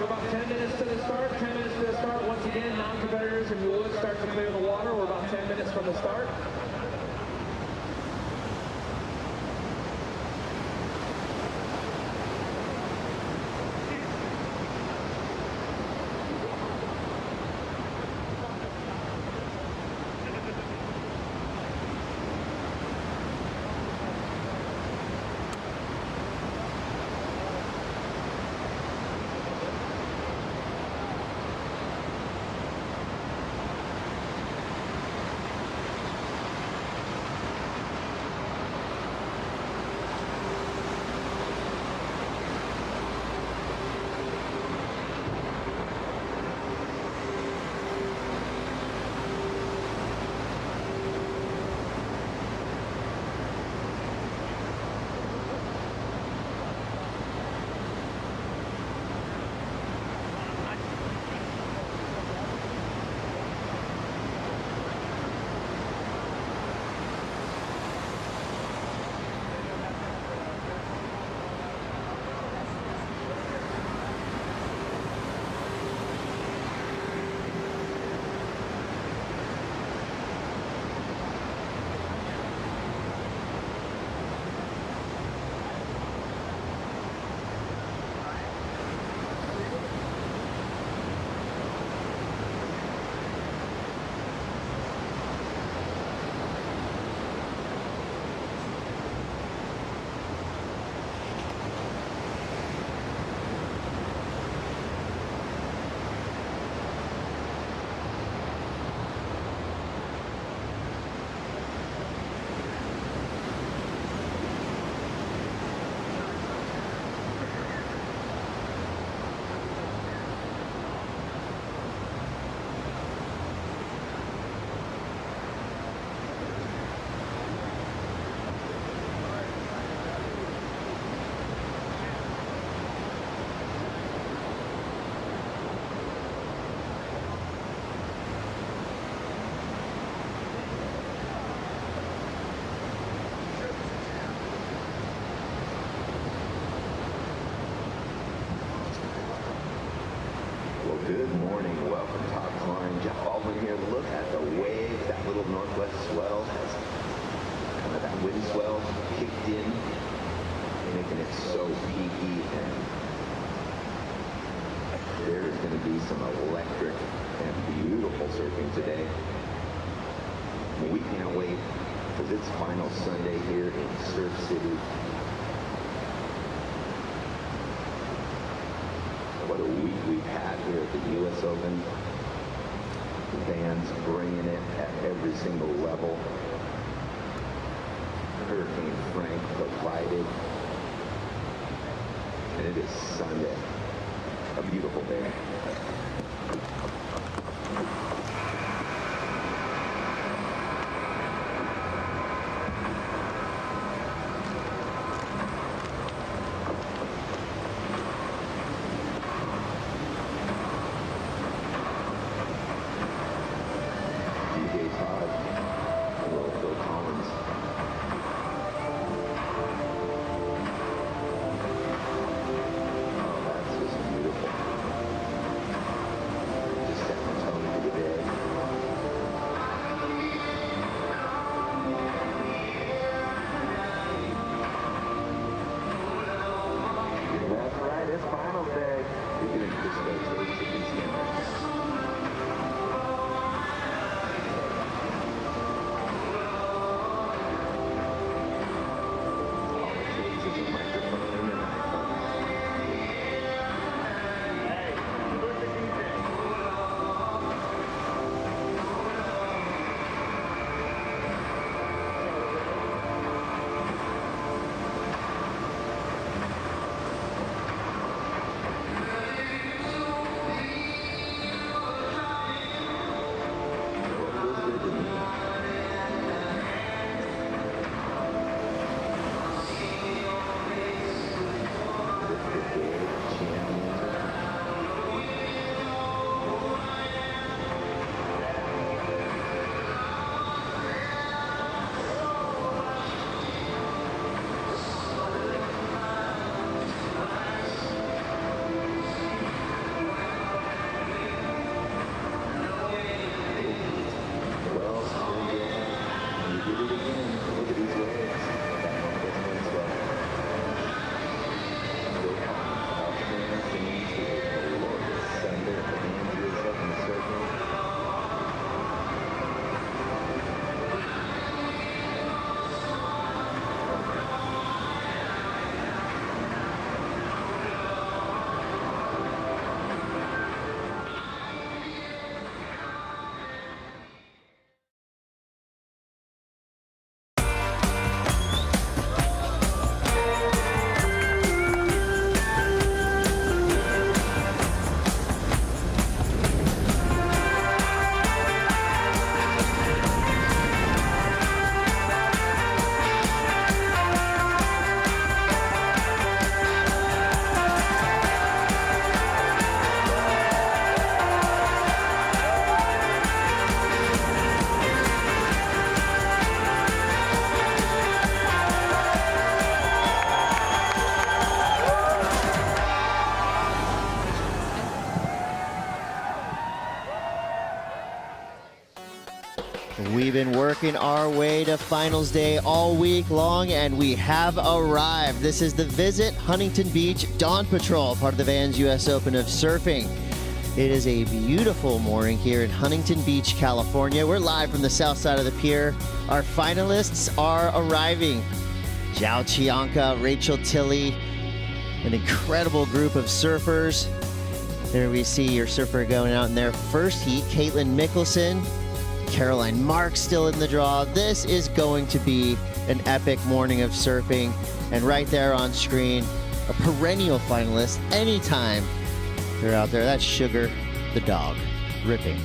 about 10 minutes to the start. 10 minutes to the start. Once again, non-competitors, if you would, start to clear the water. We're about 10 minutes from the start. Good morning, welcome to Top Climb. Jeff Baldwin here. Look at the waves. That little northwest swell has kind of that wind swell kicked in, making it so peaky, and there is going to be some electric and beautiful surfing today. We can't wait because it's final Sunday here in Surf City. What a week we've had here at the U.S. Open. Fans bringing it at every single level. Hurricane Frank provided. And it is Sunday. A beautiful day. We've been working our way to finals day all week long, and we have arrived. This is the Visit Huntington Beach Dawn Patrol, part of the Vans US Open of Surfing. It is a beautiful morning here in Huntington Beach, California. We're live from the south side of the pier. Our finalists are arriving. Zhao Chianca, Rachel Tilley, an incredible group of surfers. There we see your surfer going out in their first heat, Caitlyn Mickelson. Caroline Marks still in the draw. This is going to be an epic morning of surfing. And right there on screen, a perennial finalist anytime they're out there. That's Sugar the dog, ripping.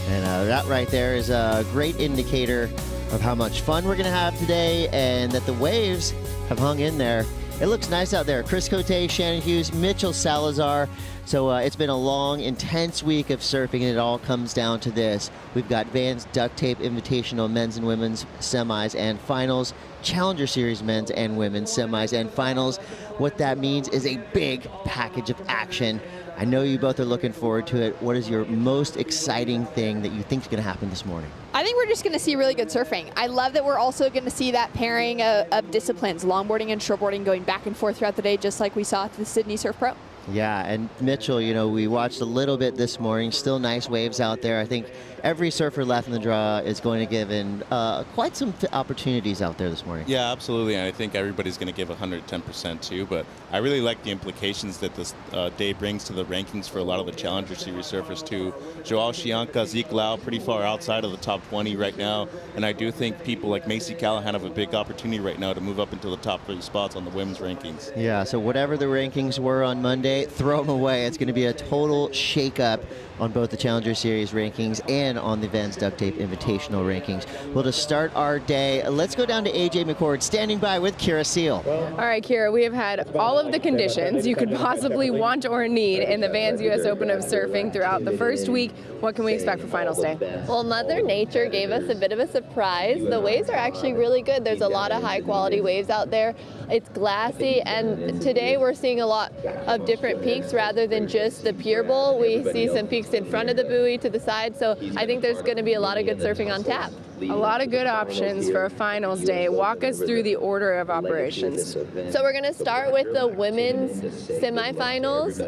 And that right there is a great indicator of how much fun we're gonna have today and that the waves have hung in there. It looks nice out there. Chris Cote, Shannon Hughes, Mitchell Salazar. So it's been a long, intense week of surfing, and it all comes down to this. We've got Vans Duct Tape Invitational men's and women's semis and finals, Challenger Series men's and women's semis and finals. What that means is a big package of action. I know you both are looking forward to it. What is your most exciting thing that you think is going to happen this morning? I think we're just going to see really good surfing. I love that we're also going to see that pairing of disciplines, longboarding and shortboarding, going back and forth throughout the day, just like we saw at the Sydney Surf Pro. Yeah, and Mitchell, you know, we watched a little bit this morning. Still nice waves out there. I think every surfer left in the draw is going to give in quite some opportunities out there this morning. Yeah, absolutely, and I think everybody's going to give 110% too, but I really like the implications that this day brings to the rankings for a lot of the Challenger Series surfers too. Joao Chianca, Zeke Lau, pretty far outside of the top 20 right now, and I do think people like Macy Callahan have a big opportunity right now to move up into the top 3 spots on the women's rankings. Yeah, so whatever the rankings were on Monday, throw them away. It's going to be a total shake-up on both the Challenger Series rankings and on the Vans Duct Tape Invitational rankings. Well, to start our day, let's go down to AJ McCord, standing by with Kira Seal. All right, Kira, we have had all of the conditions you could possibly want or need in the Vans US Open of Surfing throughout the first week. What can we expect for finals day? Well, Mother Nature gave us a bit of a surprise. The waves are actually really good. There's a lot of high-quality waves out there. It's glassy, and today we're seeing a lot of different peaks rather than just the pier bowl. We see some peaks in front of the buoy, to the side, so I think there's going to be a lot of good surfing on tap. A lot of good options for a finals day. Walk us through the order of operations. So we're going to start with the women's semifinals,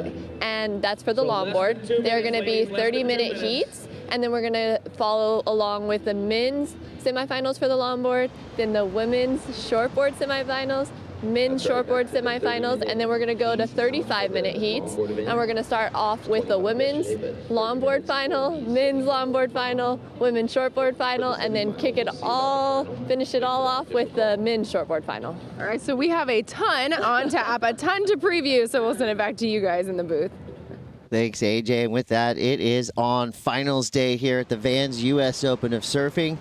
and that's for the longboard. They're going to be 30-minute heats, and then we're going to follow along with the men's semifinals for the longboard, then the women's shortboard semifinals, men's shortboard semifinals, and then we're going to go to 35-minute heats, and we're going to start off with the women's longboard final, men's longboard final, women's shortboard final, and then finish it all off with the men's shortboard final. All right, so we have a ton on tap, a ton to preview, so we'll send it back to you guys in the booth. Thanks, AJ. And with that, it is on finals day here at the Vans US Open of Surfing.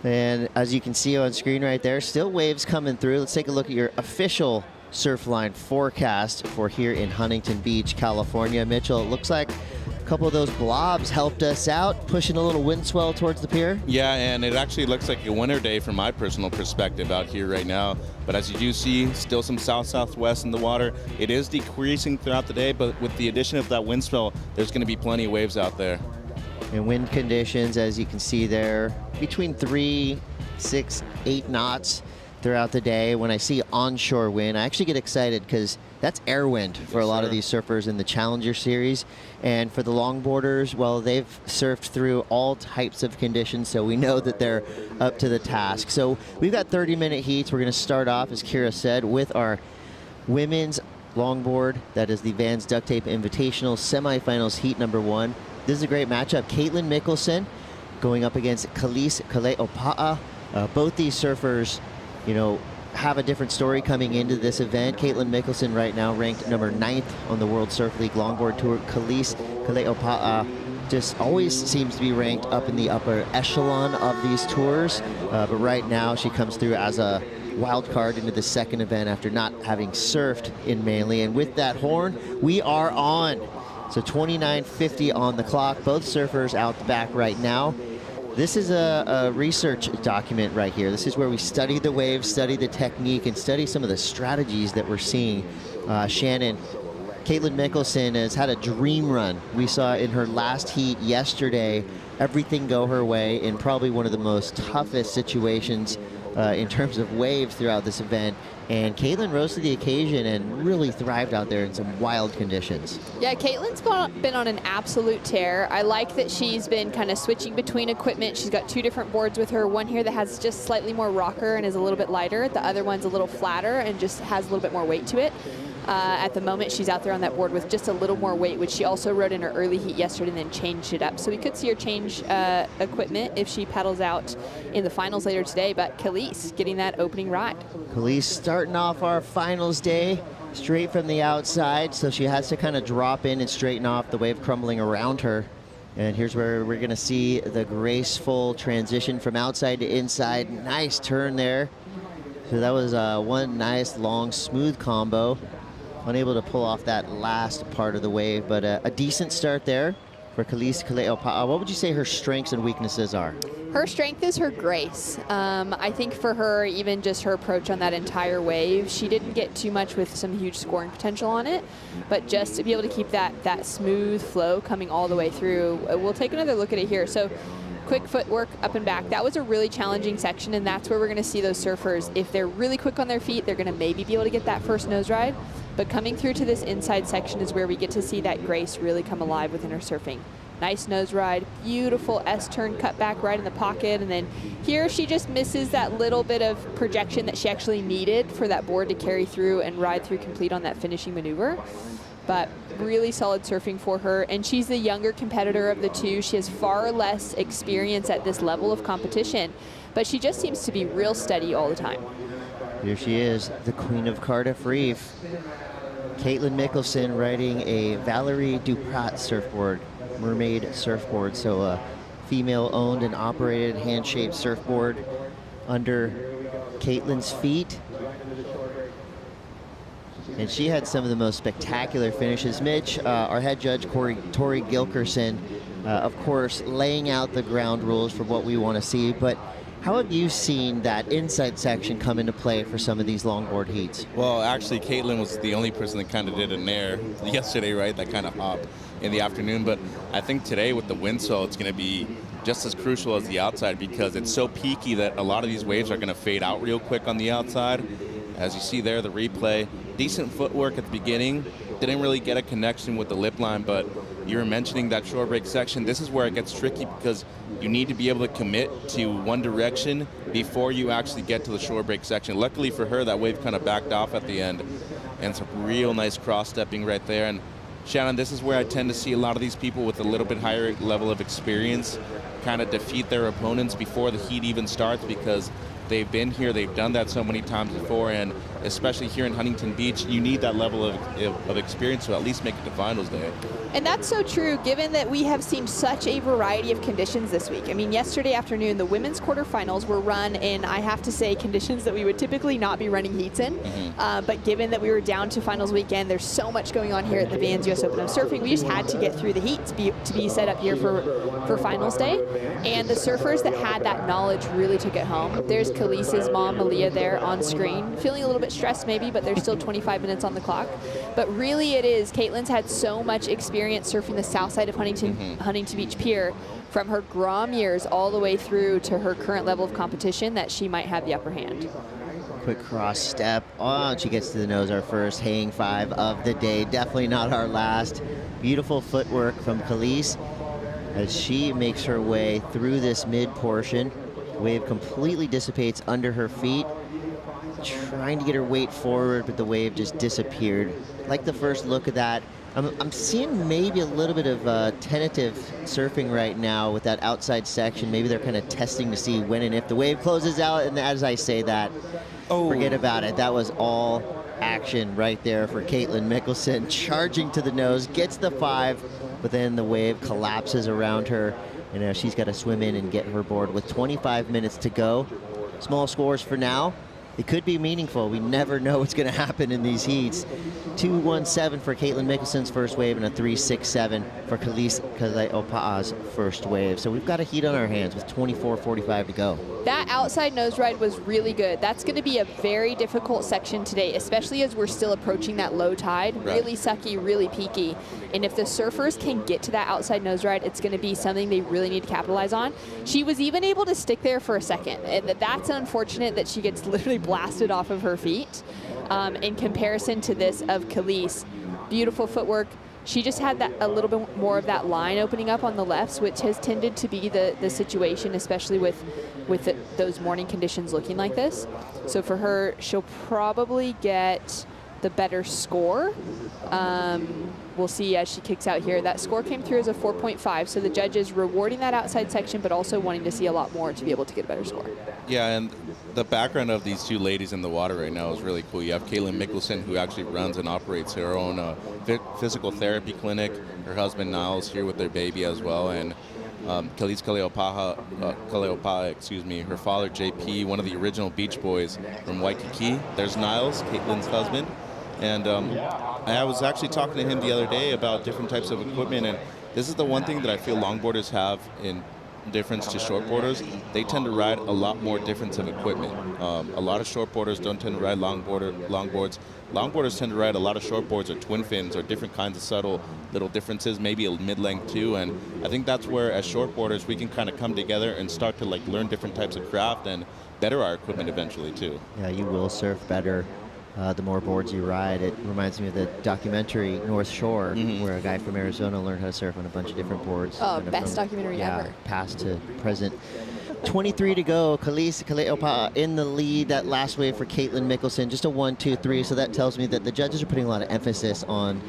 And as you can see on screen right there, still waves coming through. Let's take a look at your official Surfline forecast for here in Huntington Beach, California. Mitchell, it looks like a couple of those blobs helped us out, pushing a little wind swell towards the pier. Yeah, and it actually looks like a winter day from my personal perspective out here right now. But as you do see, still some south-southwest in the water. It is decreasing throughout the day, but with the addition of that wind swell, there's going to be plenty of waves out there. And wind conditions, as you can see there, between 3, 6, 8 knots throughout the day. When I see onshore wind, I actually get excited because that's air wind for a lot of these surfers in the Challenger Series. And for the longboarders, well, they've surfed through all types of conditions, so we know that they're up to the task. So we've got 30-minute heats. We're going to start off, as Kira said, with our women's longboard. That is the Vans Duct Tape Invitational semifinals heat number 1. This is a great matchup. Caitlyn Mickelson going up against Kalise Kaleopa'a. Both these surfers, you know, have a different story coming into this event. Caitlyn Mickelson right now ranked number 9th on the World Surf League Longboard Tour. Kalise Kaleopa'a just always seems to be ranked up in the upper echelon of these tours. But right now she comes through as a wild card into the second event after not having surfed in Manly. And with that horn, we are on. So 29:50 on the clock. Both surfers out the back right now. This is a research document right here. This is where we study the waves, study the technique, and study some of the strategies that we're seeing. Shannon, Caitlyn Mickelson has had a dream run. We saw in her last heat yesterday, everything go her way in probably one of the most toughest situations in terms of waves throughout this event. And Caitlyn rose to the occasion and really thrived out there in some wild conditions. Yeah, Caitlyn's been on an absolute tear. I like that she's been kind of switching between equipment. She's got 2 different boards with her. One here that has just slightly more rocker and is a little bit lighter. The other one's a little flatter and just has a little bit more weight to it. At the moment, she's out there on that board with just a little more weight, which she also rode in her early heat yesterday and then changed it up. So we could see her change equipment if she pedals out in the finals later today. But Caity getting that opening ride. Caity starting off our finals day straight from the outside, so she has to kind of drop in and straighten off the wave crumbling around her. And here's where we're going to see the graceful transition from outside to inside. Nice turn there. So that was one nice, long, smooth combo. Unable to pull off that last part of the wave, but a decent start there for Caity. What would you say her strengths and weaknesses are? Her strength is her grace. I think for her, even just her approach on that entire wave, she didn't get too much with some huge scoring potential on it, but just to be able to keep that smooth flow coming all the way through. We'll take another look at it here. So quick footwork up and back. That was a really challenging section, and that's where we're going to see those surfers. If they're really quick on their feet, they're going to maybe be able to get that first nose ride. But coming through to this inside section is where we get to see that grace really come alive within her surfing. Nice nose ride, beautiful S-turn cut back right in the pocket, and then here she just misses that little bit of projection that she actually needed for that board to carry through and ride through complete on that finishing maneuver. But really solid surfing for her, and she's the younger competitor of the 2. She has far less experience at this level of competition, but she just seems to be real steady all the time. Here she is, the Queen of Cardiff Reef. Caitlyn Mickelson riding a Valerie Duprat surfboard, mermaid surfboard, so a female-owned and operated hand-shaped surfboard under Caitlyn's feet. And she had some of the most spectacular finishes. Mitch, our head judge, Tori Gilkerson, of course, laying out the ground rules for what we want to see, but how have you seen that inside section come into play for some of these longboard heats? Well, actually, Caitlyn was the only person that kind of did an air yesterday, right? That kind of hop in the afternoon. But I think today with the wind swell, it's going to be just as crucial as the outside because it's so peaky that a lot of these waves are going to fade out real quick on the outside. As you see there, the replay, decent footwork at the beginning. Didn't really get a connection with the lip line, but you were mentioning that shore break section. This is where it gets tricky because you need to be able to commit to one direction before you actually get to the shore break section. Luckily for her, that wave kind of backed off at the end, and some real nice cross-stepping right there. And Shannon, this is where I tend to see a lot of these people with a little bit higher level of experience kind of defeat their opponents before the heat even starts because they've been here, they've done that so many times before, and especially here in Huntington Beach, you need that level of experience to at least make it to finals day. And that's so true, given that we have seen such a variety of conditions this week. I mean, yesterday afternoon, the women's quarterfinals were run in, I have to say, conditions that we would typically not be running heats in. But given that we were down to finals weekend, there's so much going on here at the Vans US Open of Surfing, we just had to get through the heats to be set up here for finals day. And the surfers that had that knowledge really took it home. There's Caity's mom, Malia, there on screen, feeling a little bit stressed maybe, but there's still 25 minutes on the clock. But really it is, Caitlyn's had so much experience surfing the south side of Huntington Beach Pier from her Grom years all the way through to her current level of competition that she might have the upper hand. Quick cross step. Oh, she gets to the nose, our first hang 5 of the day. Definitely not our last. Beautiful footwork from Caity as she makes her way through this mid portion. Wave completely dissipates under her feet. Trying to get her weight forward, but the wave just disappeared. Like the first look at that. I'm seeing maybe a little bit of tentative surfing right now with that outside section. Maybe they're kind of testing to see when and if the wave closes out. And as I say that, forget about it. That was all action right there for Caitlyn Mickelson. Charging to the nose, gets the 5, but then the wave collapses around her. And now she's got to swim in and get her board with 25 minutes to go. Small scores for now. it could be meaningful. We never know what's going to happen in these heats. 2.17 for Caitlyn Mickelson's first wave and a 3.67 for Caity Simmers' first wave. So we've got a heat on our hands with 24:45 to go. That outside nose ride was really good. That's going to be a very difficult section today, especially as we're still approaching that low tide. Right. Really sucky, really peaky. And if the surfers can get to that outside nose ride, it's going to be something they really need to capitalize on. She was even able to stick there for a second. And that's unfortunate that she gets literally blasted off of her feet. In comparison to this of Caity, beautiful footwork. She just had that a little bit more of that line opening up on the lefts, which has tended to be the situation, especially with those morning conditions looking like this. So for her, she'll probably get the better score. We'll see as she kicks out here. That score came through as a 4.5, so the judges rewarding that outside section, but also wanting to see a lot more to be able to get a better score. Yeah, and the background of these two ladies in the water right now is really cool. You have Caitlyn Mickelson, who actually runs and operates her own physical therapy clinic. Her husband Niles here with their baby as well, and Caity Kaleopaha, her father JP, one of the original Beach Boys from Waikiki. There's Niles, Caitlyn's husband. And I was actually talking to him the other day about different types of equipment, and this is the one thing that I feel longboarders have in difference to shortboarders. They tend to ride a lot more difference of equipment. A lot of shortboarders don't tend to ride longboards. Longboarders tend to ride a lot of shortboards or twin fins or different kinds of subtle little differences, maybe a mid-length too. And I think that's where, as shortboarders, we can kind of come together and start to like learn different types of craft and better our equipment eventually too. Yeah, you will surf better the more boards you ride. It reminds me of the documentary North Shore, where a guy from Arizona learned how to surf on a bunch of different boards. Oh, best documentary ever. Past to present. 23 to go. Caity Kaleopaha in the lead. That last wave for Caitlyn Mickelson, just a 1-2-3. So that tells me that the judges are putting a lot of emphasis on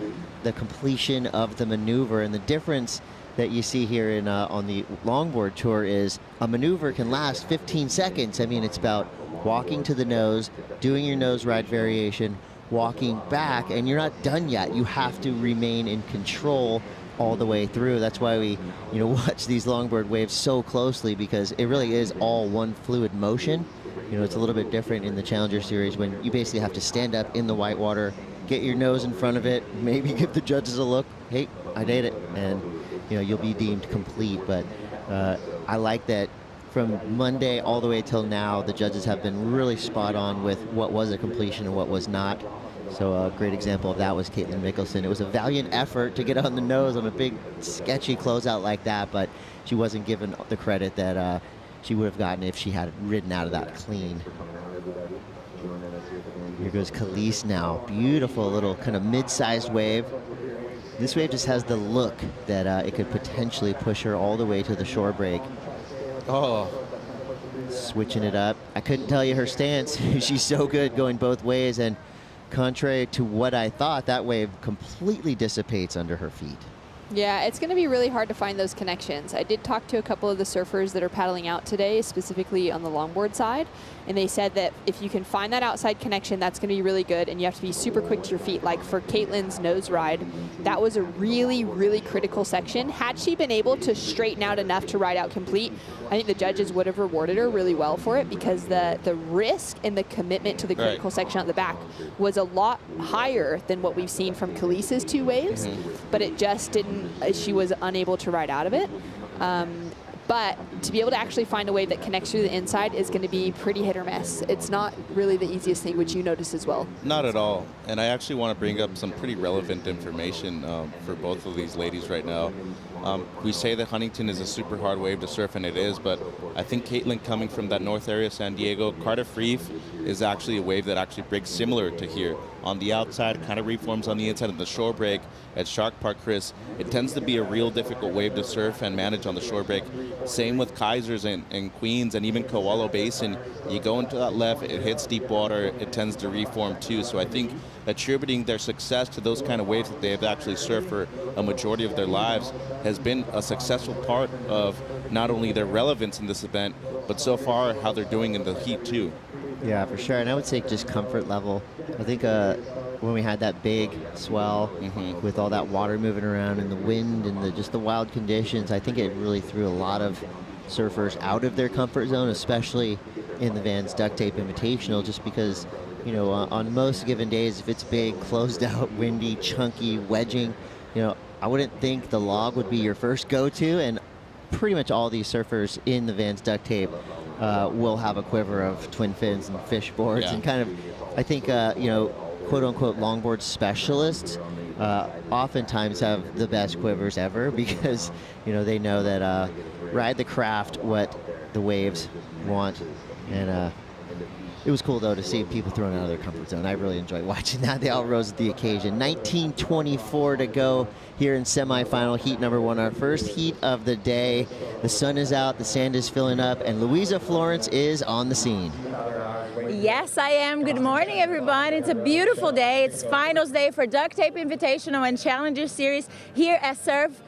the completion of the maneuver. And the difference that you see here in on the longboard tour is a maneuver can last 15 seconds. I mean, it's about walking to the nose, doing your nose ride variation, walking back, and you're not done yet. You have to remain in control all the way through. That's why we, watch these longboard waves so closely, because it really is all one fluid motion. It's a little bit different in the Challenger Series when you basically have to stand up in the whitewater, get your nose in front of it, maybe give the judges a look. Hey, I did it, and you'll be deemed complete. But I like that. From Monday all the way till now, the judges have been really spot on with what was a completion and what was not. So a great example of that was Caitlyn Mickelson. It was a valiant effort to get on the nose on a big, sketchy closeout like that, but she wasn't given the credit that she would have gotten if she had ridden out of that clean. Here goes Caity now. Beautiful little kind of mid-sized wave. This wave just has the look that it could potentially push her all the way to the shore break. Oh. Switching it up. I couldn't tell you her stance. She's so good going both ways, and contrary to what I thought, that wave completely dissipates under her feet. Yeah, it's going to be really hard to find those connections. I did talk to a couple of the surfers that are paddling out today, specifically on the longboard side, and they said that if you can find that outside connection, that's going to be really good, and you have to be super quick to your feet. Like for Caitlyn's nose ride, that was a really, really critical section. Had she been able to straighten out enough to ride out complete, I think the judges would have rewarded her really well for it, because the risk and the commitment to the critical section at the back was a lot higher than what we've seen from Caity's two waves, but it just didn't, she was unable to ride out of it. But to be able to actually find a wave that connects through the inside is going to be pretty hit or miss. It's not really the easiest thing, which you notice as well. Not at all. And I actually want to bring up some pretty relevant information for both of these ladies right now. We say that Huntington is a super hard wave to surf, and it is, but I think Caitlyn, coming from that north area, San Diego, Cardiff Reef is actually a wave that actually breaks similar to here. On the outside, kind of reforms on the inside of the shore break. At Shark Park, Chris, it tends to be a real difficult wave to surf and manage on the shore break. Same with Kaisers and Queens and even Kowalo Basin. You go into that left, it hits deep water, it tends to reform too. So I think attributing their success to those kind of waves that they have actually surfed for a majority of their lives has been a successful part of not only their relevance in this event, but so far how they're doing in the heat too. Yeah, for sure. And I would say just comfort level. I think when we had that big swell with all that water moving around and the wind and just the wild conditions, I think it really threw a lot of surfers out of their comfort zone, especially in the Vans Duct Tape Invitational, just because, you know, on most given days, if it's big, closed out, windy, chunky, wedging, you know, I wouldn't think the log would be your first go-to, and pretty much all these surfers in the Vans Duct Tape will have a quiver of twin fins and fish boards, and kind of, I think, you know, quote-unquote longboard specialists oftentimes have the best quivers ever, because, you know, they know that ride the craft what the waves want. And it was cool, though, to see people thrown out of their comfort zone. I really enjoyed watching that. They all rose to the occasion. 19:24 to go here in semifinal heat number 1, our first heat of the day. The sun is out, the sand is filling up, and Louisa Florence is on the scene. Yes, I am. Good morning, everyone. It's a beautiful day. It's finals day for Duct Tape Invitational and Challenger Series here at Surf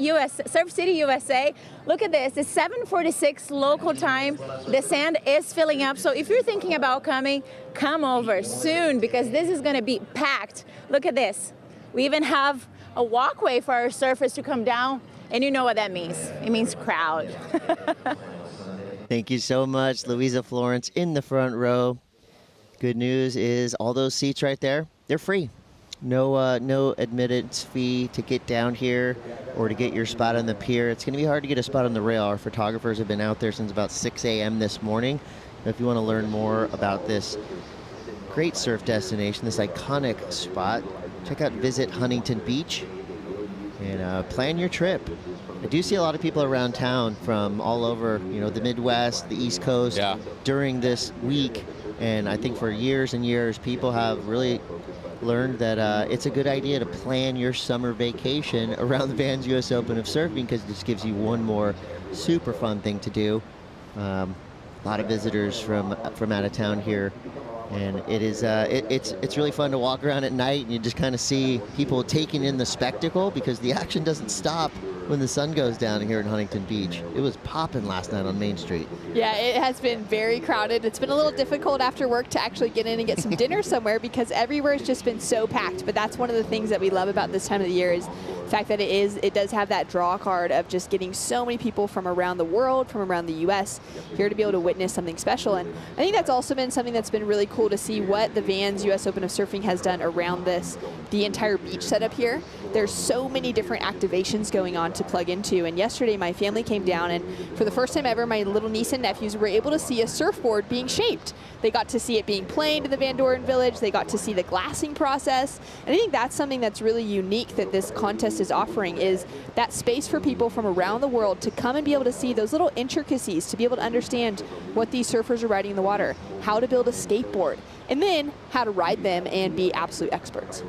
City, USA. Look at this. It's 7:46 local time. The sand is filling up. So if you're thinking about coming, come over soon, because this is going to be packed. Look at this. We even have a walkway for our surfers to come down. And you know what that means. It means crowd. Thank you so much, Louisa Florence in the front row. Good news is all those seats right there, they're free. No admittance fee to get down here or to get your spot on the pier. It's going to be hard to get a spot on the rail. Our photographers have been out there since about 6 a.m. this morning. If you want to learn more about this great surf destination, this iconic spot, check out Visit Huntington Beach and plan your trip. I do see a lot of people around town from all over, you know, the Midwest, the East Coast during this week. And I think for years and years, people have really learned that it's a good idea to plan your summer vacation around the Vans US Open of Surfing, because it just gives you one more super fun thing to do. A lot of visitors from out of town here, and it is it's really fun to walk around at night and you just kind of see people taking in the spectacle, because the action doesn't stop when the sun goes down here in Huntington Beach. It was popping last night on Main Street. Yeah, it has been very crowded. It's been a little difficult after work to actually get in and get some dinner somewhere, because everywhere has just been so packed. But that's one of the things that we love about this time of the year, is the fact that it does have that draw card of just getting so many people from around the world, from around the U.S. here to be able to witness something special. And I think that's also been something that's been really cool to see what the Vans US Open of Surfing has done around this, the entire beach setup here. There's so many different activations going on to plug into. And yesterday my family came down, and for the first time ever, my little niece and nephews were able to see a surfboard being shaped. They got to see it being planed in the Van Doren Village. They got to see the glassing process. And I think that's something that's really unique that this contest is offering, is that space for people from around the world to come and be able to see those little intricacies, to be able to understand what these surfers are riding in the water, how to build a skateboard, and then how to ride them and be absolute experts.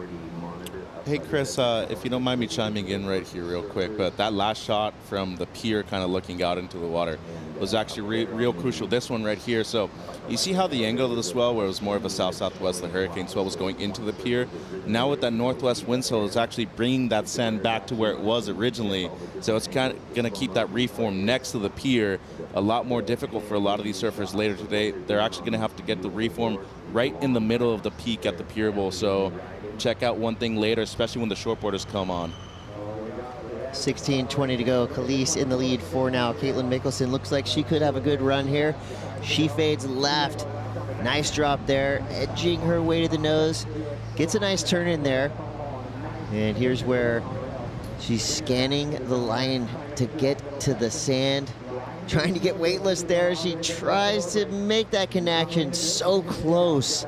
Hey, Chris, if you don't mind me chiming in right here real quick, but that last shot from the pier kind of looking out into the water was actually real crucial. This one right here. So you see how the angle of the swell, where it was more of a south-southwest, the hurricane swell was going into the pier. Now with that northwest wind swell, it's actually bringing that sand back to where it was originally. So it's kind of going to keep that reform next to the pier a lot more difficult for a lot of these surfers later today. They're actually going to have to get the reform right in the middle of the peak at the pier bowl. So check out one thing later, especially when the shortboarders come on. 16:20 to go. Khalees in the lead for now. Caitlyn Mickelson looks like she could have a good run here. She fades left. Nice drop there, edging her way to the nose. Gets a nice turn in there. And here's where she's scanning the line to get to the sand. Trying to get weightless there. She tries to make that connection, so close.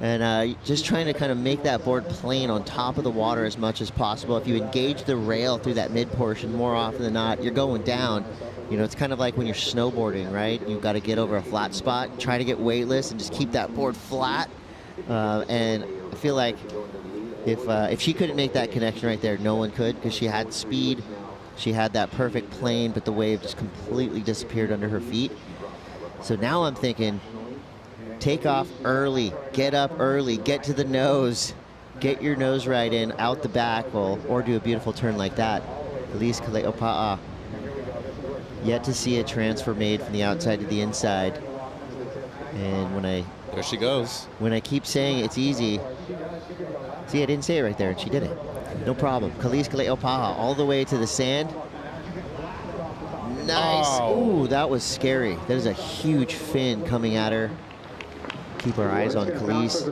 And just trying to kind of make that board plane on top of the water as much as possible. If you engage the rail through that mid portion, more often than not, you're going down. You know, it's kind of like when you're snowboarding, right? You've got to get over a flat spot, try to get weightless, and just keep that board flat. And I feel like if she couldn't make that connection right there, no one could, because she had speed. She had that perfect plane, but the wave just completely disappeared under her feet. So now I'm thinking, take off early, get up early, get to the nose, get your nose right in, out the back, or do a beautiful turn like that. Khalees Kale'opa'a. Yet to see a transfer made from the outside to the inside. And there she goes. When I keep saying it's easy, see, I didn't say it right there, and she did it. No problem. Khalees Kale'opa'a all the way to the sand. nice. Oh. Ooh, that was scary. That is a huge fin coming at her. Keep our eyes on Khalees.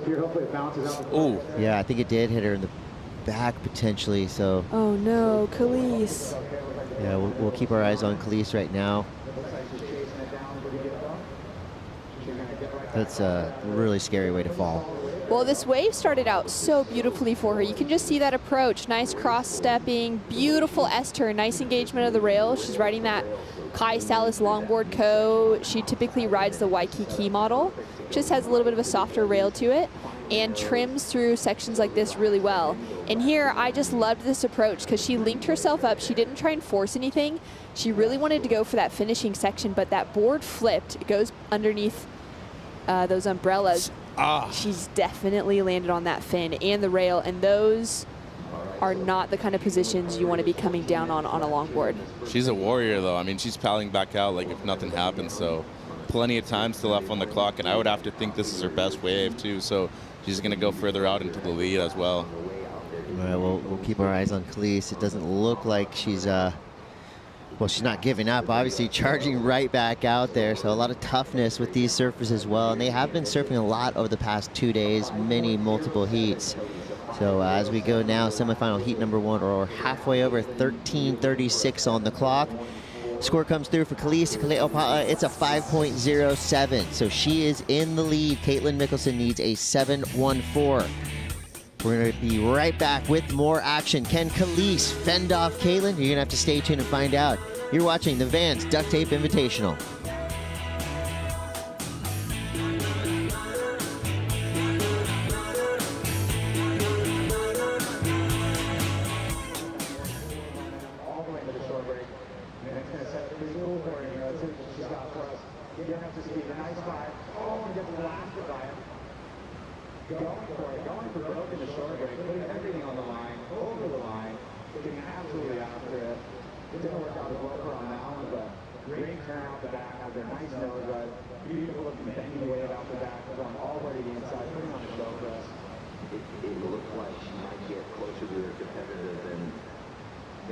Ooh. Yeah, I think it did hit her in the back potentially, so. Oh no, Khalees. Yeah, we'll keep our eyes on Khalees right now. That's a really scary way to fall. Well, this wave started out so beautifully for her. You can just see that approach. Nice cross-stepping, beautiful S-turn, nice engagement of the rail. She's riding that Kai Salas Longboard Co. She typically rides the Waikiki model. Just has a little bit of a softer rail to it and trims through sections like this really well. And here, I just loved this approach because she linked herself up. She didn't try and force anything. She really wanted to go for that finishing section, but that board flipped. It goes underneath those umbrellas. She's definitely landed on that fin and the rail, and those are not the kind of positions you want to be coming down on a longboard. She's a warrior, though. I mean, she's paddling back out like if nothing happened, so plenty of time still left on the clock, and I would have to think this is her best wave, too, so she's going to go further out into the lead as well. All right, we'll keep our eyes on Khalees. It doesn't look like she's well, she's not giving up, obviously charging right back out there. So a lot of toughness with these surfers as well. And they have been surfing a lot over the past 2 days, multiple heats. So as we go now, semifinal heat number 1, or halfway over, 13:36 on the clock. Score comes through for Khalees. It's a 5.07. So she is in the lead. Caitlyn Mickelson needs a 7.14. We're going to be right back with more action. Can Khalees fend off Caitlyn? You're going to have to stay tuned and find out. You're watching the Vans Duct Tape Invitational. Going for broke in the short break, putting everything on the line, over the line, getting absolutely after it. It didn't work out as well for on that one, but great turn out the back, has a nice nose ride, beautiful looking bendy wave out the back, going all the way to the inside, putting on the show for us. It looked like she might get closer to her competitor than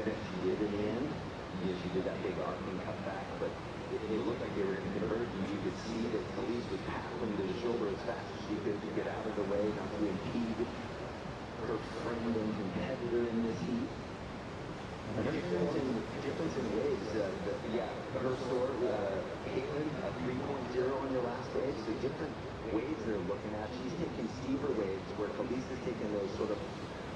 she did in the end. Yeah, she did that big arcing cutback, but it looked like they were converging. You could see that Khalees was paddling to the shoulder as fast as she could to get out of the way, not to impede her friend and competitor in this heat. Difference in waves. Her score, Caitlyn, a 3.0 on your last wave, so different waves they're looking at. She's taking steeper waves, where Khalees is taking those sort of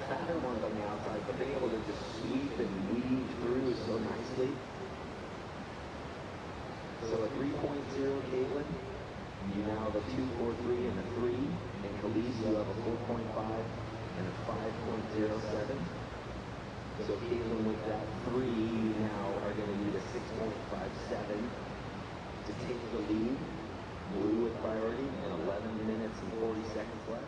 fatter ones on the outside, but being able to just sweep and weave through so nicely. So a 3.0 Caitlyn, you now have a 2.43 and a 3, and Khalees you have a 4.5 and a 5.07. So Caitlyn with that 3 now are going to need a 6.57 to take the lead. Blue with priority and 11 minutes and 40 seconds left.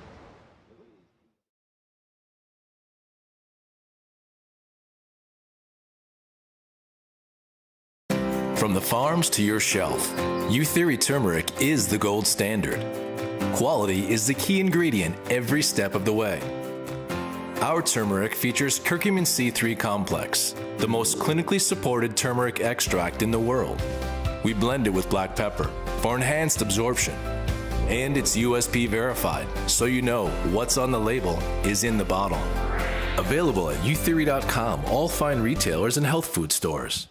From the farms to your shelf, U-Theory turmeric is the gold standard. Quality is the key ingredient every step of the way. Our turmeric features curcumin C3 complex, the most clinically supported turmeric extract in the world. We blend it with black pepper for enhanced absorption. And it's USP verified, so you know what's on the label is in the bottle. Available at utheory.com, all fine retailers and health food stores.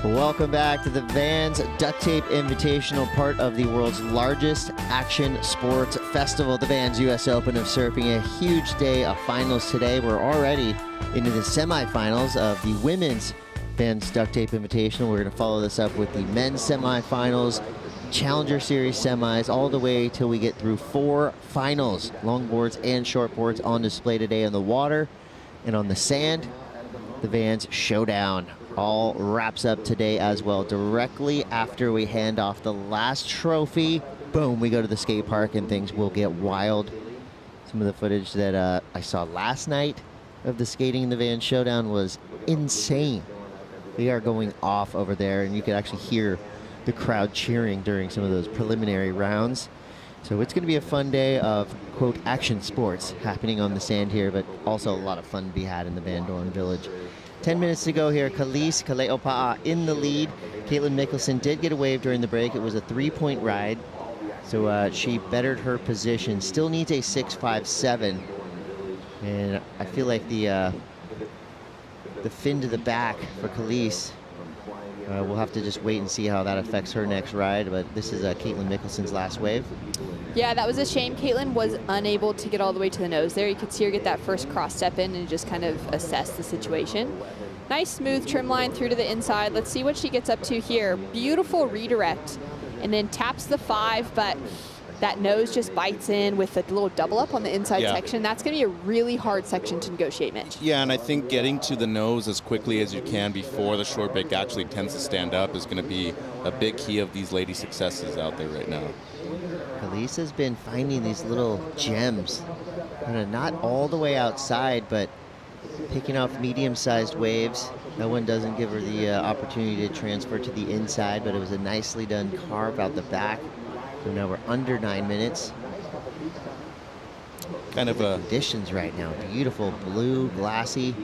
Welcome back to the Vans Duct Tape Invitational, part of the world's largest action sports festival, the Vans US Open of Surfing. A huge day of finals today. We're already into the semifinals of the women's Vans Duct Tape Invitational. We're going to follow this up with the men's semifinals, Challenger Series semis, all the way till we get through 4 finals. Longboards and shortboards on display today on the water and on the sand. The Vans Showdown all wraps up today as well. Directly after we hand off the last trophy, boom, we go to the skate park and things will get wild. Some of the footage that I saw last night of the skating in the Vans Showdown was insane. They are going off over there, and you can actually hear the crowd cheering during some of those preliminary rounds. So it's going to be a fun day of, quote, action sports happening on the sand here, but also a lot of fun to be had in the Van Dorn Village 10 minutes to go here. Kaleopa'a in the lead. Caitlyn Mickelson did get a wave during the break. It was a 3-point ride, so she bettered her position. Still needs a 6.57, and I feel like the fin to the back for Khalees. We'll have to just wait and see how that affects her next ride, but this is Caitlyn Mickelson's last wave. Yeah, that was a shame. Caitlyn was unable to get all the way to the nose there. You could see her get that first cross step in and just kind of assess the situation. Nice smooth trim line through to the inside. Let's see what she gets up to here. Beautiful redirect, and then taps the 5, but that nose just bites in with a little double up on the inside section. That's going to be a really hard section to negotiate, Mitch. Yeah, and I think getting to the nose as quickly as you can before the short break actually tends to stand up is going to be a big key of these lady successes out there right now. Khalees has been finding these little gems, kind of not all the way outside, but picking off medium-sized waves. That one doesn't give her the opportunity to transfer to the inside, but it was a nicely done carve out the back. So now we're under 9 minutes. Kind of a conditions right now. Beautiful blue, glassy,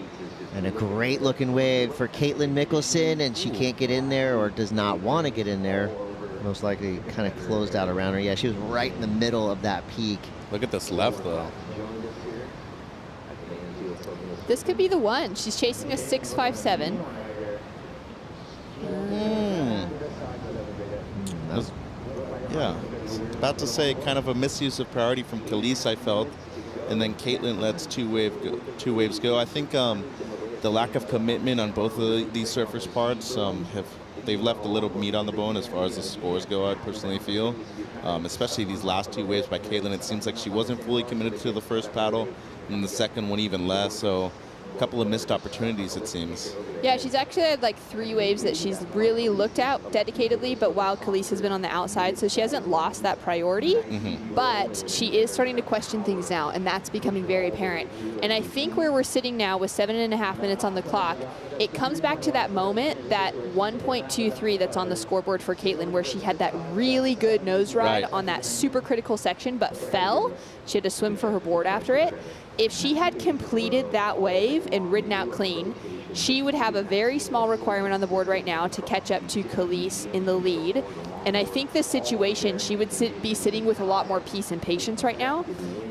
and a great looking wave for Caitlyn Mickelson, and she can't get in there or does not want to get in there. Most likely kind of closed out around her. Yeah, she was right in the middle of that peak. Look at this left though. This could be the one. She's chasing a 6.57. Yeah, about to say kind of a misuse of priority from Khalees, I felt, and then Caitlyn lets two waves go. I think the lack of commitment on both of these surfers' parts they've left a little meat on the bone as far as the scores go, I personally feel. Especially these last 2 waves by Caitlyn, it seems like she wasn't fully committed to the first paddle, and the second one even less. So a couple of missed opportunities, it seems. Yeah, she's actually had like 3 waves that she's really looked at dedicatedly, but while Khalees has been on the outside, so she hasn't lost that priority, but she is starting to question things now, and that's becoming very apparent. And I think where we're sitting now with 7.5 minutes on the clock, it comes back to that moment, that 1.23 that's on the scoreboard for Caitlyn, where she had that really good nose ride on that super critical section, but fell. She had to swim for her board after it. If she had completed that wave and ridden out clean, she would have a very small requirement on the board right now to catch up to Khalees in the lead. And I think this situation, she would be sitting with a lot more peace and patience right now.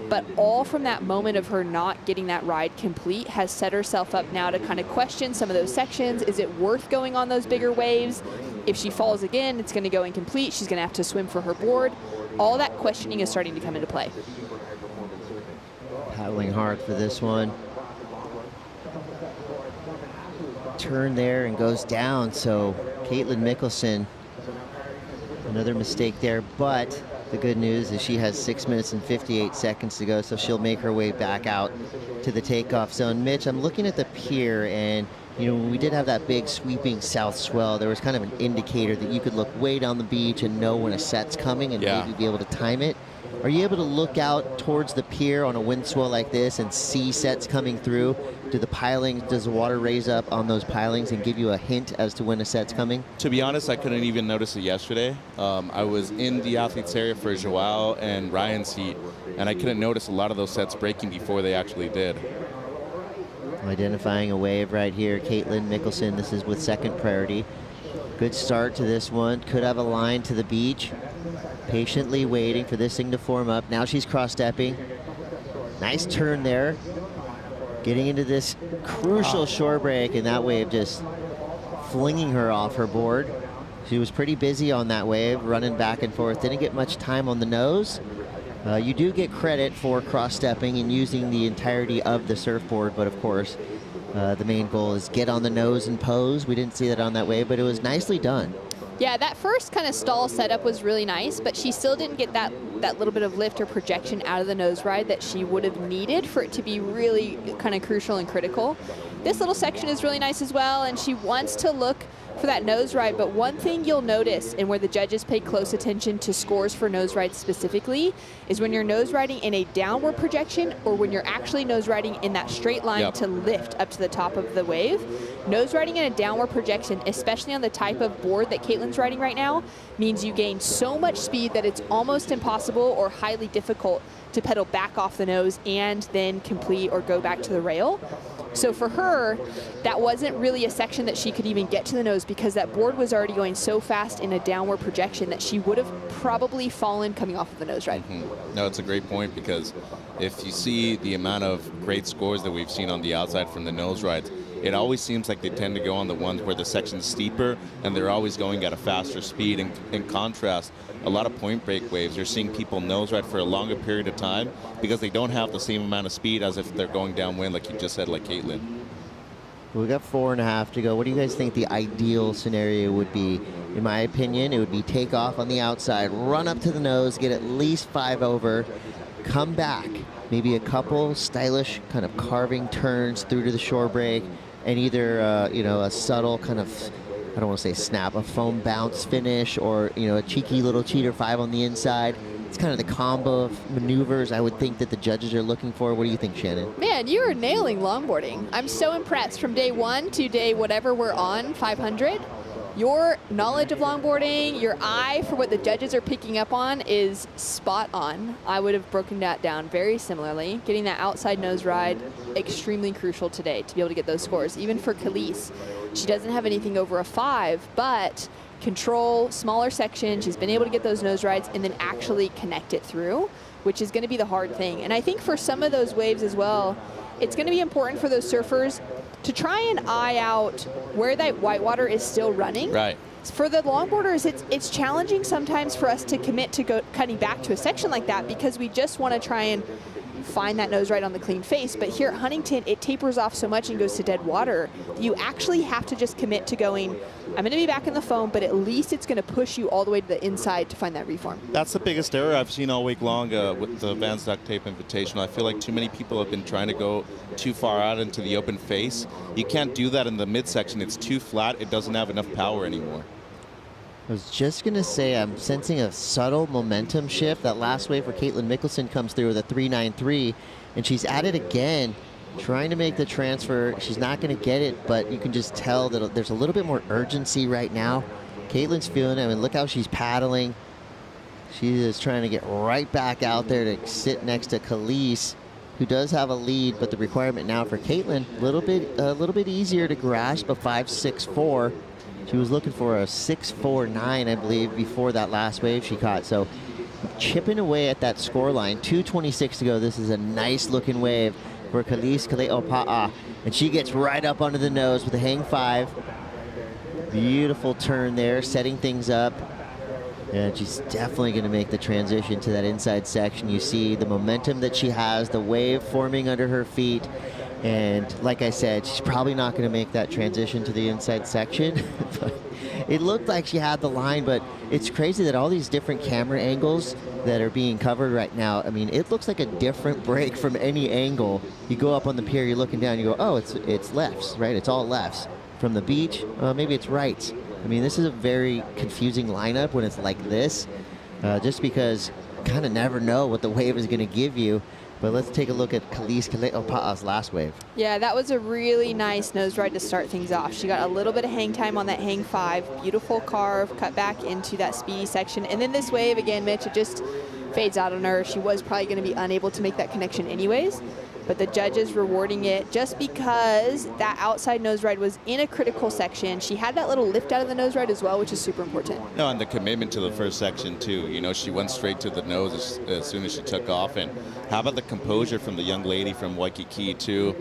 But all from that moment of her not getting that ride complete has set herself up now to kind of question some of those sections. Is it worth going on those bigger waves? If she falls again, it's going to go incomplete. She's going to have to swim for her board. All that questioning is starting to come into play. Paddling hard for this one. Turn there and goes down, so Caitlyn Mickelson, another mistake there, but the good news is she has 6 minutes and 58 seconds to go, so she'll make her way back out to the takeoff zone. Mitch, I'm looking at the pier, and you know, when we did have that big sweeping south swell, there was kind of an indicator that you could look way down the beach and know when a set's coming and maybe be able to time it. Are you able to look out towards the pier on a wind swell like this and see sets coming through? Do the pilings, does the water raise up on those pilings and give you a hint as to when a set's coming? To be honest, I couldn't even notice it yesterday. I was in the athletes area for Joao and Ryan's heat, and I couldn't notice a lot of those sets breaking before they actually did. Identifying a wave right here, Caitlyn Mickelson. This is with second priority. Good start to this one. Could have a line to the beach. Patiently waiting for this thing to form up. Now she's cross-stepping. Nice turn there. Getting into this crucial shore break, and that wave just flinging her off her board. She was pretty busy on that wave, running back and forth. Didn't get much time on the nose. You do get credit for cross-stepping and using the entirety of the surfboard, but of course, the main goal is get on the nose and pose. We didn't see that on that wave, but it was nicely done. Yeah, that first kind of stall setup was really nice, but she still didn't get that little bit of lift or projection out of the nose ride that she would have needed for it to be really kind of crucial and critical. This little section is really nice as well, and she wants to look for that nose ride, but one thing you'll notice, and where the judges pay close attention to scores for nose rides specifically, is when you're nose riding in a downward projection or when you're actually nose riding in that straight line to lift up to the top of the wave. Nose riding in a downward projection, especially on the type of board that Caitlyn's riding right now, means you gain so much speed that it's almost impossible or highly difficult to pedal back off the nose and then complete or go back to the rail. So for her, that wasn't really a section that she could even get to the nose because that board was already going so fast in a downward projection that she would have probably fallen coming off of the nose ride. No, it's a great point because if you see the amount of great scores that we've seen on the outside from the nose rides, it always seems like they tend to go on the ones where the section's steeper and they're always going at a faster speed. In contrast, a lot of point break waves, you're seeing people nose ride for a longer period of time because they don't have the same amount of speed as if they're going downwind, like you just said, like Caitlyn. We got 4.5 to go. What do you guys think the ideal scenario would be? In my opinion, it would be take off on the outside, run up to the nose, get at least 5 over, come back, maybe a couple stylish kind of carving turns through to the shore break, and either a subtle kind of, I don't want to say snap, a foam bounce finish, or a cheeky little cheater 5 on the inside. It's kind of the combo of maneuvers I would think that the judges are looking for. What do you think, Shannon? Man, you are nailing longboarding. I'm so impressed from day 1 to day whatever we're on, 500. Your knowledge of longboarding, your eye for what the judges are picking up on is spot on. I would have broken that down very similarly. Getting that outside nose ride, extremely crucial today to be able to get those scores. Even for Caity, she doesn't have anything over a 5, but control, smaller section, she's been able to get those nose rides and then actually connect it through, which is going to be the hard thing. And I think for some of those waves as well, it's going to be important for those surfers to try and eye out where that whitewater is still running. Right. For the longboarders, it's challenging sometimes for us to commit to cutting back to a section like that because we just want to try and find that nose right on the clean face. But here at Huntington, it tapers off so much and goes to dead water. You actually have to just commit to going, I'm going to be back in the foam, but at least it's going to push you all the way to the inside to find that reform. That's the biggest error I've seen all week long with the Vans Duct Tape Invitational. I feel like too many people have been trying to go too far out into the open face. You can't do that in the midsection. It's too flat. It doesn't have enough power anymore. I was just going to say I'm sensing a subtle momentum shift. That last wave for Caitlyn Mickelson comes through with a 3.93, and she's at it again, trying to make the transfer. She's not going to get it, but you can just tell that there's a little bit more urgency right now. Caitlyn's feeling it. I mean, look how she's paddling. She is trying to get right back out there to sit next to Caity, who does have a lead, but the requirement now for Caitlyn, a little bit easier to grasp, a 5.64. She was looking for a 6.49, I believe, before that last wave she caught. So chipping away at that score line. 2:26 to go. This is a nice looking wave for Caity Simmers. And she gets right up under the nose with a hang 5. Beautiful turn there, setting things up. And she's definitely going to make the transition to that inside section. You see the momentum that she has, the wave forming under her feet. And like I said, she's probably not going to make that transition to the inside section. But it looked like she had the line, but it's crazy that all these different camera angles that are being covered right now, I mean, it looks like a different break from any angle. You go up on the pier, you're looking down, you go, oh, it's lefts, right? It's all lefts. From the beach, maybe it's rights. I mean, this is a very confusing lineup when it's like this, just because you kind of never know what the wave is going to give you. But let's take a look at Caity Simmers' last wave. Yeah, that was a really nice nose ride to start things off. She got a little bit of hang time on that hang 5. Beautiful carve, cut back into that speedy section. And then this wave, again, Mitch, it just fades out on her. She was probably going to be unable to make that connection anyways. But the judges rewarding it just because that outside nose ride was in a critical section. She had that little lift out of the nose ride as well, which is super important. No, and the commitment to the first section too. You know, she went straight to the nose as soon as she took off. And how about the composure from the young lady from Waikiki too?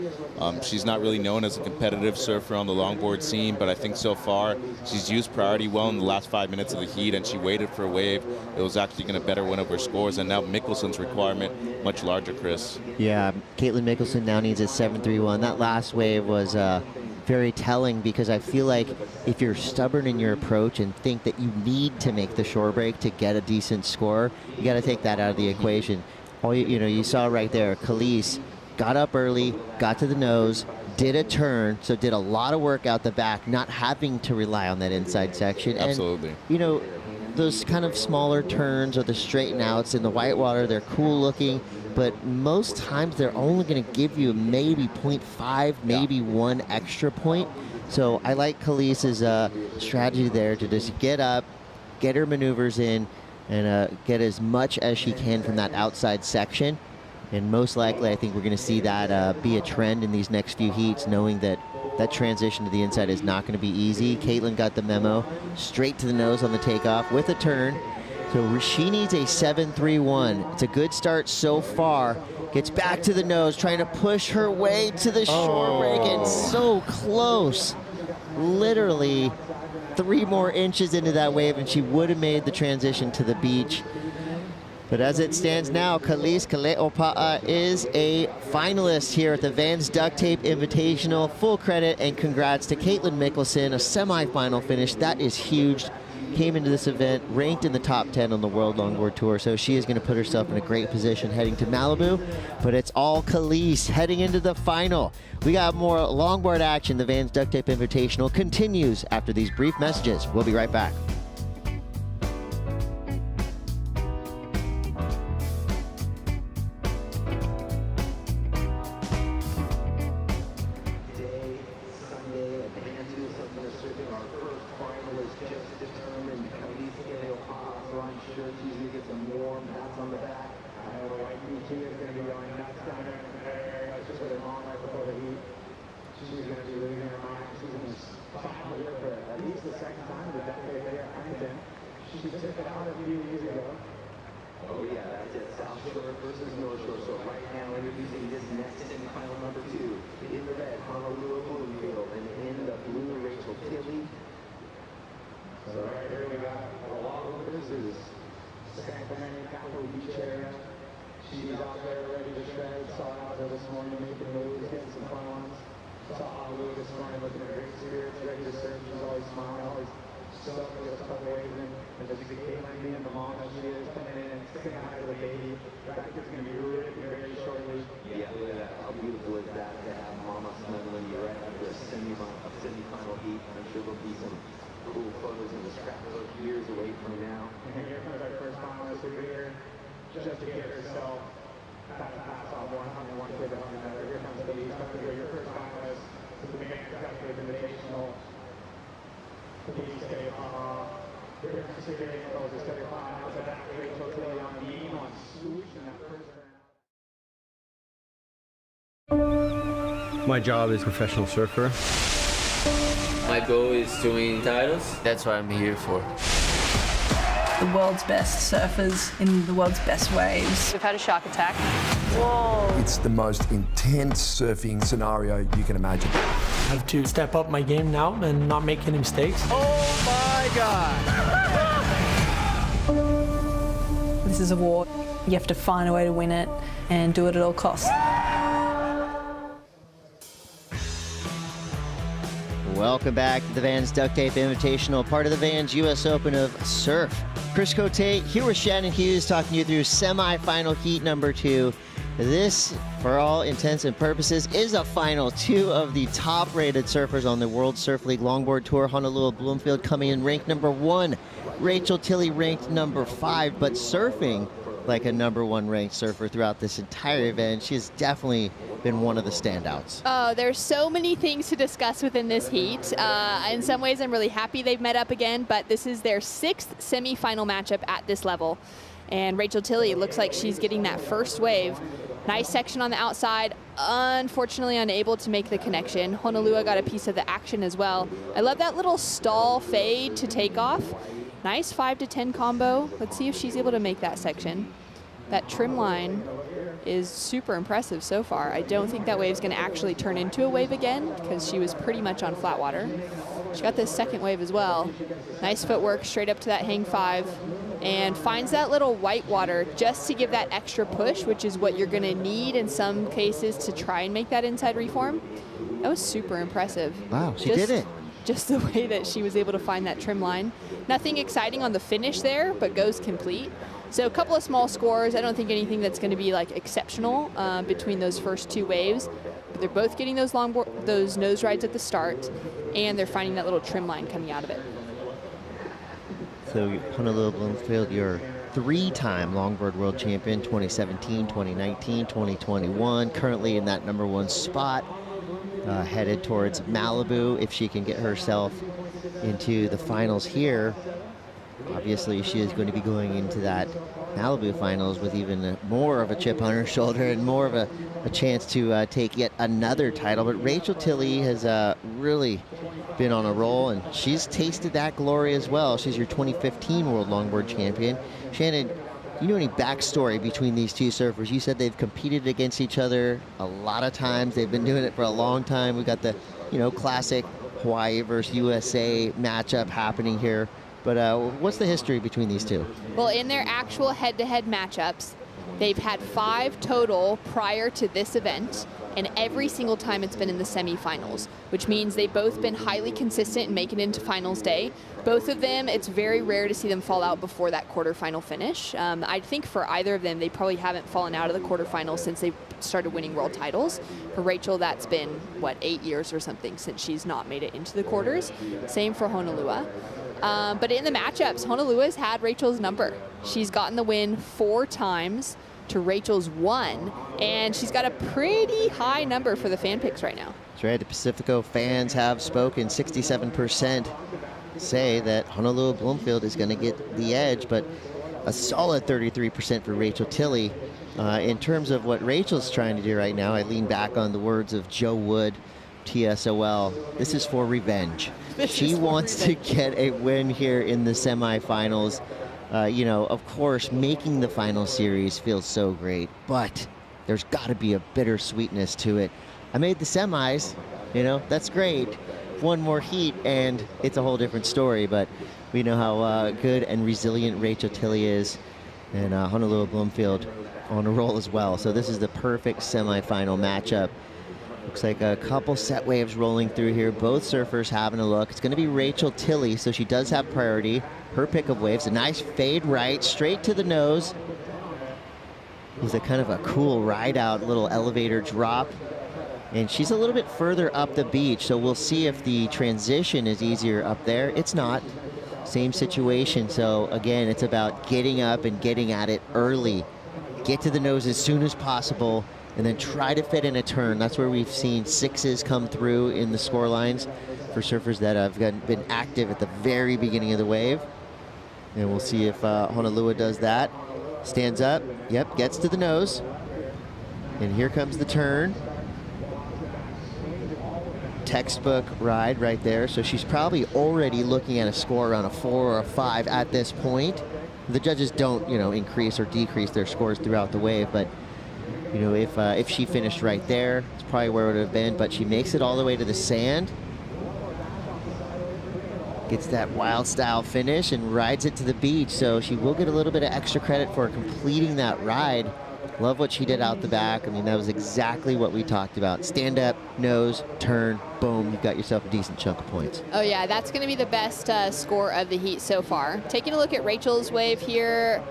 She's not really known as a competitive surfer on the longboard scene, but I think so far she's used priority well in the last 5 minutes of the heat, and she waited for a wave. It was actually going to better one of her scores, and now Mickelson's requirement much larger, Chris. Yeah, Caitlyn Mickelson now needs a 7.31. That last wave was very telling, because I feel like if you're stubborn in your approach and think that you need to make the shore break to get a decent score, you got to take that out of the equation. All you saw right there, Caity got up early, got to the nose, did a turn, so did a lot of work out the back, not having to rely on that inside section. Absolutely. And, you know, those kind of smaller turns or the straighten outs in the whitewater, they're cool looking, but most times they're only going to give you maybe 0.5, maybe 1 extra point. So I like Caity's strategy there to just get up, get her maneuvers in, and get as much as she can from that outside section. And most likely, I think we're going to see that be a trend in these next few heats, knowing that that transition to the inside is not going to be easy. Caitlyn got the memo, straight to the nose on the takeoff with a turn. So she needs a 7.31. It's a good start so far. Gets back to the nose, trying to push her way to the shore break, and so close. Literally 3 more inches into that wave, and she would have made the transition to the beach. But as it stands now, Kalis Kaleopa'a is a finalist here at the Vans Duct Tape Invitational. Full credit and congrats to Caitlyn Mickelson, a semifinal finish. That is huge. Came into this event ranked in the top 10 on the World Longboard Tour, so she is going to put herself in a great position heading to Malibu. But it's all Kalis heading into the final. We got more longboard action. The Vans Duct Tape Invitational continues after these brief messages. We'll be right back. My job is professional surfer. My goal is to win titles. That's what I'm here for. The world's best surfers in the world's best waves. We've had a shark attack. Whoa. It's the most intense surfing scenario you can imagine. I have to step up my game now and not make any mistakes. Oh my God! This is a war. You have to find a way to win it and do it at all costs. Welcome back to the Vans Duct Tape Invitational, part of the Vans U.S. Open of Surf. Chris Cote here with Shannon Hughes, talking you through semifinal heat number 2. This, for all intents and purposes, is a final. 2 of the top-rated surfers on the World Surf League Longboard Tour. Honolulu Bloomfield coming in ranked number 1. Rachel Tilley ranked number 5, but surfing like a number 1 ranked surfer throughout this entire event. She has definitely been one of the standouts. Oh, there's so many things to discuss within this heat. In some ways, I'm really happy they've met up again, but this is their 6th semifinal matchup at this level. And Rachel Tilley looks like she's getting that first wave. Nice section on the outside, unfortunately unable to make the connection. Honolulu got a piece of the action as well. I love that little stall fade to take off. Nice 5 to 10 combo. Let's see if she's able to make that section. That trim line is super impressive so far. I don't think that wave's going to actually turn into a wave again because she was pretty much on flat water. She got this second wave as well. Nice footwork straight up to that hang 5 and finds that little white water just to give that extra push, which is what you're going to need in some cases to try and make that inside reform. That was super impressive. Wow, she did it. Just the way that she was able to find that trim line. Nothing exciting on the finish there, but goes complete. So a couple of small scores. I don't think anything that's going to be like exceptional between those first 2 waves. But they're both getting those those nose rides at the start, and they're finding that little trim line coming out of it. So Honolulu Bloomfield, your 3-time longboard world champion, 2017, 2019, 2021, currently in that number 1 spot. Headed towards Malibu if she can get herself into the finals here. Obviously, she is going to be going into that Malibu finals with even more of a chip on her shoulder and more of a chance to take yet another title. But Rachel Tilley has really been on a roll, and she's tasted that glory as well. She's your 2015 World Longboard champion. Shannon, you know any backstory between these two surfers? You said they've competed against each other a lot of times. They've been doing it for a long time. We've got the, classic Hawaii versus USA matchup happening here. But what's the history between these two? Well, in their actual head-to-head matchups, they've had 5 total prior to this event, and every single time it's been in the semifinals, which means they've both been highly consistent in making it into finals day. Both of them, it's very rare to see them fall out before that quarterfinal finish. I think for either of them, they probably haven't fallen out of the quarterfinals since they started winning world titles. For Rachel, that's been, 8 years or something since she's not made it into the quarters. Same for Honolulu. But in the matchups, Honolulu's had Rachel's number. She's gotten the win 4 times to Rachel's 1, and she's got a pretty high number for the fan picks right now. That's right. The Pacifico fans have spoken. 67% say that Honolulu Bloomfield is going to get the edge, but a solid 33% for Rachel Tilley. In terms of what Rachel's trying to do right now, I lean back on the words of Joe Wood, TSOL. This is for revenge. She wants to get a win here in the semifinals. Of course, making the final series feels so great, but there's got to be a bittersweetness to it. I made the semis, that's great. One more heat, and it's a whole different story, but we know how good and resilient Rachel Tilley is, and Honolulu Bloomfield on a roll as well. So this is the perfect semifinal matchup. Looks like a couple set waves rolling through here. Both surfers having a look. It's going to be Rachel Tilley, so she does have priority. Her pick of waves, a nice fade right, straight to the nose. With a kind of a cool ride out, little elevator drop. And she's a little bit further up the beach, so we'll see if the transition is easier up there. It's not. Same situation, so again, it's about getting up and getting at it early. Get to the nose as soon as possible, and then try to fit in a turn. That's where we've seen 6s come through in the score lines for surfers that have been active at the very beginning of the wave. And we'll see if Honolulu does that. Stands up, yep, gets to the nose. And here comes the turn. Textbook ride right there. So she's probably already looking at a score around a 4 or a 5 at this point. The judges don't, increase or decrease their scores throughout the wave, but if she finished right there, it's probably where it would have been, but she makes it all the way to the sand. Gets that wild style finish and rides it to the beach, so she will get a little bit of extra credit for completing that ride. Love what she did out the back. I mean, that was exactly what we talked about. Stand up, nose, turn, boom, you've got yourself a decent chunk of points. Oh yeah, that's going to be the best score of the heat so far. Taking a look at Rachel's wave here.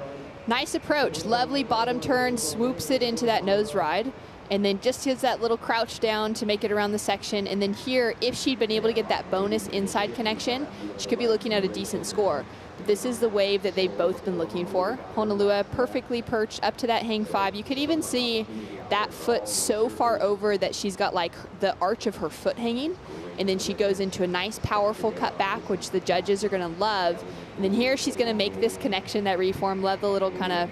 Nice approach, lovely bottom turn, swoops it into that nose ride, and then just does that little crouch down to make it around the section. And then here, if she'd been able to get that bonus inside connection, she could be looking at a decent score. This is the wave that they've both been looking for. Honolulu perfectly perched up to that hang 5. You could even see that foot so far over that she's got like the arch of her foot hanging. And then she goes into a nice powerful cut back, which the judges are gonna love. And then here she's gonna make this connection, that reform. Love the little kind of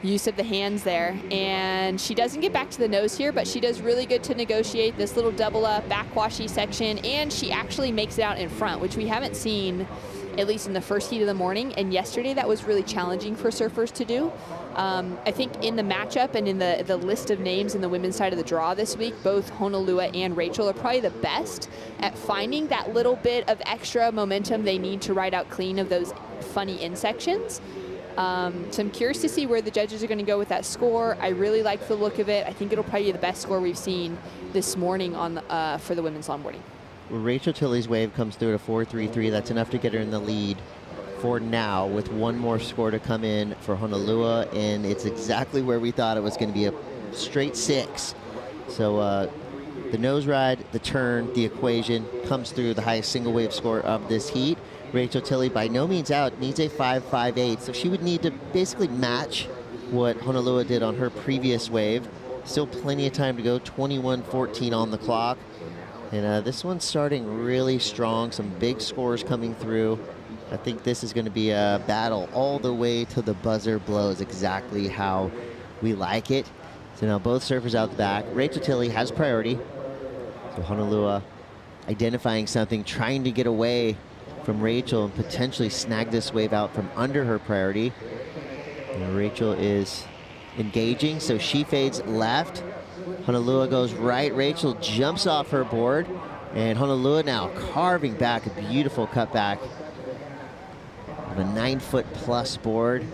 use of the hands there. And she doesn't get back to the nose here, but she does really good to negotiate this little double up backwashy section. And she actually makes it out in front, which we haven't seen at least in the first heat of the morning. And yesterday that was really challenging for surfers to do. I think in the matchup and in the list of names in the women's side of the draw this week, both Honolulu and Rachel are probably the best at finding that little bit of extra momentum they need to ride out clean of those funny in sections. So I'm curious to see where the judges are going to go with that score. I really like the look of it. I think it'll probably be the best score we've seen this morning on for the women's longboarding. Rachel Tilley's wave comes through at a 4.33. That's enough to get her in the lead for now, with one more score to come in for Honolulu, and it's exactly where we thought it was going to be, a straight 6. So the nose ride, the turn, the equation comes through the highest single wave score of this heat. Rachel Tilley by no means out, needs a 5.58, so she would need to basically match what Honolulu did on her previous wave. Still plenty of time to go, 21.14 on the clock. And this one's starting really strong, some big scores coming through. I think this is going to be a battle all the way to the buzzer blows, exactly how we like it. So now both surfers out the back. Rachel Tilley has priority. So Honolulu identifying something, trying to get away from Rachel and potentially snag this wave out from under her priority. And Rachel is engaging, so she fades left. Honolulu goes right. Rachel jumps off her board, and Honolulu now carving back a beautiful cutback of a 9-foot-plus board.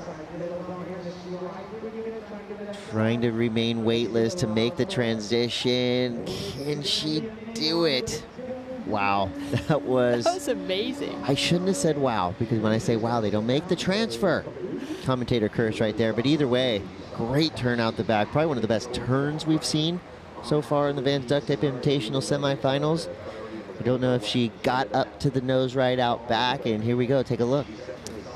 Trying to remain weightless to make the transition. Can she do it? Wow, that was amazing. I shouldn't have said wow, because when I say wow, they don't make the transfer. Commentator curse right there, but either way, great turn out the back. Probably one of the best turns we've seen so far in the Vans Duct Tape Invitational semifinals. I don't know if she got up to the nose right out back, and here we go, take a look.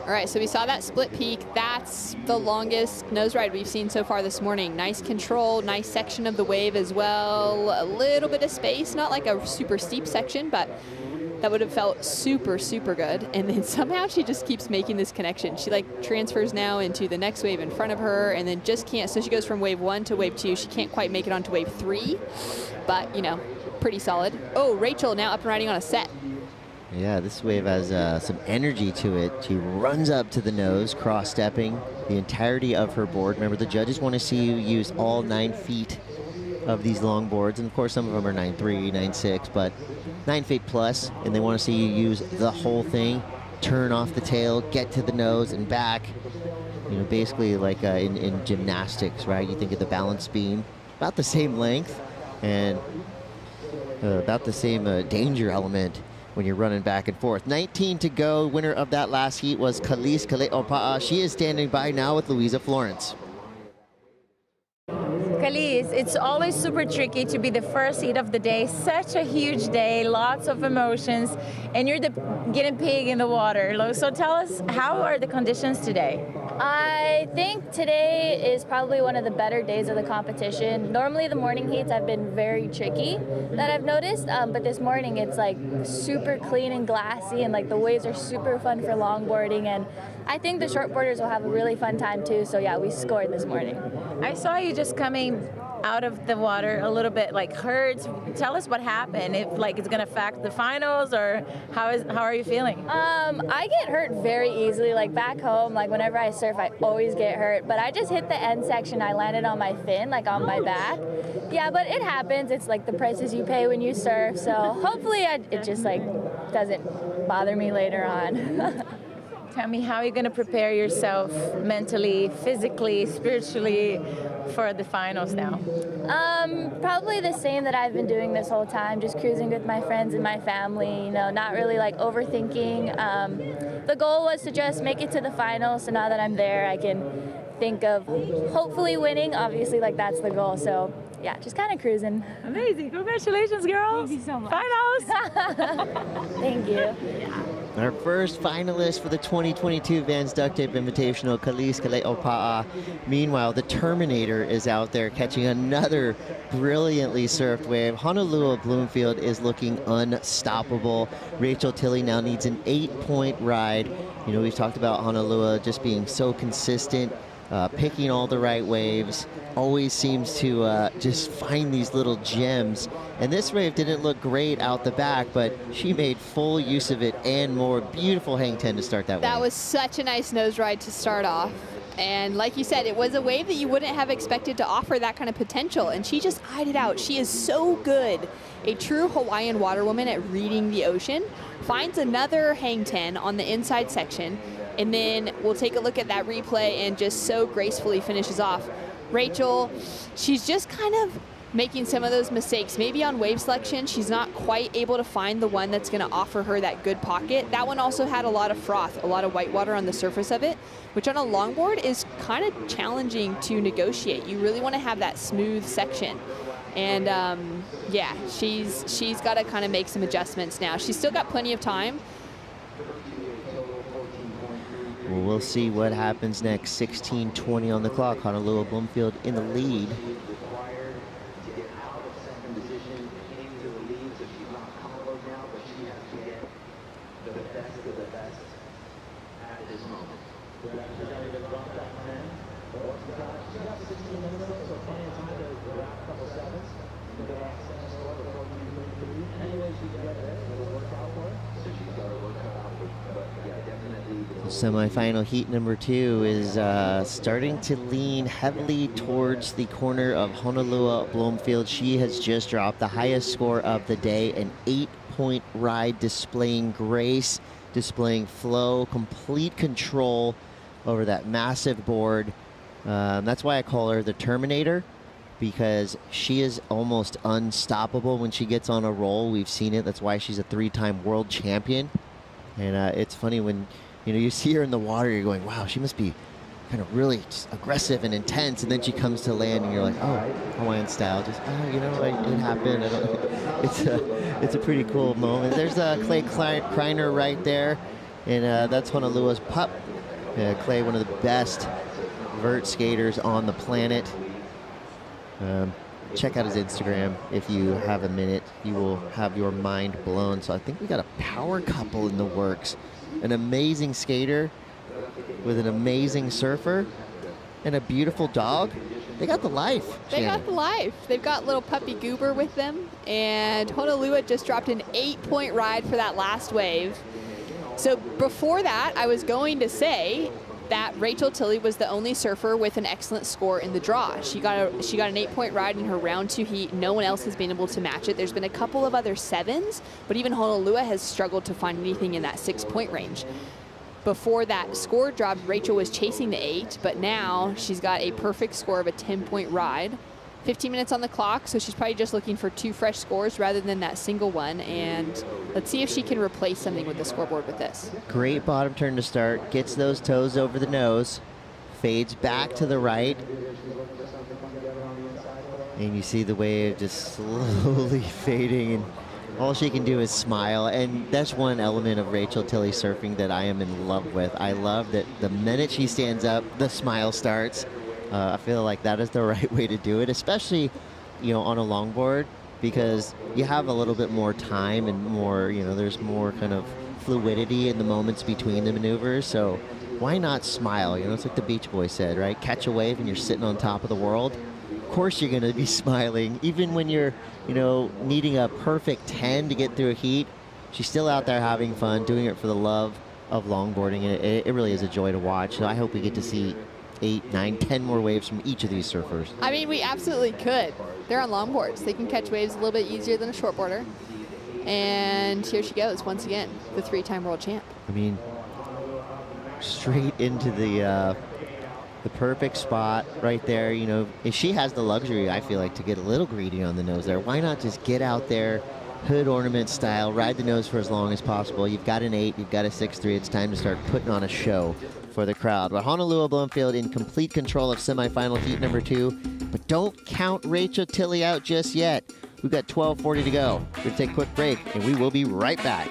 All right, so we saw that split peak. That's the longest nose ride we've seen so far this morning. Nice control, nice section of the wave as well. A little bit of space, not like a super steep section, but that would have felt super, super good. And then somehow she just keeps making this connection. She like transfers now into the next wave in front of her and then just can't. So she goes from wave 1 to wave 2. She can't quite make it onto wave 3, but you know, pretty solid. Oh, Rachel now up and riding on a set. Yeah, this wave has some energy to it. She runs up to the nose, cross-stepping the entirety of her board. Remember, the judges want to see you use all 9 feet of these long boards. And of course, some of them are 9.3, 9.6, but 9 feet plus, and they want to see you use the whole thing. Turn off the tail, get to the nose and back. You know, basically like in gymnastics, right? You think of the balance beam, about the same length and about the same danger element when you're running back and forth. 19 to go. Winner of that last heat was Caity Simmers. She is standing by now with Louisa Florence. Caity, it's always super tricky to be the first heat of the day. Such a huge day, lots of emotions, and you're the guinea pig in the water. So tell us, how are the conditions today? I think today is probably one of the better days of the competition. Normally the morning heats have been very tricky that I've noticed, but this morning it's like super clean and glassy, and like the waves are super fun for longboarding, and I think the shortboarders will have a really fun time too. So yeah, we scored this morning. I saw you just coming out of the water a little bit like hurt. Tell us what happened. If like it's gonna affect the finals, or how are you feeling? I get hurt very easily. Like back home, like whenever I surf, I always get hurt. But I just hit the end section. I landed on my fin, like on my back. Yeah, but it happens. It's like the prices you pay when you surf. So hopefully it just like doesn't bother me later on. Tell me, how are you going to prepare yourself mentally, physically, spiritually for the finals now? Probably the same that I've been doing this whole time, just cruising with my friends and my family, you know, not really like overthinking. The goal was to just make it to the finals, so now that I'm there, I can think of hopefully winning. Obviously, like that's the goal, so yeah, just kind of cruising. Amazing. Congratulations, girls. Thank you so much. Finals. Thank you. Our first finalist for the 2022 Vans Duct Tape Invitational, Caity Simmers. Meanwhile, the Terminator is out there catching another brilliantly surfed wave. Honolulu Bloomfield is looking unstoppable. Rachel Tilley now needs an 8-point ride. You know, we've talked about Honolulu just being so consistent, picking all the right waves, always seems to just find these little gems. And this wave didn't look great out the back, but she made full use of it and more. Beautiful hang 10 to start that wave. That was such a nice nose ride to start off. And like you said, it was a wave that you wouldn't have expected to offer that kind of potential, and she just eyed it out. She is so good. A true Hawaiian waterwoman at reading the ocean. Finds another hang 10 on the inside section, and then we'll take a look at that replay and just so gracefully finishes off. Rachel, she's just kind of making some of those mistakes. Maybe on wave selection, she's not quite able to find the one that's going to offer her that good pocket. That one also had a lot of froth, a lot of white water on the surface of it, which on a longboard is kind of challenging to negotiate. You really want to have that smooth section. And yeah, she's got to kind of make some adjustments now. She's still got plenty of time. Well, we'll see what happens next. 16:20 on the clock. Honolulu Bloomfield in the lead. Semifinal heat number 2 is starting to lean heavily towards the corner of Honolulu Bloomfield. She has just dropped the highest score of the day, an 8-point ride, displaying grace, displaying flow, complete control over that massive board. That's why I call her the Terminator, because she is almost unstoppable when she gets on a roll. We've seen it. That's why she's a 3-time world champion. And it's funny when you see her in the water, you're going, wow, she must be kind of really just aggressive and intense. And then she comes to land and you're like, oh, Hawaiian style. Just, it happened. It's a pretty cool moment. There's Clay Kreiner right there. And that's Honolulu's pup. Clay, one of the best vert skaters on the planet. Check out his Instagram if you have a minute. You will have your mind blown. So I think we got a power couple in the works. An amazing skater with an amazing surfer and a beautiful dog. They got the life. They got the life. They've got little puppy Goober with them. And Honolulu just dropped an 8-point ride for that last wave. So before that, I was going to say that Rachel Tilley was the only surfer with an excellent score in the draw. She got an 8-point ride in her round 2 heat. No one else has been able to match it. There's been a couple of other 7s, but even Honolulu has struggled to find anything in that 6-point range. Before that score dropped, Rachel was chasing the 8, but now she's got a perfect score of a 10-point ride. 15 minutes on the clock, so she's probably just looking for 2 fresh scores rather than that single one. And let's see if she can replace something with the scoreboard with this. Great bottom turn to start. Gets those toes over the nose. Fades back to the right. And you see the wave just slowly fading. And all she can do is smile. And that's one element of Rachel Tilley surfing that I am in love with. I love that the minute she stands up, the smile starts. I feel like that is the right way to do it, especially, on a longboard, because you have a little bit more time and more, there's more kind of fluidity in the moments between the maneuvers. So why not smile? It's like the Beach Boys said, right? Catch a wave and you're sitting on top of the world. Of course you're going to be smiling, even when you're, needing a perfect 10 to get through a heat. She's still out there having fun, doing it for the love of longboarding. And it really is a joy to watch. So I hope we get to see 8, 9, 10 more waves from each of these surfers. I mean, we absolutely could. They're on longboards. They can catch waves a little bit easier than a shortboarder. And here she goes once again, the 3-time world champ. I mean, straight into the perfect spot right there. If she has the luxury, I feel like, to get a little greedy on the nose there. Why not just get out there, hood ornament style, ride the nose for as long as possible? You've got an 8, you've got a 6-3. It's time to start putting on a show for the crowd. But Honolulu Bloomfield in complete control of semifinal heat number 2. But don't count Rachel Tilley out just yet. We've got 12:40 to go. We're going to take a quick break, and we will be right back.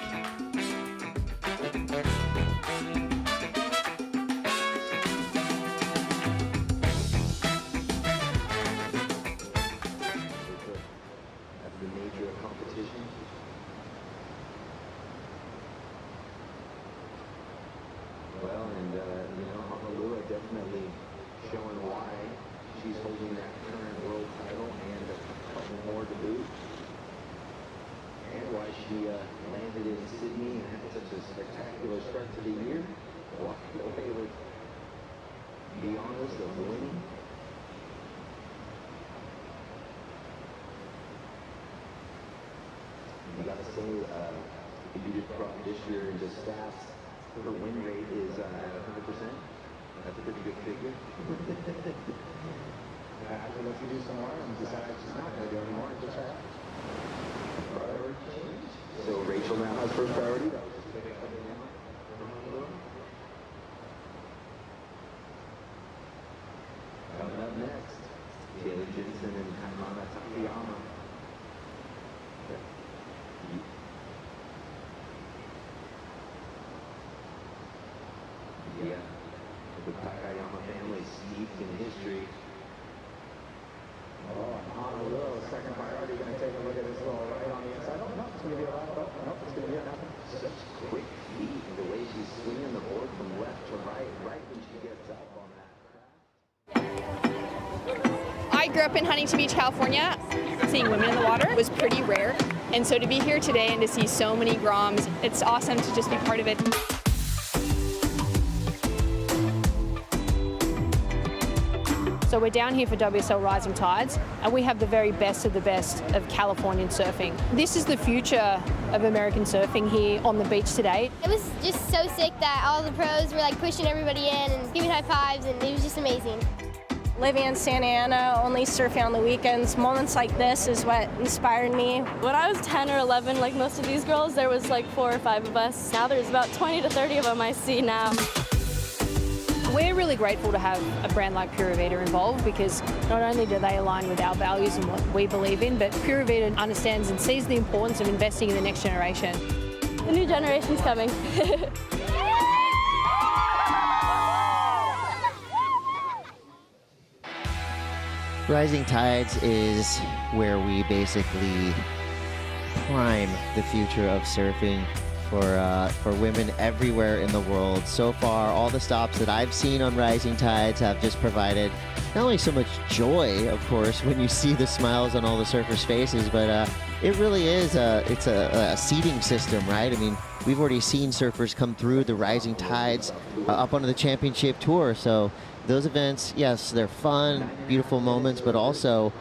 Coming up next, Jensen and Kaimana Takayama. Yeah, the Takayama family steeped in history. Oh, Honolulu, second priority, going to take a look at this little right on the inside. Oh, no, it's going to be a left. Oh, no, it's going to be a nothing. Such quick feet, the way she's swinging the board from left to right when she gets up on that. I grew up in Huntington Beach, California. Seeing women in the water was pretty rare. And so to be here today and to see so many Groms, it's awesome to just be part of it. So we're down here for WSL Rising Tides, and we have the very best of the best of Californian surfing. This is the future of American surfing here on the beach today. It was just so sick that all the pros were like pushing everybody in and giving high fives, and it was just amazing. Living in Santa Ana, only surfing on the weekends, moments like this is what inspired me. When I was 10 or 11, like most of these girls, there was like 4 or 5 of us. Now there's about 20 to 30 of them I see now. We're really grateful to have a brand like Pura Vida involved, because not only do they align with our values and what we believe in, but Pura Vida understands and sees the importance of investing in the next generation. The new generation's coming. Rising Tides is where we basically prime the future of surfing for women everywhere in the world. So far, all the stops that I've seen on Rising Tides have just provided not only so much joy, of course, when you see the smiles on all the surfers' faces, but it really is it's a seeding system, right? I mean, we've already seen surfers come through the Rising Tides up onto the championship tour. So those events, yes, they're fun, beautiful moments, but also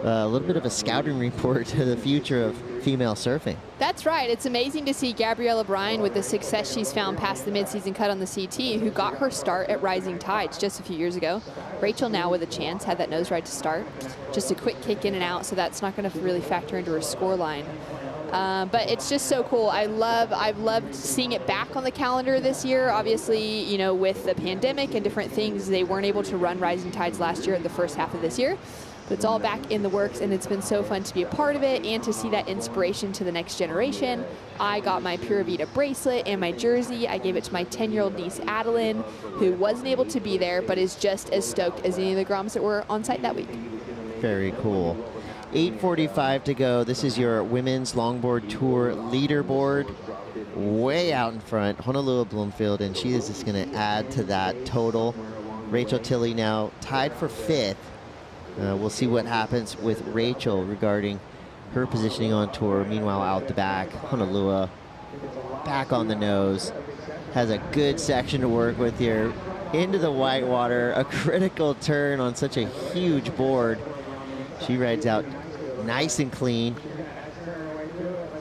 a little bit of a scouting report to the future of female surfing. That's right. It's amazing to see Gabriella Bryan with the success she's found past the midseason cut on the CT, who got her start at Rising Tides just a few years ago. Rachel now with a chance, had that nose ride to start. Just a quick kick in and out, so that's not going to really factor into her score line. But it's just so cool. I've loved seeing it back on the calendar this year. Obviously, you know, with the pandemic and different things, they weren't able to run Rising Tides last year at the first half of this year. But it's all back in the works, and it's been so fun to be a part of it and to see that inspiration to the next generation. I got my Pura Vida bracelet and my jersey. I gave it to my 10-year-old niece, Adeline, who wasn't able to be there, but is just as stoked as any of the Groms that were on site that week. Very cool. 8:45 to go. This is your women's longboard tour leaderboard. Way out in front, Honolulu Bloomfield, and she is just going to add to that total. Rachel Tilley now tied for 5th. We'll see what happens with Rachel regarding her positioning on tour. Meanwhile, out the back, Honolulu back on the nose. Has a good section to work with here. Into the whitewater, a critical turn on such a huge board. She rides out nice and clean.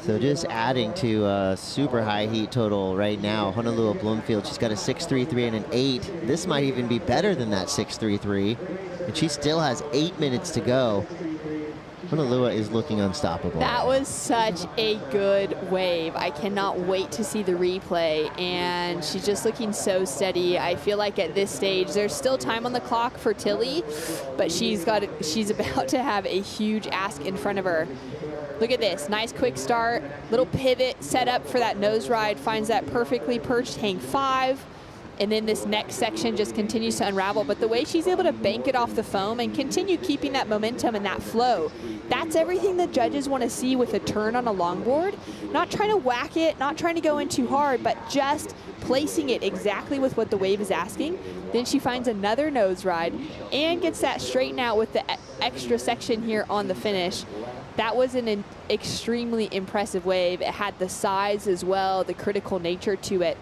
So just adding to a super high heat total right now. Honolulu Bloomfield, she's got a 6.33 and an 8. This might even be better than that 6.33. And she still has 8 minutes to go. Honolulu is looking unstoppable. That was such a good wave. I cannot wait to see the replay, and she's just looking so steady. I feel like at this stage, there's still time on the clock for Tilley, but she's about to have a huge ask in front of her. Look at this, nice quick start, little pivot set up for that nose ride, finds that perfectly perched hang 5. And then this next section just continues to unravel. But the way she's able to bank it off the foam and continue keeping that momentum and that flow, that's everything the judges want to see with a turn on a longboard. Not trying to whack it, not trying to go in too hard, but just placing it exactly with what the wave is asking. Then she finds another nose ride and gets that straightened out with the extra section here on the finish. That was an extremely impressive wave. It had the size as well, the critical nature to it.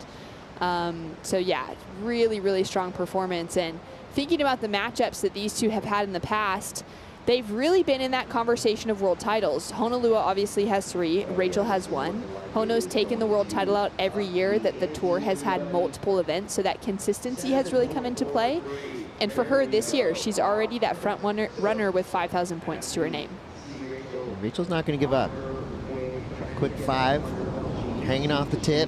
So yeah, really, really strong performance. And thinking about the matchups that these two have had in the past, they've really been in that conversation of world titles. Honolulu obviously has 3, Rachel has 1. Hono's taken the world title out every year that the tour has had multiple events, so that consistency has really come into play. And for her this year, she's already that front runner with 5,000 points to her name. Rachel's not going to give up. Quick 5, hanging off the tip.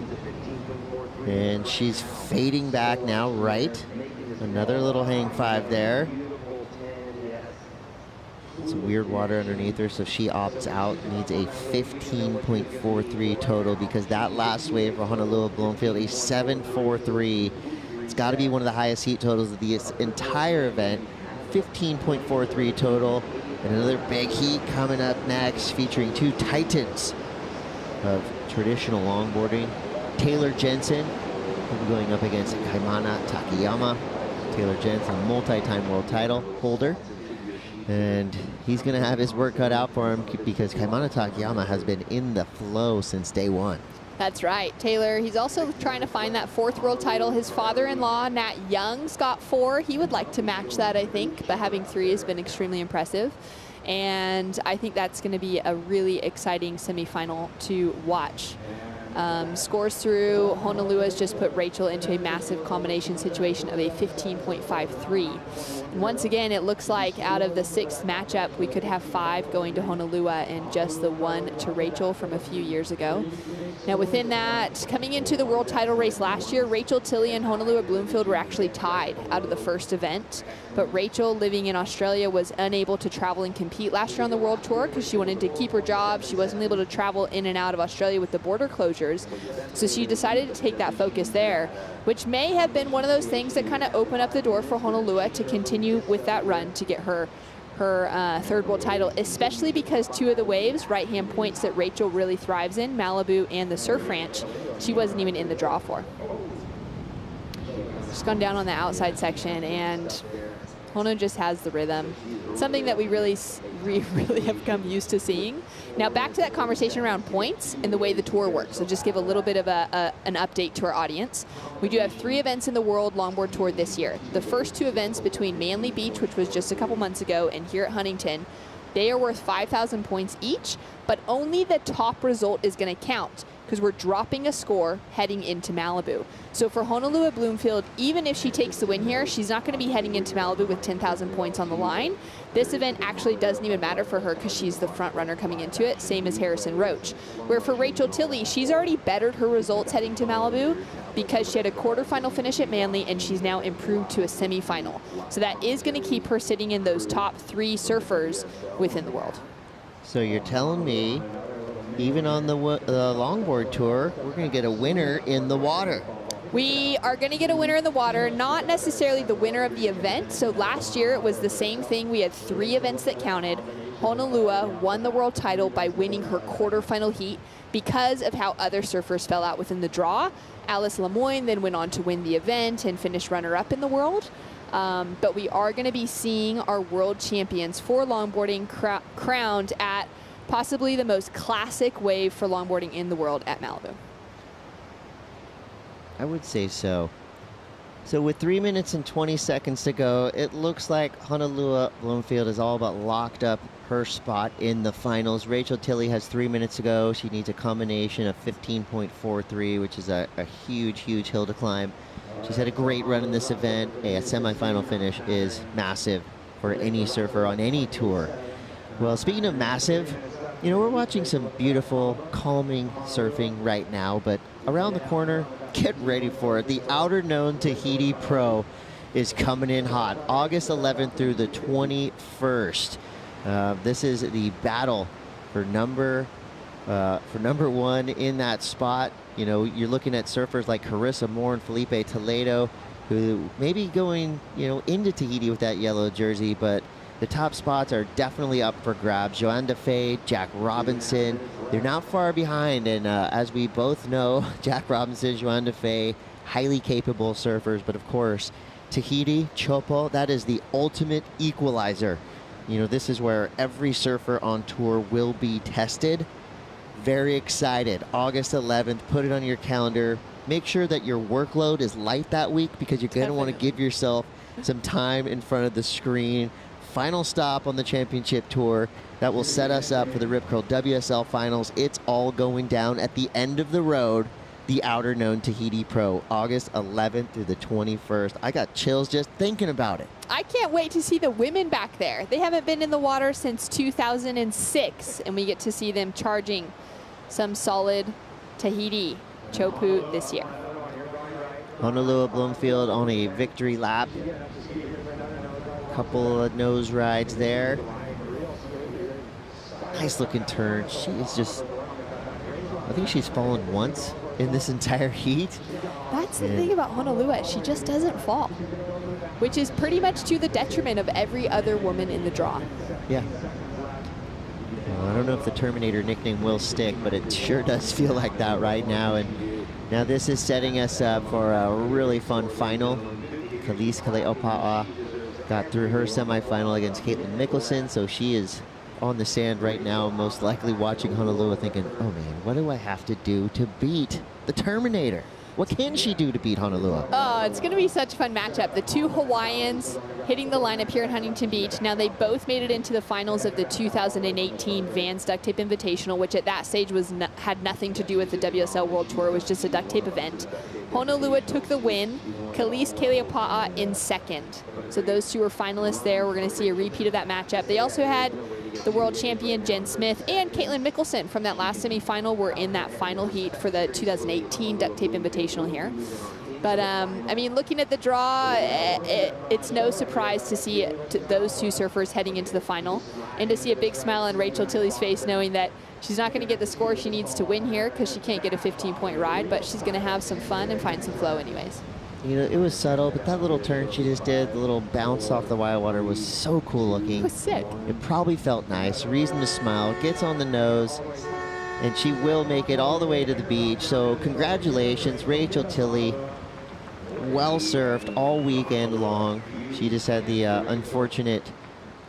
And she's fading back now, right. Another little hang 5 there. Some weird water underneath her, so she opts out, needs a 15.43 total because that last wave for Honolulu Bloomfield, a 7.43. It's got to be one of the highest heat totals of the entire event. 15.43 total. And another big heat coming up next, featuring 2 titans of traditional longboarding. Taylor Jensen will be going up against Kaimana Takayama. Taylor Jensen, a multi-time world title holder. And he's going to have his work cut out for him because Kaimana Takayama has been in the flow since day 1. That's right, Taylor. He's also trying to find that 4th world title. His father-in-law, Nat Young's got 4. He would like to match that, I think, but having 3 has been extremely impressive. And I think that's going to be a really exciting semifinal to watch. Scores through, Honolulu has just put Rachel into a massive combination situation of a 15.53. And once again, it looks like out of the 6th matchup, we could have 5 going to Honolulu and just the 1 to Rachel from a few years ago. Now within that, coming into the world title race last year, Rachel, Tilley, and Honolulu Bloomfield were actually tied out of the first event. But Rachel, living in Australia, was unable to travel and compete last year on the world tour because she wanted to keep her job. She wasn't able to travel in and out of Australia with the border closures. So she decided to take that focus there, which may have been one of those things that kind of opened up the door for Honolulu to continue with that run to get her 3rd world title, especially because 2 of the waves, right-hand points that Rachel really thrives in, Malibu and the Surf Ranch, she wasn't even in the draw for. Just gone down on the outside section, and Hono just has the rhythm, something that we really have come used to seeing. Now back to that conversation around points and the way the tour works. So just give a little bit of an update to our audience. We do have 3 events in the World Longboard Tour this year. The first 2 events between Manly Beach, which was just a couple months ago, and here at Huntington, they are worth 5,000 points each, but only the top result is going to count because we're dropping a score heading into Malibu. So for Honolulu Bloomfield, even if she takes the win here, she's not going to be heading into Malibu with 10,000 points on the line. This event actually doesn't even matter for her because she's the front runner coming into it, same as Harrison Roach. Where for Rachel Tilley, she's already bettered her results heading to Malibu because she had a quarterfinal finish at Manly and she's now improved to a semifinal. So that is going to keep her sitting in those top 3 surfers within the world. So you're telling me even on the longboard tour, we're going to get a winner in the water. We are going to get a winner in the water, not necessarily the winner of the event. So last year it was the same thing. We had 3 events that counted. Honolulu won the world title by winning her quarterfinal heat because of how other surfers fell out within the draw. Alice Lemoyne then went on to win the event and finish runner-up in the world. But we are going to be seeing our world champions for longboarding crowned at possibly the most classic wave for longboarding in the world at Malibu. I would say so. So with 3 minutes and 20 seconds to go, it looks like Honolulu Bloomfield is all but locked up her spot in the finals. Rachel Tilley has 3 minutes to go. She needs a combination of 15.43, which is a huge, huge hill to climb. She's had a great run in this event. A semifinal finish is massive for any surfer on any tour. Well, speaking of massive, you know, we're watching some beautiful, calming surfing right now, but around the corner, get ready for it. The outer known Tahiti Pro is coming in hot. August 11th through the 21st. This is the battle for number 1 in that spot. You know, you're looking at surfers like Carissa Moore and Felipe Toledo, who may be going, you know, into Tahiti with that yellow jersey, but the top spots are definitely up for grabs. Joanne DeFay, Jack Robinson, they're not far behind. And as we both know, Jack Robinson, Joanne DeFay, highly capable surfers. But of course, Tahiti, Chopo, that is the ultimate equalizer. You know, this is where every surfer on tour will be tested. Very excited. August 11th, put it on your calendar. Make sure that your workload is light that week because you're going to want to give yourself some time in front of the screen. Final stop on the championship tour that will set us up for the Rip Curl WSL finals. It's all going down at the end of the road, the outer known Tahiti Pro, August 11th through the 21st. I got chills just thinking about it. I can't wait to see the women back there. They haven't been in the water since 2006, and we get to see them charging some solid Tahiti Chopu this year. Honolulu Bloomfield on a victory lap. Couple of nose rides there. Nice looking turn. She is just, I think she's fallen once in this entire heat. That's the thing about Honolulu. She just doesn't fall, which is pretty much to the detriment of every other woman in the draw. Yeah. Well, I don't know if the Terminator nickname will stick, but it sure does feel like that right now. And now this is setting us up for a really fun final. Kalise Kaleopa'a got through her semifinal against Caitlyn Mickelson, so she is on the sand right now, most likely watching Honolulu thinking, oh man, what do I have to do to beat the Terminator? What can she do to beat Honolulu? Oh, it's going to be such a fun matchup. The two Hawaiians hitting the lineup here in Huntington Beach. Now, they both made it into the finals of the 2018 Vans Duct Tape Invitational, which at that stage had nothing to do with the WSL World Tour. It was just a duct tape event. Honolulu took the win. Kailise Keliapa'a in second. So those two were finalists there. We're going to see a repeat of that matchup. They also had the world champion Jen Smith and Caitlyn Mickelson from that last semifinal were in that final heat for the 2018 Duct Tape Invitational here. But, I mean, looking at the draw, it's no surprise to see those two surfers heading into the final and to see a big smile on Rachel Tilley's face knowing that she's not going to get the score she needs to win here because she can't get a 15-point ride, but she's going to have some fun and find some flow anyways. You know, it was subtle, but that little turn she just did, the little bounce off the wire water was so cool looking. It was sick. It probably felt nice. Reason to smile. Gets on the nose, and she will make it all the way to the beach. So congratulations, Rachel Tilley. Well surfed all weekend long. She just had the unfortunate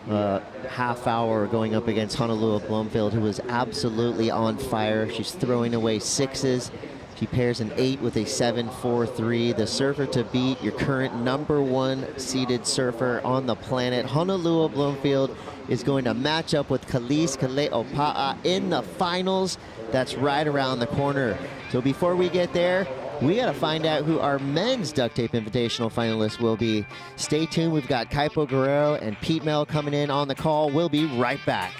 half hour going up against Honolulu Bloomfield, who was absolutely on fire. She's throwing away sixes. She pairs an 8 with a 7-4-3. The surfer to beat, your current #1 seeded surfer on the planet. Honolulu Bloomfield is going to match up with Kailise Keliapa'a in the finals. That's right around the corner. So before we get there, we got to find out who our men's Duct Tape Invitational finalists will be. Stay tuned. We've got Kaipo Guerrero and Pete Mel coming in on the call. We'll be right back.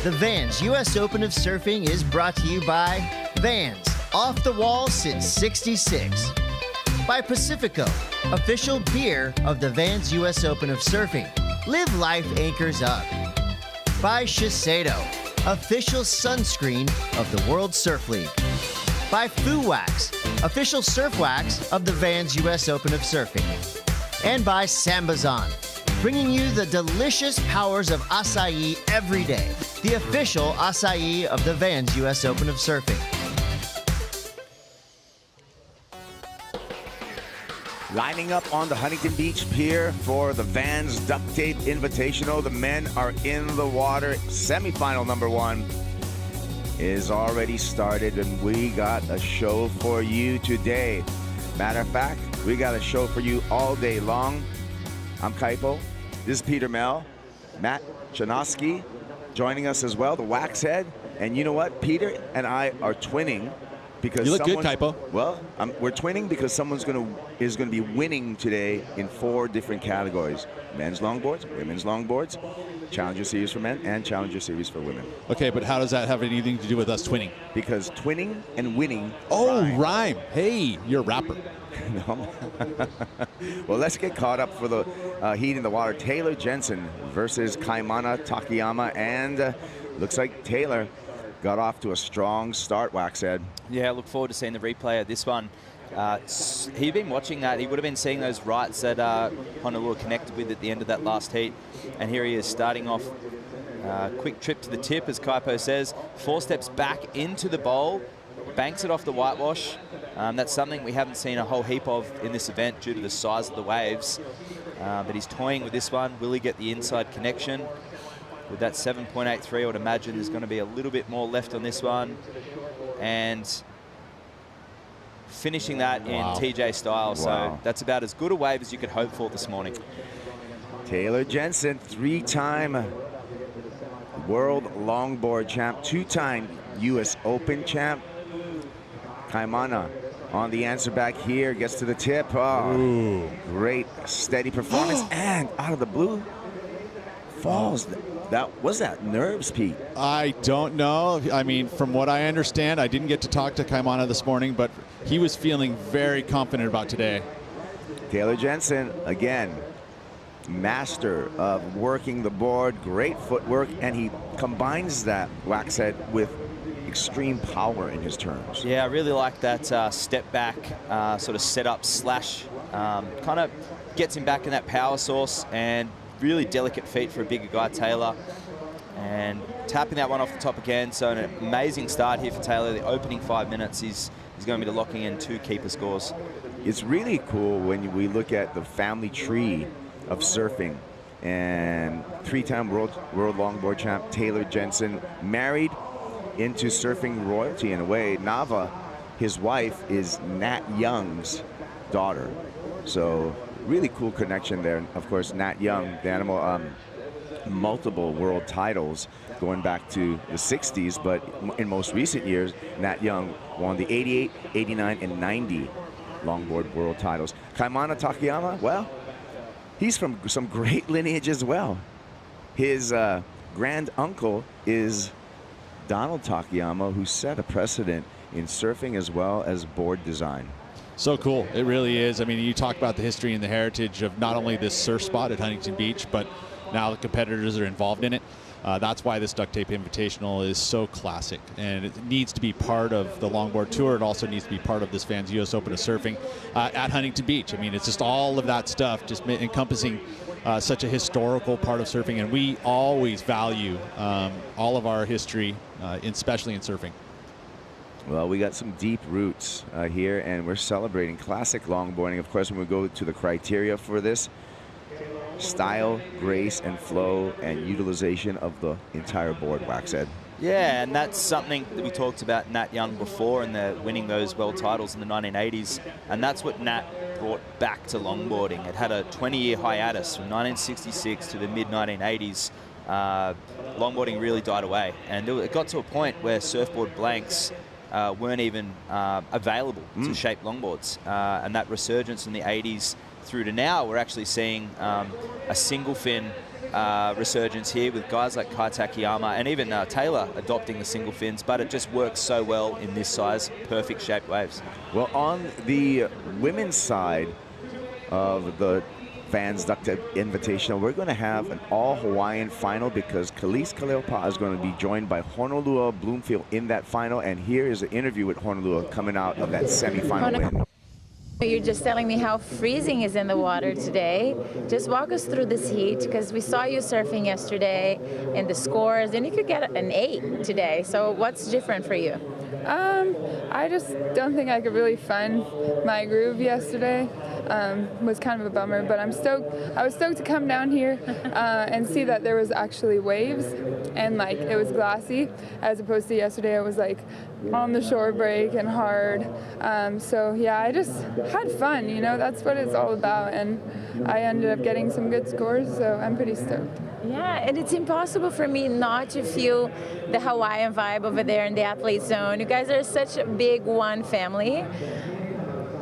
The Vans U.S. Open of Surfing is brought to you by Vans, off the wall since '66. By Pacifico, official beer of the Vans U.S. Open of Surfing. Live life anchors up. By Shiseido, official sunscreen of the World Surf League. By Foo Wax, official surf wax of the Vans U.S. Open of Surfing. And by Sambazon, bringing you the delicious powers of acai every day. The official acai of the Vans U.S. Open of Surfing. Lining up on the Huntington Beach Pier for the Vans Duct Tape Invitational. The men are in the water. Semifinal #1 is already started, and we got a show for you today. Matter of fact, we got a show for you all day long. I'm Kaipo. This is Peter Mel. Matt Schanovsky joining us as well, the Waxhead. And you know what? Peter and I are twinning because you look good, Kaipo. Well, we're twinning because someone's is going to be winning today in 4 different categories: men's longboards, women's longboards, Challenger Series for men, and Challenger Series for women. Okay, but how does that have anything to do with us twinning? Because twinning and winning rhyme. Hey, you're a rapper. No. Well, let's get caught up for the heat in the water. Taylor Jensen versus Kaimana, Takayama, and looks like Taylor got off to a strong start, Waxhead. Yeah, I look forward to seeing the replay of this one. He'd been watching that. He would have been seeing those rights that Honolulu connected with at the end of that last heat. And here he is starting off. Quick trip to the tip, as Kaipo says. 4 steps back into the bowl. Banks it off the whitewash. That's something we haven't seen a whole heap of in this event due to the size of the waves. But he's toying with this one. Will he get the inside connection? With that 7.83, I would imagine there's going to be a little bit more left on this one. And finishing that in TJ style. So that's about as good a wave as you could hope for this morning. Taylor Jensen, 3-time World Longboard champ, 2-time U.S. Open champ. Kaimana on the answer back here, gets to the tip. Oh, great steady performance. And out of the blue, falls. Was that nerves, Pete? I don't know. I mean, from what I understand, I didn't get to talk to Kaimana this morning, but he was feeling very confident about today. Taylor Jensen, again, master of working the board, great footwork, and he combines that, Waxhead, with extreme power in his turns. Yeah, I really like that step back sort of setup slash. Kind of gets him back in that power source, and really delicate feet for a bigger guy, Taylor. And tapping that one off the top again. So an amazing start here for Taylor. The opening 5 minutes, he's going to be locking in 2 keeper scores. It's really cool when we look at the family tree of surfing. And 3-time world longboard champ Taylor Jensen, married into surfing royalty in a way. Nava, his wife, is Nat Young's daughter. So really cool connection there. And of course, Nat Young, the animal, multiple world titles going back to the 60s, but in most recent years, Nat Young won the 88, 89, and 90 longboard world titles. Kaimana Takayama, well, he's from some great lineage as well. His grand uncle is Donald Takayama, who set a precedent in surfing as well as board design. So cool. It really is. I mean, you talk about the history and the heritage of not only this surf spot at Huntington Beach, but now the competitors are involved in it. That's why this Duct Tape Invitational is so classic, and it needs to be part of the Longboard Tour. It also needs to be part of this Vans US Open of Surfing at Huntington Beach. I mean, it's just all of that stuff just encompassing such a historical part of surfing, and we always value all of our history, especially in surfing. Well, we got some deep roots here, and we're celebrating classic longboarding. Of course, when we go to the criteria for this, style, grace, and flow, and utilization of the entire board, Waxhead. Yeah, and that's something that we talked about Nat Young before, and they're winning those world titles in the 1980s, and that's what Nat brought back to longboarding. It had a 20-year hiatus from 1966 to the mid-1980s. Longboarding really died away, and it got to a point where surfboard blanks weren't even available to shape longboards. And that resurgence in the 80s through to now, we're actually seeing a single fin resurgence here with guys like Kai Takayama and even Taylor adopting the single fins, but it just works so well in this size, perfect shaped waves. Well, on the women's side of the Vans Duct Tape Invitational, we're going to have an all-Hawaiian final because Khalees Kaleopa is going to be joined by Honolulu Bloomfield in that final, and here is an interview with Honolulu coming out of that semifinal win. You're just telling me how freezing is in the water today. Just walk us through this heat, because we saw you surfing yesterday and the scores, and you could get an 8 today. So what's different for you? I just don't think I could really find my groove yesterday. Was kind of a bummer, but I'm stoked. I was stoked to come down here and see that there was actually waves, and like it was glassy, as opposed to yesterday it was like on the shore break and hard. So yeah, I just had fun, you know, that's what it's all about, and I ended up getting some good scores, so I'm pretty stoked. Yeah, and it's impossible for me not to feel the Hawaiian vibe over there in the athlete zone. You guys are such a big one family.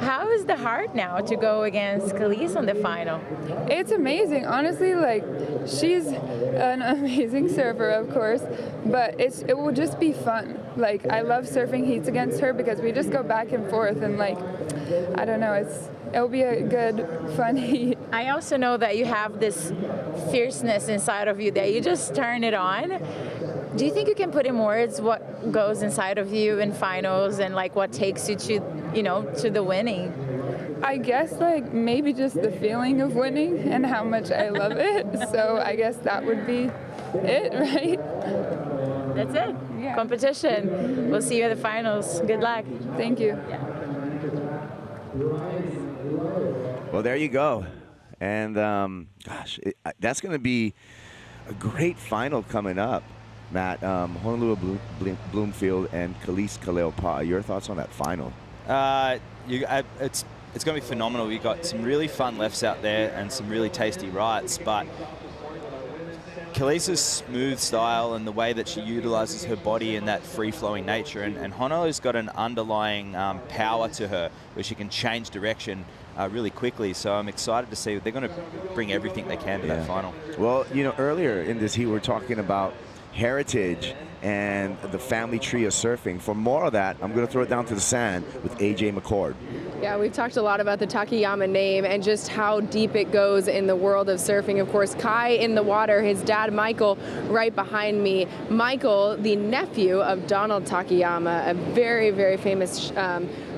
How is the heart now to go against Khalees on the final? It's amazing, honestly. Like, she's an amazing surfer, of course, but it will just be fun. Like, I love surfing heats against her because we just go back and forth, and like, I don't know, it'll be a good, fun heat. I also know that you have this fierceness inside of you that you just turn it on. Do you think you can put in words what goes inside of you in finals and like what takes you to, you know, to the winning? I guess like maybe just the feeling of winning and how much I love it. So I guess that would be it, right? That's it. Yeah. Competition. We'll see you at the finals. Good luck. Thank you. Yeah. Well, there you go. And gosh, that's going to be a great final coming up, Matt. Honolulu Bloomfield and Khalees Kaleopa. Your thoughts on that final? It's going to be phenomenal. We've got some really fun lefts out there and some really tasty rights, but Khalees's smooth style and the way that she utilizes her body in that free-flowing nature, and Honolulu's got an underlying power to her where she can change direction really quickly. So I'm excited to see they're going to bring everything they can to that final. Well, you know, earlier in this heat, we were talking about heritage and the family tree of surfing. For more of that, I'm going to throw it down to the sand with AJ McCord. Yeah, we've talked a lot about the Takayama name and just how deep it goes in the world of surfing. Of course, Kai in the water, his dad Michael right behind me. Michael, the nephew of Donald Takayama, a very, very famous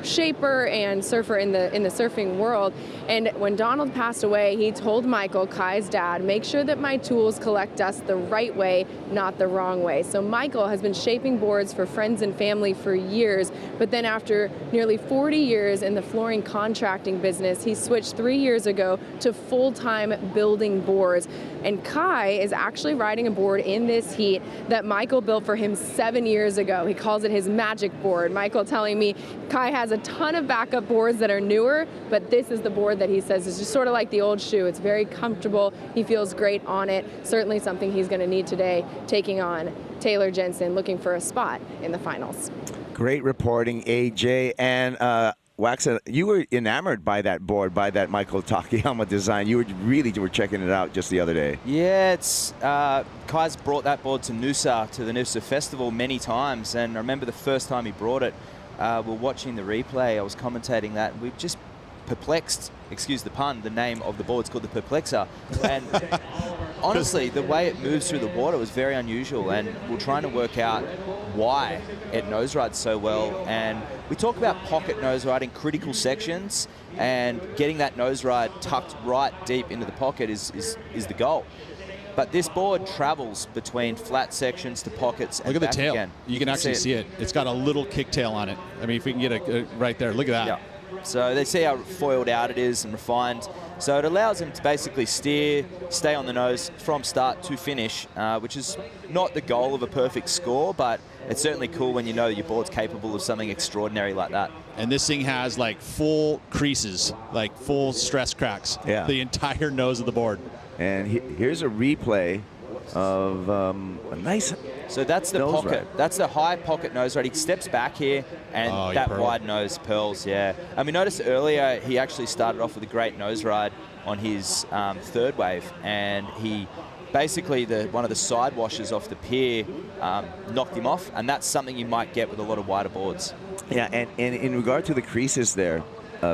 shaper and surfer in the surfing world. And when Donald passed away, he told Michael, Kai's dad, make sure that my tools collect dust the right way, not the wrong way. So Michael has been shaping boards for friends and family for years, but then after nearly 40 years in the flooring contracting business, he switched 3 years ago to full-time building boards. And Kai is actually riding a board in this heat that Michael built for him 7 years ago. He calls it his magic board. Michael telling me Kai has a ton of backup boards that are newer, but this is the board that he says is just sort of like the old shoe. It's very comfortable. He feels great on it. Certainly something he's going to need today, taking on Taylor Jensen, looking for a spot in the finals. Great reporting, AJ. And Waxa, you were enamored by that board, by that Michael Takayama design. You were checking it out just the other day. Yeah, it's Kai's brought that board to Noosa, to the Noosa Festival many times, and I remember the first time he brought it, we're watching the replay, I was commentating that, and we just perplexed, excuse the pun, the name of the board's called the Perplexer. And honestly, the way it moves through the water was very unusual, and we're trying to work out why it nose rides so well. And we talk about pocket nose riding, critical sections, and getting that nose ride tucked right deep into the pocket is the goal. But this board travels between flat sections to pockets and look at back the tail. again. You can actually see it. It's got a little kick tail on it. I mean, if we can get it right there, look at that. Yeah. So they see how foiled out it is and refined. So it allows him to basically steer, stay on the nose from start to finish, which is not the goal of a perfect score, but it's certainly cool when you know your board's capable of something extraordinary like that. And this thing has like full creases, like full stress cracks. Yeah. The entire nose of the board. And here's a replay of a nice. So that's the pocket. Ride. That's the high pocket nose ride. He steps back here, and that wide nose pearls. Yeah. And we noticed earlier he actually started off with a great nose ride on his third wave, and he basically one of the side washes off the pier knocked him off, and that's something you might get with a lot of wider boards. Yeah, and in regard to the creases there,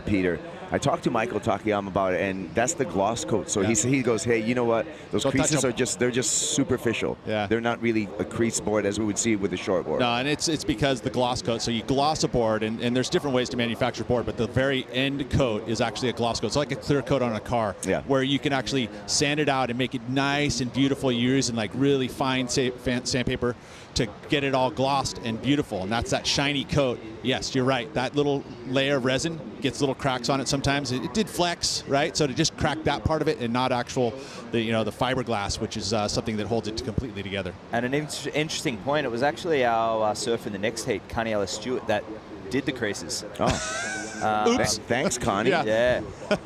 Peter, I talked to Michael Takayama about it, and that's the gloss coat. So he goes, hey, you know what? Those creases are they're just superficial. Yeah. They're not really a crease board as we would see with a short board. No, and it's because the gloss coat. So you gloss a board, and there's different ways to manufacture a board, but the very end coat is actually a gloss coat. It's like a clear coat on a car, where you can actually sand it out and make it nice and beautiful. You're using like really fine sandpaper to get it all glossed and beautiful, and that's that shiny coat. Yes, you're right. That little layer of resin gets little cracks on it sometimes. It did flex, right? So to just crack that part of it and not the fiberglass, which is something that holds it completely together. And an interesting point, it was actually our surfer in the next heat, Connie Ellis Stewart, that did the creases. Oh. Oops. Thanks, Connie. Yeah.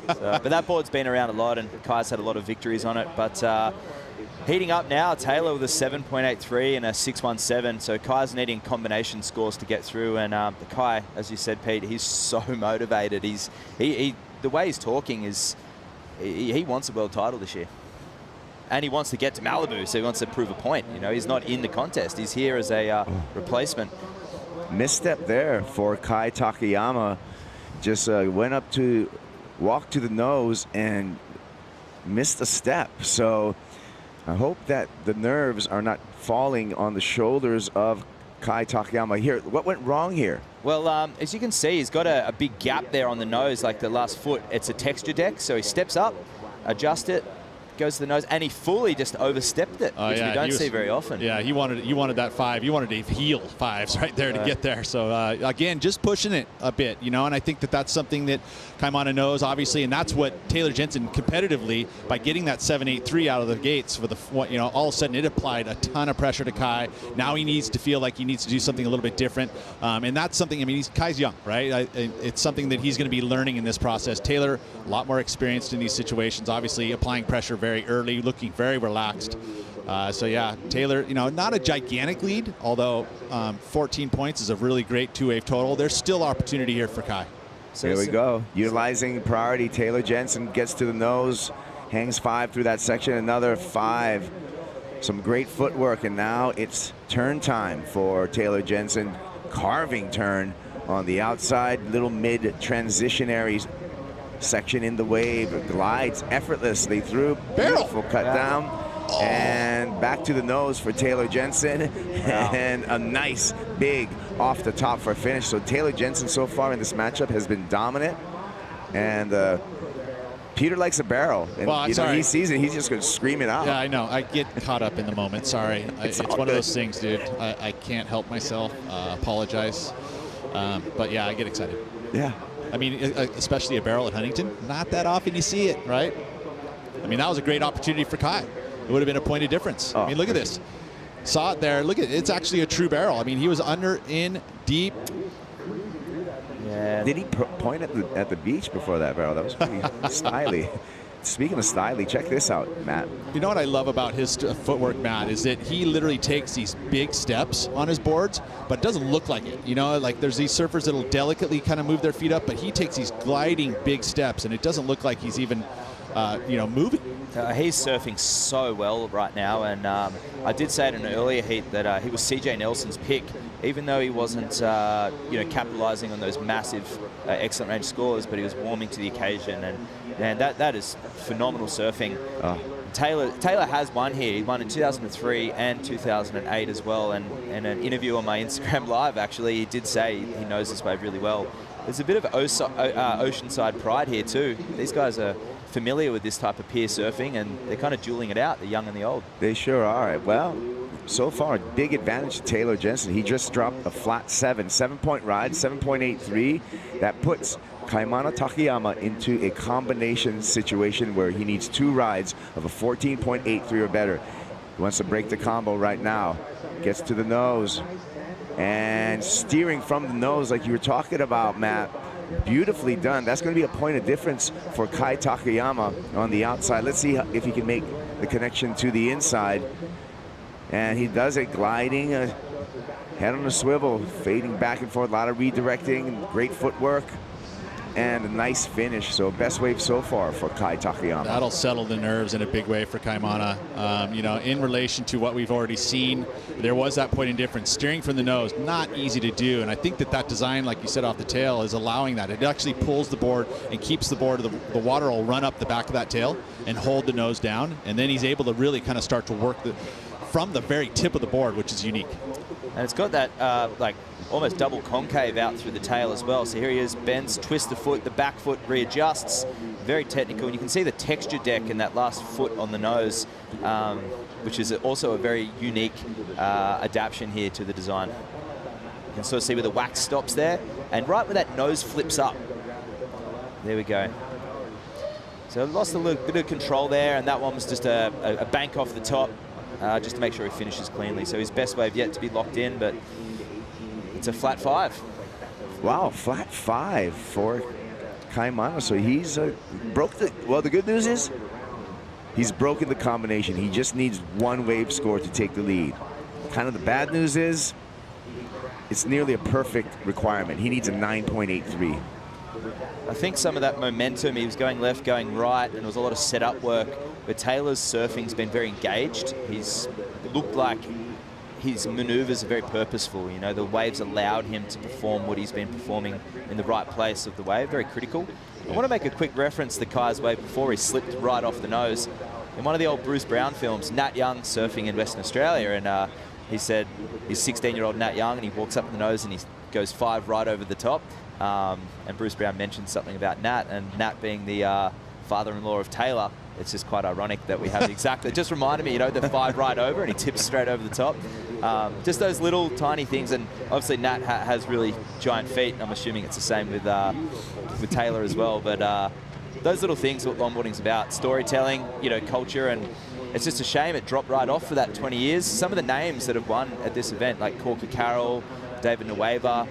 But that board's been around a lot, and Kai's had a lot of victories on it. But heating up now, Taylor with a 7.83 and a 6.17. So Kai's needing combination scores to get through. And Kai, as you said, Pete, he's so motivated. The way he's talking is he wants a world title this year. And he wants to get to Malibu, so he wants to prove a point. You know, he's not in the contest. He's here as a replacement. Misstep there for Kai Takayama. Just walked to the nose and missed a step. So I hope that the nerves are not falling on the shoulders of Kai Takayama. Here, what went wrong here? Well, as you can see, he's got a big gap there on the nose, like the last foot. It's a texture deck, so he steps up, adjusts it, goes to the nose, and he fully just overstepped it, which we don't see very often. Yeah, you wanted that 5. You wanted to heal 5s right there to get there. So again, just pushing it a bit, you know, and I think that that's something that Kaimana knows, obviously, and that's what Taylor Jensen competitively, by getting that 7.83 out of the gates for the, you know, all of a sudden it applied a ton of pressure to Kai. Now he needs to feel like he needs to do something a little bit different, and that's something. I mean, Kai's young, right? It's something that he's going to be learning in this process. Taylor, a lot more experienced in these situations, obviously applying pressure very early, looking very relaxed. So yeah, Taylor, you know, not a gigantic lead, although 14 points is a really great 2-wave total. There's still opportunity here for Kai. So here we go. Utilizing priority, Taylor Jensen gets to the nose, hangs 5 through that section, another 5. Some great footwork, and now it's turn time for Taylor Jensen. Carving turn on the outside, little mid-transitionary section in the wave, glides effortlessly through. Beautiful cut down, and back to the nose for Taylor Jensen, and a nice big off the top for a finish. So Taylor Jensen so far in this matchup has been dominant, and Peter likes a barrel, and well, you know, he sees it, he's just going to scream it out. Yeah, I know. I get caught up in the moment. Sorry. It's one of those things, dude. I can't help myself. Apologize. But yeah, I get excited. Yeah. I mean, especially a barrel at Huntington. Not that often you see it, right? I mean, that was a great opportunity for Kai. It would have been a point of difference. I mean, look at this. Saw it there. Look at it. It's actually a true barrel. I mean, he was under, in, deep. Yeah. Did he point at the beach before that barrel? That was pretty stylish. Speaking of stylish, check this out, Matt. You know what I love about his footwork, Matt, is that he literally takes these big steps on his boards, but it doesn't look like it. You know, like there's these surfers that'll delicately kind of move their feet up, but he takes these gliding big steps, and it doesn't look like he's even, you know, moving. He's surfing so well right now, and I did say in an earlier heat that he was CJ Nelson's pick, even though he wasn't, you know, capitalizing on those massive, excellent range scores, but he was warming to the occasion, and that is phenomenal surfing. Taylor has won here. He won in 2003 and 2008 as well, and in an interview on my Instagram Live, actually, he did say he knows this wave really well. There's a bit of oceanside pride here too. These guys are familiar with this type of pier surfing, and they're kind of dueling it out, the young and the old. They sure are. Well, so far, a big advantage to Taylor Jensen. He just dropped a flat 7-point ride, 7.83. That puts Kaimana Takayama into a combination situation where he needs 2 rides of a 14.83 or better. He wants to break the combo right now. Gets to the nose, and steering from the nose like you were talking about, Matt. Beautifully done. That's going to be a point of difference for Kai Takayama on the outside. Let's see if he can make the connection to the inside. And he does it, gliding, head on a swivel, fading back and forth, a lot of redirecting, great footwork, and a nice finish. So best wave so far for Kai Takayama. That'll settle the nerves in a big way for Kaimana. You know, in relation to what we've already seen, there was that point in difference. Steering from the nose, not easy to do. And I think that design, like you said, off the tail is allowing that. It actually pulls the board and keeps the board, the water will run up the back of that tail and hold the nose down. And then he's able to really kind of start to work from the very tip of the board, which is unique. And it's got that like almost double concave out through the tail as well. So here he is, bends, twists the foot, the back foot readjusts. Very technical, and you can see the texture deck in that last foot on the nose, which is also a very unique adaptation here to the design. You can sort of see where the wax stops there, and right where that nose flips up. There we go. So lost a little bit of control there, and that one was just a bank off the top, just to make sure he finishes cleanly. So his best wave yet to be locked in, but it's a flat 5. Wow, flat 5 for Kaimana. So he's broke the, well, the good news is he's broken the combination. He just needs 1 wave score to take the lead. Kind of the bad news is it's nearly a perfect requirement. He needs a 9.83. I think some of that momentum, he was going left, going right, and there was a lot of setup work, but Taylor's surfing's been very engaged. He's looked like his maneuvers are very purposeful. You know, the waves allowed him to perform what he's been performing in the right place of the wave, very critical. I want to make a quick reference to Kai's wave before he slipped right off the nose. in one of the old Bruce Brown films, Nat Young surfing in Western Australia, and he said he's 16-year-old Nat Young, and he walks up the nose and he goes 5 right over the top. And Bruce Brown mentioned something about Nat, and Nat being the father-in-law of Taylor. It's just quite ironic that we have exactly. It just reminded me, you know, the 5 right over, and he tips straight over the top. Just those little tiny things, and obviously Nat has really giant feet. I'm assuming it's the same with Taylor as well. But those little things, what longboarding's about: storytelling, you know, culture, and it's just a shame it dropped right off for that 20 years. Some of the names that have won at this event, like Corker Carroll, David Nueva,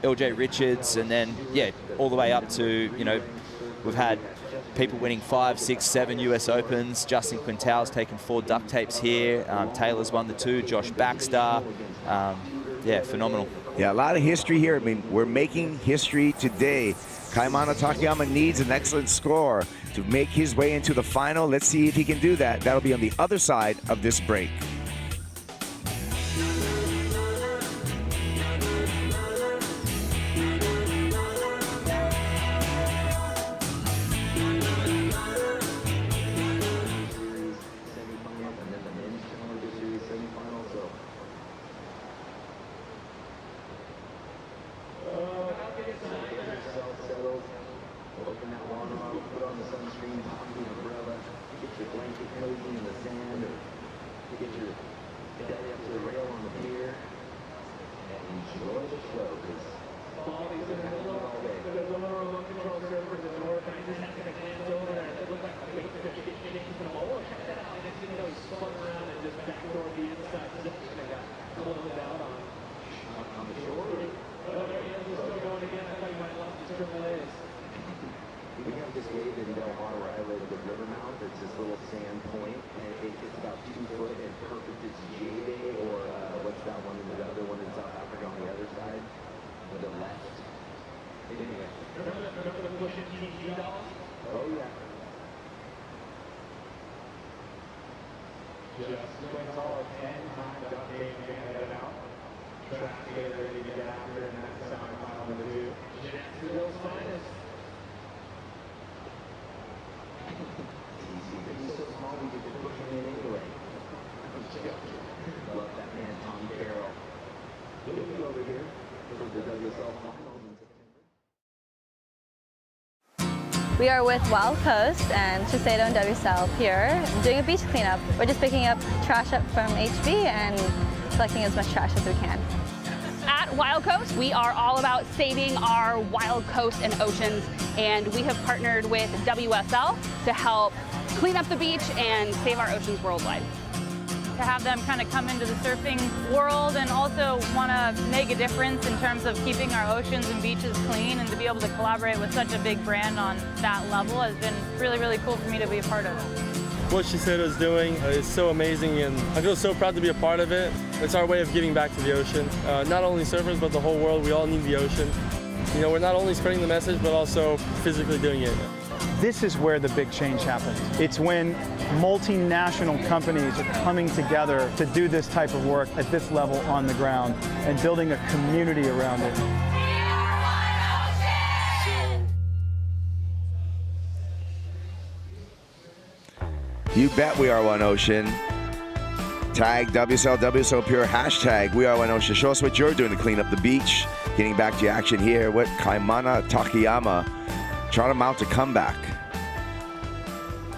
LJ Richards, and then, yeah, all the way up to, you know, we've had people winning 5, 6, 7 US Opens. Justin Quintale's taken 4 duct tapes here. Taylor's won the 2. Josh Baxter. Yeah, phenomenal. Yeah, a lot of history here. I mean, we're making history today. Kaimana Takayama needs an excellent score to make his way into the final. Let's see if he can do that. That'll be on the other side of this break. We are with Wild Coast and Shiseido and WSL Pier doing a beach cleanup. We're just picking up trash up from HB and collecting as much trash as we can. At Wild Coast, we are all about saving our wild coast and oceans, and we have partnered with WSL to help clean up the beach and save our oceans worldwide. To have them kind of come into the surfing world and also want to make a difference in terms of keeping our oceans and beaches clean, and to be able to collaborate with such a big brand on that level has been really, really cool for me to be a part of. What Shiseido is doing is so amazing, and I feel so proud to be a part of it. It's our way of giving back to the ocean. Not only surfers, but the whole world. We all need the ocean. You know, we're not only spreading the message, but also physically doing it. This is where the big change happens. It's when multinational companies are coming together to do this type of work at this level on the ground and building a community around it. You bet we are one ocean. Tag WSL Pure, hashtag we are one ocean. Show us what you're doing to clean up the beach. Getting back to action here with Kaimana Takayama trying to mount a comeback.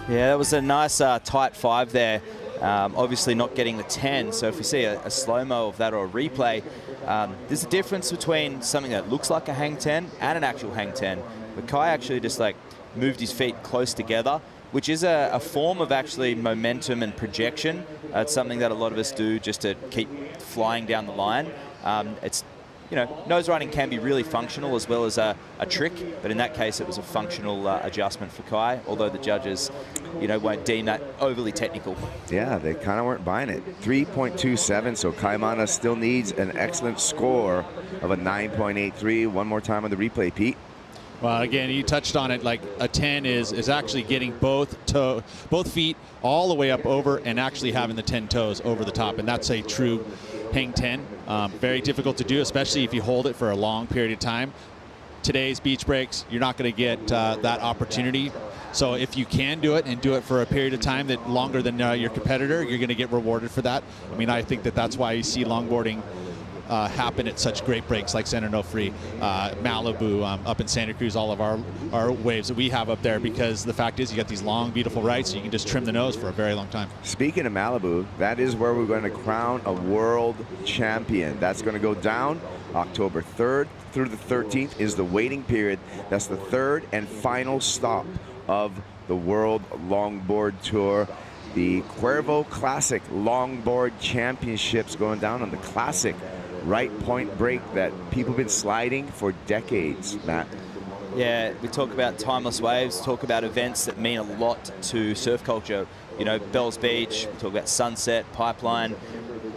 Yeah, that was a nice tight 5 there. Obviously not getting the 10, so if we see a slow-mo of that or a replay, there's a difference between something that looks like a hang 10 and an actual hang 10. But Kai actually just like moved his feet close together, which is a form of actually momentum and projection. It's something that a lot of us do just to keep flying down the line. It's, you know, nose riding can be really functional as well as a trick, but in that case it was a functional adjustment for Kai, although the judges, you know, won't deem that overly technical. Yeah, they kind of weren't buying it. 3.27, so Kaimana still needs an excellent score of a 9.83. One more time on the replay, Pete. Well, again, you touched on it. Like a 10 is actually getting both feet all the way up over and actually having the 10 toes over the top, and that's a true hang 10. Very difficult to do, especially if you hold it for a long period of time. Today's beach breaks, you're not going to get that opportunity. So if you can do it and do it for a period of time that longer than your competitor, you're going to get rewarded for that. I mean, I think that that's why you see longboarding happen at such great breaks like San Onofre, Malibu, up in Santa Cruz, all of our waves that we have up there, because the fact is you got these long, beautiful rights, so you can just trim the nose for a very long time. Speaking of Malibu, that is where we're going to crown a world champion. That's going to go down October 3rd through the 13th is the waiting period. That's the third and final stop of the World Longboard Tour. The Cuervo Classic Longboard Championships going down on the classic right point break that people have been sliding for decades, Matt. Yeah, we talk about timeless waves, talk about events that mean a lot to surf culture. You know, Bells Beach, we talk about Sunset, Pipeline.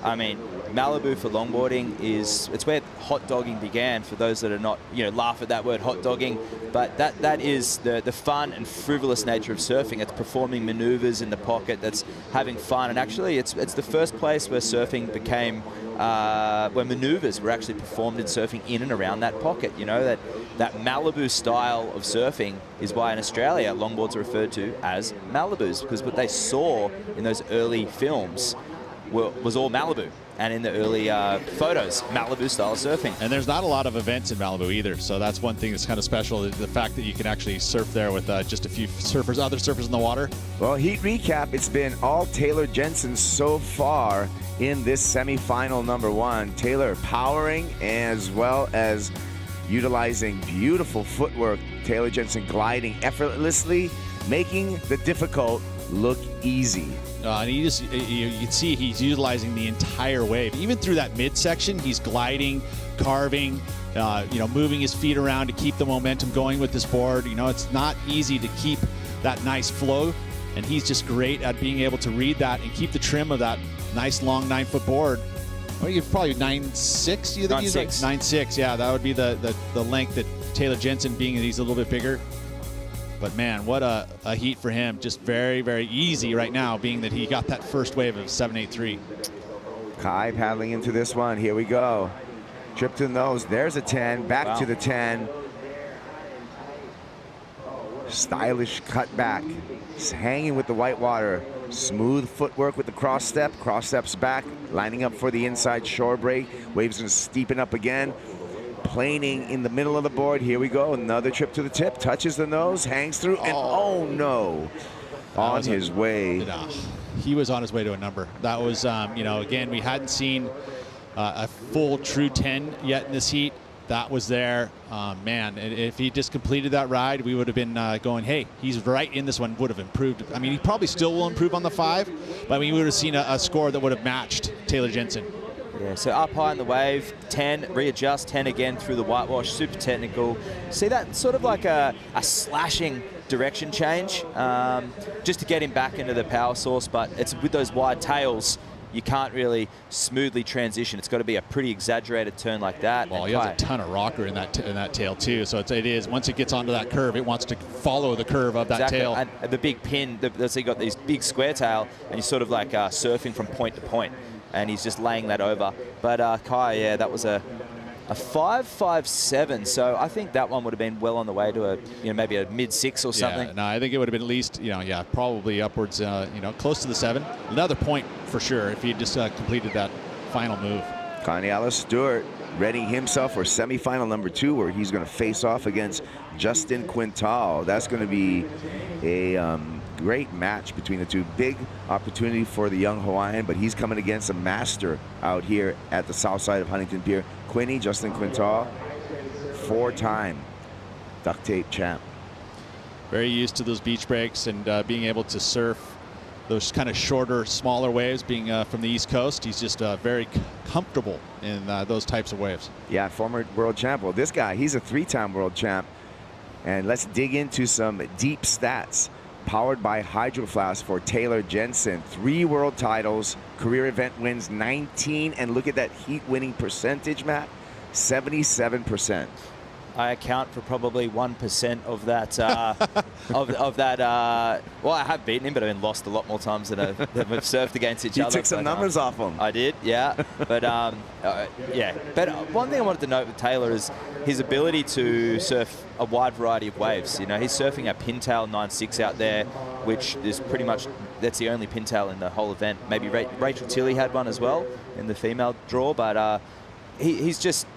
I mean, Malibu for longboarding it's where hot dogging began, for those that are not, laugh at that word, hot dogging. But that is the fun and frivolous nature of surfing. It's performing maneuvers in the pocket, that's having fun. And actually, it's the first place where surfing became, where maneuvers were actually performed in surfing in and around that pocket. You know, that Malibu style of surfing is why in Australia, longboards are referred to as Malibus, because what they saw in those early films was all Malibu. And in the early photos, Malibu style surfing. And there's not a lot of events in Malibu either, so that's one thing that's kind of special, the fact that you can actually surf there with just a few other surfers in the water. Well, heat recap, it's been all Taylor Jensen so far in this semifinal number one. Taylor powering as well as utilizing beautiful footwork. Taylor Jensen gliding effortlessly, making the difficult look easy. And you can see he's utilizing the entire wave. Even through that midsection, he's gliding, carving, moving his feet around to keep the momentum going with this board. You know, it's not easy to keep that nice flow, and he's just great at being able to read that and keep the trim of that nice long 9-foot board. Well, you're probably 9'6", you think? 9'6". 9'6", yeah, that would be the length that Taylor Jensen, being that he's a little bit bigger. But man, what a heat for him. Just very, very easy right now, being that he got that first wave of 783. Kai paddling into this one. Here we go. Trip to the nose. There's a 10. Back to the 10. Stylish cut back. He's hanging with the white water. Smooth footwork with the cross step. Cross steps back. Lining up for the inside shore break. Waves going to steepen up again. Planing in the middle of the board. Here we go. Another trip to the tip. Touches the nose. Hangs through. And oh no. On his way. He was on his way to a number. That was, again, we hadn't seen a full true 10 yet in this heat. That was there. Man, if he just completed that ride, we would have been going, hey, he's right in this one, would have improved. I mean, he probably still will improve on the 5, but I mean, we would have seen a score that would have matched Taylor Jensen. Yeah, so up high in the wave, 10, readjust, 10 again through the whitewash, super technical. See that sort of like a slashing direction change, just to get him back into the power source, but it's with those wide tails, you can't really smoothly transition. It's got to be a pretty exaggerated turn like that. Well, he has a ton of rocker in that tail too, so it is, once it gets onto that curve, it wants to follow the curve of that tail. And the big pin, so you got these big square tail, and you're sort of like surfing from point to point. And he's just laying that over. But Kai, yeah, that was a 5.57. So I think that one would have been well on the way to maybe a mid-6 or something. Yeah, no, I think it would have been at least, probably upwards, close to the 7. Another point for sure if he just completed that final move. Connie Stewart readying himself for semifinal number 2, where he's going to face off against Justin Quintal. That's going to be a great match between the two. Big opportunity for the young Hawaiian, but he's coming against a master out here at the south side of Huntington Pier. Justin Quintal, 4-time duct tape champ. Very used to those beach breaks and being able to surf those kind of shorter, smaller waves, being from the East Coast. He's just very comfortable in those types of waves. Yeah, former world champ. Well, this guy, he's a 3-time world champ. And let's dig into some deep stats. Powered by Hydro Flask for Taylor Jensen. 3 world titles, career event wins 19, and look at that heat winning percentage, Matt, 77%. I account for probably 1% of that. Well, I have beaten him, but I've lost a lot more times than I've surfed against each other. You took some numbers off him. I did, yeah. But yeah. But one thing I wanted to note with Taylor is his ability to surf a wide variety of waves. You know, he's surfing a pintail 9.6 out there, which is pretty much, that's the only pintail in the whole event. Maybe Rachel Tilley had one as well in the female draw, but he's just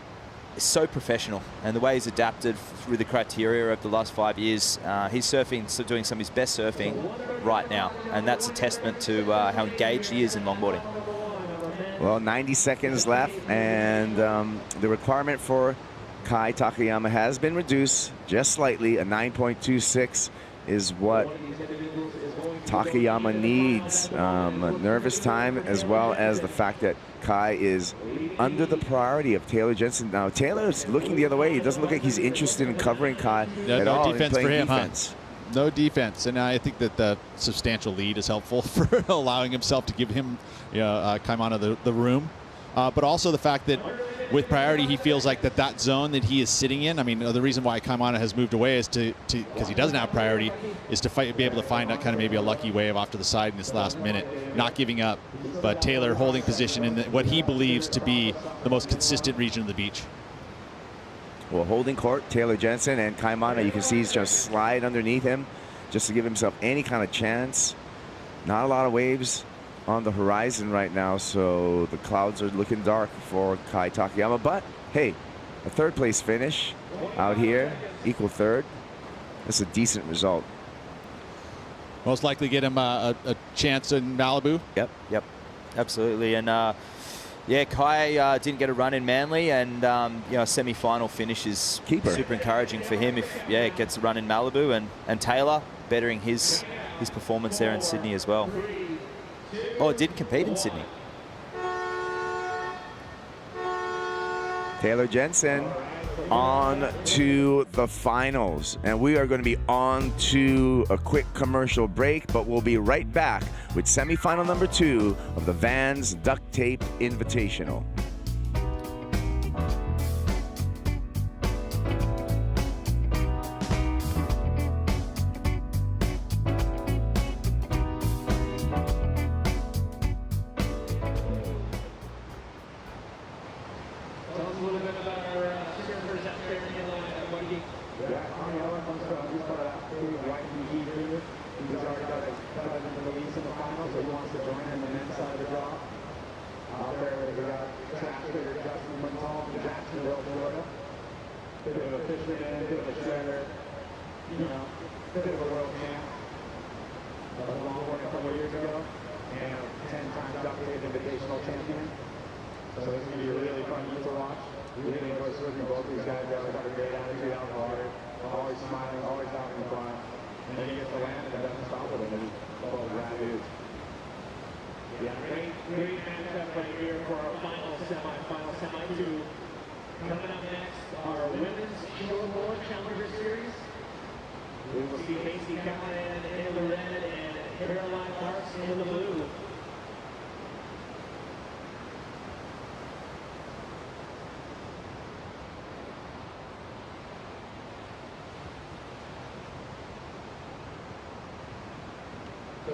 so professional, and the way he's adapted through the criteria of the last 5 years, he's surfing, so doing some of his best surfing right now, and that's a testament to how engaged he is in longboarding. Well, 90 seconds left, and the requirement for Kai Takayama has been reduced just slightly. A 9.26 is what Takayama needs. Nervous time, as well as the fact that Kai is under the priority of Taylor Jensen. Now, Taylor's looking the other way. He doesn't look like he's interested in covering Kai at all. No defense for him, defense. Huh? No defense. And I think that the substantial lead is helpful for allowing himself to give him, Kaimana the room. But also the fact that with priority, he feels like that zone that he is sitting in. I mean, the reason why Kaimana has moved away is because he doesn't have priority, is to be able to find that kind of maybe a lucky wave off to the side in this last minute, not giving up. But Taylor holding position in what he believes to be the most consistent region of the beach. Well, holding court, Taylor Jensen and Kaimana, you can see he's just slide underneath him just to give himself any kind of chance. Not a lot of waves on the horizon right now, so the clouds are looking dark for Kai Takayama. But hey, a third place finish out here, equal third. That's a decent result. Most likely get him a chance in Malibu. Yep, absolutely. And yeah, Kai didn't get a run in Manly, and semi-final finish is super encouraging for him if it gets a run in Malibu, and Taylor bettering his performance there in Sydney as well. Oh, it did compete in Sydney. Taylor Jensen on to the finals, and we are going to be on to a quick commercial break, but we'll be right back with semifinal number 2 of the Vans Duct Tape Invitational.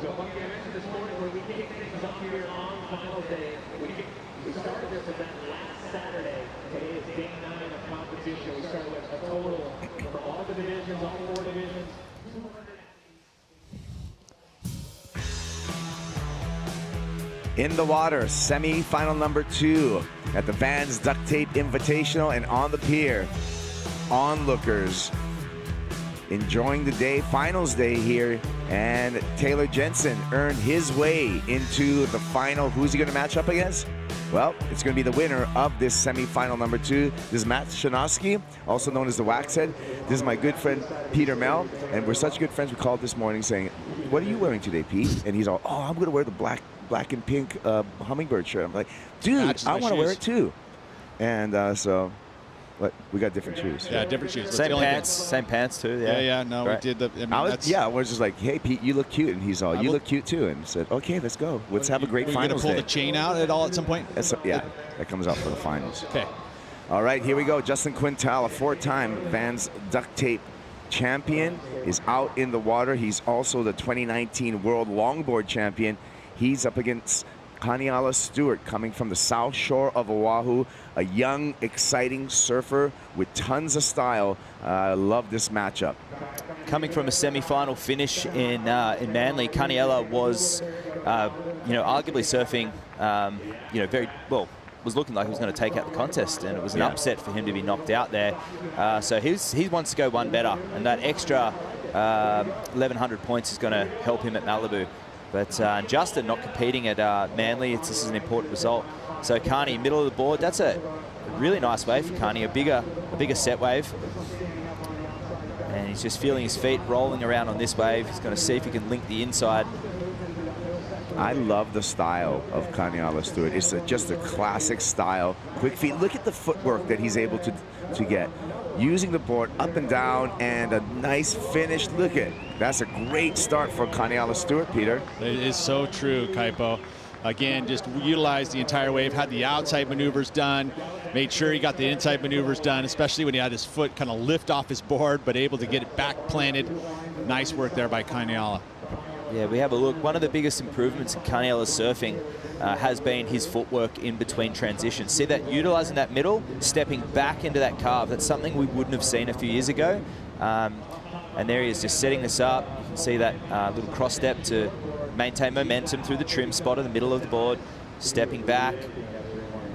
So funny I mentioned this morning where we kick things off here on finals day. We started this event last Saturday. Today is day 9 of competition. We started with a total for all the divisions, all 4 divisions. In the water, semi-final number 2 at the Vans Duct Tape Invitational, and on the pier, onlookers enjoying the day, finals day here, and Taylor Jensen earned his way into the final. Who's he going to match up against? Well, it's going to be the winner of this semi-final number 2. This is Matt Schanovsky, also known as the Waxhead. This is my good friend Peter Mel, and we're such good friends. We called this morning saying, "What are you wearing today, Pete?" And he's all, "Oh, I'm going to wear the black and pink hummingbird shirt." I'm like, "Dude, I want to wear it too." And so. But we got different shoes. Yeah, different shoes. Same pants too. Yeah. No, right. We did the. We're just like, "Hey, Pete, you look cute," and he's all, "You look cute too," and said, "Okay, let's go. Let's have a great finals day." Are you gonna pull the chain out at all at some point? Yeah, that comes out for the finals. Okay. All right, here we go. Justin Quintal, a 4-time Vans duct tape champion, is out in the water. He's also the 2019 World Longboard champion. He's up against Kaniala Stewart, coming from the South Shore of Oahu, a young, exciting surfer with tons of style. I love this matchup. Coming from a semi-final finish in Manly, Kaniala was, arguably surfing, very well. Was looking like he was going to take out the contest, and it was an upset for him to be knocked out there. So he wants to go one better, and that extra 1,100 points is going to help him at Malibu. But Justin not competing at Manly, this is an important result. So Carney, middle of the board, that's a really nice wave for Carney, a bigger set wave. And he's just feeling his feet rolling around on this wave. He's going to see if he can link the inside. I love the style of Kaniala Stewart. It's just a classic style. Quick feet. Look at the footwork that he's able to get. Using the board up and down, and a nice finish. Look at, that's a great start for Kaniala Stewart, Peter. It is so true, Kaipo. Again, just utilized the entire wave, had the outside maneuvers done, made sure he got the inside maneuvers done, especially when he had his foot kind of lift off his board, but able to get it back planted. Nice work there by Kaniala. Yeah, we have a look. One of the biggest improvements in Kaniala's surfing has been his footwork in between transitions. See that, utilizing that middle, stepping back into that carve. That's something we wouldn't have seen a few years ago. And there he is, just setting this up. You can see that little cross step to maintain momentum through the trim spot in the middle of the board, stepping back.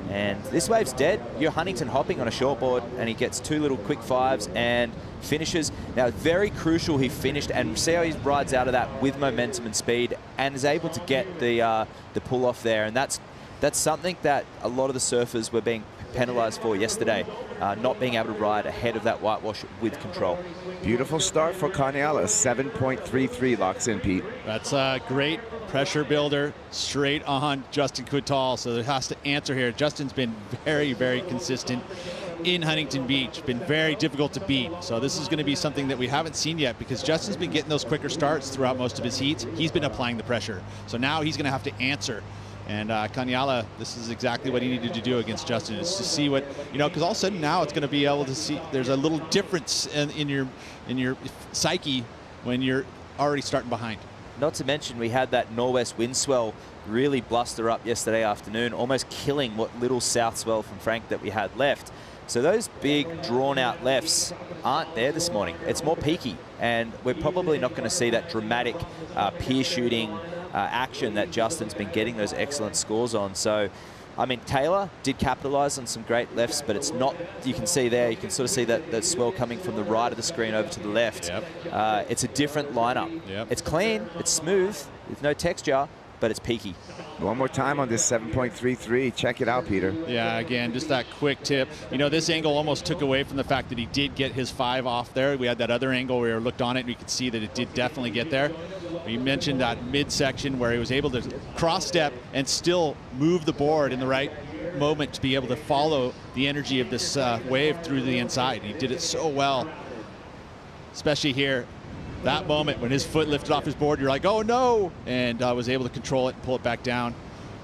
And this wave's dead. You're Huntington hopping on a shortboard, and he gets two little quick fives and finishes. Now, very crucial he finished, and see how he rides out of that with momentum and speed, and is able to get the pull off there. And that's something that a lot of the surfers were being penalized for yesterday, not being able to ride ahead of that whitewash with control. Beautiful start for Kaniala. 7.33 locks in, Pete. That's a great pressure builder straight on Justin Quintal, so there has to answer here. Justin's been very, very consistent in Huntington Beach, been very difficult to beat. So this is going to be something that we haven't seen yet, because Justin's been getting those quicker starts throughout most of his heats. He's been applying the pressure. So now he's going to have to answer. And Kaniala, this is exactly what he needed to do against Justin, is to see what, because all of a sudden now it's going to be able to see there's a little difference in your psyche when you're already starting behind. Not to mention, we had that northwest wind swell really bluster up yesterday afternoon, almost killing what little south swell from Frank that we had left. So those big drawn-out lefts aren't there this morning. It's more peaky, and we're probably not going to see that dramatic pier shooting action that Justin's been getting those excellent scores on. So, I mean, Taylor did capitalize on some great lefts, but it's not, you can see there, you can sort of see that swell coming from the right of the screen over to the left. Yep. It's a different lineup. Yep. It's clean, it's smooth, with no texture, but it's peaky. One more time on this 7.33. Check it out, Peter. Yeah, again, just that quick tip. This angle almost took away from the fact that he did get his 5 off there. We had that other angle where we looked on it, and you could see that it did definitely get there. We mentioned that midsection where he was able to cross step and still move the board in the right moment to be able to follow the energy of this wave through the inside. He did it so well, especially here. That moment when his foot lifted off his board, you're like, oh no, and was able to control it and pull it back down.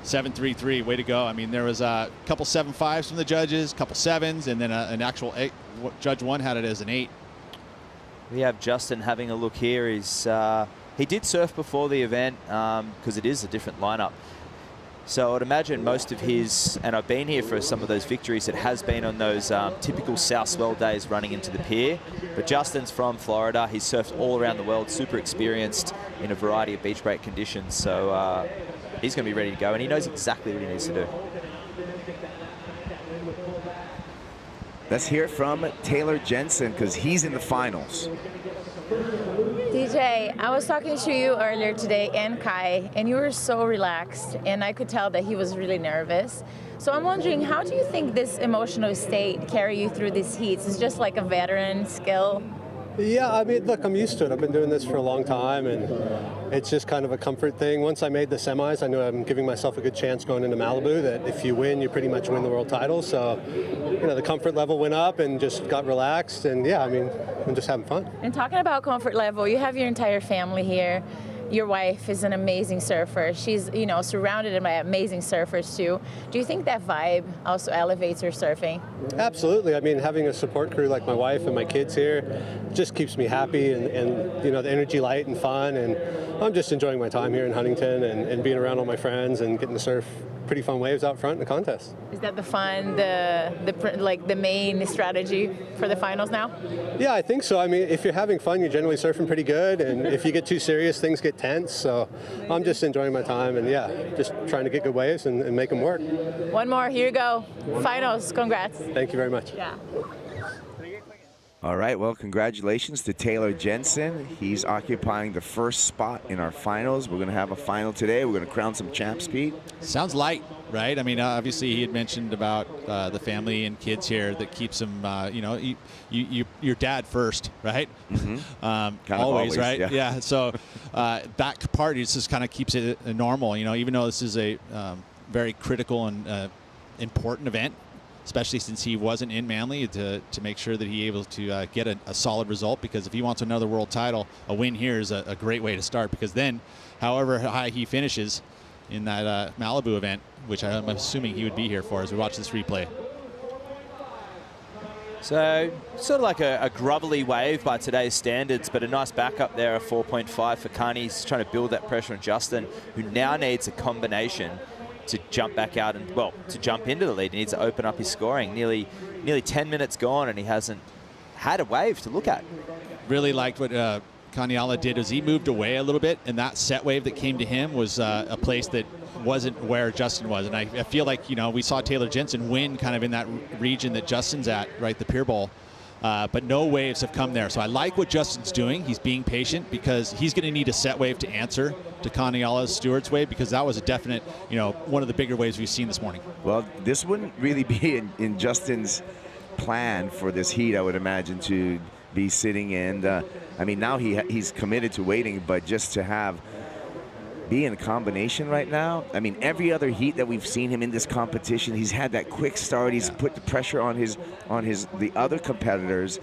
7.33, way to go. I mean, there was a couple 7.5s from the judges, a couple 7s, and then an actual 8. Judge 1 had it as an 8. We have Justin having a look here. He did surf before the event because it is a different lineup. So I'd imagine most of his, and I've been here for some of those victories, it has been on those typical south swell days running into the pier. But Justin's from Florida. He's surfed all around the world, super experienced in a variety of beach break conditions. So he's going to be ready to go, and he knows exactly what he needs to do. Let's hear from Taylor Jensen, because he's in the finals. DJ, I was talking to you earlier today and Kai, and you were so relaxed, and I could tell that he was really nervous. So I'm wondering, how do you think this emotional state carry you through these heats? It's just like a veteran skill. Yeah, I mean, look, I'm used to it. I've been doing this for a long time, and it's just kind of a comfort thing. Once I made the semis, I knew I'm giving myself a good chance going into Malibu, that if you win, you pretty much win the world title. So, the comfort level went up and just got relaxed. And yeah, I mean, I'm just having fun. And talking about comfort level, you have your entire family here. your wife is an amazing surfer. She's, you know, surrounded by amazing surfers too. Do you think that vibe also elevates your surfing? Absolutely. I mean, having a support crew like my wife and my kids here just keeps me happy, and you know, the energy light and fun, and I'm just enjoying my time here in Huntington and being around all my friends and getting to surf pretty fun waves out front in the contest. Is that the fun, the main strategy for the finals now? Yeah, I think so. I mean, if you're having fun, you're generally surfing pretty good, and if you get too serious, things get tense. So I'm just enjoying my time, and yeah, just trying to get good waves and make them work. One more, here you go. Finals, congrats. Thank you very much. Yeah. All right, well, congratulations to Taylor Jensen. He's occupying the first spot in our finals. We're going to have a final today. We're going to crown some champs, Pete. Sounds light, right? I mean, obviously he had mentioned about the family and kids here that keeps him, you know, your dad first, right? Mm-hmm. Always, right? Yeah. So that part just kind of keeps it normal, you know, even though this is a very critical and important event, especially since he wasn't in Manly, to make sure that he able to get a solid result, because if he wants another world title, a win here is a great way to start, because then however high he finishes in that Malibu event, which I'm assuming he would be here for as we watch this replay. So sort of like a grubbly wave by today's standards, but a nice backup there, a 4.5 for Kani. He's trying to build that pressure on Justin, who now needs a combination to jump back out and, well, to jump into the lead. He needs to open up his scoring. Nearly 10 minutes gone, and he hasn't had a wave to look at. Really liked what Kaniala did, is he moved away a little bit, and that set wave that came to him was a place that wasn't where Justin was. And I feel like, you know, we saw Taylor Jensen win kind of in that region that Justin's at, right, the Pier Bowl. But no waves have come there. So I like what Justin's doing. He's being patient, because he's going to need a set wave to answer to Kaniala's Stewart's wave, because that was a definite, you know, one of the bigger waves we've seen this morning. Well, this wouldn't really be in Justin's plan for this heat, I would imagine, to be sitting in. I mean, now he's committed to waiting, but just to be in a combination right now. I mean, every other heat that we've seen him in this competition, he's had that quick start. He's put the pressure on the other competitors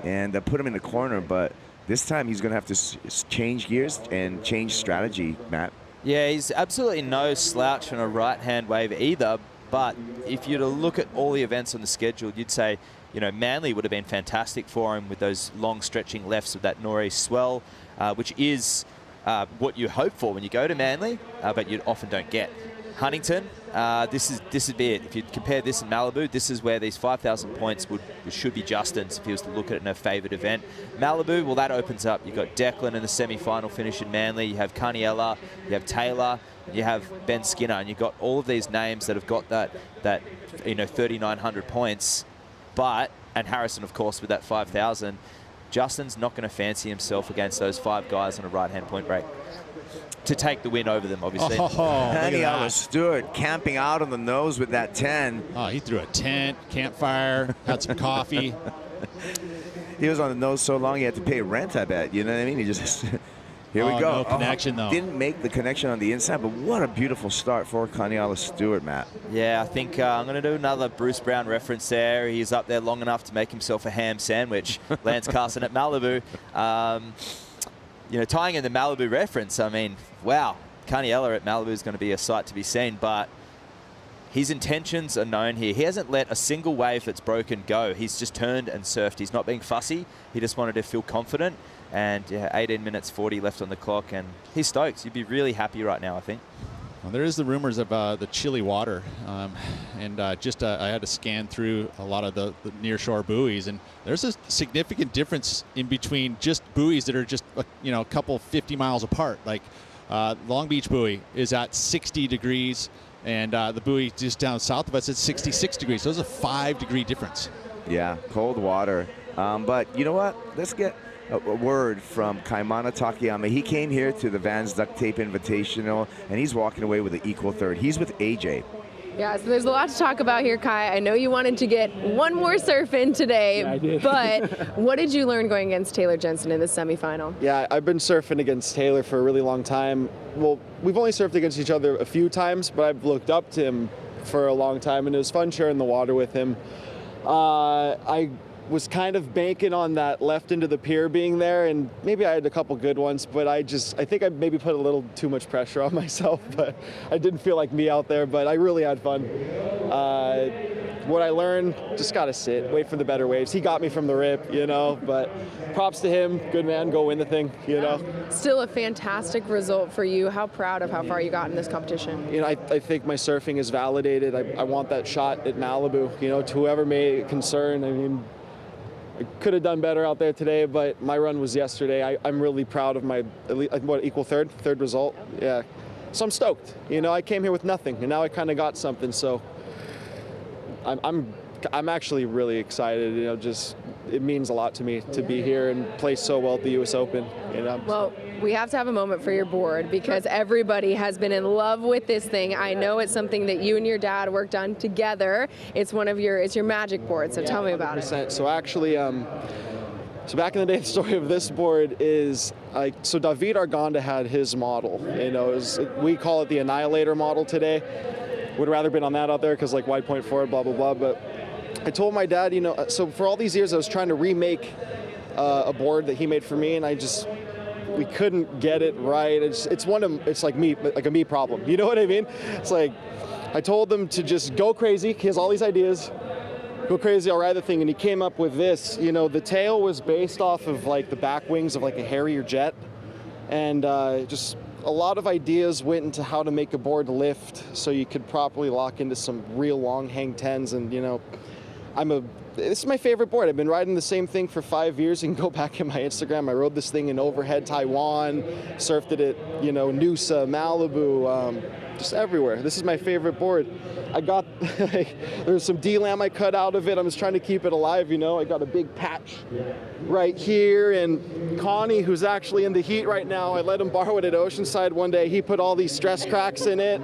and put him in the corner. But this time he's going to have to change gears and change strategy, Matt. Yeah, he's absolutely no slouch on a right-hand wave either. But if you were to look at all the events on the schedule, you'd say, you know, Manly would have been fantastic for him with those long stretching lefts of that nor'east swell, which is what you hope for when you go to Manly, but you often don't get. Huntington, this would be it. If you compare this and Malibu, this is where these 5,000 points should be Justin's if he was to look at it in a favoured event. Malibu, well, that opens up. You've got Declan in the semi-final finish in Manly. You have Kaniela, you have Taylor, you have Ben Skinner, and you've got all of these names that have got that 3,900 points. But, and Harrison, of course, with that 5,000, Justin's not going to fancy himself against those 5 guys on a right-hand point break to take the win over them, obviously. Kaniala Stewart camping out on the nose with that 10. Oh, he threw a tent, campfire, had some coffee. He was on the nose so long he had to pay rent, I bet. You know what I mean? He just... Here we go. No connection, though. Didn't make the connection on the inside, but what a beautiful start for Kaniala Stewart, Matt. Yeah, I think I'm going to do another Bruce Brown reference there. He's up there long enough to make himself a ham sandwich. Lance Carson at Malibu. You know, tying in the Malibu reference, I mean, wow, Kaniela at Malibu is going to be a sight to be seen, but his intentions are known here. He hasn't let a single wave that's broken go. He's just turned and surfed. He's not being fussy. He just wanted to feel confident. And yeah, 18 minutes 40 left on the clock, and he's stoked. You'd be really happy right now, I think. Well, there is the rumors of the chilly water, and I had to scan through a lot of the nearshore buoys, and there's a significant difference in between just buoys that are just a couple 50 miles apart. Like Long Beach buoy is at 60 degrees, and the buoy just down south of us is 66 degrees. So there's a 5-degree difference. Yeah, cold water. But you know what? Let's get a word from Kaimana Takayama. He came here to the Vans Duct Tape Invitational, and he's walking away with an equal third. He's with AJ. Yeah, so there's a lot to talk about here, Kai. I know you wanted to get one more surf in today, yeah, I did. But what did you learn going against Taylor Jensen in the semifinal? Yeah, I've been surfing against Taylor for a really long time. Well, we've only surfed against each other a few times, but I've looked up to him for a long time, and it was fun sharing the water with him. I was kind of banking on that left into the pier being there, and maybe I had a couple good ones, but I think I maybe put a little too much pressure on myself, but I didn't feel like me out there, but I really had fun. What I learned, just got to sit, wait for the better waves. He got me from the rip, you know, but props to him. Good man, go win the thing, you know. Still a fantastic result for you. How proud of how far you got in this competition? You know, I think my surfing is validated. I want that shot at Malibu, you know, to whoever may concern. I mean, I could have done better out there today, but my run was yesterday. I'm really proud of my, equal third result? Yeah. So I'm stoked. You know, I came here with nothing, and now I kind of got something, so I'm actually really excited. You know, just it means a lot to me to be here and play so well at the U.S. Open. You know. Well, we have to have a moment for your board because everybody has been in love with this thing. I know it's something that you and your dad worked on together. It's your magic board. So tell me about it. So actually, so back in the day, the story of this board is so David Arganda had his model. You know, we call it the Annihilator model today. Would rather been on that out there because like wide point forward, blah, blah, blah. But I told my dad, you know, so for all these years I was trying to remake a board that he made for me, and we couldn't get it right. It's like a me problem. You know what I mean? It's like, I told him to just go crazy. He has all these ideas. Go crazy, I'll ride the thing. And he came up with this. You know, the tail was based off of like the back wings of like a Harrier jet. And just a lot of ideas went into how to make a board lift so you could properly lock into some real long hang 10s. And, you know, this is my favorite board. I've been riding the same thing for 5 years. You can go back in my Instagram. I rode this thing in Overhead, Taiwan, surfed it at, you know, Noosa, Malibu, just everywhere. This is my favorite board. I got, there's some D-lam I cut out of it. I'm just trying to keep it alive, you know. I got a big patch right here, and Connie, who's actually in the heat right now, I let him borrow it at Oceanside one day. He put all these stress cracks in it,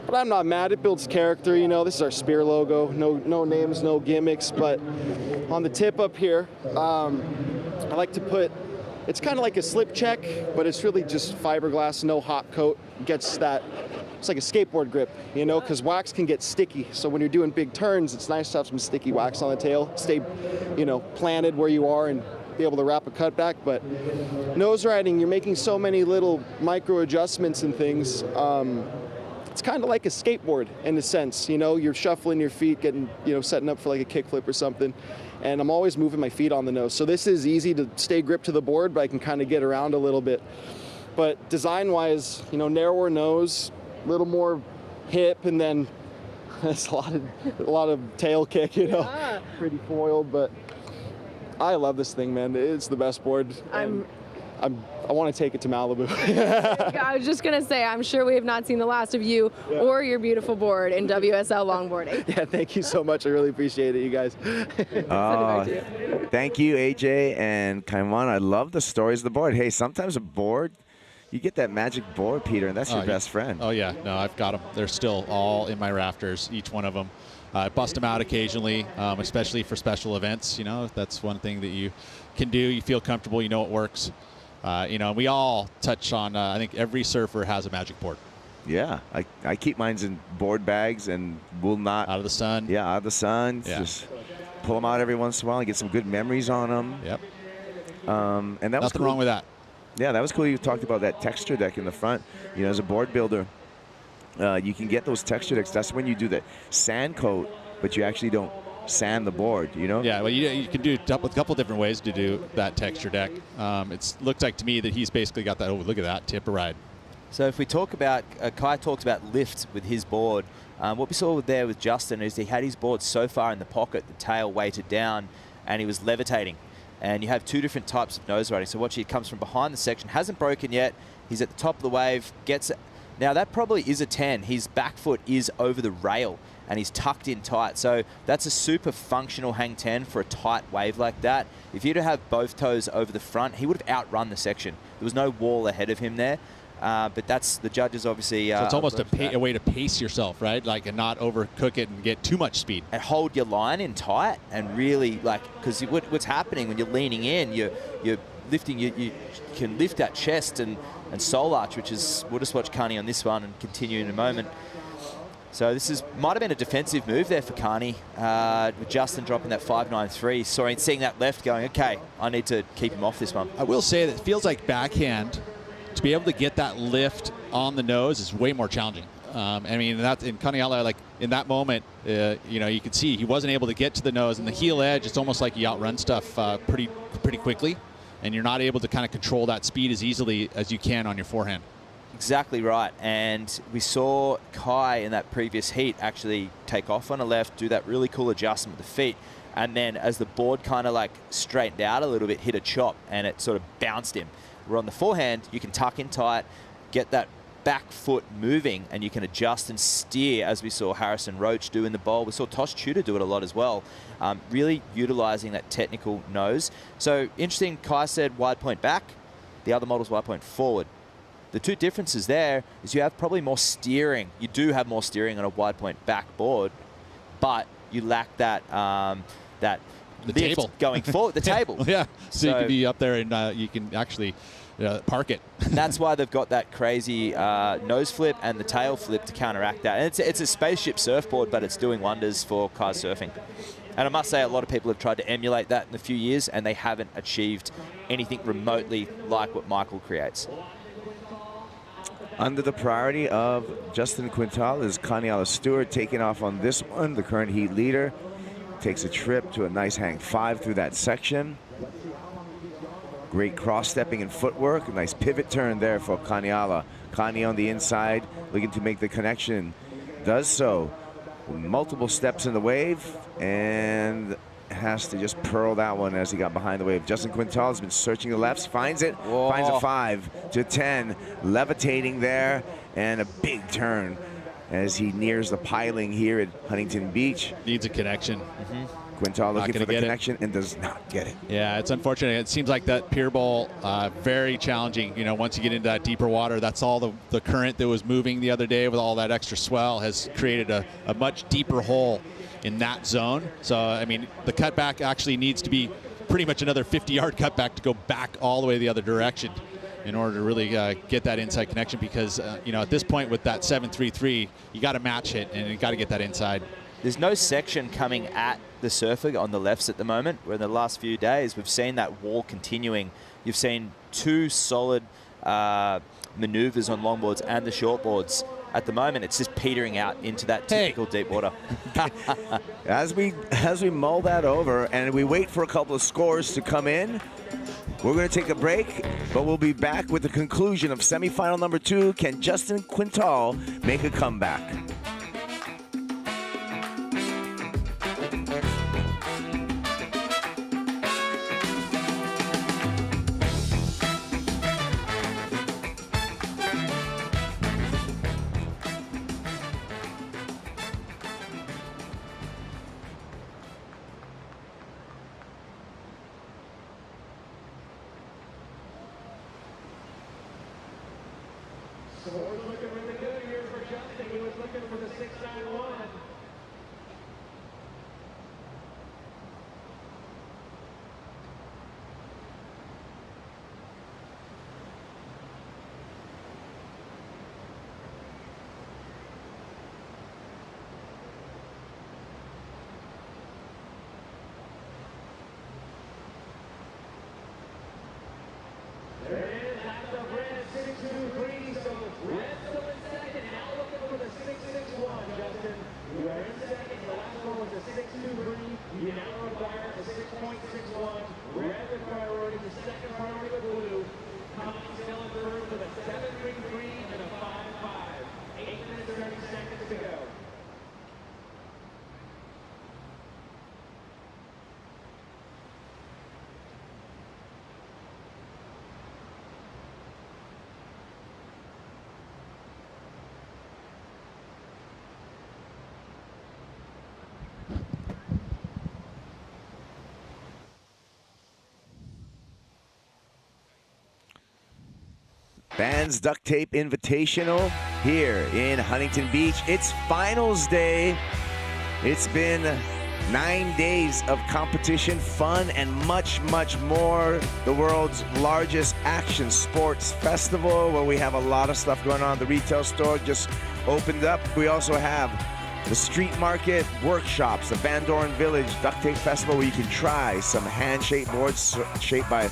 but I'm not mad. It builds character, you know. This is our Spear logo. No names, no gimmicks, but on the tip up here, I like to put, it's kind of like a slip check, but it's really just fiberglass, no hot coat. Gets that, it's like a skateboard grip, you know, because wax can get sticky. So when you're doing big turns, it's nice to have some sticky wax on the tail. Stay, you know, planted where you are and be able to wrap a cutback. But nose riding, you're making so many little micro adjustments and things. It's kind of like a skateboard in a sense, you know, you're shuffling your feet, getting, you know, setting up for like a kickflip or something. And I'm always moving my feet on the nose. So this is easy to stay gripped to the board, but I can kind of get around a little bit. But design-wise, you know, narrower nose, a little more hip, and then it's a lot of tail kick, you know, pretty foiled. But I love this thing, man. It's the best board. I want to take it to Malibu. I was just going to say, I'm sure we have not seen the last of you or your beautiful board in WSL longboarding. Yeah, thank you so much. I really appreciate it, you guys. Thank you, AJ and Kaimana. I love the stories of the board. Hey, sometimes a board, you get that magic board, Peter, and that's your best friend. Oh, yeah. No, I've got them. They're still all in my rafters, each one of them. I bust them out occasionally, especially for special events. You know, that's one thing that you can do. You feel comfortable. You know it works. You know, we all touch on, I think every surfer has a magic board. Yeah, I keep mine in board bags and will not. Out of the sun. Yeah, out of the sun. Yeah. Just pull them out every once in a while and get some good memories on them. Yep. And that was nothing cool. wrong with that. Yeah, that was cool. You talked about that texture deck in the front. You know, as a board builder, you can get those texture decks. That's when you do the sand coat, but you actually don't sand the board, you know? Yeah, well, you can do a couple different ways to do that texture deck. It looks like to me that he's basically got that, oh, look at that, tip a ride. So if we talk about, Kai talks about lift with his board. What we saw there with Justin is he had his board so far in the pocket, the tail weighted down, and he was levitating. And you have two different types of nose riding. So watch, he comes from behind the section, hasn't broken yet. He's at the top of the wave, gets it. Now that probably is a 10. His back foot is over the rail and he's tucked in tight. So that's a super functional hang 10 for a tight wave like that. If he'd have both toes over the front, he would have outrun the section. There was no wall ahead of him there. But that's the judges obviously. So it's almost a way to pace yourself, right? Like, and not overcook it and get too much speed. And hold your line in tight and really, like, because what's happening when you're leaning in, you're lifting, you can lift that chest and soul arch, which is, we'll just watch Connie on this one and continue in a moment. So this might have been a defensive move there for Carney, with Justin dropping that 5.93. Seeing that left going, okay, I need to keep him off this one. I will say that it feels like backhand, to be able to get that lift on the nose is way more challenging. I mean, that's in Kaimana, like in that moment, you know, you could see he wasn't able to get to the nose, and the heel edge, it's almost like you outrun stuff pretty quickly, and you're not able to kind of control that speed as easily as you can on your forehand. Exactly right, and we saw Kai in that previous heat actually take off on a left, do that really cool adjustment with the feet, and then as the board kind of like straightened out a little bit, hit a chop, and it sort of bounced him. Where on the forehand, you can tuck in tight, get that back foot moving, and you can adjust and steer, as we saw Harrison Roach do in the bowl. We saw Tosh Tudor do it a lot as well, really utilizing that technical nose. So interesting, Kai said wide point back, the other model's wide point forward. The two differences there is you have probably more steering. You do have more steering on a wide point backboard, but you lack that the table going forward. The table. Yeah. So you can be up there and you can actually park it. And that's why they've got that crazy nose flip and the tail flip to counteract that. And it's a spaceship surfboard, but it's doing wonders for Kai surfing. And I must say, a lot of people have tried to emulate that in a few years, and they haven't achieved anything remotely like what Michael creates. Under the priority of Justin Quintal is Kaniala Stewart taking off on this one. The current heat leader takes a trip to a nice hang 5 through that section. Great cross-stepping and footwork. A nice pivot turn there for Kaniala. Kani on the inside, looking to make the connection. Does so. Multiple steps in the wave, and has to just pearl that one as he got behind the wave. Justin Quintal has been searching the lefts, finds it, finds a 5 to 10, levitating there, and a big turn as he nears the piling here at Huntington Beach. Needs a connection. Quintal looking for the connection and does not get it. Yeah, it's unfortunate. It seems like that pier bowl, very challenging. You know, once you get into that deeper water, that's all the current that was moving the other day with all that extra swell has created a much deeper hole in that zone. So, I mean, the cutback actually needs to be pretty much another 50-yard cutback to go back all the way the other direction in order to really get that inside connection, because, you know, at this point with that 7.33, you got to match it and you got to get that inside. There's no section coming at the surfer on the lefts at the moment, where in the last few days we've seen that wall continuing. You've seen two solid maneuvers on longboards and the shortboards. At the moment, it's just petering out into that typical deep water. As we mull that over and we wait for a couple of scores to come in, we're going to take a break, but we'll be back with the conclusion of semifinal number 2. Can Justin Quintal make a comeback? Bands Duct Tape Invitational here in Huntington Beach. It's finals day. It's been 9 days of competition, fun, and much, much more. The world's largest action sports festival, where we have a lot of stuff going on. The retail store just opened up. We also have the street market workshops, the Van Doren Village Duct Tape Festival, where you can try some hand-shaped boards shaped by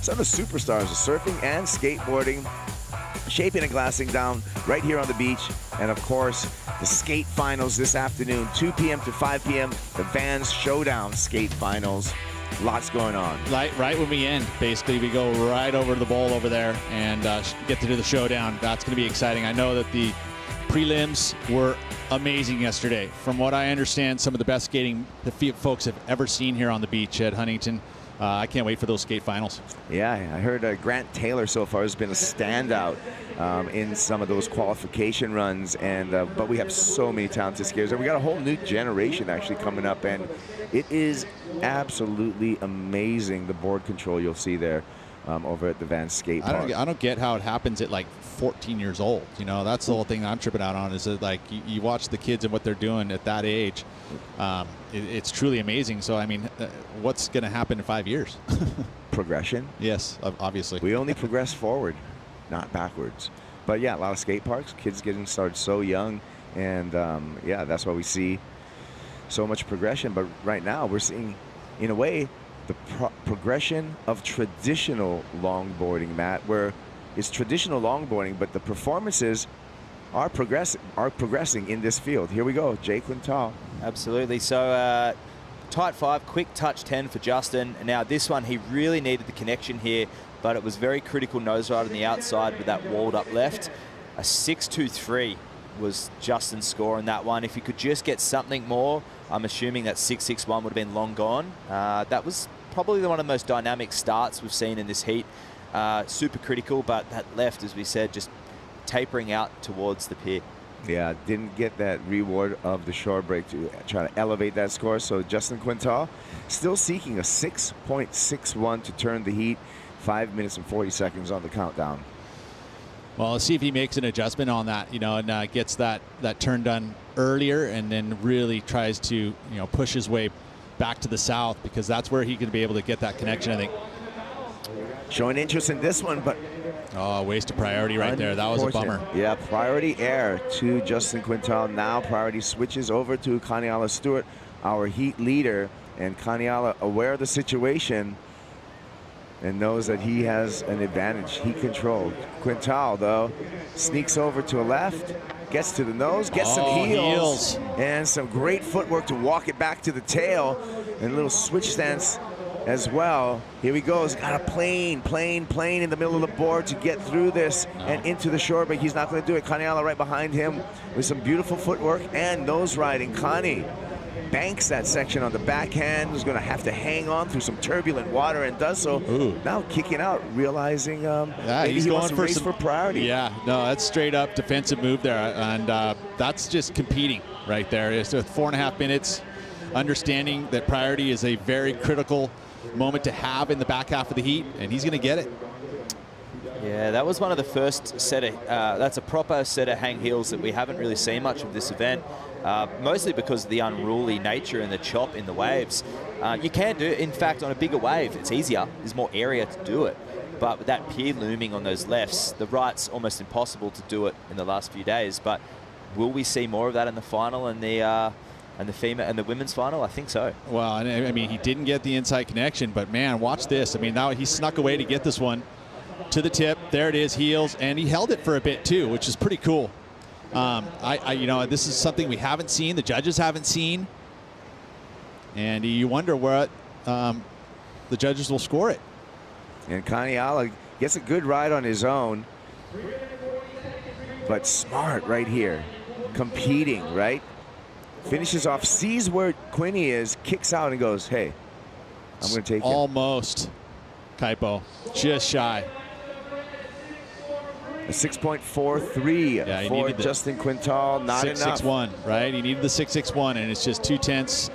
some of the superstars of surfing and skateboarding, shaping and glassing down right here on the beach. And of course, the skate finals this afternoon, 2 p.m. to 5 p.m., the Vans Showdown skate finals. Lots going on. Right when we end, basically, we go right over to the bowl over there and get to do the showdown. That's going to be exciting. I know that the prelims were amazing yesterday. From what I understand, some of the best skating the folks have ever seen here on the beach at Huntington. I can't wait for those skate finals. Yeah, I heard Grant Taylor so far has been a standout in some of those qualification runs, and but we have so many talented skaters, and we got a whole new generation actually coming up, and it is absolutely amazing the board control you'll see there over at the Vans skate park. I don't get how it happens at like 14 years old. You know, that's the whole thing I'm tripping out on, is that like you watch the kids and what they're doing at that age. It's truly amazing. So, I mean, what's going to happen in 5 years? Progression. Yes, obviously. We only progress forward, not backwards. But yeah, a lot of skate parks, kids getting started so young. And yeah, that's why we see so much progression. But right now we're seeing, in a way, the progression of traditional longboarding, Matt, where it's traditional longboarding, but the performances are progressing in this field. Here we go, Jay Quintal. Absolutely. So tight 5, quick touch 10 for Justin. Now this one, he really needed the connection here, but it was very critical nose ride on the outside with that walled up left. A 6.23 was Justin's score in that one. If he could just get something more, I'm assuming that 6.61 would have been long gone. That was probably one of the most dynamic starts we've seen in this heat. Super critical, but that left, as we said, just tapering out towards the pier. Yeah, didn't get that reward of the shore break to try to elevate that score. So Justin Quintal still seeking a 6.61 to turn the heat. 5 minutes and 40 seconds on the countdown. Well, let's see if he makes an adjustment on that, you know, and gets that turn done earlier, and then really tries to, you know, push his way back to the south, because that's where he could be able to get that connection, I think. Showing interest in this one, but waste of priority right there. That was a bummer. Yeah, priority air to Justin Quintal. Now priority switches over to Kaniala Stewart, our heat leader, and Kaniala, aware of the situation and knows that he has an advantage, heat control. Quintal, though, sneaks over to a left, gets to the nose, gets some heels, and some great footwork to walk it back to the tail, and a little switch stance as well. Here he goes, got a plane in the middle of the board to get through this and into the shore, but he's not going to do it. Kaniala right behind him with some beautiful footwork and nose riding. Connie banks that section on the backhand, is going to have to hang on through some turbulent water, and does so. Ooh. Now kicking out, realizing maybe he's he going wants to for race for priority. Yeah, no, that's straight up defensive move there, and that's just competing right there. It's 4.5 minutes, understanding that priority is a very critical moment to have in the back half of the heat, and he's going to get it. Yeah, that was one of the first set of, that's a proper set of hang heels that we haven't really seen much of this event, mostly because of the unruly nature and the chop in the waves. You can do it, in fact, on a bigger wave, it's easier, there's more area to do it. But with that pier looming on those lefts, the right's almost impossible to do it in the last few days. But will we see more of that in the final and the female and the women's final? I think so. Well, I mean, he didn't get the inside connection, but man, watch this. I mean, now he snuck away to get this one to the tip. There it is, heels, and he held it for a bit too, which is pretty cool. You know, this is something we haven't seen, the judges haven't seen, and you wonder what the judges will score it. And Kaniala gets a good ride on his own, but smart right here, competing, right? Finishes off, sees where Quinny is, kicks out and goes, hey, I'm going to take it. Almost, Kaipo, just shy. A 6.43 for Justin Quintal, not enough. 6.61, right? He needed the 6.61, and it's just 2/10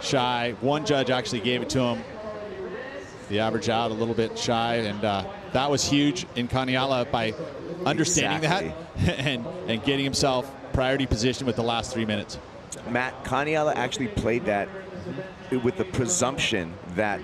shy. One judge actually gave it to him. The average out a little bit shy, and that was huge in Kaniala by understanding that and getting himself priority position with the last 3 minutes. Matt, Kaniala actually played that with the presumption that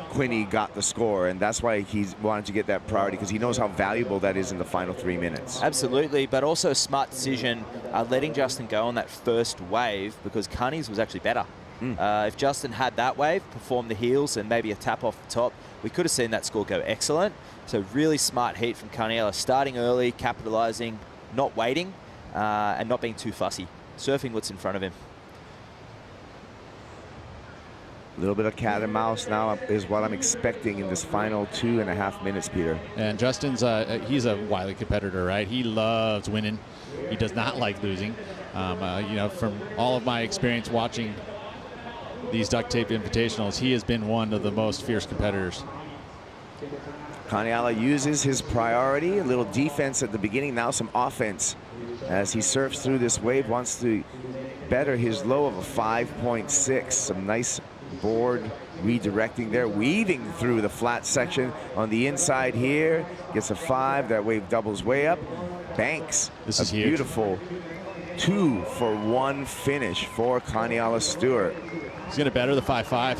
Quinny got the score, and that's why he's wanted to get that priority, because he knows how valuable that is in the final 3 minutes. Absolutely, but also a smart decision letting Justin go on that first wave, because Connie's was actually better. If Justin had that wave, performed the heels and maybe a tap off the top, we could have seen that score go excellent. So really smart heat from Kaniela, starting early, capitalizing, not waiting, and not being too fussy, surfing what's in front of him. A little bit of cat and mouse now is what I'm expecting in this final 2.5 minutes, Peter. And Justin's, he's a wily competitor, right? He loves winning. He does not like losing. You know, from all of my experience watching these duct tape invitationals, he has been one of the most fierce competitors. Kaniela uses his priority, a little defense at the beginning, now some offense. As he surfs through this wave, wants to better his low of a 5.6. Some nice board redirecting there, weaving through the flat section on the inside here. Gets a 5, that wave doubles way up. Banks. This is beautiful 2-for-1 finish for Kaniela Stewart. He's going to better the 5.5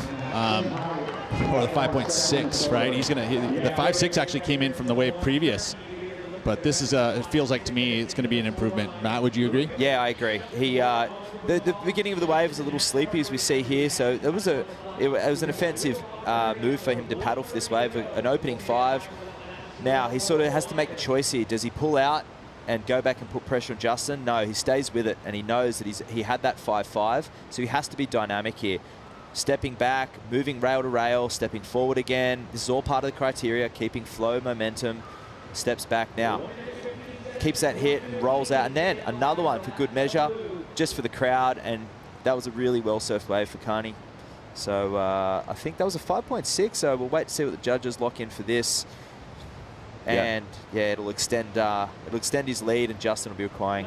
or the 5.6, right? He's going to, the 5.6 actually came in from the wave previous, but this is it feels like to me it's going to be an improvement. Matt, would you agree? Yeah, I agree. He the beginning of the wave was a little sleepy, as we see here, so it was an offensive move for him to paddle for this wave, an opening 5. Now he sort of has to make the choice here. Does he pull out and go back and put pressure on Justin? No, he stays with it, and he knows that he had that 5.5, so he has to be dynamic here. Stepping back, moving rail to rail, stepping forward again. This is all part of the criteria, keeping flow, momentum. Steps back now. Keeps that hit and rolls out, and then another one for good measure, just for the crowd, and that was a really well-surfed wave for Carney. So I think that was a 5.6, so we'll wait to see what the judges lock in for this. And yeah, it'll extend his lead, and Justin will be requiring.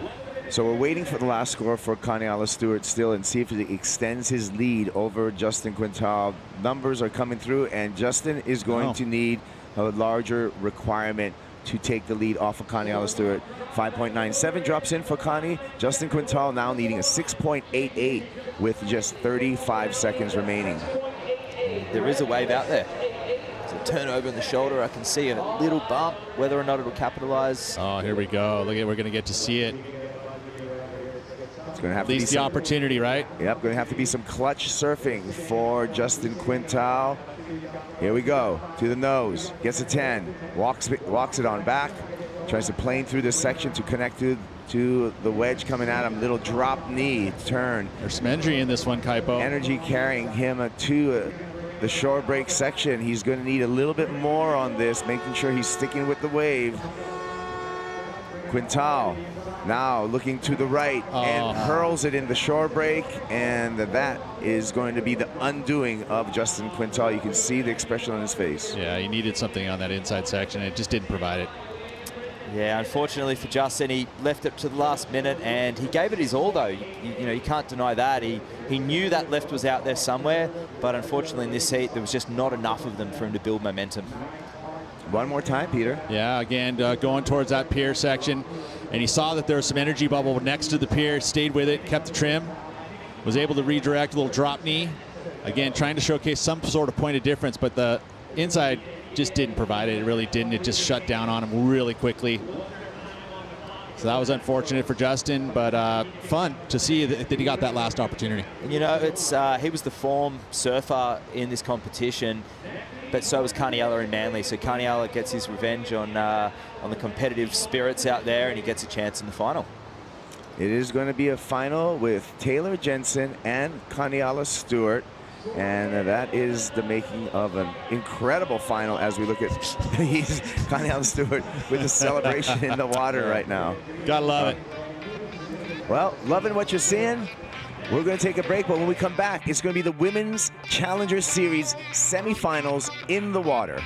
So we're waiting for the last score for Kaniela Stewart still, and see if he extends his lead over Justin Quintal. Numbers are coming through, and Justin is going to need a larger requirement to take the lead off of Kaniela Stewart. 5.97 drops in for Connie. Justin Quintal now needing a 6.88 with just 35 seconds remaining. There is a wave out there. Turnover in the shoulder. I can see a little bump. Whether or not it'll capitalize. Oh, here we go. Look at, we're going to get to see it. It's going to have at least to be the opportunity, right? Yep, going to have to be some clutch surfing for Justin Quintal. Here we go to the nose. Gets a 10. Walks it on back. Tries to plane through this section to connect to the wedge coming at him. Little drop knee turn. There's some energy in this one, Kaipo. Energy carrying him to the shore break section. He's going to need a little bit more on this, making sure he's sticking with the wave. Quintal now looking to the right and hurls it in the shore break, and that is going to be the undoing of Justin Quintal. You can see the expression on his face. Yeah, he needed something on that inside section. It just didn't provide it. Yeah, unfortunately for Justin, he left it to the last minute, and he gave it his all, though. You know, you can't deny that. He knew that left was out there somewhere, but unfortunately in this heat, there was just not enough of them for him to build momentum. One more time, Peter. Yeah, again, going towards that pier section, and he saw that there was some energy bubble next to the pier, stayed with it, kept the trim, was able to redirect, a little drop knee. Again, trying to showcase some sort of point of difference, but the inside just didn't provide it. It really didn't. It just shut down on him really quickly. So that was unfortunate for Justin, but fun to see that he got that last opportunity. You know, it's he was the form surfer in this competition, but so was Kaniela in Manly. So Kaniela gets his revenge on the competitive spirits out there, and he gets a chance in the final. It is going to be a final with Taylor Jensen and Kaniela Stewart. And that is the making of an incredible final as we look at Kaniela Stewart with a celebration in the water right now. Gotta love it. Well, loving what you're seeing. We're going to take a break, but when we come back, it's going to be the Women's Challenger Series semifinals in the water.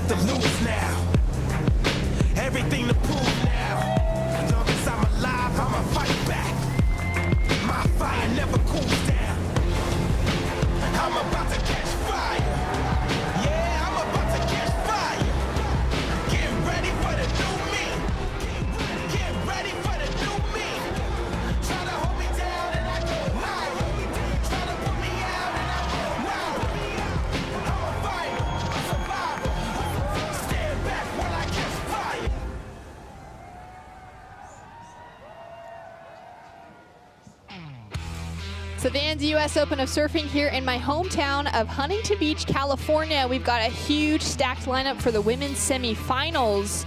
nothing to lose now. Everything to prove now. As long as I'm alive, I'ma fight back. My fire never cools down. I'm about to catch fire. Yeah, I'm about to catch fire. Get ready for the new me. Get ready for the new me. Try to hold me down and I go higher. Try to put me out and I go louder. I'm a fighter, a survivor. Stand back while I catch fire. So Vans US Open of Surfing here in my hometown of Huntington Beach, California. We've got a huge stacked lineup for the women's semifinals.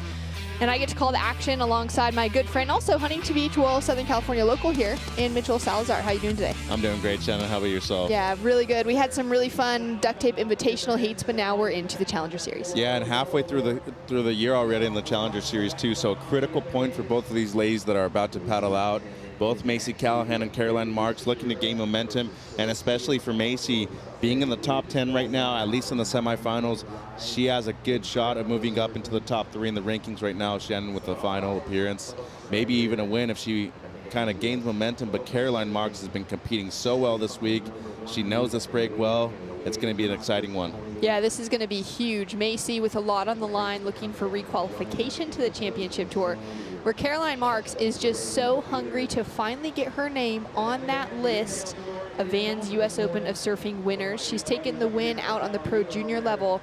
And I get to call the action alongside my good friend, also Huntington Beach, well, Southern California local here, and Mitchell Salazar. How you doing today? I'm doing great, Shannon. How about yourself? Yeah, really good. We had some really fun duct tape invitational heats, but now we're into the Challenger Series. Yeah, and halfway through the year already in the Challenger Series too. So a critical point for both of these ladies that are about to paddle out. Both Macy Callahan and Caroline Marks looking to gain momentum, and especially for Macy, being in the top 10 right now, at least in the semifinals, she has a good shot of moving up into the top 3 in the rankings right now, Shannon, with the final appearance. Maybe even a win if she kind of gains momentum, but Caroline Marks has been competing so well this week. She knows this break well. It's going to be an exciting one. Yeah, this is going to be huge. Macy with a lot on the line, looking for requalification to the championship tour, where Caroline Marks is just so hungry to finally get her name on that list of Vans US Open of Surfing winners. She's taken the win out on the pro junior level,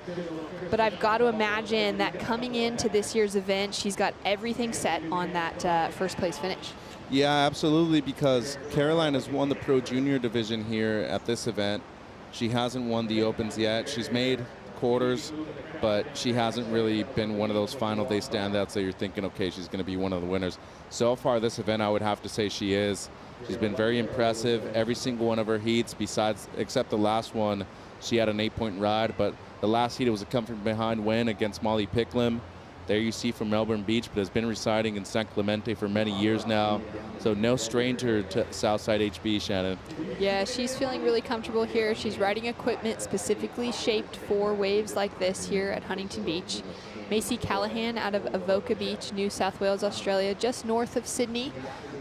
but I've got to imagine that coming into this year's event, she's got everything set on that first place finish. Yeah, absolutely, because Caroline has won the pro junior division here at this event. She hasn't won the Opens yet. She's made quarters, but she hasn't really been one of those final day standouts that you're thinking, okay, she's going to be one of the winners. So far this event, I would have to say she is. She's been very impressive. Every single one of her heats, except the last one, she had an 8-point ride, but the last heat, it was a come from behind win against Molly Picklum. There you see from Melbourne Beach, but has been residing in San Clemente for many years now. So no stranger to Southside HB, Shannon. Yeah, she's feeling really comfortable here. She's riding equipment specifically shaped for waves like this here at Huntington Beach. Macy Callahan out of Avoca Beach, New South Wales, Australia, just north of Sydney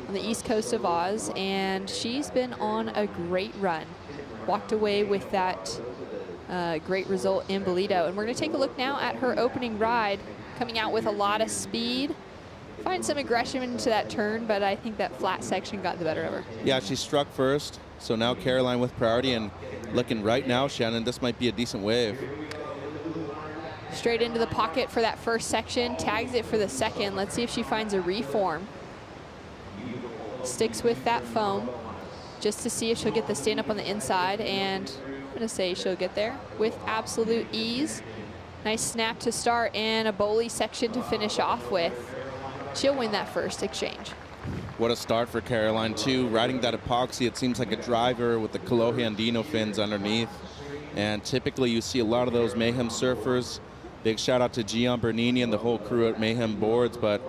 on the east coast of Oz. And she's been on a great run. Walked away with that great result in Bolito. And we're going to take a look now at her opening ride. Coming out with a lot of speed. Find some aggression into that turn, but I think that flat section got the better of her. Yeah, she struck first, so now Caroline with priority, and looking right now, Shannon, this might be a decent wave. Straight into the pocket for that first section, tags it for the second. Let's see if she finds a reform. Sticks with that foam, just to see if she'll get the stand up on the inside, and I'm gonna say she'll get there with absolute ease. Nice snap to start and a bowley section to finish off with. She'll win that first exchange. What a start for Caroline too. Riding that epoxy, it seems like a driver with the Kolohe Andino fins underneath. And typically you see a lot of those Mayhem surfers. Big shout out to Gian Bernini and the whole crew at Mayhem Boards, but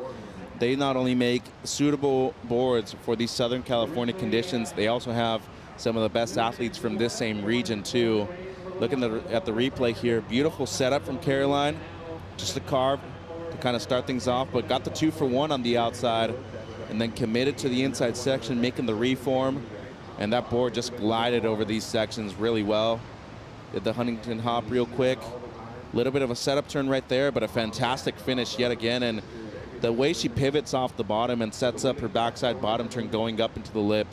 they not only make suitable boards for these Southern California conditions, they also have some of the best athletes from this same region too. Looking at the replay here, beautiful setup from Caroline. Just a carve to kind of start things off, but got the 2-for-1 on the outside and then committed to the inside section, making the reform. And that board just glided over these sections really well. Did the Huntington hop real quick. Little bit of a setup turn right there, but a fantastic finish yet again. And the way she pivots off the bottom and sets up her backside bottom turn going up into the lip,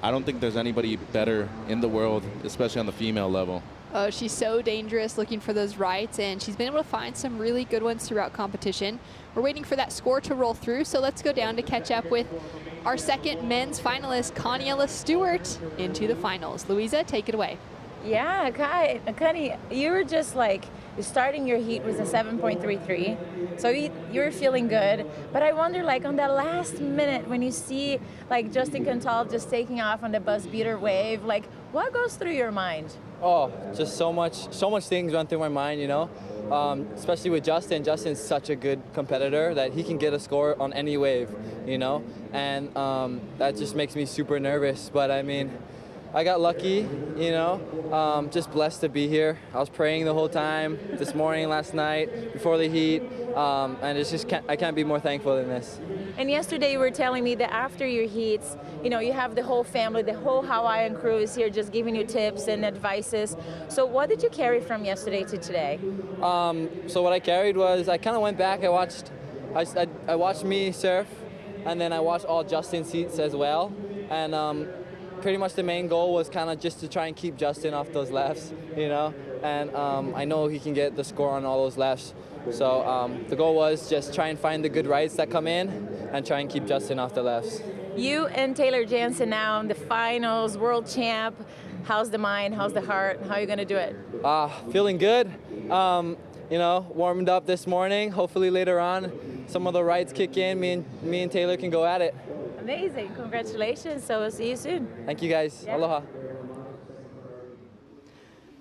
I don't think there's anybody better in the world, especially on the female level. Oh, she's so dangerous looking for those rights, and she's been able to find some really good ones throughout competition. We're waiting for that score to roll through, so let's go down to catch up with our second men's finalist, Coniella Stewart, into the finals. Louisa, take it away. Yeah, Connie, you were just like, starting your heat was a 7.33, so you were feeling good. But I wonder, like, on that last minute when you see, like, Justin Cantal just taking off on the buzz beater wave, like, what goes through your mind? Oh, just so much things went through my mind, you know, especially with Justin. Justin's such a good competitor that he can get a score on any wave, you know, and that just makes me super nervous. But I mean, I got lucky, you know, just blessed to be here. I was praying the whole time, this morning, last night, before the heat, and it's just I can't be more thankful than this. And yesterday you were telling me that after your heats, you know, you have the whole family, the whole Hawaiian crew is here just giving you tips and advices. So what did you carry from yesterday to today? So what I carried was, I kind of went back, I watched me surf, and then I watched all Justin's heats as well. And pretty much the main goal was kind of just to try and keep Justin off those lefts, you know, and I know he can get the score on all those lefts. So the goal was just try and find the good rights that come in and try and keep Justin off the lefts. You and Taylor Jensen now in the finals, world champ. How's the mind? How's the heart? How are you going to do it? Feeling good. You know, warmed up this morning. Hopefully later on, some of the rights kick in. Me and Taylor can go at it. Amazing. Congratulations. So we'll see you soon. Thank you, guys. Yeah. Aloha.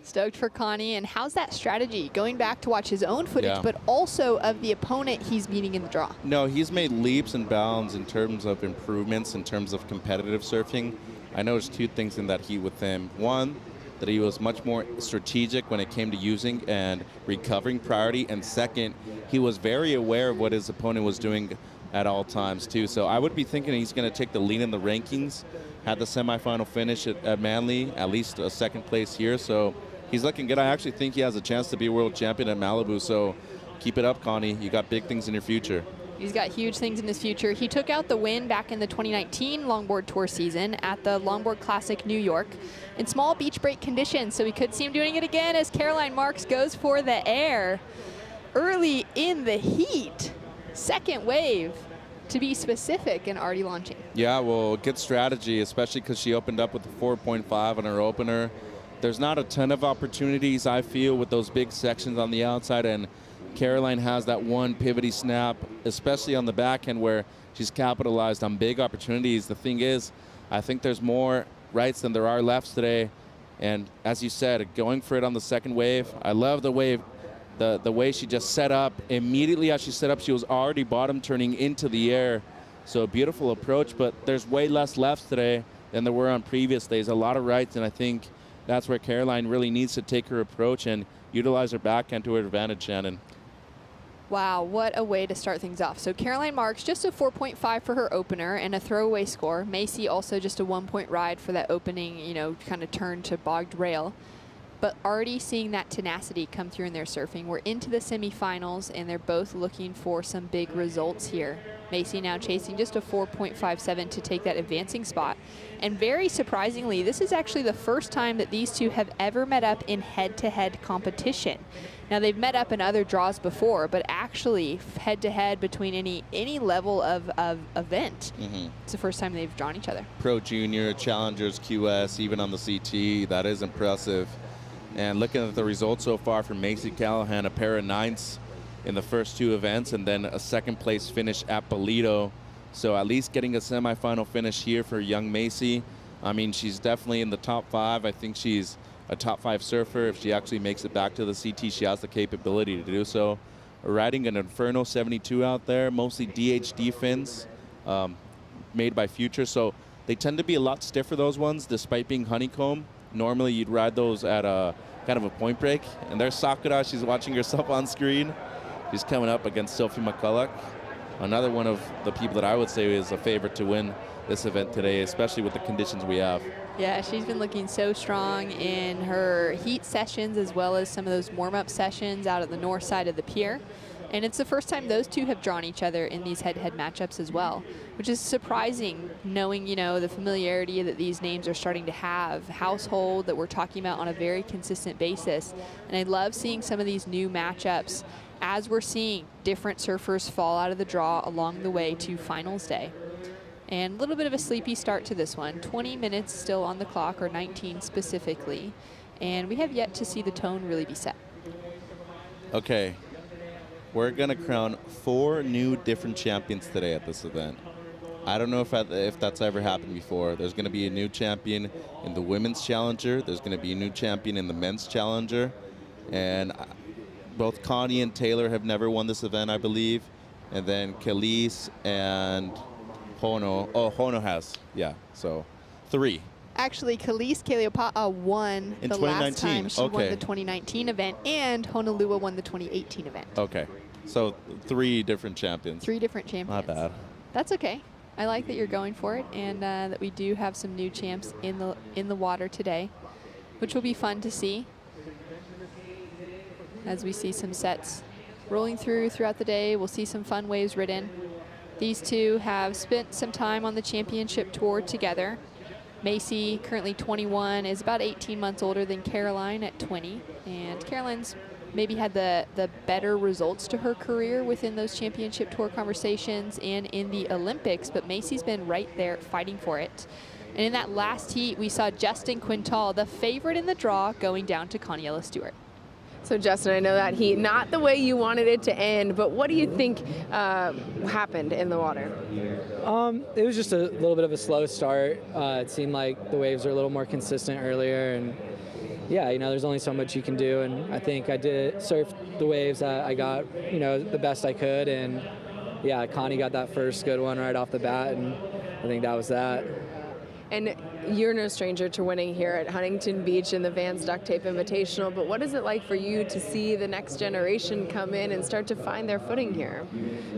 Stoked for Connie. And how's that strategy? Going back to watch his own footage, but also of the opponent he's meeting in the draw. No, he's made leaps and bounds in terms of improvements, in terms of competitive surfing. I noticed two things in that heat with him. One, that he was much more strategic when it came to using and recovering priority. And second, he was very aware of what his opponent was doing at all times too. So I would be thinking he's going to take the lead in the rankings, had the semifinal finish at Manly, at least a second place here. So he's looking good. I actually think he has a chance to be world champion at Malibu. So keep it up, Connie. You got big things in your future. He's got huge things in his future. He took out the win back in the 2019 Longboard Tour season at the Longboard Classic New York in small beach break conditions. So we could see him doing it again as Caroline Marks goes for the air early in the heat. Second wave, to be specific, and already launching. Yeah, well, good strategy, especially because she opened up with a 4.5 on her opener. There's not a ton of opportunities, I feel, with those big sections on the outside, and Caroline has that one pivoty snap, especially on the backhand, where she's capitalized on big opportunities. The thing is, I think there's more rights than there are lefts today, and as you said, going for it on the second wave. I love the wave. The way she just set up. Immediately as she set up, she was already bottom turning into the air. So a beautiful approach, but there's way less lefts today than there were on previous days. A lot of rights, and I think that's where Caroline really needs to take her approach and utilize her backhand to her advantage, Shannon. Wow, what a way to start things off. So Caroline Marks, just a 4.5 for her opener and a throwaway score. Macy also just a 1-point ride for that opening, you know, kind of turn to bogged rail. But already seeing that tenacity come through in their surfing. We're into the semifinals, and they're both looking for some big results here. Macy now chasing just a 4.57 to take that advancing spot. And very surprisingly, this is actually the first time that these two have ever met up in head-to-head competition. Now, they've met up in other draws before, but actually head-to-head between any level of event, it's the first time they've drawn each other. Pro Junior, Challengers, QS, even on the CT, that is impressive. And looking at the results so far for Macy Callahan, a pair of 9ths in the first two events, and then a second place finish at Bolito. So at least getting a semifinal finish here for young Macy. I mean, she's definitely in the top 5. I think she's a top 5 surfer. If she actually makes it back to the CT, she has the capability to do so. Riding an Inferno 72 out there, mostly DHD fins made by Future. So they tend to be a lot stiffer, those ones, despite being honeycomb. Normally you'd ride those at a kind of a point break. And there's Sakura, she's watching herself on screen. She's coming up against Sophie McCulloch. Another one of the people that I would say is a favorite to win this event today, especially with the conditions we have. Yeah, she's been looking so strong in her heat sessions as well as some of those warm-up sessions out at the north side of the pier. And it's the first time those two have drawn each other in these head-to-head matchups as well, which is surprising, knowing, you know, the familiarity that these names are starting to have, household that we're talking about on a very consistent basis. And I love seeing some of these new matchups as we're seeing different surfers fall out of the draw along the way to finals day. And a little bit of a sleepy start to this one. 20 minutes still on the clock, or 19 specifically. And we have yet to see the tone really be set. Okay. We're going to crown 4 new different champions today at this event. I don't know if that's ever happened before. There's going to be a new champion in the Women's Challenger. There's going to be a new champion in the Men's Challenger. And both Connie and Taylor have never won this event, I believe. And then Khalees and Hono. Oh, Hono has. Yeah, so 3. Actually, Khalees Kaleopa'a won in the 2019. last time. She won Okay. the 2019 event, and Honolulu won the 2018 event. Okay. So 3 different champions. 3 different champions. Not bad. That's okay. I like that you're going for it, and that we do have some new champs in the water today, which will be fun to see as we see some sets rolling throughout the day. We'll see some fun waves ridden. These two have spent some time on the championship tour together. Macy, currently 21, is about 18 months older than Caroline at 20, and Caroline's maybe had the better results to her career within those championship tour conversations and in the Olympics, but Macy's been right there fighting for it. And in that last heat, we saw Justin Quintal, the favorite in the draw, going down to Coniella Stewart. So Justin, I know that heat, not the way you wanted it to end, but what do you think happened in the water? It was just a little bit of a slow start. It seemed like the waves were a little more consistent earlier, and yeah, you know, there's only so much you can do, and I think I did surf the waves that I got, you know, the best I could, and yeah, Connie got that first good one right off the bat, and I think that was that. And you're no stranger to winning here at Huntington Beach in the Vans Duct Tape Invitational, but what is it like for you to see the next generation come in and start to find their footing here?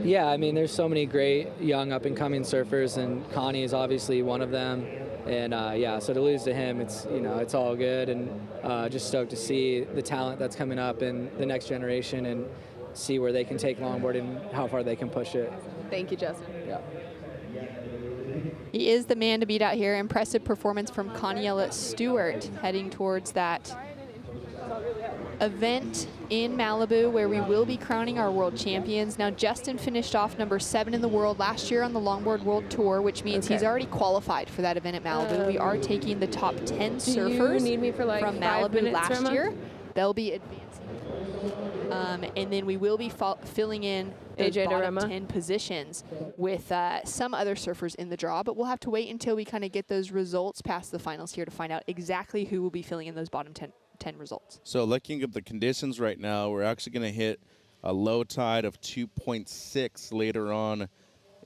Yeah, I mean, there's so many great young up-and-coming surfers, and Connie is obviously one of them. And yeah, so to lose to him, it's, you know, it's all good, and just stoked to see the talent that's coming up in the next generation and see where they can take longboard and how far they can push it. Thank you, Justin. Yeah. He is the man to beat out here. Impressive performance from Coniella Stewart, heading towards that event in Malibu where we will be crowning our world champions. Now, Justin finished off number 7 in the world last year on the Longboard World Tour, which means he's already qualified for that event at Malibu. We are taking the top 10 surfers need me for like from 5 Malibu minutes, last Rema? year. They'll be advancing. And then we will be filling in those AJ bottom Dorema. 10 positions with some other surfers in the draw, but we'll have to wait until we kind of get those results past the finals here to find out exactly who will be filling in those bottom 10 results. So looking at the conditions right now, we're actually going to hit a low tide of 2.6 later on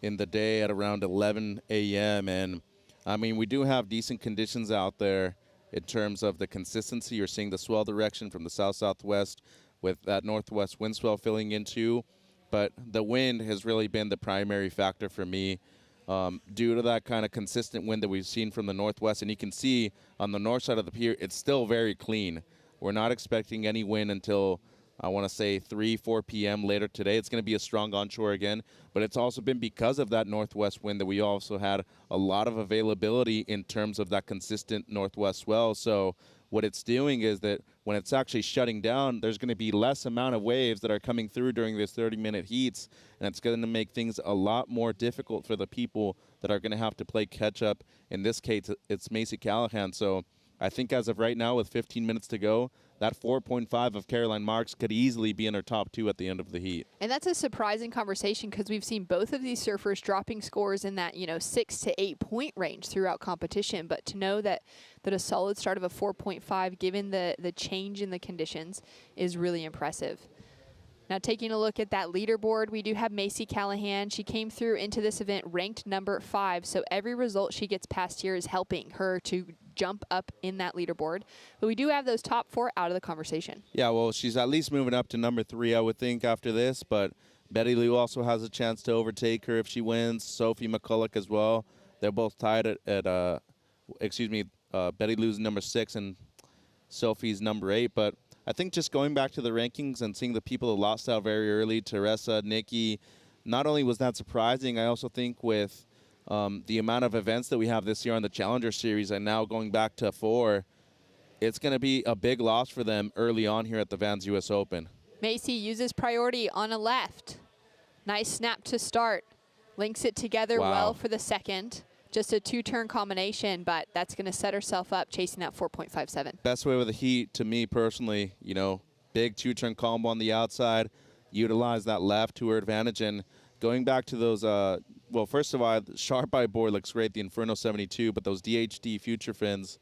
in the day at around 11 a.m. And, I mean, we do have decent conditions out there in terms of the consistency. You're seeing the swell direction from the south-southwest with that northwest wind swell filling in too. But the wind has really been the primary factor for me due to that kind of consistent wind that we've seen from the northwest. And you can see on the north side of the pier, it's still very clean. We're not expecting any wind until, I want to say, 3, 4 p.m. later today. It's going to be a strong onshore again. But it's also been because of that northwest wind that we also had a lot of availability in terms of that consistent northwest swell. So what it's doing is that when it's actually shutting down, there's going to be less amount of waves that are coming through during this 30-minute heats, and it's going to make things a lot more difficult for the people that are going to have to play catch-up. In this case, it's Macy Callahan. So I think as of right now, with 15 minutes to go, that 4.5 of Caroline Marks could easily be in her top 2 at the end of the heat. And that's a surprising conversation because we've seen both of these surfers dropping scores in that, 6 to 8 point range throughout competition. But to know that a solid start of a 4.5, given the change in the conditions, is really impressive. Now, taking a look at that leaderboard, we do have Macy Callahan. She came through into this event ranked number 5, so every result she gets past here is helping her to jump up in that leaderboard. But we do have those top 4 out of the conversation. Yeah, well, she's at least moving up to number 3, I would think, after this. But Betty Lou also has a chance to overtake her if she wins. Sophie McCulloch as well. They're both tied at Betty Lou's number 6 and Sophie's number 8. But I think just going back to the rankings and seeing the people who lost out very early, Teresa, Nikki, not only was that surprising, I also think with the amount of events that we have this year on the Challenger Series and now going back to 4, it's going to be a big loss for them early on here at the Vans US Open. Macy uses priority on a left. Nice snap to start. Links it together well for the second. Just a 2-turn combination, but that's going to set herself up chasing that 4.57. Best way with the heat, to me personally, big 2-turn combo on the outside, utilize that left to her advantage. And going back to those, well, first of all, the Sharp Eye board looks great, the Inferno 72, but those DHD future fins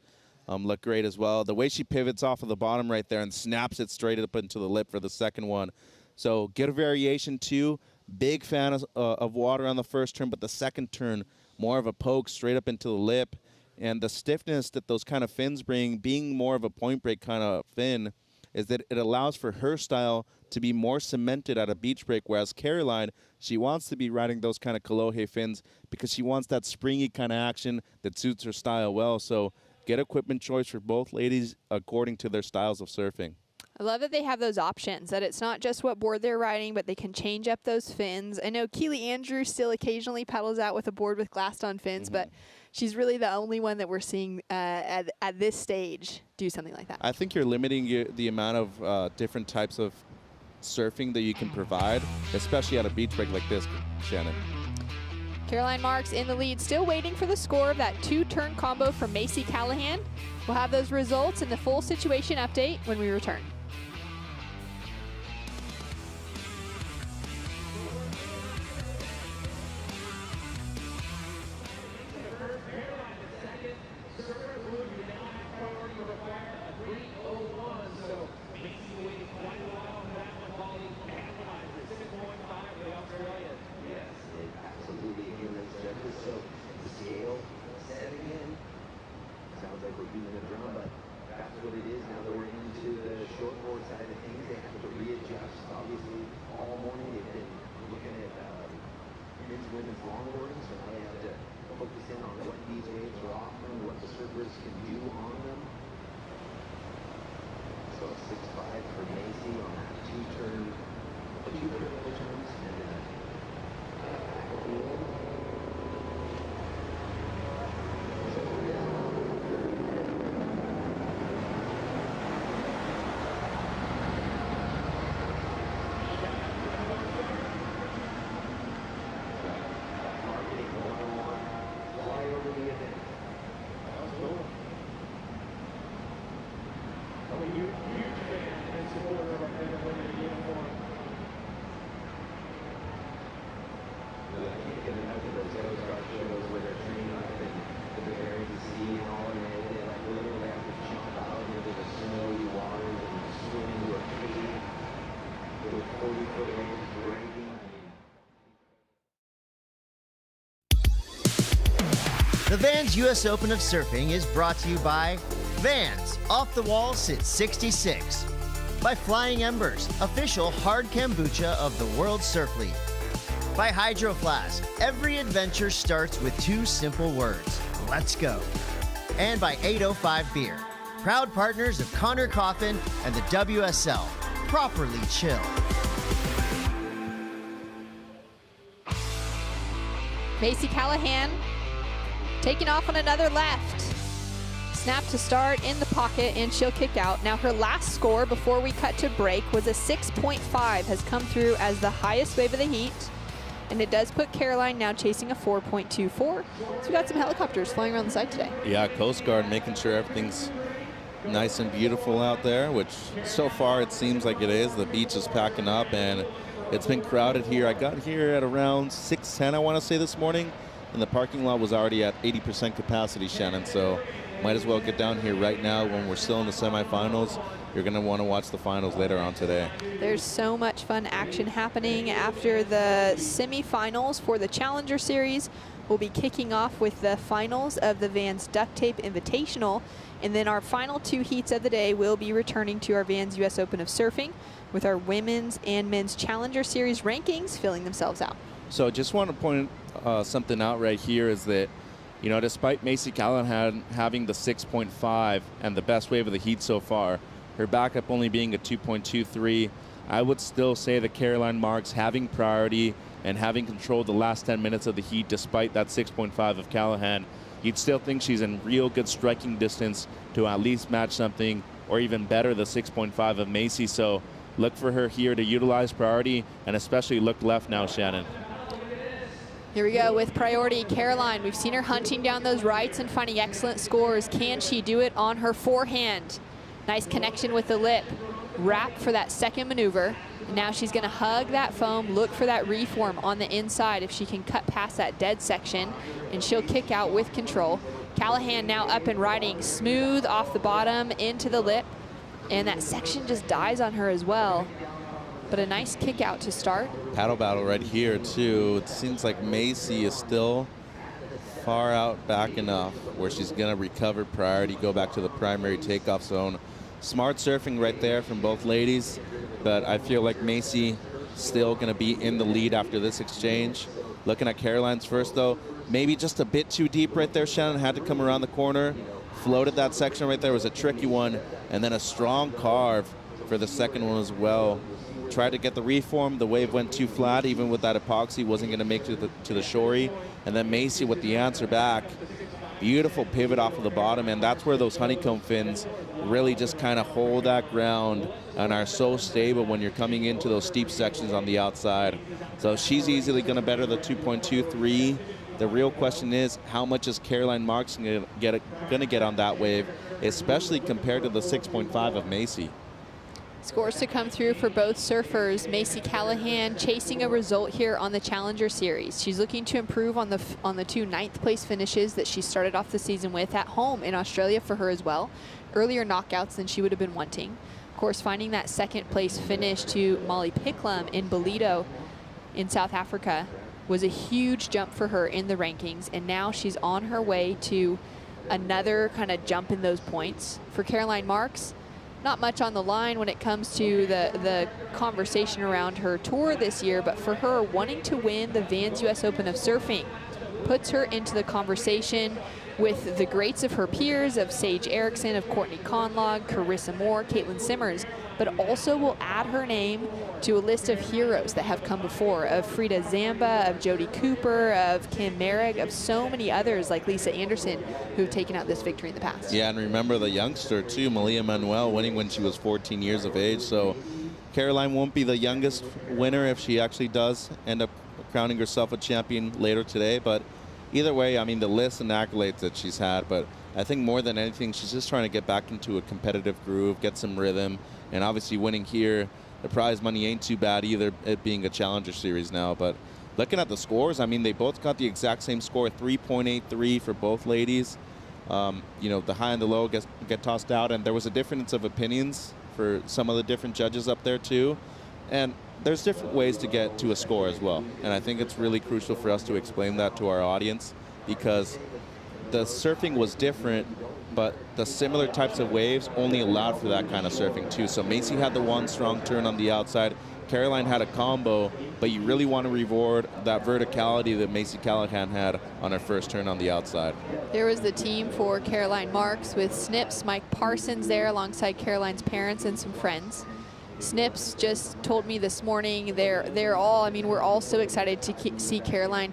look great as well. The way she pivots off of the bottom right there and snaps it straight up into the lip for the second one. So good variation too. Big fan of water on the first turn, but the second turn, more of a poke straight up into the lip. And the stiffness that those kind of fins bring, being more of a point break kind of fin, is that it allows for her style to be more cemented at a beach break, whereas Caroline, she wants to be riding those kind of Kolohe fins because she wants that springy kind of action that suits her style well. So get equipment choice for both ladies according to their styles of surfing. I love that they have those options, that it's not just what board they're riding, but they can change up those fins. I know Keely Andrews still occasionally paddles out with a board with glassed on fins, but she's really the only one that we're seeing at this stage do something like that. I think you're limiting the amount of different types of surfing that you can provide, especially at a beach break like this, Shannon. Caroline Marks in the lead, still waiting for the score of that 2-turn combo from Macy Callahan. We'll have those results in the full situation update when we return. The Vans U.S. Open of Surfing is brought to you by Vans, off the wall since '66. By Flying Embers, official hard kombucha of the World Surf League. By Hydro Flask, every adventure starts with 2 simple words, let's go. And by 805 Beer, proud partners of Connor Coffin and the WSL, properly chill. Macy Callahan taking off on another left. Snap to start in the pocket, and she'll kick out. Now her last score before we cut to break was a 6.5, has come through as the highest wave of the heat. And it does put Caroline now chasing a 4.24. So we got some helicopters flying around the side today. Yeah, Coast Guard making sure everything's nice and beautiful out there, which so far it seems like it is. The beach is packing up and it's been crowded here. I got here at around 6:10, I want to say, this morning, and the parking lot was already at 80% capacity, Shannon. So might as well get down here right now when we're still in the semifinals. You're going to want to watch the finals later on today. There's so much fun action happening after the semifinals for the Challenger Series. We'll be kicking off with the finals of the Vans Duct Tape Invitational. And then our final 2 heats of the day will be returning to our Vans U.S. Open of Surfing with our women's and men's Challenger Series rankings filling themselves out. So just want to point something out right here is that, you know, despite Macy Callahan having the 6.5 and the best wave of the heat so far, her backup only being a 2.23, I would still say that Caroline Marks having priority and having controlled the last 10 minutes of the heat despite that 6.5 of Callahan, you'd still think she's in real good striking distance to at least match something or even better the 6.5 of Macy. So look for her here to utilize priority and especially look left now, Shannon. Here we go with priority. Caroline, we've seen her hunting down those rights and finding excellent scores. Can she do it on her forehand? Nice connection with the lip. Wrap for that second maneuver. And now she's going to hug that foam, look for that reform on the inside if she can cut past that dead section, and she'll kick out with control. Callahan now up and riding smooth off the bottom into the lip, and that section just dies on her as well. But a nice kick out to start. Paddle battle right here too. It seems like Macy is still far out back enough where she's going to recover priority, go back to the primary takeoff zone. Smart surfing right there from both ladies, but I feel like Macy still going to be in the lead after this exchange. Looking at Caroline's first, though, maybe just a bit too deep right there. Shannon had to come around the corner, floated that section right there. Was a tricky one, and then a strong carve for the second one as well. Tried to get the reform. The wave went too flat. Even with that epoxy, wasn't going to make it to the shorey. And then Macy with the answer back. Beautiful pivot off of the bottom, and that's where those honeycomb fins really just kind of hold that ground and are so stable when you're coming into those steep sections on the outside. So she's easily going to better the 2.23. The real question is, how much is Caroline Marks going to get on that wave, especially compared to the 6.5 of Macy? Scores to come through for both surfers. Macy Callahan chasing a result here on the Challenger Series. She's looking to improve on the two 9th place finishes that she started off the season with at home in Australia for her as well. Earlier knockouts than she would have been wanting. Of course, finding that 2nd place finish to Molly Picklum in Ballito in South Africa was a huge jump for her in the rankings, and now she's on her way to another kind of jump in those points. For Caroline Marks, not much on the line when it comes to the conversation around her tour this year, but for her, wanting to win the Vans US Open of Surfing puts her into the conversation with the greats of her peers, of Sage Erickson, of Courtney Conlog, Carissa Moore, Caitlyn Simmers, but also will add her name to a list of heroes that have come before, of Frida Zamba, of Jody Cooper, of Kim Merrick, of so many others like Lisa Anderson who have taken out this victory in the past. Yeah, and remember the youngster too, Malia Manuel, winning when she was 14 years of age. So Caroline won't be the youngest winner if she actually does end up crowning herself a champion later today, but either way, I mean, the list and accolades that she's had, but I think more than anything, she's just trying to get back into a competitive groove, get some rhythm, and obviously winning here, the prize money ain't too bad either, it being a Challenger Series now. But looking at the scores, I mean, they both got the exact same score, 3.83 for both ladies. You know, the high and the low get tossed out, and there was a difference of opinions for some of the different judges up there too. And there's different ways to get to a score as well. And I think it's really crucial for us to explain that to our audience, because the surfing was different, but the similar types of waves only allowed for that kind of surfing too. So Macy had the one strong turn on the outside. Caroline had a combo, but you really want to reward that verticality that Macy Callahan had on her first turn on the outside. There was the team for Caroline Marks with Snips, Mike Parsons there alongside Caroline's parents and some friends. Snips just told me this morning they're all, I mean, we're all so excited to see Caroline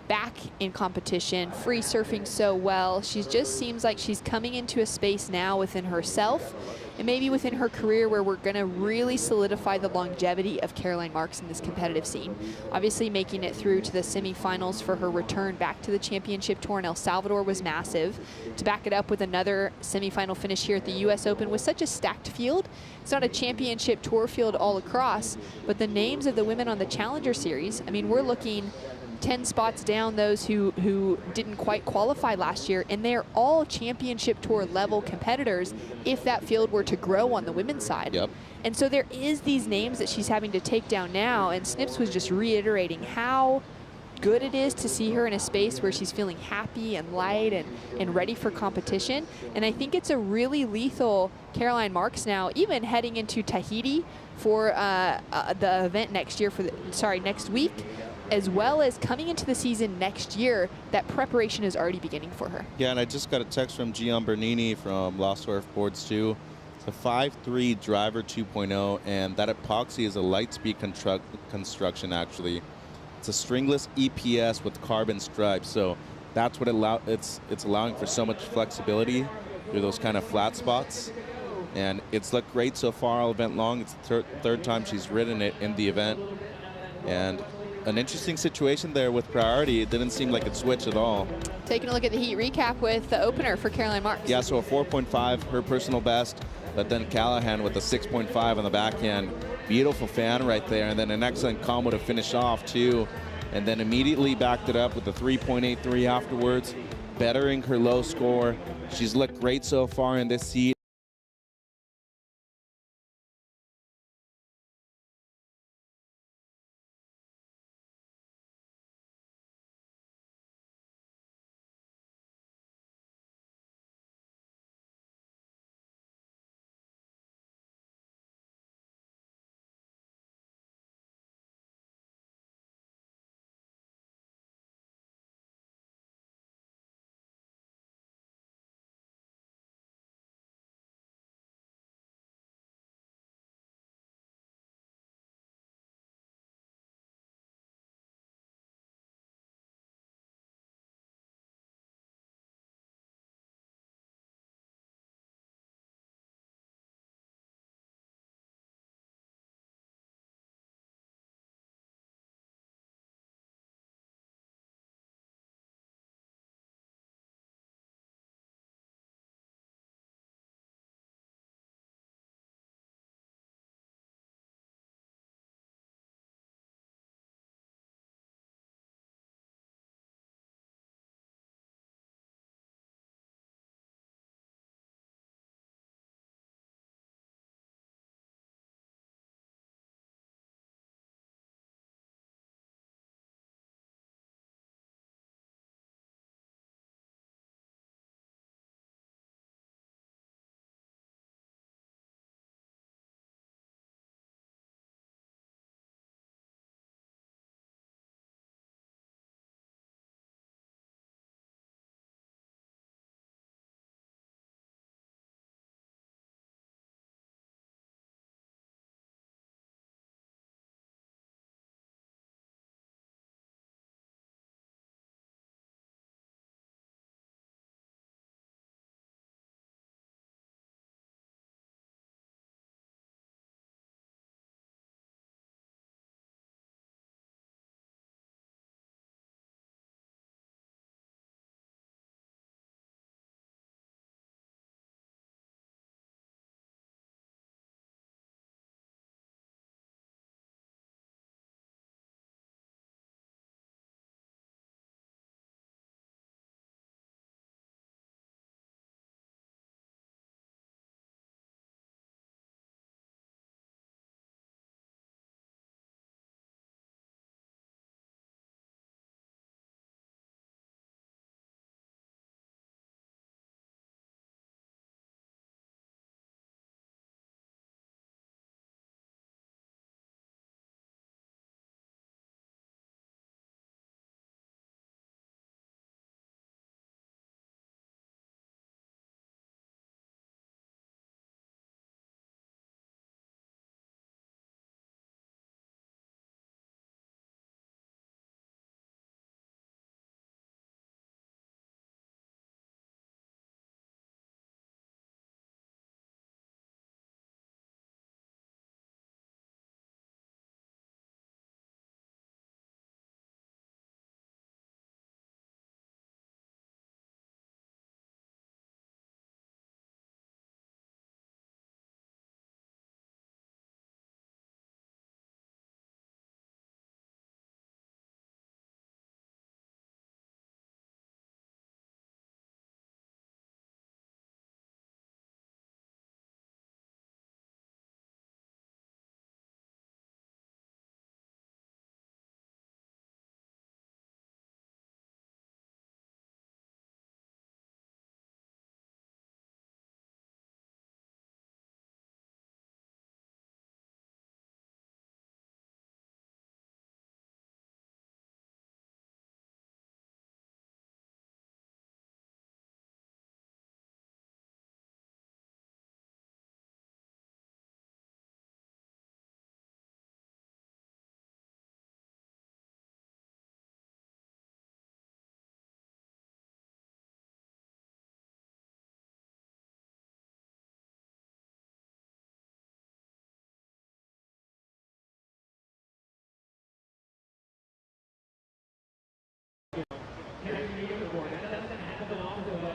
back in competition, free surfing so well. She just seems like she's coming into a space now within herself and maybe within her career where we're going to really solidify the longevity of Caroline Marks in this competitive scene. Obviously making it through to the semifinals for her return back to the championship tour in El Salvador was massive. To back it up with another semifinal finish here at the US Open with such a stacked field. It's not a championship tour field all across, but the names of the women on the Challenger Series, I mean, we're looking 10 spots down those who didn't quite qualify last year, and they're all championship tour level competitors if that field were to grow on the women's side. Yep. And so there is these names that she's having to take down now, and Snips was just reiterating how good it is to see her in a space where she's feeling happy and light and ready for competition. And I think it's a really lethal Caroline Marks now, even heading into Tahiti for the event next year, next week, as well as coming into the season next year. That preparation is already beginning for her. Yeah, and I just got a text from Gian Bernini from Lost Surfboards too. It's a 5.3 driver 2.0, and that epoxy is a Lightspeed construction actually. It's a stringless EPS with carbon stripes, so that's what it's allowing for so much flexibility through those kind of flat spots. And it's looked great so far all event long. It's the third time she's ridden it in the event. And an interesting situation there with priority. It didn't seem like it switched at all. Taking a look at the heat recap with the opener for Caroline Marks. Yeah, so a 4.5, her personal best, but then Callahan with a 6.5 on the backhand. Beautiful fan right there, and then an excellent combo to finish off too. And then immediately backed it up with a 3.83 afterwards, bettering her low score. She's looked great so far in this heat.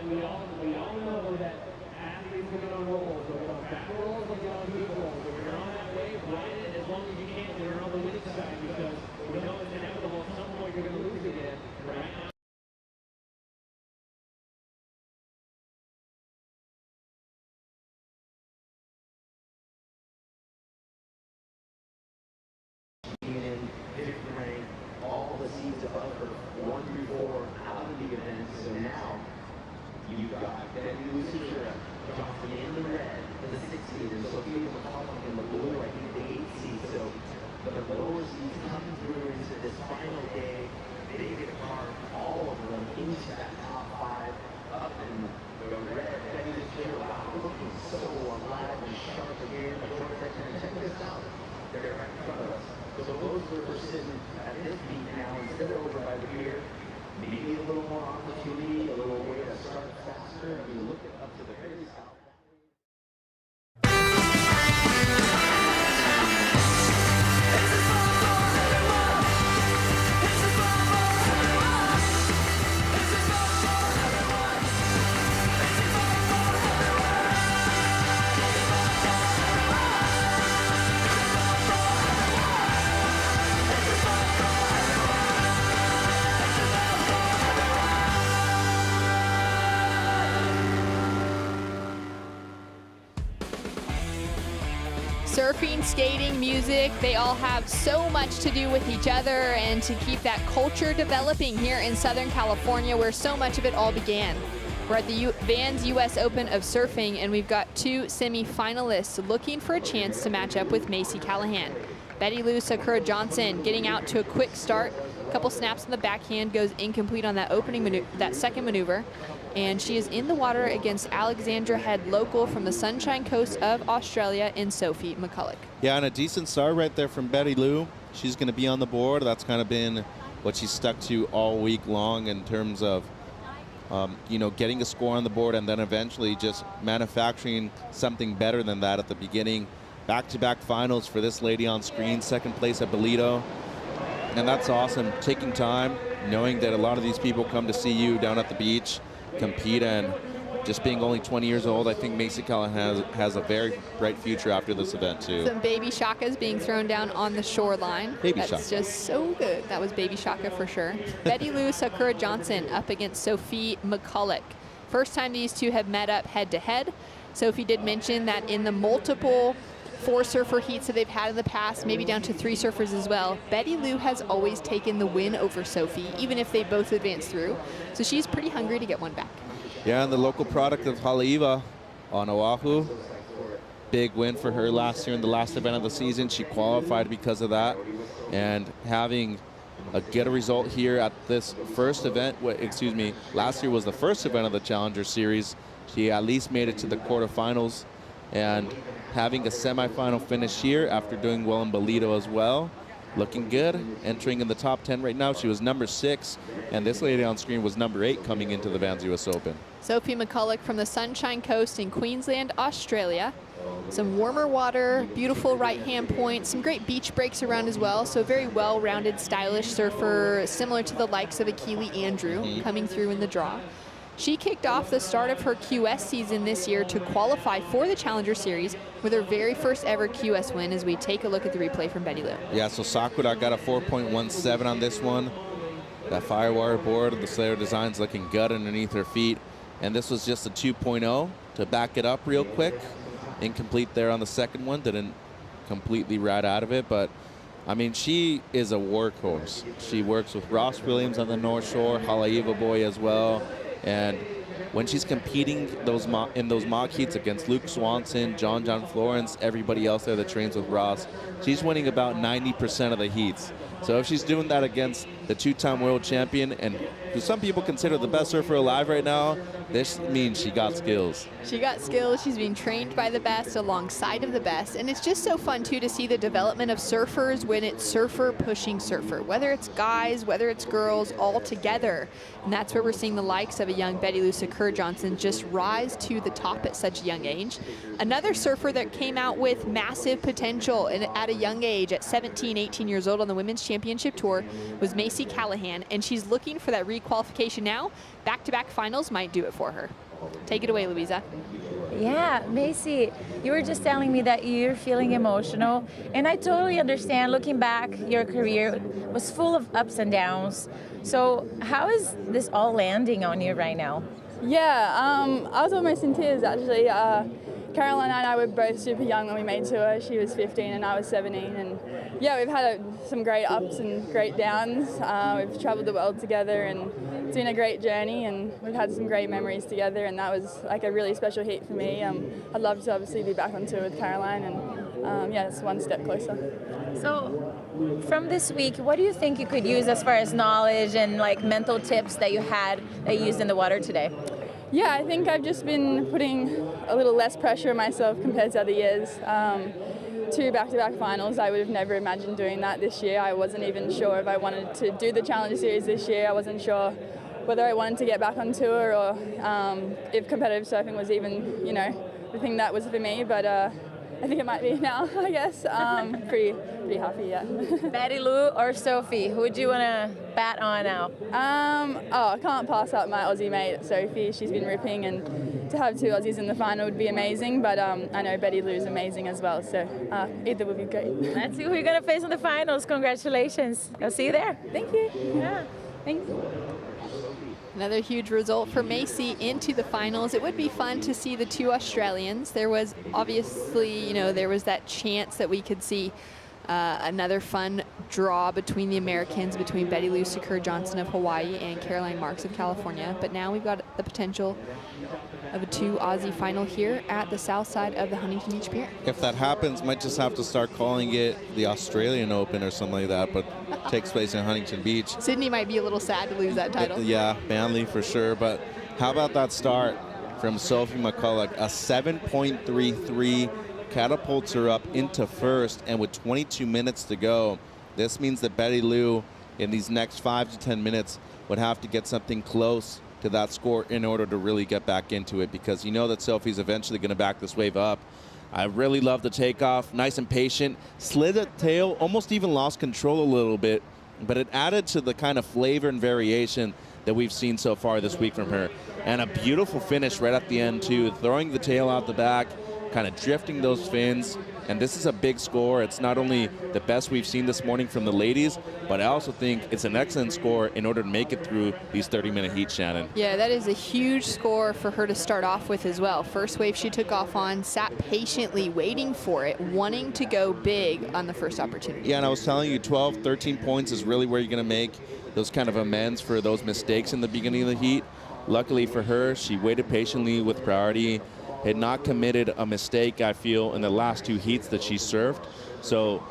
we all know that athletes can get on rolls, so back rolls like young people. So when you're on that wave, ride it as long as you can when you're on the winning side, because we know it's inevitable. At some point you're going to lose again. Right now. All the seeds above her, 1 through 4 out of the events. So now you've got Louisa Johnson in the red, the 6 seed, and Sophia McCollum in the blue, I think the 8 seed. So the lower seeds come through into this final day. They get to carve all of them into that top 5 up in the red. Betty Lou, wow, looking so alive and sharp again. Check this out. They're right in front of us. So those who are sitting at this beat now, instead of over by the pier, maybe a little more opportunity, a little way to start faster. I mean, look at up to the very south. Surfing, skating, music, they all have so much to do with each other and to keep that culture developing here in Southern California, where so much of it all began. We're at the Vans US Open of Surfing, and we've got 2 semi-finalists looking for a chance to match up with Macy Callahan. Betty Lou Sakura Johnson getting out to a quick start. A couple snaps on the backhand, goes incomplete on that that second maneuver. And she is in the water against Alexandra Head local from the Sunshine Coast of Australia in Sophie McCulloch. Yeah, and a decent start right there from Betty Lou. She's going to be on the board. That's kind of been what she's stuck to all week long in terms of, getting a score on the board and then eventually just manufacturing something better than that at the beginning. Back-to-back finals for this lady on screen, second place at Bolito. And that's awesome, taking time, knowing that a lot of these people come to see you down at the beach, compete, and just being only 20 years old, I think Macy Callahan has a very bright future after this event too. Some baby shakas being thrown down on the shoreline. That's just so good. That was baby shaka for sure. Betty Lou Sakura Johnson up against Sophie McCulloch. First time these two have met up head to head. Sophie did mention that in the multiple 4 surfer heats that they've had in the past, maybe down to 3 surfers as well, Betty Lou has always taken the win over Sophie, even if they both advance through. So she's pretty hungry to get one back. Yeah, and the local product of Haleiwa on Oahu. Big win for her last year in the last event of the season. She qualified because of that. And having get a result here at this first event, last year was the first event of the Challenger Series. She at least made it to the quarterfinals. And having a semifinal finish here after doing well in Bolito as well. Looking good, entering in the top 10 right now. She was number 6, and this lady on screen was number 8 coming into the Vans US Open. Sophie McCulloch from the Sunshine Coast in Queensland, Australia. Some warmer water, beautiful right-hand point, some great beach breaks around as well. So very well-rounded, stylish surfer, similar to the likes of a Keely Andrew coming through in the draw. She kicked off the start of her QS season this year to qualify for the Challenger Series with her very first ever QS win, as we take a look at the replay from Betty Lou. Yeah, so Sakura got a 4.17 on this one. That firewire board, the Slayer designs looking good underneath her feet. And this was just a 2.0 to back it up real quick. Incomplete there on the second one, didn't completely ride out of it, but I mean, she is a workhorse. She works with Ross Williams on the North Shore, Haleiwa boy as well. And when she's competing in those mock heats against Luke Swanson, John Florence, everybody else there that trains with Ross, she's winning about 90% of the heats. So if she's doing that against the 2-time world champion, and who some people consider the best surfer alive right now, this means she got skills. She got skills. She's being trained by the best, alongside of the best. And it's just so fun, too, to see the development of surfers when it's surfer pushing surfer, whether it's guys, whether it's girls, all together. And that's where we're seeing the likes of a young Betty Lou Sakura Johnson just rise to the top at such a young age. Another surfer that came out with massive potential at a young age, at 17, 18 years old on the Women's Championship Tour, was Macy Macy Callahan, and she's looking for that requalification now. Back-to-back finals might do it for her. Take it away, Louisa. Yeah, Macy, you were just telling me that you're feeling emotional, and I totally understand. Looking back, your career was full of ups and downs. So how is this all landing on you right now? Yeah, I was almost in tears actually. Caroline and I were both super young when we made tour. She was 15 and I was 17, and yeah, we've had some great ups and great downs. We've traveled the world together, and it's been a great journey, and we've had some great memories together, and that was like a really special heat for me. I'd love to obviously be back on tour with Caroline, and yeah, it's one step closer. So from this week, what do you think you could use as far as knowledge and like mental tips that you used in the water today? Yeah, I think I've just been putting a little less pressure on myself compared to other years. 2 back-to-back finals, I would have never imagined doing that this year. I wasn't even sure if I wanted to do the Challenger Series this year. I wasn't sure whether I wanted to get back on tour or if competitive surfing was even, you know, the thing that was for me. But I think it might be now, I guess. Pretty happy, yeah. Betty Lou or Sophie, who would you want to bat on now? I can't pass up my Aussie mate, Sophie. She's been ripping, and to have 2 Aussies in the final would be amazing, but I know Betty Lou's amazing as well, so either would be great. Let's see who you're going to face in the finals. Congratulations. I'll see you there. Thank you. Yeah. Thanks. Another huge result for Macy into the finals. It would be fun to see the 2 Australians. There was obviously, you know, there was that chance that we could see another fun draw between the Americans, between Betty Lou Johnson of Hawaii and Caroline Marks of California. But now we've got the potential of a 2 Aussie final here at the south side of the Huntington Beach Pier. If that happens, might just have to start calling it the Australian Open or something like that, but takes place in Huntington Beach. Sydney might be a little sad to lose that title. Yeah, Manly for sure, but how about that start from Sophie McCulloch? A 7.33 catapults her up into first, and with 22 minutes to go, this means that Betty Lou in these next 5 to 10 minutes would have to get something close to that score in order to really get back into it, because you know that Sophie's eventually going to back this wave up. I really love the takeoff, nice and patient, slid the tail, almost even lost control a little bit, but it added to the kind of flavor and variation that we've seen so far this week from her. And a beautiful finish right at the end too, throwing the tail out the back, kind of drifting those fins. And this is a big score. It's not only the best we've seen this morning from the ladies, but I also think it's an excellent score in order to make it through these 30-minute heats, Shannon. Yeah, that is a huge score for her to start off with as well. First wave she took off on, sat patiently waiting for it, wanting to go big on the first opportunity. Yeah, and I was telling you, 12, 13 points is really where you're going to make those kind of amends for those mistakes in the beginning of the heat. Luckily for her, she waited patiently with priority, had not committed a mistake, I feel, in the last 2 heats that she served. So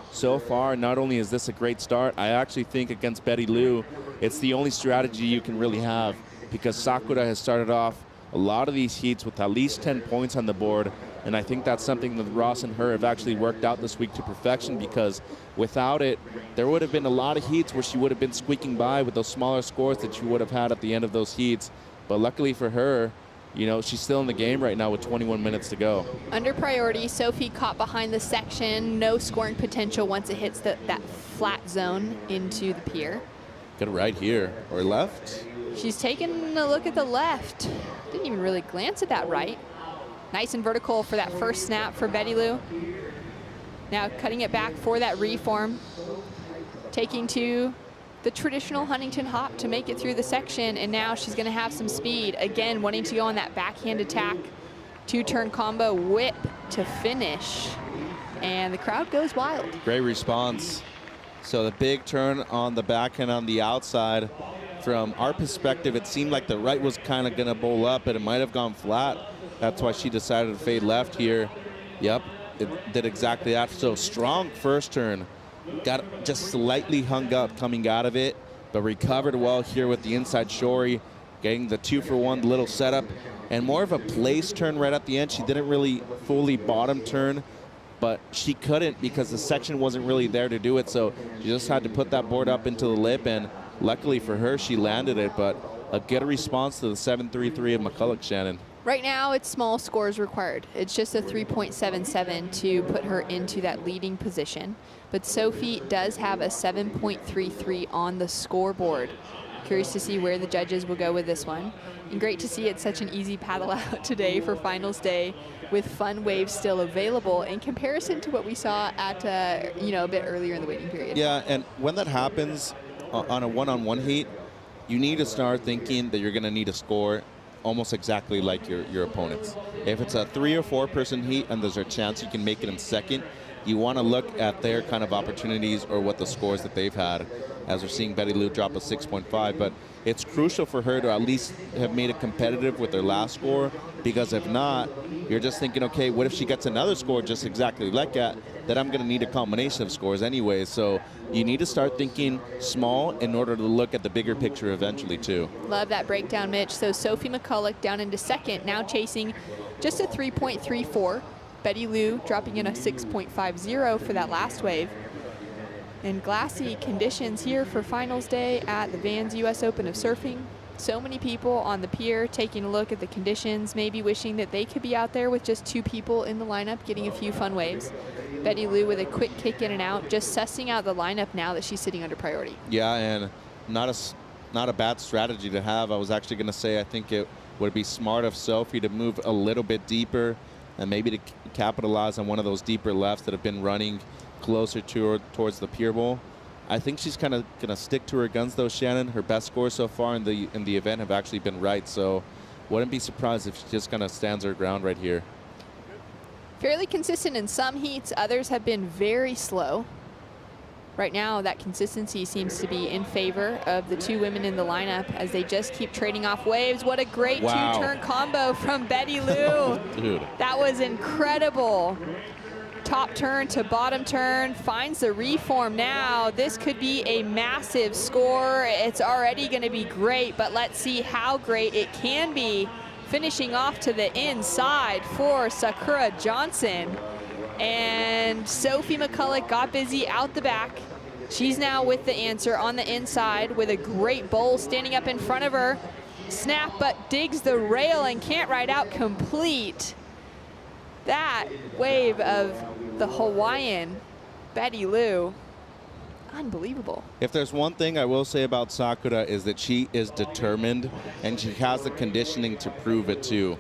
far, not only is this a great start, I actually think against Betty Lou, it's the only strategy you can really have, because Sakura has started off a lot of these heats with at least 10 points on the board, and I think that's something that Ross and her have actually worked out this week to perfection, because without it, there would have been a lot of heats where she would have been squeaking by with those smaller scores that she would have had at the end of those heats. But luckily for her, you know, she's still in the game right now with 21 minutes to go. Under priority, Sophie caught behind the section. No scoring potential once it hits that flat zone into the pier. Got it right here, or left. She's taking a look at the left. Didn't even really glance at that right. Nice and vertical for that first snap for Betty Lou. Now cutting it back for that reform. Taking to the traditional Huntington hop to make it through the section, and now she's going to have some speed. Again, wanting to go on that backhand attack. 2-turn combo whip to finish. And the crowd goes wild. Great response. So the big turn on the backhand on the outside. From our perspective, it seemed like the right was kind of going to bowl up, but it might have gone flat. That's why she decided to fade left here. Yep, it did exactly that. So strong first turn. Got just slightly hung up coming out of it, but recovered well here with the inside shory, getting the 2-for-1 little setup, and more of a place turn right at the end. She didn't really fully bottom turn, but she couldn't because the section wasn't really there to do it, so she just had to put that board up into the lip, and luckily for her, she landed it, but a good response to the 7.33 of McCulloch, Shannon. Right now, it's small scores required. It's just a 3.77 to put her into that leading position. But Sophie does have a 7.33 on the scoreboard. Curious to see where the judges will go with this one. And great to see it's such an easy paddle out today for finals day, with fun waves still available in comparison to what we saw at a bit earlier in the waiting period. Yeah, and when that happens on a one-on-one heat, you need to start thinking that you're going to need a score almost exactly like your opponents. If it's a 3 or 4 person heat and there's a chance you can make it in second, you want to look at their kind of opportunities or what the scores that they've had, as we're seeing Betty Lou drop a 6.5. But it's crucial for her to at least have made it competitive with their last score, because if not, you're just thinking, okay, what if she gets another score just exactly like that I'm going to need a combination of scores anyway. So you need to start thinking small in order to look at the bigger picture eventually too. Love that breakdown, Mitch. So Sophie McCulloch down into second, now chasing just a 3.34. Betty Lou dropping in a 6.50 for that last wave. And glassy conditions here for finals day at the Vans US Open of Surfing. So many people on the pier taking a look at the conditions, maybe wishing that they could be out there with just 2 people in the lineup getting a few fun waves. Betty Lou with a quick kick in and out, just sussing out the lineup now that she's sitting under priority. Yeah, and not a bad strategy to have. I was actually going to say I think it would be smart of Sophie to move a little bit deeper and maybe to capitalize on one of those deeper lefts that have been running closer towards the pier bowl. I think she's kind of going to stick to her guns though, Shannon. Her best scores so far in the event have actually been right, so wouldn't be surprised if she just kind of stands her ground right here. Fairly consistent in some heats, others have been very slow. Right now, that consistency seems to be in favor of the 2 women in the lineup as they just keep trading off waves. What a great 2-turn combo from Betty Lou. Dude. That was incredible. Top turn to bottom turn, finds the reform now. This could be a massive score. It's already going to be great, but let's see how great it can be. Finishing off to the inside for Sakura Johnson. And Sophie McCulloch got busy out the back. She's now with the answer on the inside with a great bowl standing up in front of her. Snap, but digs the rail and can't ride out complete. That wave of the Hawaiian Betty Lou, unbelievable. If there's one thing I will say about Sakura is that she is determined and she has the conditioning to prove it too.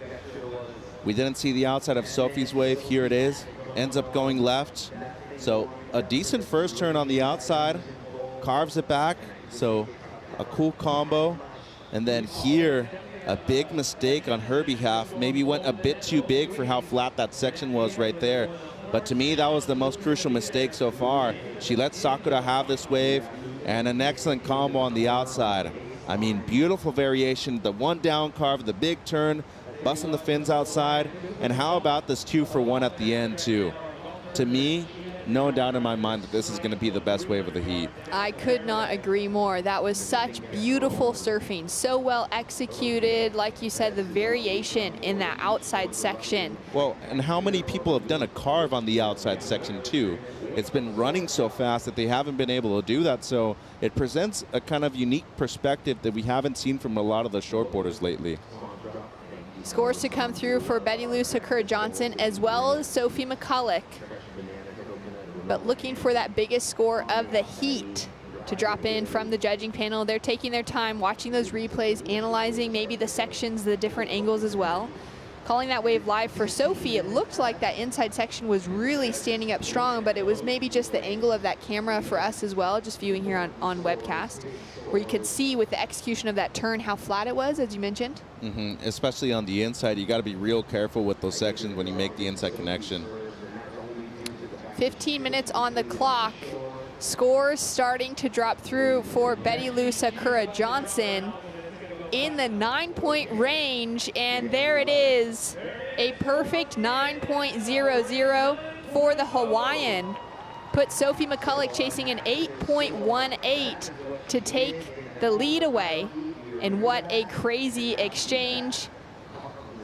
We didn't see the outside of Sophie's wave. Here it is. Ends up going left. So a decent first turn on the outside. Carves it back. So a cool combo. And then here, a big mistake on her behalf. Maybe went a bit too big for how flat that section was right there. But to me, that was the most crucial mistake so far. She let Sakura have this wave and an excellent combo on the outside. I mean, beautiful variation. The one down carve, the big turn, busting the fins outside. And how about this 2-for-1 at the end too? To me, no doubt in my mind that this is going to be the best wave of the heat. I could not agree more. That was such beautiful surfing, so well executed. Like you said, the variation in that outside section. Well, and how many people have done a carve on the outside section too? It's been running so fast that they haven't been able to do that, so it presents a kind of unique perspective that we haven't seen from a lot of the shortboarders lately. Scores to come through for Betty Lou, Sakura Johnson, as well as Sophie McCulloch. But looking for that biggest score of the heat to drop in from the judging panel. They're taking their time, watching those replays, analyzing maybe the sections, the different angles as well. Calling that wave live for Sophie, it looked like that inside section was really standing up strong, but it was maybe just the angle of that camera for us as well, just viewing here on webcast, where you could see with the execution of that turn how flat it was, as you mentioned. Especially on the inside, you got to be real careful with those sections when you make the inside connection. 15 minutes on the clock. Scores starting to drop through for Betty Lou, Sakura Johnson in the 9-point range, and there it is, a perfect 9.00 for the Hawaiian. Put Sophie McCulloch chasing an 8.18 to take the lead away, and what a crazy exchange.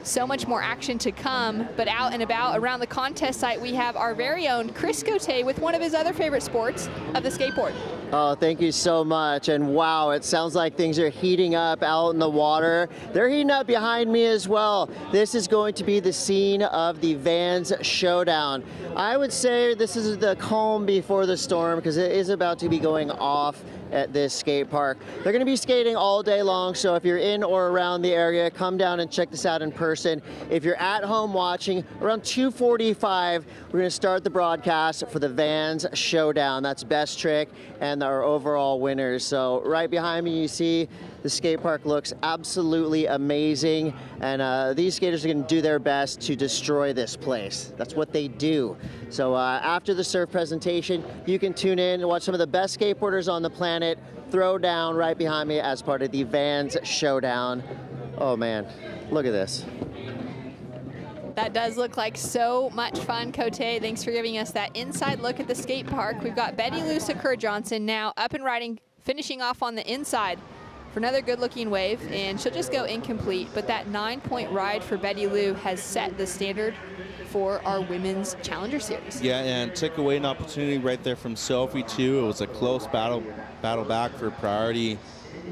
So much more action to come, but out and about around the contest site, we have our very own Chris Cote with one of his other favorite sports of the skateboard. Oh, thank you so much. And wow, it sounds like things are heating up out in the water. They're heating up behind me as well. This is going to be the scene of the Vans Showdown. I would say this is the calm before the storm because it is about to be going off at this skate park. They're going to be skating all day long, so if you're in or around the area, come down and check this out in person. If you're at home watching, around 2:45, we're going to start the broadcast for the Vans Showdown. That's Best Trick and our overall winners. So right behind me, you see the skate park looks absolutely amazing, and these skaters are going to do their best to destroy this place. That's what they do. So after the surf presentation, you can tune in and watch some of the best skateboarders on the planet throw down right behind me as part of the Vans Showdown. Oh man, look at this. That does look like so much fun, Cote. Thanks for giving us that inside look at the skate park. We've got Betty Lou Johnson now up and riding, finishing off on the inside for another good-looking wave, and she'll just go incomplete. But that 9-point ride for Betty Lou has set the standard for our Women's Challenger Series. Yeah, and took away an opportunity right there from Sophie, too. It was a close battle back for priority.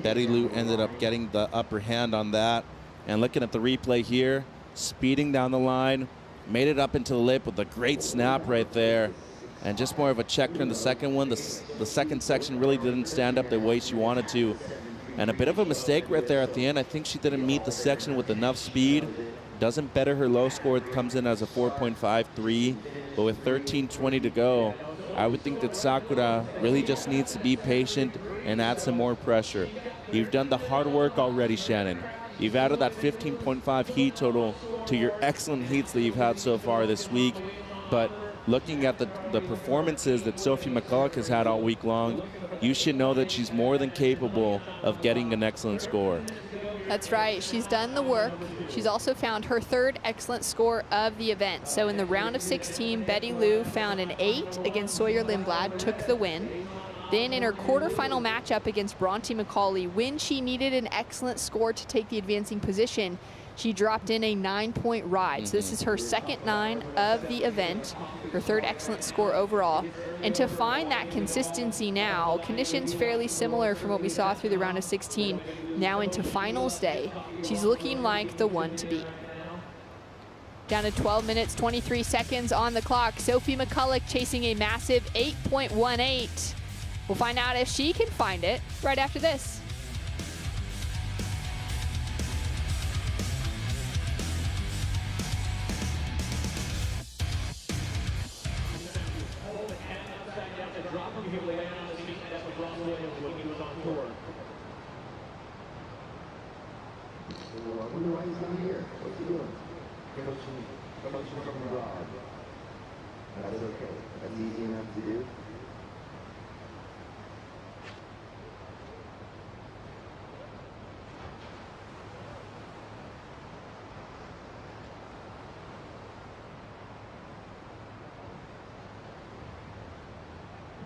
Betty Lou ended up getting the upper hand on that. And looking at the replay here, speeding down the line, made it up into the lip with a great snap right there. And just more of a check in the second one. The second section really didn't stand up the way she wanted to. And a bit of a mistake right there at the end. I think she didn't meet the section with enough speed. Doesn't better her low score. It comes in as a 4.53. But with 13:20 to go, I would think that Sakura really just needs to be patient and add some more pressure. You've done the hard work already, Shannon. You've added that 15.5 heat total to your excellent heats that you've had so far this week. But looking at the performances that Sophie McCulloch has had all week long, you should know that she's more than capable of getting an excellent score. That's right. She's done the work. She's also found her third excellent score of the event. So in the round of 16, Betty Lou found an 8 against Sawyer Lindblad, took the win. Then in her quarterfinal matchup against Bronte McCauley, when she needed an excellent score to take the advancing position, she dropped in a 9-point ride. So this is her second 9 of the event, her third excellent score overall. And to find that consistency now, conditions fairly similar from what we saw through the round of 16, now into finals day, she's looking like the one to beat. Down to 12 minutes, 23 seconds on the clock. Sophie McCulloch chasing a massive 8.18. We'll find out if she can find it right after this. That's okay. That's easy enough to do.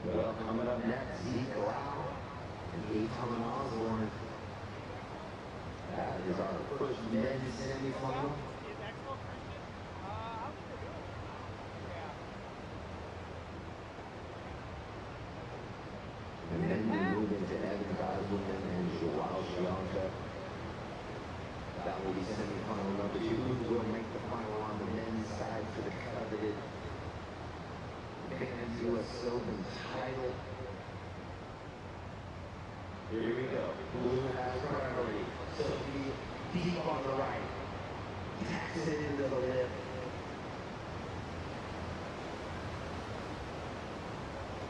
Well, coming up next, Zeke Lau and Aton Osborne. That is our first men's semifinal. And then we move into Evan Goswin and Joao Chianca. That will be semifinal number 2. Who will make the final on the men's side for the coveted Vans US Open title? Here we go. Blue has priority. Sophie deep on the right. Tacks it into the lip.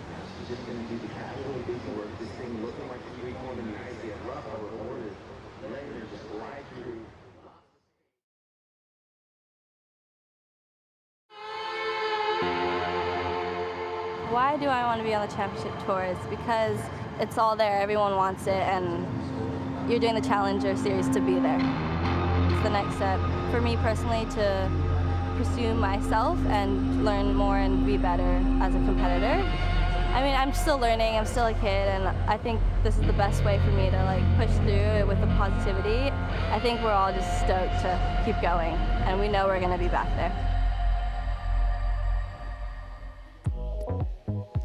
Now she's just going to do the casual busy work. This thing looking like a three-corner nicely at rough over orders. Letting her just glide through. Why do I want to be on the championship tour? It's because it's all there, everyone wants it, and you're doing the Challenger Series to be there. It's the next step for me personally to pursue myself and learn more and be better as a competitor. I mean, I'm still learning, I'm still a kid, and I think this is the best way for me to like push through it with the positivity. I think we're all just stoked to keep going, and we know we're going to be back there.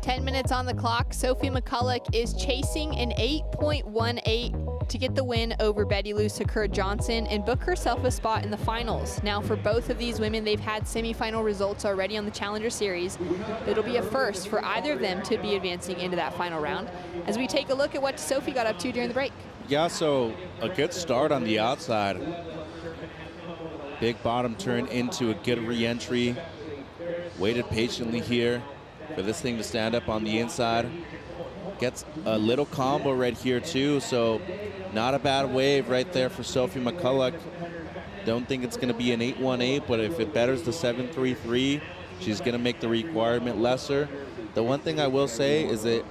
10 10 minutes on the clock. Sophie McCulloch is chasing an 8.18 to get the win over Betty Lou Sakura-Johnson and book herself a spot in the finals. Now, for both of these women, they've had semifinal results already on the Challenger Series. It'll be a first for either of them to be advancing into that final round. As we take a look at what Sophie got up to during the break. Yeah, so a good start on the outside. Big bottom turn into a good re-entry. Waited patiently here for this thing to stand up on the inside. Gets a little combo right here too, so not a bad wave right there for Sophie McCulloch. Don't think it's gonna be an 8.18, but if it betters the 7.33, she's gonna make the requirement lesser. The one thing I will say is that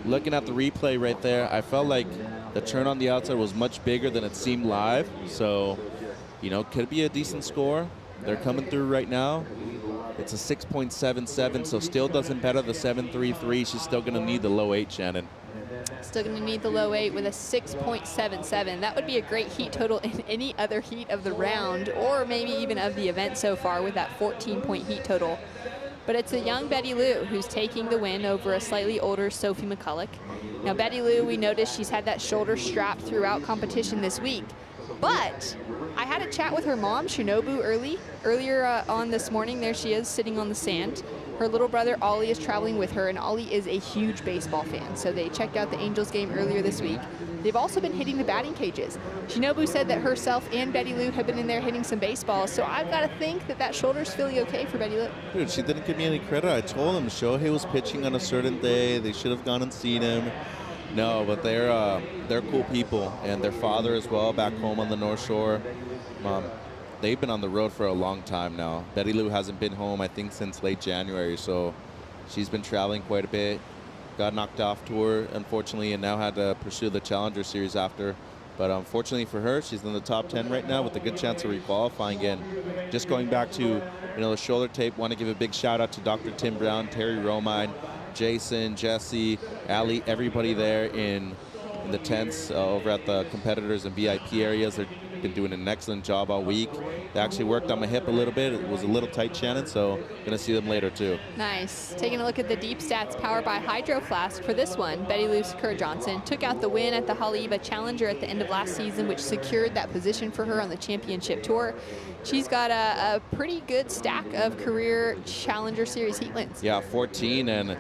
looking at the replay right there, I felt like the turn on the outside was much bigger than it seemed live. So, you know, could be a decent score. They're coming through right now. It's a 6.77, so still doesn't better the 7.33. She's still going to need the low 8, Shannon. Still going to need the low 8 with a 6.77. That would be a great heat total in any other heat of the round, or maybe even of the event so far with that 14-point heat total. But it's a young Betty Lou who's taking the win over a slightly older Sophie McCulloch. Now, Betty Lou, we noticed she's had that shoulder strap throughout competition this week. But I had a chat with her mom, Shinobu, earlier on this morning. There she is sitting on the sand. Her little brother, Ollie, is traveling with her, and Ollie is a huge baseball fan. So they checked out the Angels game earlier this week. They've also been hitting the batting cages. Shinobu said that herself and Betty Lou have been in there hitting some baseballs. So I've got to think that that shoulder's feeling okay for Betty Lou. Dude, she didn't give me any credit. I told him Shohei was pitching on a certain day. They should have gone and seen him. No, but they're cool people, and their father as well back home on the North Shore. They've been on the road for a long time now. Betty Lou hasn't been home, I think, since late January, so she's been traveling quite a bit. Got knocked off tour, unfortunately, and now had to pursue the Challenger Series after. But unfortunately for her, she's in the top 10 right now with a good chance of requalifying again. Just going back to the shoulder tape, want to give a big shout out to Dr. Tim Brown, Terry Romine, Jason, Jesse, Ali, everybody there in the tents over at the competitors and VIP areas. They've been doing an excellent job all week. They actually worked on my hip a little bit. It was a little tight, Shannon, so going to see them later too. Nice. Taking a look at the Deep Stats powered by Hydro Flask for this one. Betty Lou Sakura-Johnson took out the win at the Haleiwa Challenger at the end of last season, which secured that position for her on the championship tour. She's got a pretty good stack of career Challenger Series heat wins. Yeah, 14, and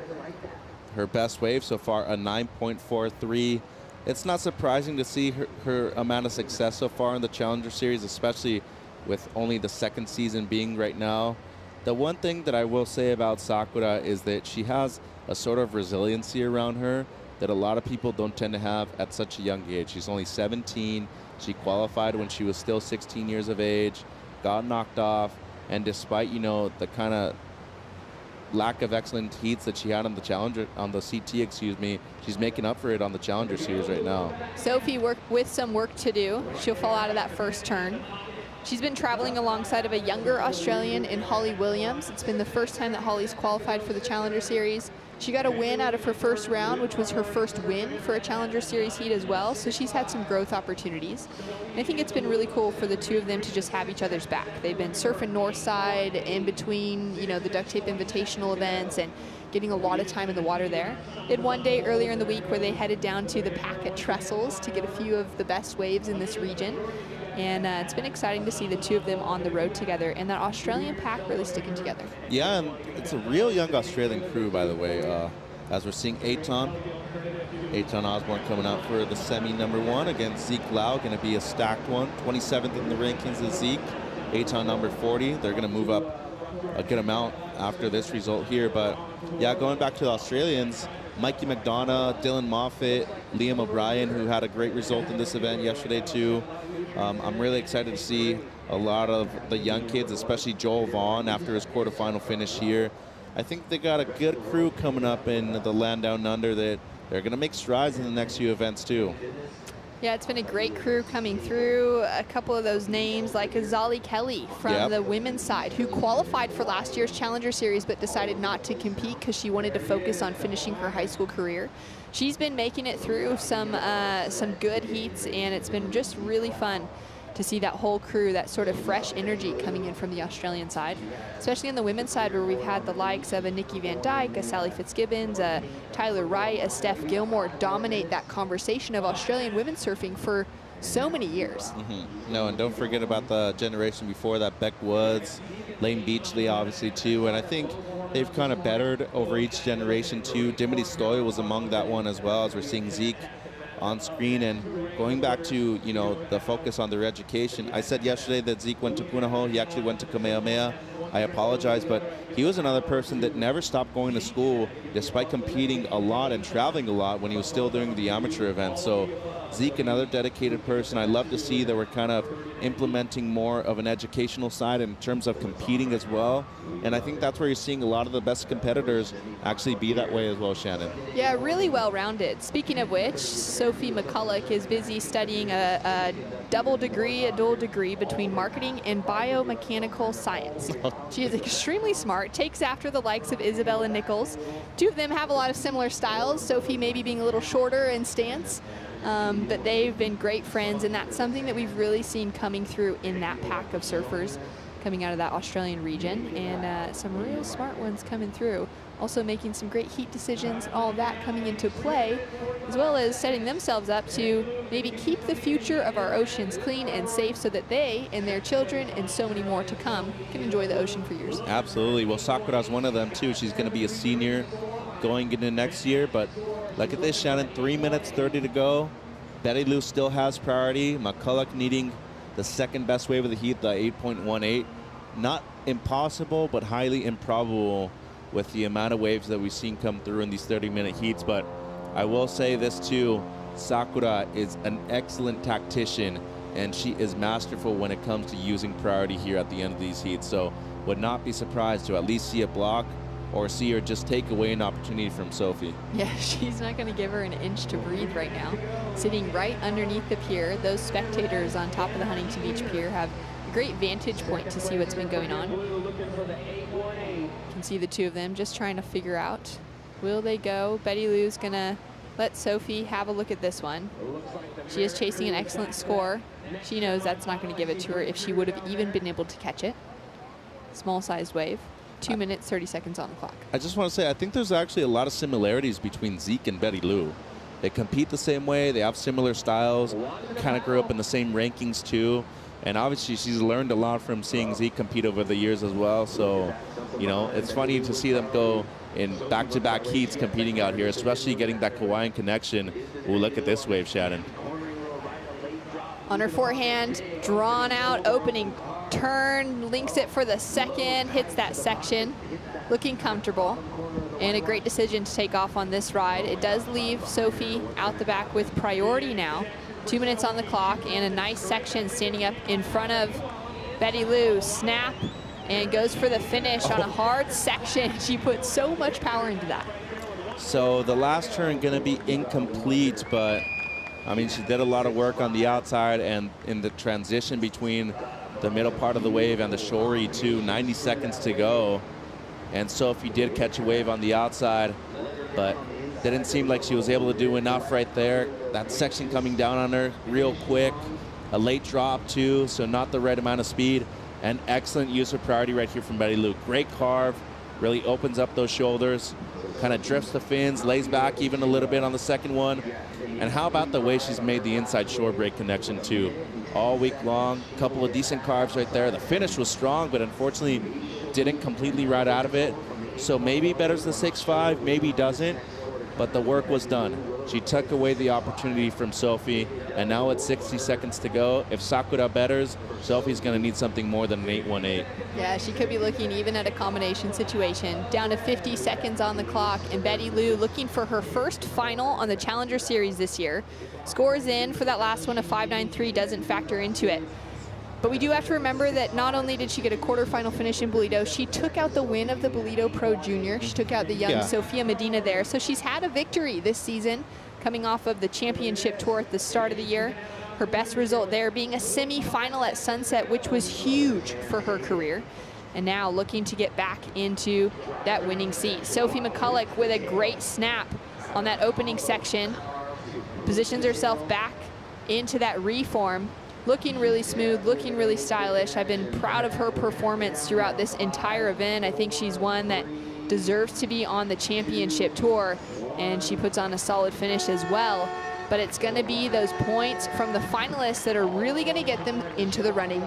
her best wave so far, a 9.43. It's not surprising to see her amount of success so far in the Challenger Series, especially with only the second season being right now. The one thing that I will say about Sakura is that she has a sort of resiliency around her that a lot of people don't tend to have at such a young age. She's only 17. She qualified when she was still 16 years of age, got knocked off, and despite, the kind of lack of excellent heats that she had on the Challenger, on the CT, she's making up for it on the Challenger Series right now. Sophie with some work to do. She'll fall out of that first turn. She's been traveling alongside of a younger Australian in Holly Williams. It's been the first time that Holly's qualified for the Challenger Series. She got a win out of her first round, which was her first win for a Challenger Series heat as well. So she's had some growth opportunities. And I think it's been really cool for the two of them to just have each other's back. They've been surfing Northside in between, the Duct Tape Invitational events and getting a lot of time in the water there. They had one day earlier in the week where they headed down to the pack at Trestles to get a few of the best waves in this region. And it's been exciting to see the two of them on the road together and that Australian pack really sticking together. Yeah, and it's a real young Australian crew, by the way. As we're seeing Eitan Osborne coming out for the semi number 1 against Zeke Lau, going to be a stacked one. 27th in the rankings is Zeke. Eitan number 40. They're going to move up a good amount after this result here. But yeah, going back to the Australians, Mikey McDonough, Dylan Moffitt, Liam O'Brien, who had a great result in this event yesterday too. I'm really excited to see a lot of the young kids, especially Joel Vaughn after his quarterfinal finish here. I think they got a good crew coming up in the land down under that they're going to make strides in the next few events too. Yeah, it's been a great crew coming through. A couple of those names like Azali Kelly from the women's side, who qualified for last year's Challenger Series but decided not to compete because she wanted to focus on finishing her high school career. She's been making it through some good heats, and it's been just really fun to see that whole crew, that sort of fresh energy coming in from the Australian side, especially on the women's side where we've had the likes of a Nikki Van Dyke, a Sally Fitzgibbons, a Tyler Wright, a Steph Gilmore dominate that conversation of Australian women's surfing for so many years. No, and don't forget about the generation before that, Beck Woods, Lane Beachley obviously too, and I think they've kind of bettered over each generation too. Dimity Stoy was among that one as well, as we're seeing Zeke on screen. And going back to, you know, the focus on their education, I said yesterday that Zeke went to Punahou, he actually went to Kamehameha. I apologize, but he was another person that never stopped going to school despite competing a lot and traveling a lot when he was still doing the amateur events. So Zeke, another dedicated person. I love to see that we're kind of implementing more of an educational side in terms of competing as well. And I think that's where you're seeing a lot of the best competitors actually be that way as well, Shannon. Yeah, really well-rounded. Speaking of which, Sophie McCulloch is busy studying a dual degree between marketing and biomechanical science. She is extremely smart, takes after the likes of Isabel and Nichols. Two of them have a lot of similar styles, Sophie maybe being a little shorter in stance, but they've been great friends, and that's something that we've really seen coming through in that pack of surfers coming out of that Australian region, and some real smart ones coming through. Also making some great heat decisions, all of that coming into play, as well as setting themselves up to maybe keep the future of our oceans clean and safe so that they and their children and so many more to come can enjoy the ocean for years. Absolutely. Well, Sakura's one of them too. She's going to be a senior going into next year, but look at this, Shannon, 3 minutes 30 to go. Betty Lou still has priority. McCulloch needing the second best wave of the heat, the 8.18. Not impossible, but highly improbable with the amount of waves that we've seen come through in these 30-minute heats. But I will say this too, Sakura is an excellent tactician, and she is masterful when it comes to using priority here at the end of these heats. So would not be surprised to at least see a block or see her just take away an opportunity from Sophie. Yeah, she's not going to give her an inch to breathe right now. Sitting right underneath the pier, those spectators on top of the Huntington Beach Pier have a great vantage point to see what's been going on. You can see the two of them just trying to figure out, will they go? Betty Lou's going to let Sophie have a look at this one. She is chasing an excellent score. She knows that's not going to give it to her if she would have even been able to catch it. Small-sized wave. 2 minutes, 30 seconds on the clock. I just want to say, I think there's actually a lot of similarities between Zeke and Betty Lou. They compete the same way, they have similar styles, kind of grew up in the same rankings too. And obviously she's learned a lot from seeing Zeke compete over the years as well. So, you know, it's funny to see them go in back-to-back heats competing out here, especially getting that Kauaian connection. Ooh, look at this wave, Shannon. On her forehand, drawn out, opening turn, links it for the second, hits that section, looking comfortable, and a great decision to take off on this ride. It does leave Sophie out the back with priority now. 2 minutes on the clock, and a nice section standing up in front of Betty Lou. Snap, and goes for the finish on a hard section. She put so much power into that. So the last turn gonna be incomplete, but I mean, she did a lot of work on the outside and in the transition between the middle part of the wave and the shorey too. 90 seconds to go, and Sophie did catch a wave on the outside, but didn't seem like she was able to do enough right there. That section coming down on her real quick, a late drop too, so not the right amount of speed. And excellent use of priority right here from Betty Lou. Great carve, really opens up those shoulders, kind of drifts the fins, lays back even a little bit on the second one. And how about the way she's made the inside shore break connection too? All week long, couple of decent carves right there. The finish was strong, but unfortunately didn't completely ride out of it. So maybe betters the 6.5, maybe doesn't, but the work was done. She took away the opportunity from Sophie, and now it's 60 seconds to go. If Sakura betters, Sophie's gonna need something more than an 8.18. Yeah, she could be looking even at a combination situation. Down to 50 seconds on the clock, and Betty Lou looking for her first final on the Challenger Series this year. Scores in for that last one, a 5.93 doesn't factor into it. But we do have to remember that not only did she get a quarterfinal finish in Bolito, she took out the win of the Bolito Pro Junior. She took out the young Sofia Medina there. So she's had a victory this season, coming off of the championship tour at the start of the year. Her best result there being a semi-final at Sunset, which was huge for her career. And now looking to get back into that winning seat. Sophie McCulloch with a great snap on that opening section. Positions herself back into that reform. looking really smooth, looking really stylish. I've been proud of her performance throughout this entire event. I think she's one that deserves to be on the championship tour, and she puts on a solid finish as well. But it's going to be those points from the finalists that are really going to get them into the running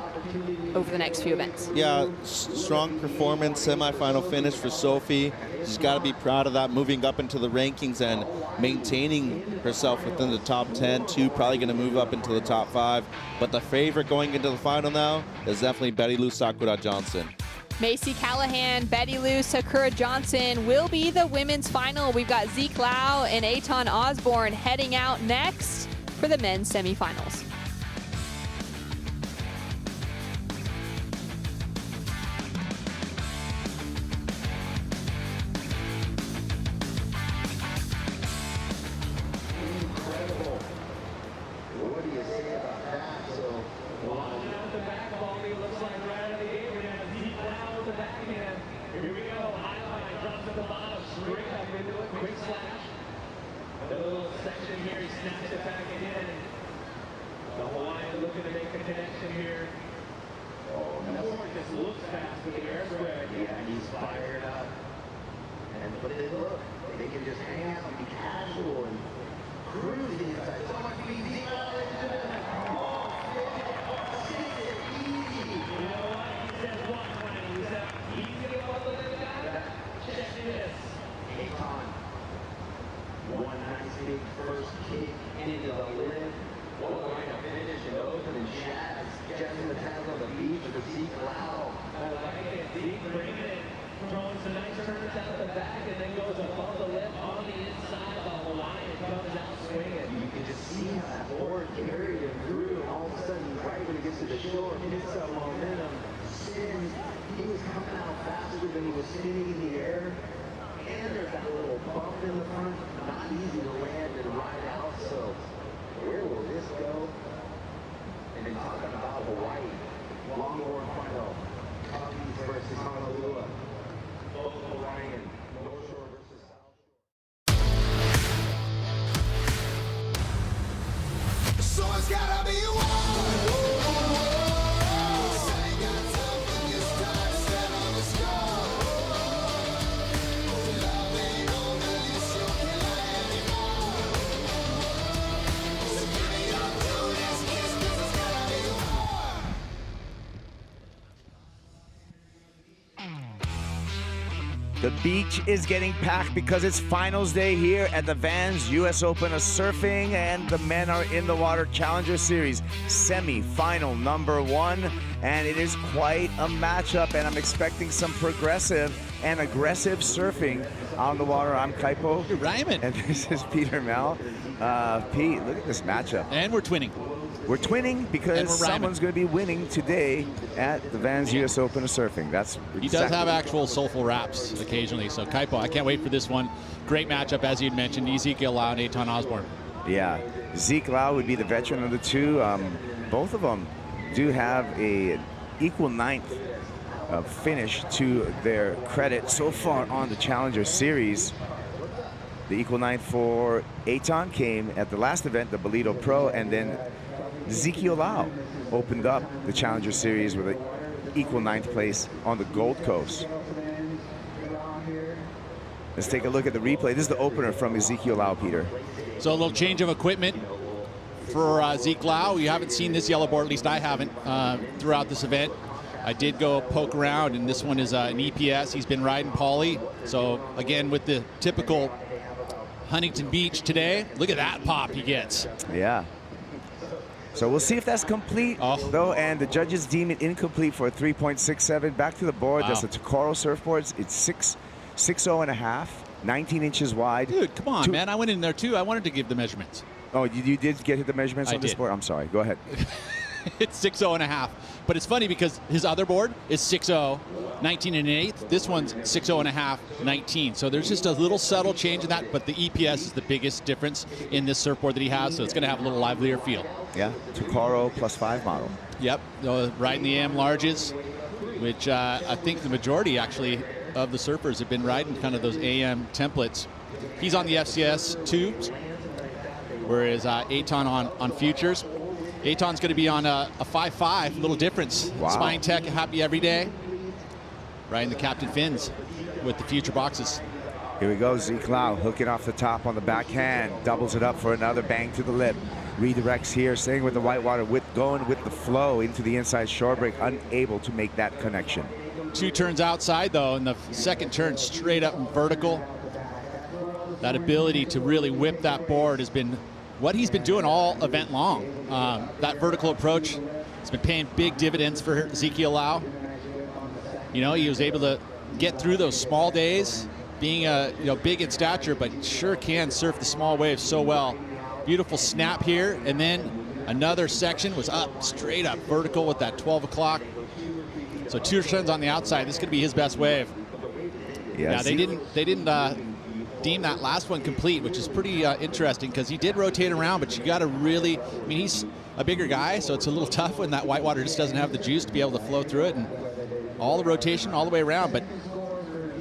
over the next few events. Yeah, strong performance, semifinal finish for Sophie. She's got to be proud of that, moving up into the rankings and maintaining herself within the top 10 too. Probably going to move up into the top 5. But the favorite going into the final now is definitely Betty Lou Sakura Johnson. Macy Callahan, Betty Lou, Sakura Johnson will be the women's final. We've got Zeke Lau and Aton Osborne heading out next for the men's semifinals. Longboard final, Caiity versus Honolulu. Orion, North Shore versus South Shore. So it's gotta be one. The beach is getting packed because it's finals day here at the Vans US Open of Surfing, and the men are in the water Challenger Series semi-final number 1, and it is quite a matchup, and I'm expecting some progressive and aggressive surfing on the water. I'm Kaipo. You're Ryman. And this is Peter Mel. Pete, look at this matchup. And we're twinning. We're twinning because someone's going to be winning today at the Vans US Open of Surfing. That's He does have actual soulful raps occasionally. So Kaipo, I can't wait for this one. Great matchup, as you'd mentioned, Ezekiel Lau and Aton Osborne. Yeah, Zeke Lau would be the veteran of the two. Both of them do have a equal ninth finish to their credit so far on the Challenger Series. The equal ninth for Aton came at the last event, the Bolito Pro, and then Ezekiel Lau opened up the Challenger Series with an equal ninth place on the Gold Coast. Let's take a look at the replay. This is the opener from Ezekiel Lau, Peter. So a little change of equipment for Zeke Lau. You haven't seen this yellow board, at least I haven't, throughout this event. I did go poke around, and this one is an EPS. He's been riding poly. So again, with the typical Huntington Beach today, look at that pop he gets. Yeah. So we'll see if that's complete, though, and the judges deem it incomplete for a 3.67. Back to the board. Wow. That's the Takoro surfboards. It's 6.0 and a half, 19 inches wide. Dude, come on, man. I went in there, too. I wanted to give the measurements. Oh, you did get the measurements on this board? I'm sorry. Go ahead. It's 6.0 and a half. But it's funny because his other board is 6.0, 19 and an eighth. This one's 6.0 and a half, 19. So there's just a little subtle change in that, but the EPS is the biggest difference in this surfboard that he has, so it's going to have a little livelier feel. Yeah, Takaro +5 model. Yep, riding the AM larges, which I think the majority, actually, of the surfers have been riding kind of those AM templates. He's on the FCS tubes, whereas Aton on futures. Eitan's going to be on a 5.5, little difference. Wow. Spine Tech, happy every day. Riding the Captain Fins with the future boxes. Here we go, Zeke Lau hooking off the top on the backhand, doubles it up for another bang to the lip. Redirects here, staying with the whitewater, going with the flow into the inside shore break, unable to make that connection. 2 turns outside though, and the second turn straight up and vertical. That ability to really whip that board has been what he's been doing all event long. That vertical approach has been paying big dividends for Ezekiel Lau. You know, he was able to get through those small days, being big in stature, but sure can surf the small waves so well. Beautiful snap here, and then another section was up, straight up vertical with that 12 o'clock. So 2 turns on the outside. This is going to be his best wave. Yeah, they didn't deem that last one complete, which is pretty interesting because he did rotate around, but you got to really, I mean, he's a bigger guy, so it's a little tough when that whitewater just doesn't have the juice to be able to flow through it, and all the rotation all the way around. But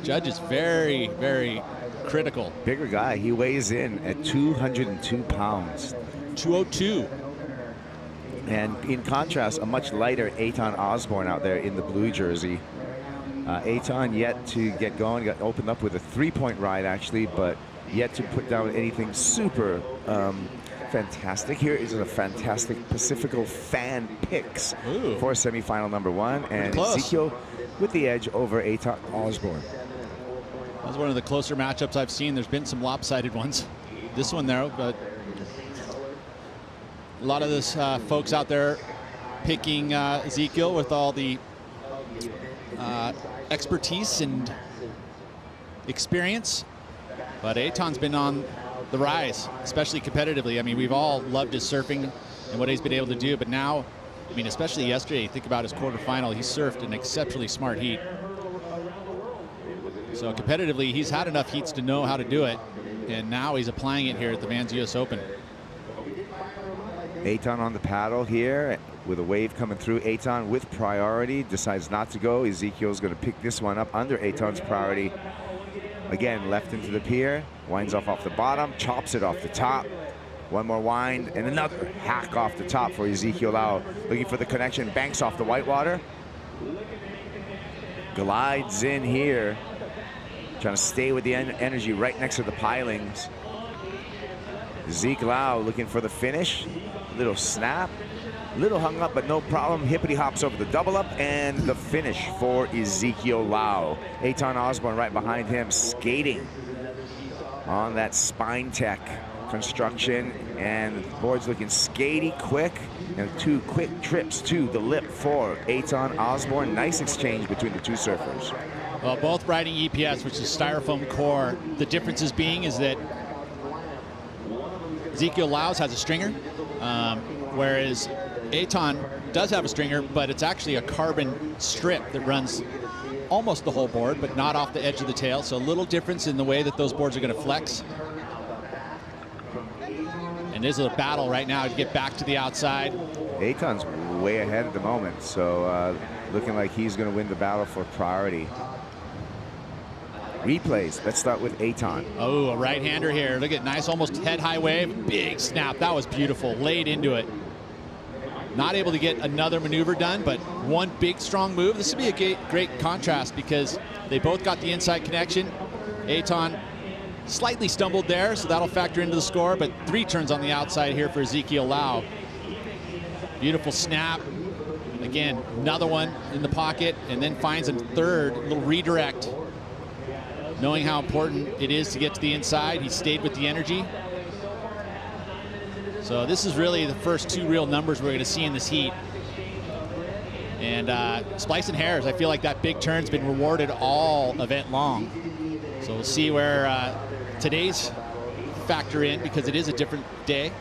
Judge is very, very critical. Bigger guy. He weighs in at 202 pounds. 202. And in contrast, a much lighter Eitan Osborne out there in the blue jersey. Eitan yet to get going, got opened up with a 3-point ride actually, but yet to put down anything super fantastic. Here is a fantastic Pacifico fan picks for semifinal number 1, and Ezekiel with the edge over Eitan Osborne. That was one of the closer matchups I've seen. There's been some lopsided ones. This one there, but a lot of this folks out there picking Ezekiel with all the expertise and experience, but Eitan's been on the rise, especially competitively. I mean, we've all loved his surfing and what he's been able to do, but now, I mean, especially yesterday, think about his quarterfinal, he surfed an exceptionally smart heat. So competitively, he's had enough heats to know how to do it, and now he's applying it here at the Vans US Open. Eitan on the paddle here with a wave coming through. Eitan with priority decides not to go. Ezekiel's going to pick this one up under Eitan's priority. Again, left into the pier, winds off the bottom, chops it off the top. One more wind and another hack off the top for Ezekiel Lau. Looking for the connection, banks off the whitewater. Glides in here, trying to stay with the energy right next to the pilings. Zeke Lau looking for the finish. Little snap, little hung up, but no problem. Hippity hops over the double up and the finish for Ezekiel Lau. Eitan Osborne right behind him, skating on that Spine Tech construction, and the board's looking skatey quick, and 2 quick trips to the lip for Eitan Osborne. Nice exchange between the 2 surfers. Well, both riding EPS, which is styrofoam core. The differences being is that Ezekiel Lau has a stringer, whereas Eitan does have a stringer, but it's actually a carbon strip that runs almost the whole board, but not off the edge of the tail. So a little difference in the way that those boards are going to flex. And there's a battle right now to get back to the outside. Eitan's way ahead at the moment, so looking like he's going to win the battle for priority. Replays. Let's start with Eitan. Oh, a right-hander here. Look at nice, almost head-high wave. Big snap. That was beautiful. Laid into it. Not able to get another maneuver done, but one big, strong move. This would be a great contrast because they both got the inside connection. Eitan slightly stumbled there, so that'll factor into the score, but 3 turns on the outside here for Ezekiel Lau. Beautiful snap. Again, another one in the pocket, and then finds a third, little redirect. Knowing how important it is to get to the inside, he stayed with the energy. So this is really the first 2 real numbers we're going to see in this heat. And splicing hairs, I feel like that big turn's been rewarded all event long. So we'll see where today's factor in, because it is a different day.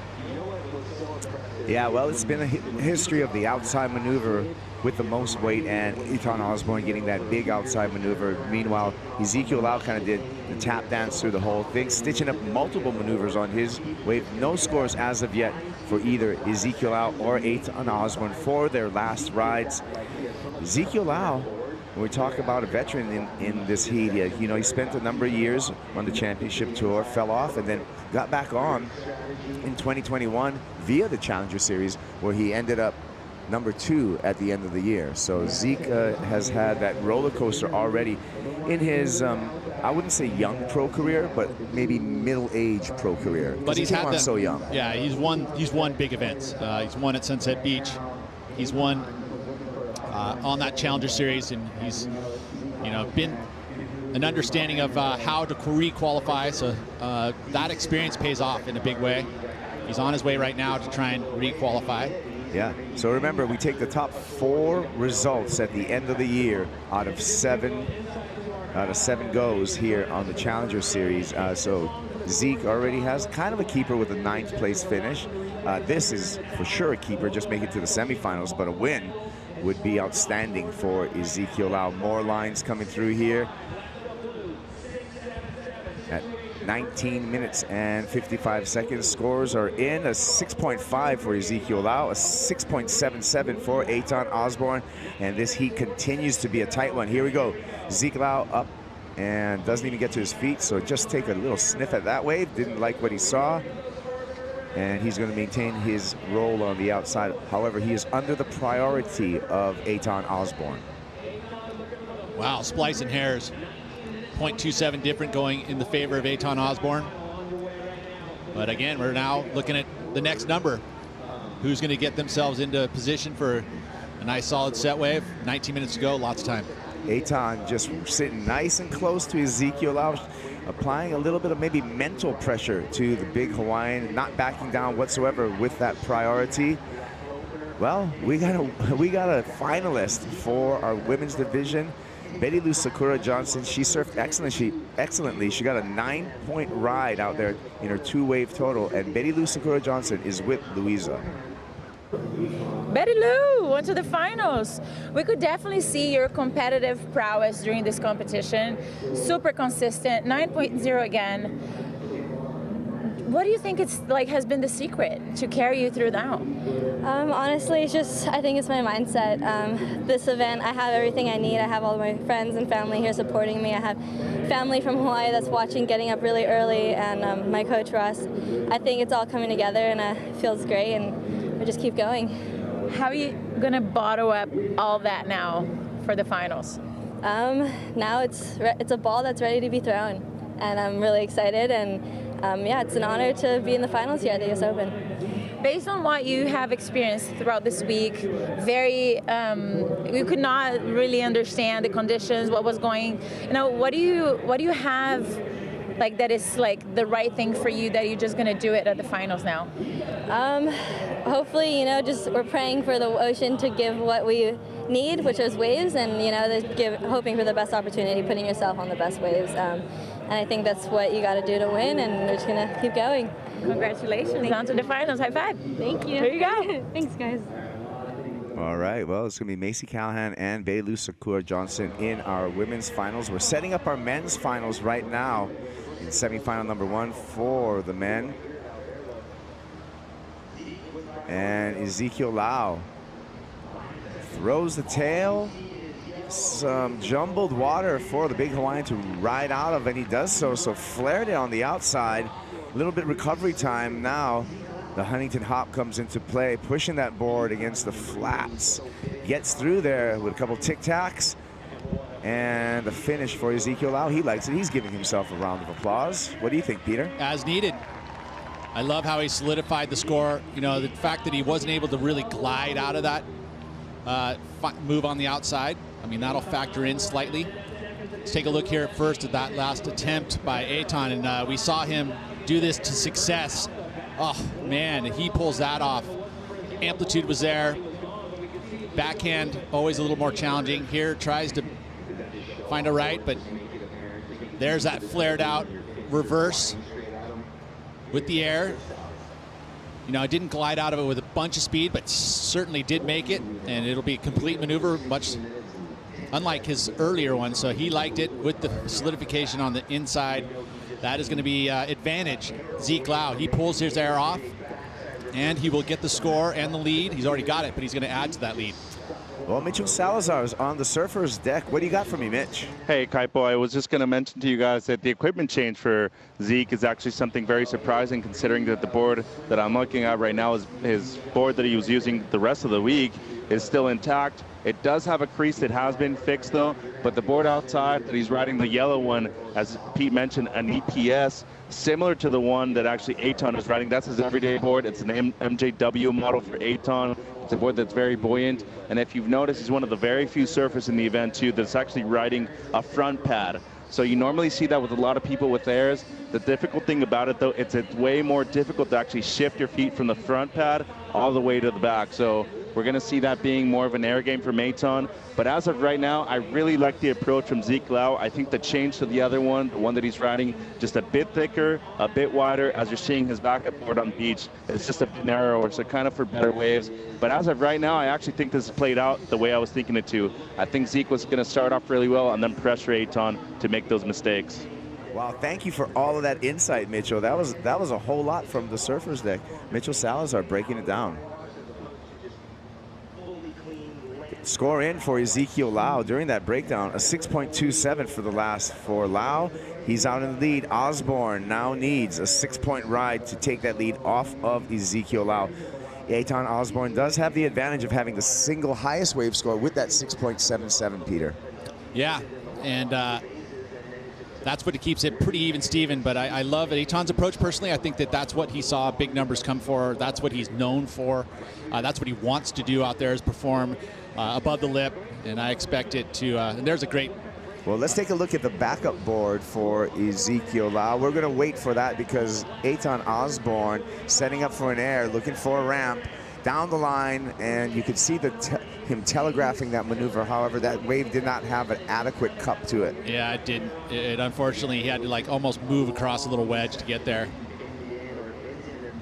Yeah, well, it's been a history of the outside maneuver with the most weight, and Eitan Osborne getting that big outside maneuver. Meanwhile, Ezekiel Lau kind of did the tap dance through the whole thing, stitching up multiple maneuvers on his wave. No scores as of yet for either Ezekiel Lau or Eitan Osborne for their last rides. Ezekiel Lau When we talk about a veteran in this heat, you know, he spent a number of years on the championship tour, fell off, and then got back on in 2021 via the Challenger Series, where he ended up number 2 at the end of the year. So Zeke has had that roller coaster already in his, I wouldn't say young pro career, but maybe middle-age pro career. But he's had them so young. Yeah, he's won big events. He's won at Sunset Beach. He's won on that Challenger Series, and he's, you know, been an understanding of how to re-qualify. So that experience pays off in a big way. He's on his way right now to try and re-qualify. Yeah, so remember, we take the top 4 results at the end of the year out of 7 goes here on the Challenger Series. So Zeke already has kind of a keeper with a 9th place finish. This is for sure a keeper, just make it to the semifinals, but a win would be outstanding for Ezekiel Lau. More lines coming through here at 19 minutes and 55 seconds. Scores are in. A 6.5 for Ezekiel Lau, a 6.77 for Eitan Osborne, and this heat continues to be a tight one. Here we go. Ezekiel Lau up and doesn't even get to his feet, so just take a little sniff at that wave. Didn't like what he saw, and he's going to maintain his role on the outside. However, he is under the priority of Eitan Osborne. Wow, splicing hairs. 0.27 different going in the favor of Eitan Osborne. But again, we're now looking at the next number. Who's going to get themselves into position for a nice solid set wave? 19 minutes to go, lots of time. Eitan just sitting nice and close to Ezekiel Lau, applying a little bit of maybe mental pressure to the big Hawaiian, not backing down whatsoever with that priority. Well, we got a finalist for our women's division. Betty Lou Sakura Johnson, she surfed excellently. She got a 9-point ride out there in her 2-wave total, and Betty Lou Sakura Johnson is with Louisa. Betty Lou went to the finals. We could definitely see your competitive prowess during this competition. Super consistent, 9.0 again. What do you think has been the secret to carry you through now? Honestly, I think it's my mindset. This event, I have everything I need. I have all my friends and family here supporting me. I have family from Hawaii that's watching, getting up really early, and my coach Ross. I think it's all coming together, and it feels great, and we just keep going. How are you going to bottle up all that now for the finals? Now it's a ball that's ready to be thrown, and I'm really excited, and yeah, it's an honor to be in the finals here at the US Open. Based on what you have experienced throughout this week, you could not really understand the conditions, what was going, what do you have that is the right thing for you that you're just going to do it at the finals now? Hopefully, we're praying for the ocean to give what we need, which is waves, and hoping for the best opportunity, putting yourself on the best waves. And I think that's what you got to do to win, and we're just going to keep going. Congratulations on to the finals. High five. Thank you. There you go. Thanks, guys. All right, well, it's going to be Macy Callahan and Betty Lou Sakura Johnson in our women's finals. We're setting up our men's finals right now in semifinal number 1 for the men. And Ezekiel Lau throws the tail. Some jumbled water for the big Hawaiian to ride out of, and he does so flared it on the outside. A little bit recovery time now. The Huntington hop comes into play, pushing that board against the flats. Gets through there with a couple tic-tacs, and the finish for Ezekiel Lau. He likes it. He's giving himself a round of applause. What do you think, Peter? As needed. I love how he solidified the score. The fact that he wasn't able to really glide out of that move on the outside. I mean, that'll factor in slightly. Let's take a look here first at that last attempt by Eitan, and we saw him do this to success. Oh, man, he pulls that off. Amplitude was there. Backhand, always a little more challenging. Here, tries to find a right, but there's that flared out reverse with the air. I didn't glide out of it with a bunch of speed, but certainly did make it, and it'll be a complete maneuver, much unlike his earlier one. So he liked it with the solidification on the inside. That is going to be advantage. Zeke Lau, he pulls his air off, and he will get the score and the lead. He's already got it, but he's going to add to that lead. Well, Mitchell Salazar is on the Surfers deck. What do you got for me, Mitch? Hey, Kaipo, I was just going to mention to you guys that the equipment change for Zeke is actually something very surprising, considering that the board that I'm looking at right now is his board that he was using the rest of the week is still intact. It does have a crease that has been fixed, though, but the board outside that he's riding, the yellow one, as Pete mentioned, an EPS, similar to the one that actually Eitan is riding. That's his everyday board. It's an MJW model for Eitan. It's a board that's very buoyant, and if you've noticed, he's one of the very few surfers in the event, too, that's actually riding a front pad. So you normally see that with a lot of people with theirs. The difficult thing about it, though, it's way more difficult to actually shift your feet from the front pad all the way to the back. So we're going to see that being more of an air game for Eitan. But as of right now, I really like the approach from Zeke Lau. I think the change to the other one, the one that he's riding, just a bit thicker, a bit wider. As you're seeing his backup board on the beach, it's just a bit narrower, so kind of for better waves. But as of right now, I actually think this has played out the way I was thinking it to. I think Zeke was going to start off really well and then pressure Eitan to make those mistakes. Wow, thank you for all of that insight, Mitchell. That was a whole lot from the Surfers deck. Mitchell Salazar breaking it down. Score in for Ezekiel Lau during that breakdown, a 6.27 for the last for Lau. He's out in the lead. Osborne now needs a 6-point ride to take that lead off of Ezekiel Lau. Eitan Osborne does have the advantage of having the single highest wave score with that 6.77, Peter. Yeah, and that's what keeps it pretty even, Steven. But I love Eitan's approach personally. I think that's what he saw big numbers come for. That's what he's known for. That's what he wants to do out there, is perform above the lip, and I expect it to. And there's a great. Well, let's take a look at the backup board for Ezekiel Lau. We're going to wait for that because Eitan Osborne setting up for an air, looking for a ramp down the line, and you could see him telegraphing that maneuver. However, that wave did not have an adequate cup to it. Yeah, it didn't. It unfortunately, he had to almost move across a little wedge to get there.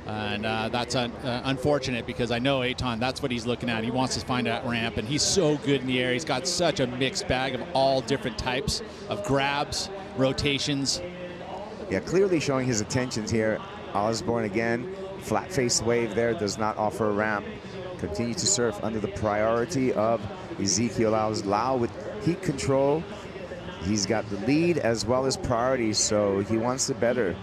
And that's unfortunate, because I know Eitan, that's what he's looking at. He wants to find that ramp, and he's so good in the air. He's got such a mixed bag of all different types of grabs, rotations. Yeah, clearly showing his intentions here. Osborne again, flat-faced wave there, does not offer a ramp. Continue to surf under the priority of Ezekiel Lau's. Lau with heat control. He's got the lead as well as priority, so he wants to better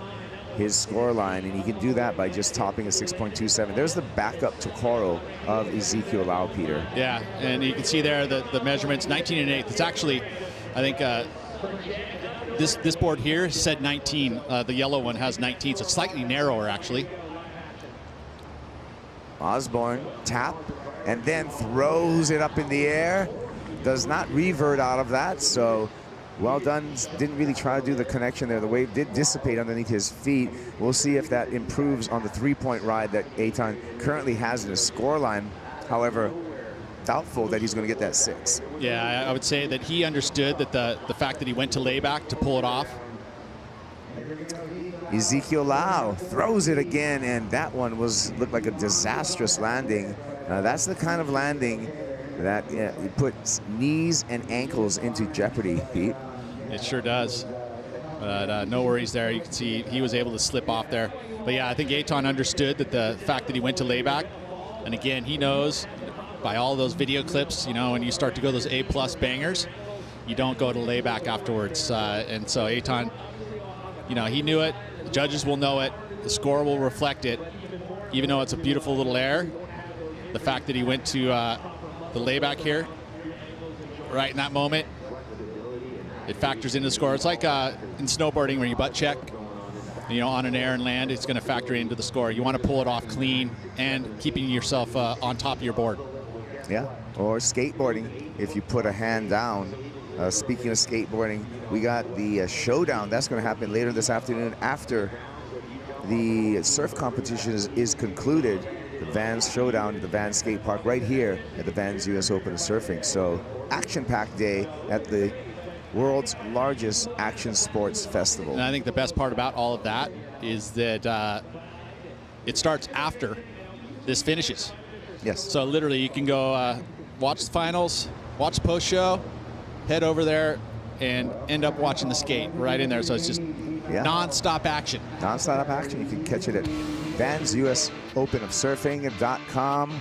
his score line, and he can do that by just topping a 6.27. There's the backup Tokoro of Ezekiel Lau, Peter. Yeah, and you can see there the measurements, 19 and 8. It's actually, I think, this board here said 19. The yellow one has 19, so it's slightly narrower, actually. Osborne tap and then throws it up in the air. Does not revert out of that, so well done. Didn't really try to do the connection there. The wave did dissipate underneath his feet. We'll see if that improves on the 3-point ride that Eitan currently has in his score line. However, doubtful that he's going to get that 6. Yeah, I would say that he understood that the fact that he went to layback to pull it off. Ezekiel Lau throws it again, and that one looked like a disastrous landing. That's the kind of landing that it puts knees and ankles into jeopardy, Pete. It sure does. But no worries there. You can see he was able to slip off there. But yeah, I think Eitan understood that the fact that he went to layback, and again, he knows by all those video clips, when you start to go those A+ bangers, you don't go to layback afterwards. And so Eitan, he knew it. The judges will know it. The score will reflect it. Even though it's a beautiful little air, the fact that he went to the layback here, right in that moment, it factors into the score. It's like in snowboarding when you butt check, on an air and land, it's going to factor into the score. You want to pull it off clean and keeping yourself on top of your board. Yeah, or skateboarding, if you put a hand down. Speaking of skateboarding, we got the showdown. That's going to happen later this afternoon after the surf competition is concluded. The Vans Showdown at the Vans Skate Park right here at the Vans US Open of Surfing. So action-packed day at the world's largest action sports festival. And I think the best part about all of that is that it starts after this finishes. Yes. So literally you can go watch the finals, watch the post-show, head over there, and end up watching the skate right in there. So it's just non-stop action. Non-stop action. You can catch it at Vans US Open of Surfing.com.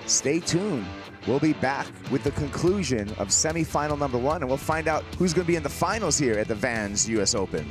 Stay tuned We'll be back with the conclusion of semifinal number 1, and we'll find out who's going to be in the finals here at the Vans US Open.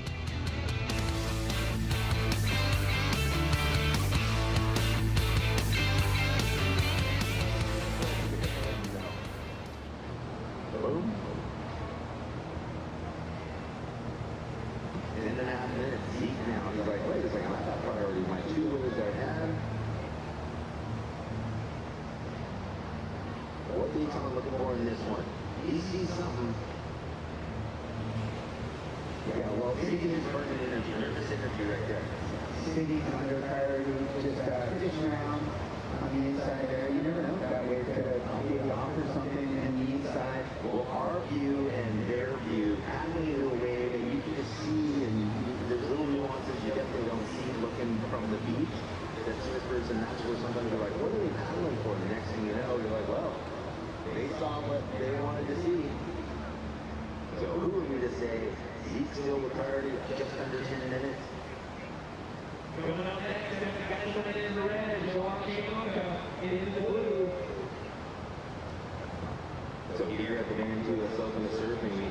So here at the Vans US Open of Surfing,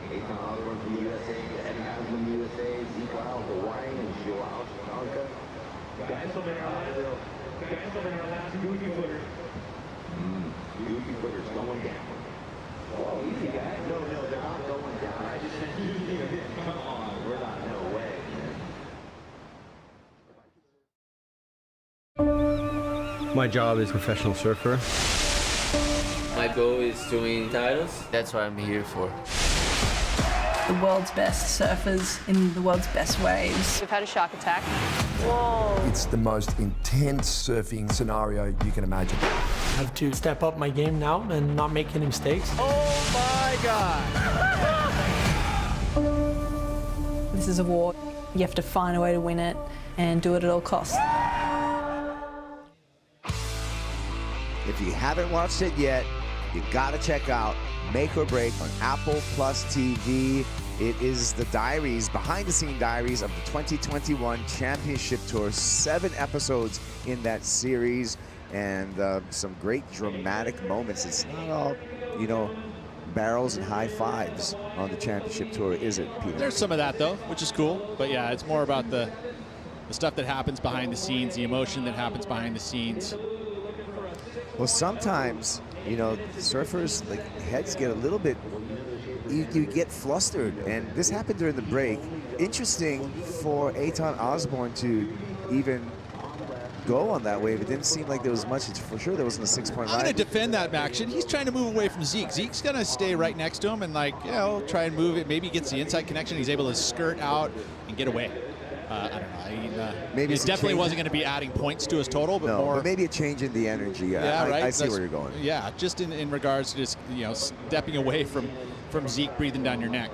Caitlyn Mickelson from the USA, Evan from the USA, Zeke Lau, Hawaii, and Joao Shanka. Guys over there last goofy footer. Goofy footers going down. Oh, easy guys. No, they're not going down. I just said goofy. Come on, we're not, no way. My job is professional surfer. My goal is to win titles. That's what I'm here for. The world's best surfers in the world's best waves. We've had a shark attack. Whoa. It's the most intense surfing scenario you can imagine. I have to step up my game now and not make any mistakes. Oh my God! This is a war. You have to find a way to win it and do it at all costs. If you haven't watched it yet, you gotta check out Make or Break on Apple Plus TV. It is the diaries, behind-the-scene diaries of the 2021 Championship Tour. 7 episodes in that series, and some great dramatic moments. It's not all, you know, barrels and high fives on the Championship Tour, is it, Peter? There's some of that, though, which is cool. But yeah, it's more about the stuff that happens behind the scenes, the emotion that happens behind the scenes. Well, sometimes, you know, surfers, like, heads get a little bit, you get flustered, and this happened during the break. Interesting for Eitan Osborne to even go on that wave. It didn't seem like there was much. For sure there wasn't a 6-point I'm line. going to defend that action. He's trying to move away from Zeke. Zeke's going to stay right next to him and, like, you know, try and move it. Maybe he gets the inside connection. He's able to skirt out and get away. I don't know. I mean, maybe it definitely wasn't going to be adding points to his total, but more. But maybe a change in the energy. Yeah, right. I see where you're going. Yeah, just in regards to just, you know, stepping away from Zeke breathing down your neck.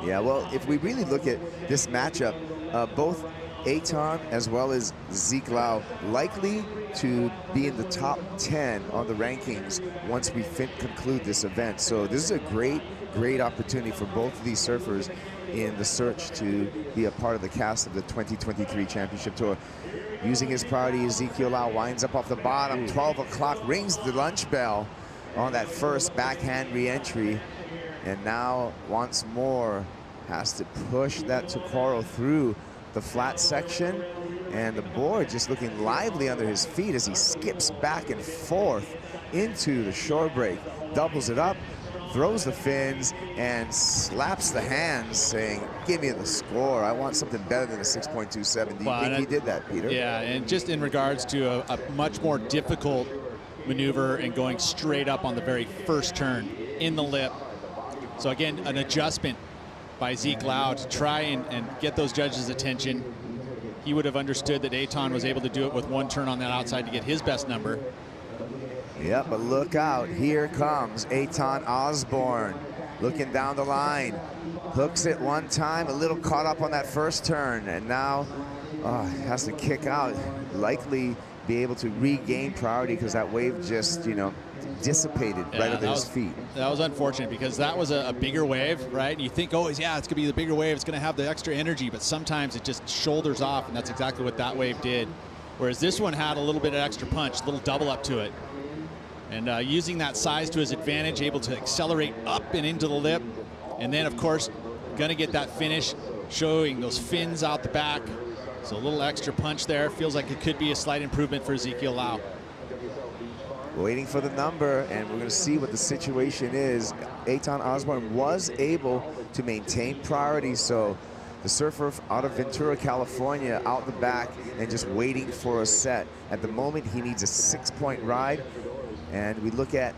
Yeah, well, if we really look at this matchup, both Eitan as well as Zeke Lau likely to be in the top 10 on the rankings once we conclude this event. So this is a great opportunity for both of these surfers in the search to be a part of the cast of the 2023 Championship Tour. Using his priority, Ezekiel Lau winds up off the bottom. 12 o'clock rings the lunch bell on that first backhand re-entry. And now, once more, has to push that Tokoro through the flat section. And the board just looking lively under his feet as he skips back and forth into the shore break. Doubles it up, throws the fins, and slaps the hands, saying, give me the score. I want something better than a 6.27. Do you think he did that, Peter? Yeah, and just in regards to a much more difficult maneuver and going straight up on the very first turn in the lip. So again, an adjustment by Zeke Lau to try and get those judges' attention. He would have understood that Eitan was able to do it with one turn on that outside to get his best number. Yeah, but look out. Here comes Eitan Osborne looking down the line. Hooks it one time, a little caught up on that first turn, and now has to kick out. Likely be able to regain priority because that wave just, you know, dissipated right under his feet. That was unfortunate because that was a bigger wave, right? And you think, oh, yeah, it's going to be the bigger wave. It's going to have the extra energy, but sometimes it just shoulders off, and that's exactly what that wave did. whereas this one had a little bit of extra punch, a little double up to it. And using that size to his advantage, able to accelerate up and into the lip. And then, of course, going to get that finish, showing those fins out the back. So a little extra punch there. Feels like it could be a slight improvement for Ezekiel Lau. Waiting for the number, and we're going to see what the situation is. Eitan Osborne was able to maintain priority, so the surfer out of Ventura, California, out the back and just waiting for a set. At the moment, he needs a 6-point ride. And we look at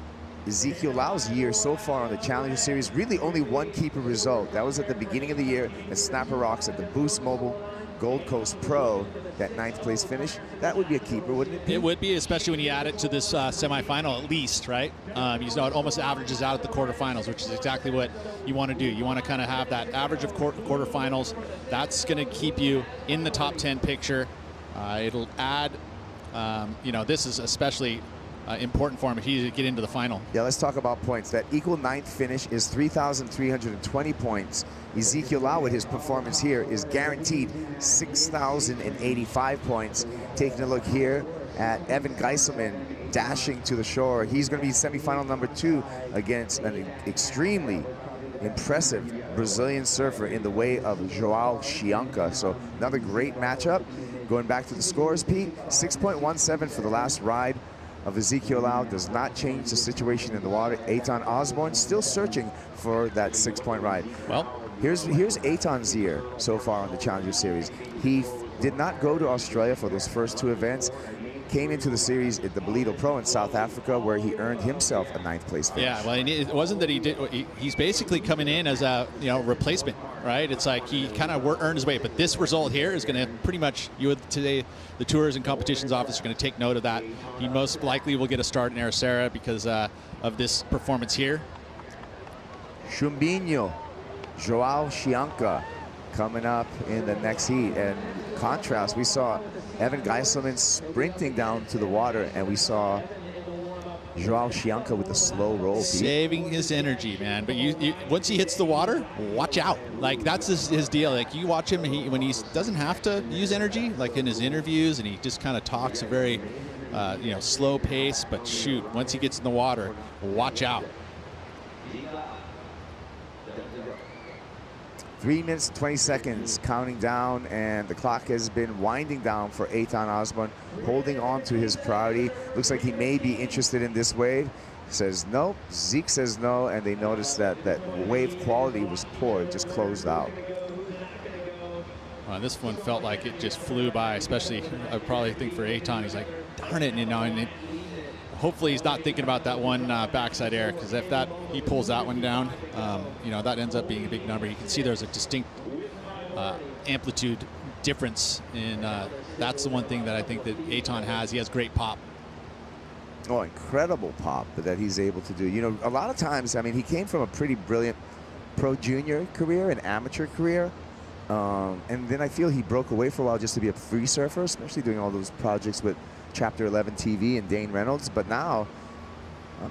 Ezekiel Lau's year so far on the Challenger Series, really only one keeper result. That was at the beginning of the year at Snapper Rocks at the Boost Mobile Gold Coast Pro, that 9th place finish. That would be a keeper, wouldn't it be? It would be, especially when you add it to this semifinal at least, right? It almost averages out at the quarterfinals, which is exactly what you want to do. You want to kind of have that average of quarterfinals. That's going to keep you in the top 10 picture. It'll add, this is especially important for him if he get into the final. Yeah, let's talk about points. That equal 9th finish is 3,320 points. Ezekiel Lau, with his performance here, is guaranteed 6,085 points. Taking a look here at Evan Geiselman dashing to the shore. He's going to be semifinal number 2 against an extremely impressive Brazilian surfer in the way of João Chianca. So another great matchup. Going back to the scores, Pete, 6.17 for the last ride of Ezekiel Lau does not change the situation in the water. Eitan Osborne still searching for that 6-point ride. Well, here's Eitan's year so far on the Challenger Series. He did not go to Australia for those first 2 events. Came into the series at the Bolito Pro in South Africa, where he earned himself a 9th place finish. Yeah, well, it wasn't that he did. He's basically coming in as a replacement, right? It's like he kind of earned his way. But this result here is going to pretty much, today, the Tours and Competitions Office are going to take note of that. He most likely will get a start in Ericeira because of this performance here. Chumbinho, João Chianca coming up in the next heat. And contrast, we saw Evan Geiselman sprinting down to the water, and we saw João Chianca with the slow roll. Saving his energy, man. But once he hits the water, watch out. Like, that's his deal. Like, you watch him when he doesn't have to use energy, like in his interviews, and he just kind of talks a very, slow pace. But shoot, once he gets in the water, watch out. 3 minutes, 20 seconds counting down, and the clock has been winding down for Eitan Osborne, holding on to his priority. Looks like he may be interested in this wave. Says no, Zeke says no, and they notice that wave quality was poor. It just closed out. Well, this one felt like it just flew by, especially I probably think for Eitan. He's like, darn it, and hopefully he's not thinking about that one backside air, because if he pulls that one down, that ends up being a big number. You can see there's a distinct amplitude difference, and that's the one thing that I think that Eitan has. He has great pop. Oh, incredible pop that he's able to do. A lot of times, he came from a pretty brilliant pro junior career and amateur career. And then I feel he broke away for a while just to be a free surfer, especially doing all those projects with Chapter 11 TV and Dane Reynolds. But now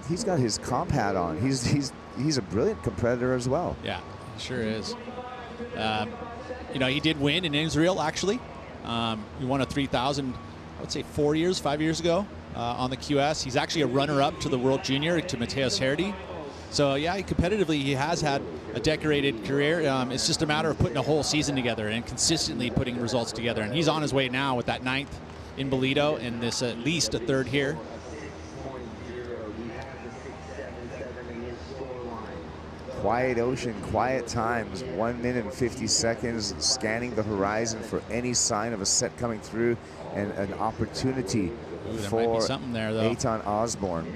he's got his comp hat on. He's a brilliant competitor as well. Yeah, he sure is. He did win in Israel, actually. He won a 3,000, I would say 5 years ago on the QS. He's actually a runner-up to the World Junior, to Mateus Herdy. So, yeah, competitively, he has had a decorated career. It's just a matter of putting a whole season together and consistently putting results together. And he's on his way now with that 9th in Bolito and this at least a 3rd here. Quiet ocean, quiet times, 1 minute and 50 seconds, scanning the horizon for any sign of a set coming through and an opportunity for might be something there, though. Eitan Osborne.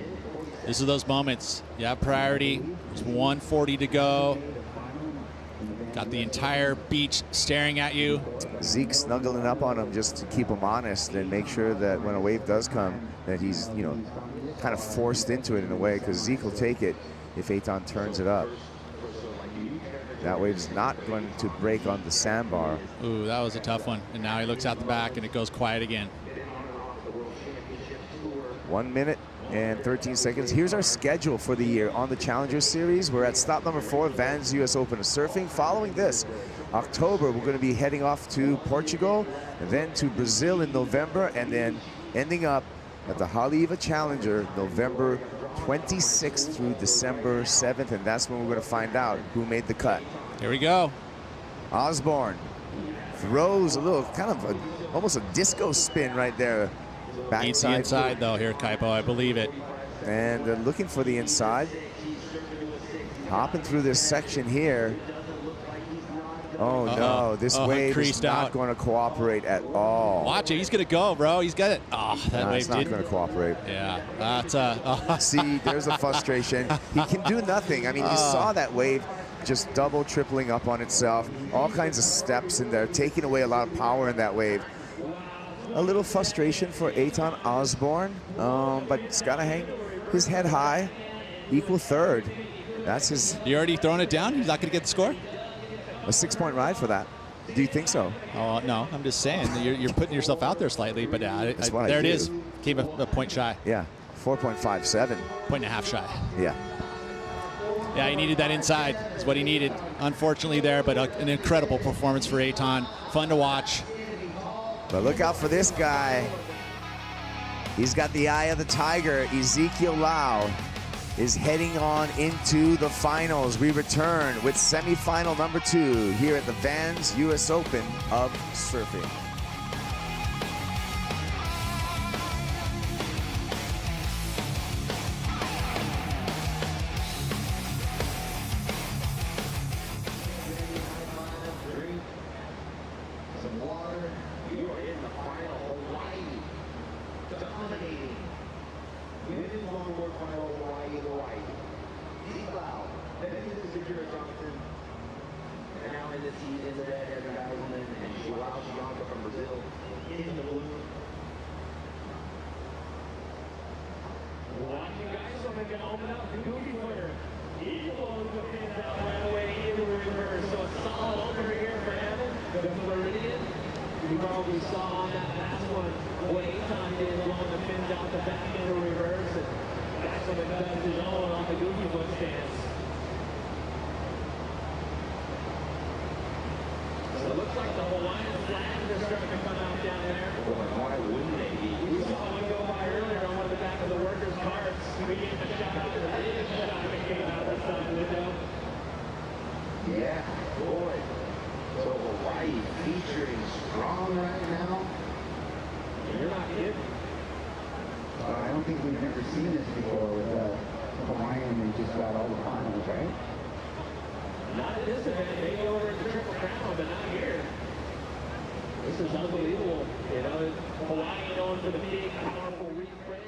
These are those moments. You have priority. There's 1:40 to go. Got the entire beach staring at you. Zeke snuggling up on him just to keep him honest and make sure that when a wave does come, that he's, kind of forced into it in a way, because Zeke will take it if Eitan turns it up. That wave's not going to break on the sandbar. Ooh, that was a tough one. And now he looks out the back and it goes quiet again. 1 minute and 13 seconds. Here's our schedule for the year on the Challenger Series. We're at stop number 4, Vans US Open of Surfing. Following this, October, we're going to be heading off to Portugal, and then to Brazil in November, and then ending up at the Haleiwa Challenger November 26th through December 7th, and that's when we're going to find out who made the cut. Here we go. Osborne throws a little, kind of almost a disco spin right there. Needs the inside though here, Kaipo, I believe it. And looking for the inside. Hopping through this section here. Oh no, this wave is not going to cooperate at all. Watch it, he's going to go, bro. He's got it. Oh, that wave it's not going to cooperate. Yeah, that's See, there's a frustration. He can do nothing. I mean, you saw that wave just double, tripling up on itself. All kinds of steps in there, taking away a lot of power in that wave. A little frustration for Eitan Osborne, but he's got to hang his head high, equal third. That's his. You already throwing it down? He's not going to get the score? A 6-point ride for that. Do you think so? Oh, no, I'm just saying. You're putting yourself out there slightly, but there it is. Came a point shy. Yeah, 4.57. Point and a half shy. Yeah. Yeah, he needed that inside. Is what he needed. Unfortunately there, but an incredible performance for Eitan. Fun to watch. But look out for this guy. He's got the eye of the tiger. Ezekiel Lau is heading on into the finals. We return with semifinal number 2 here at the Vans US Open of Surfing. Yeah, boy. So Hawaii featuring strong right now. You're not kidding. I don't think we've ever seen this before with Hawaiian and just got all the finals, right? Not at this event. They go over at the Triple Crown, but not here. This is unbelievable. You know, Hawaii known for the big, powerful reef breaks.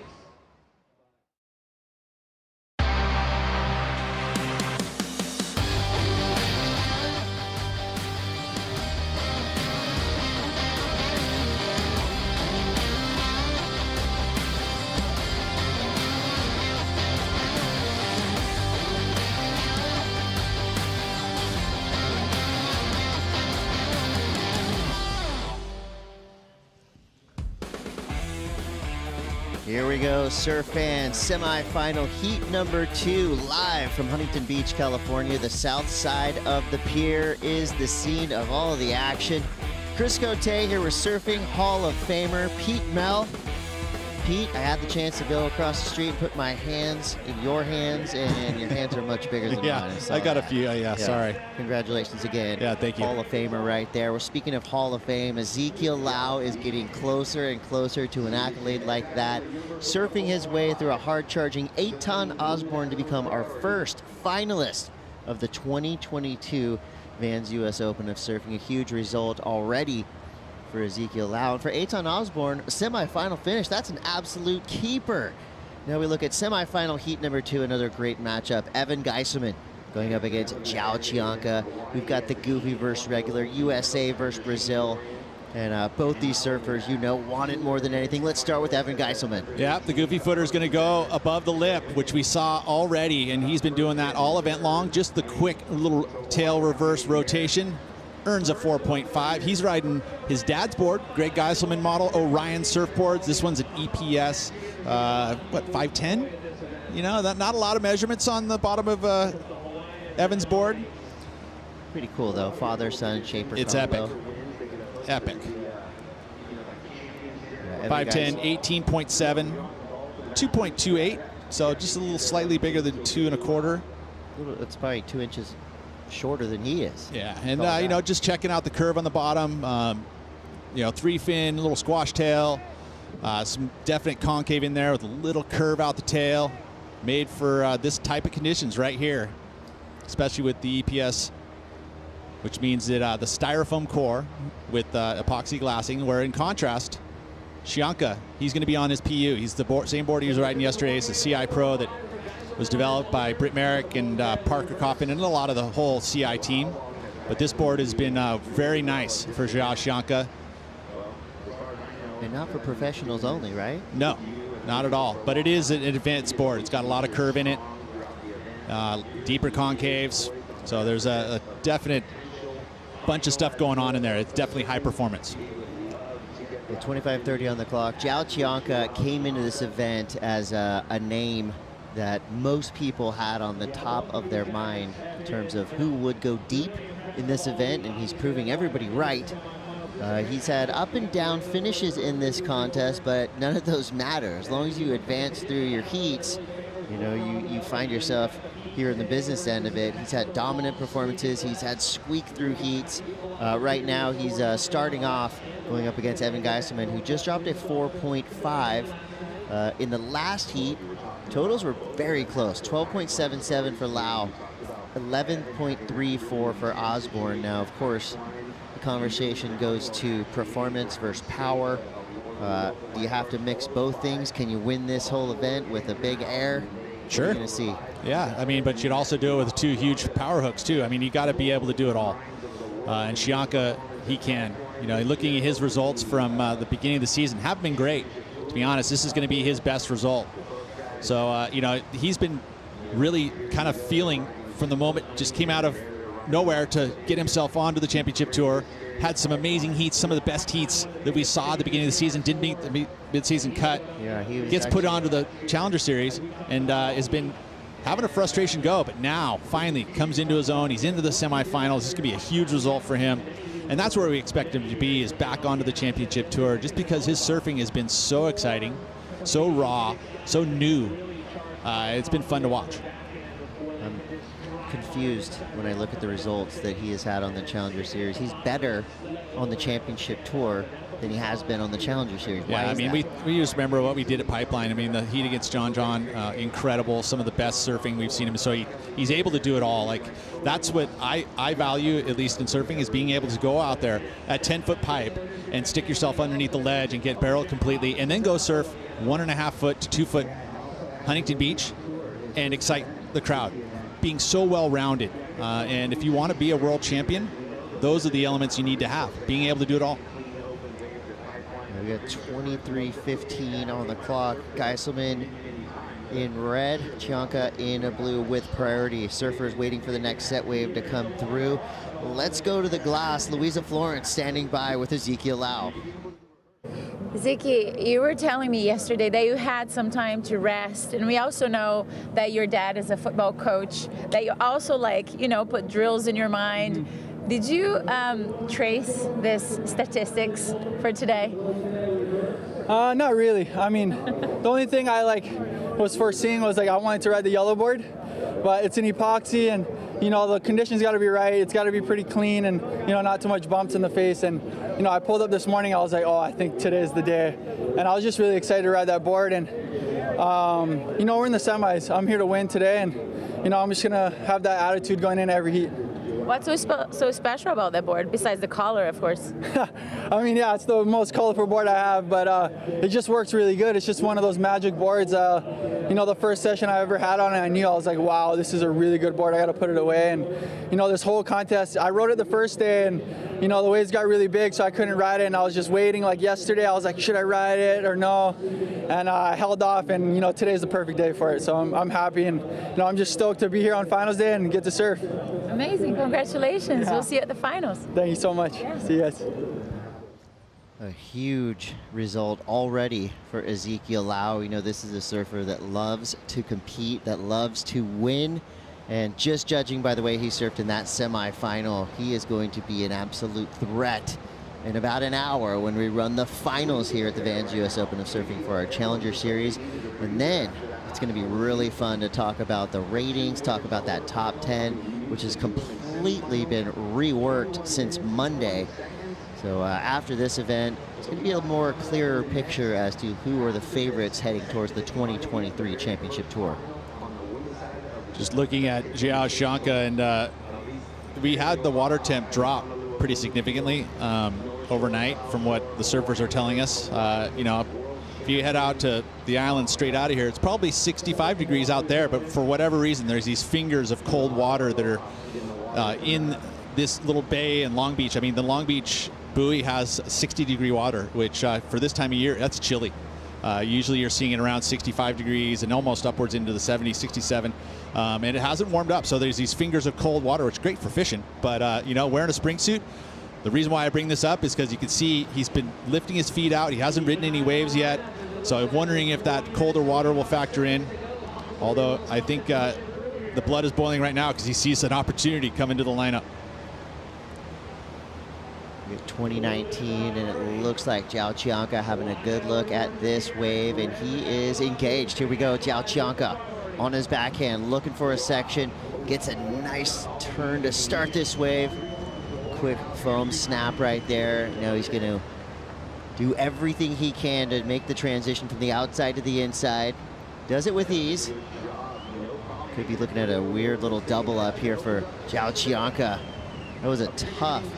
Here we go, surf fans, semifinal heat number 2, live from Huntington Beach, California. The south side of the pier is the scene of all of the action. Chris Cote here with Surfing Hall of Famer Pete Mel. Pete, I had the chance to go across the street and put my hands in your hands, and your hands are much bigger than mine. I got a few, yeah, sorry. Congratulations again. Yeah, thank you. Hall of Famer right there. We're speaking of Hall of Fame. Ezekiel Lau is getting closer and closer to an accolade like that, surfing his way through a hard-charging Eitan Osborne to become our first finalist of the 2022 Vans US Open of Surfing. A huge result already for Ezekiel Lau. And for Eitan Osborne, a semifinal finish, that's an absolute keeper. Now we look at semifinal heat number 2, another great matchup. Evan Geiselman going up against Zhao Chianca. We've got the Goofy versus regular, USA versus Brazil. And both these surfers, you know, want it more than anything. Let's start with Evan Geiselman. Yeah, the Goofy footer is going to go above the lip, which we saw already, and he's been doing that all event long. Just the quick little tail reverse rotation. Earns a 4.5. He's riding his dad's board, Greg Geiselman model, Orion surfboards. This one's an EPS, 510? You know, not a lot of measurements on the bottom of Evan's board. Pretty cool, though. Father-son shaper It's combo. epic. Yeah, 5'10", 18.7, 2.28, so just a little slightly bigger than 2 1/4. It's probably 2 inches shorter than he is. Yeah, and you know, just checking out the curve on the bottom. You know, 3 fin, little squash tail, some definite concave in there with a little curve out the tail, made for this type of conditions right here, especially with the EPS, which means that the styrofoam core with epoxy glassing, where in contrast, Schanovsky, he's going to be on his PU. He's the same board he was riding yesterday. It's a CI Pro that was developed by Britt Merrick and Parker Coffin and a lot of the whole CI team. But this board has been very nice for Schanovsky. And not for professionals only, right? No, not at all. But it is an advanced board. It's got a lot of curve in it, deeper concaves. So there's a definite bunch of stuff going on in there. It's definitely high performance. 25:30 on the clock. Zhao Qianca came into this event as a name that most people had on the top of their mind in terms of who would go deep in this event, and he's proving everybody right. He's had up and down finishes in this contest, but none of those matter. As long as you advance through your heats, you know, you find yourself here in the business end of it. He's had dominant performances. He's had squeak through heats. Right now, he's starting off going up against Evan Geiselman, who just dropped a 4.5 in the last heat. Totals were very close. 12.77 for Lau, 11.34 for Osborne. Now, of course, the conversation goes to performance versus power. Do you have to mix both things? Can you win this whole event with a big air? Sure. We're going to see. Yeah, I mean, but you'd also do it with 2 huge power hooks, too. I mean, you got to be able to do it all. And Qianca, he can. You know, looking at his results from the beginning of the season, have been great. To be honest, this is going to be his best result. So, you know, he's been really kind of feeling from the moment, just came out of nowhere to get himself onto the championship tour. Had some amazing heats, some of the best heats that we saw at the beginning of the season. Didn't meet the mid-season cut. Yeah, he was gets put onto the Challenger Series and has been having a frustration go, but now finally comes into his own. He's into the semifinals. This could be a huge result for him. And that's where we expect him to be, is back onto the championship tour, just because his surfing has been so exciting, so raw, so new. It's been fun to watch. I'm confused when I look at the results that he has had on the Challenger Series. He's better on the championship tour than he has been on the Challenger Series. Why Yeah, I is mean, that? we just remember what we did at Pipeline. I mean, the heat against John, incredible. Some of the best surfing we've seen him. So he's able to do it all. Like, that's what I value, at least in surfing, is being able to go out there at 10-foot pipe and stick yourself underneath the ledge and get barreled completely, and then go surf 1.5 foot to 2 foot Huntington Beach and excite the crowd. Being so well-rounded. And if you want to be a world champion, those are the elements you need to have. Being able to do it all. We got 23:15 on the clock. Geiselman in red, Qianca in a blue with priority. Surfers waiting for the next set wave to come through. Let's go to the glass. Louisa Florence standing by with Ezekiel Lau. Ziki, you were telling me yesterday that you had some time to rest, and we also know that your dad is a football coach, that you also, like, you know, put drills in your mind. Did you trace this statistics for today? Not really. I mean, the only thing I was foreseeing was I wanted to ride the yellow board, but it's an epoxy, and you know the conditions got to be right. It's got to be pretty clean, and you know not too much bumps in the face. And you know I pulled up this morning. I was like, oh, I think today's the day, and I was just really excited to ride that board. And you know we're in the semis. I'm here to win today, and you know I'm just gonna have that attitude going into every heat. What's so special about that board, besides the color, of course? I mean, yeah, it's the most colorful board I have, but it just works really good. It's just one of those magic boards. You know, the first session I ever had on it, I knew, I was like, wow, this is a really good board. I got to put it away. And, you know, this whole contest, I rode it the first day, and, you know, the waves got really big, so I couldn't ride it. And I was just waiting. Like yesterday, I was like, should I ride it or no? And I held off, and, you know, today's the perfect day for it. So I'm happy, and, you know, I'm just stoked to be here on finals day and get to surf. Amazing. Congratulations. Yeah. We'll see you at the finals. Thank you so much. Yeah. See you guys. A huge result already for Ezekiel Lau. You know, this is a surfer that loves to compete, that loves to win. And just judging by the way he surfed in that semifinal, he is going to be an absolute threat in about an hour when we run the finals here at the Vans US Open of Surfing for our Challenger Series. And then it's going to be really fun to talk about the ratings, talk about that top 10, which has completely been reworked since Monday. So after this event, it's going to be a more clearer picture as to who are the favorites heading towards the 2023 Championship Tour. Just looking at Jiao Shanka, and we had the water temp drop pretty significantly overnight from what the surfers are telling us. You know, if you head out to the island straight out of here, it's probably 65 degrees out there, but for whatever reason, there's these fingers of cold water that are in this little bay in Long Beach. I mean, the Long Beach buoy has 60-degree water, which for this time of year, that's chilly. Usually you're seeing it around 65 degrees and almost upwards into the 70s, 67. And it hasn't warmed up, so there's these fingers of cold water, which is great for fishing. But, you know, wearing a spring suit, the reason why I bring this up is because you can see he's been lifting his feet out. He hasn't ridden any waves yet. So I'm wondering if that colder water will factor in. Although I think the blood is boiling right now because he sees an opportunity come into the lineup. 2019, and it looks like Jiao Chianca having a good look at this wave, and he is engaged. Here we go, Jiao Chianca on his backhand, looking for a section, gets a nice turn to start this wave. Quick foam snap right there. Now he's going to do everything he can to make the transition from the outside to the inside. Does it with ease. Could be looking at a weird little double up here for Jiao Chianca. That was a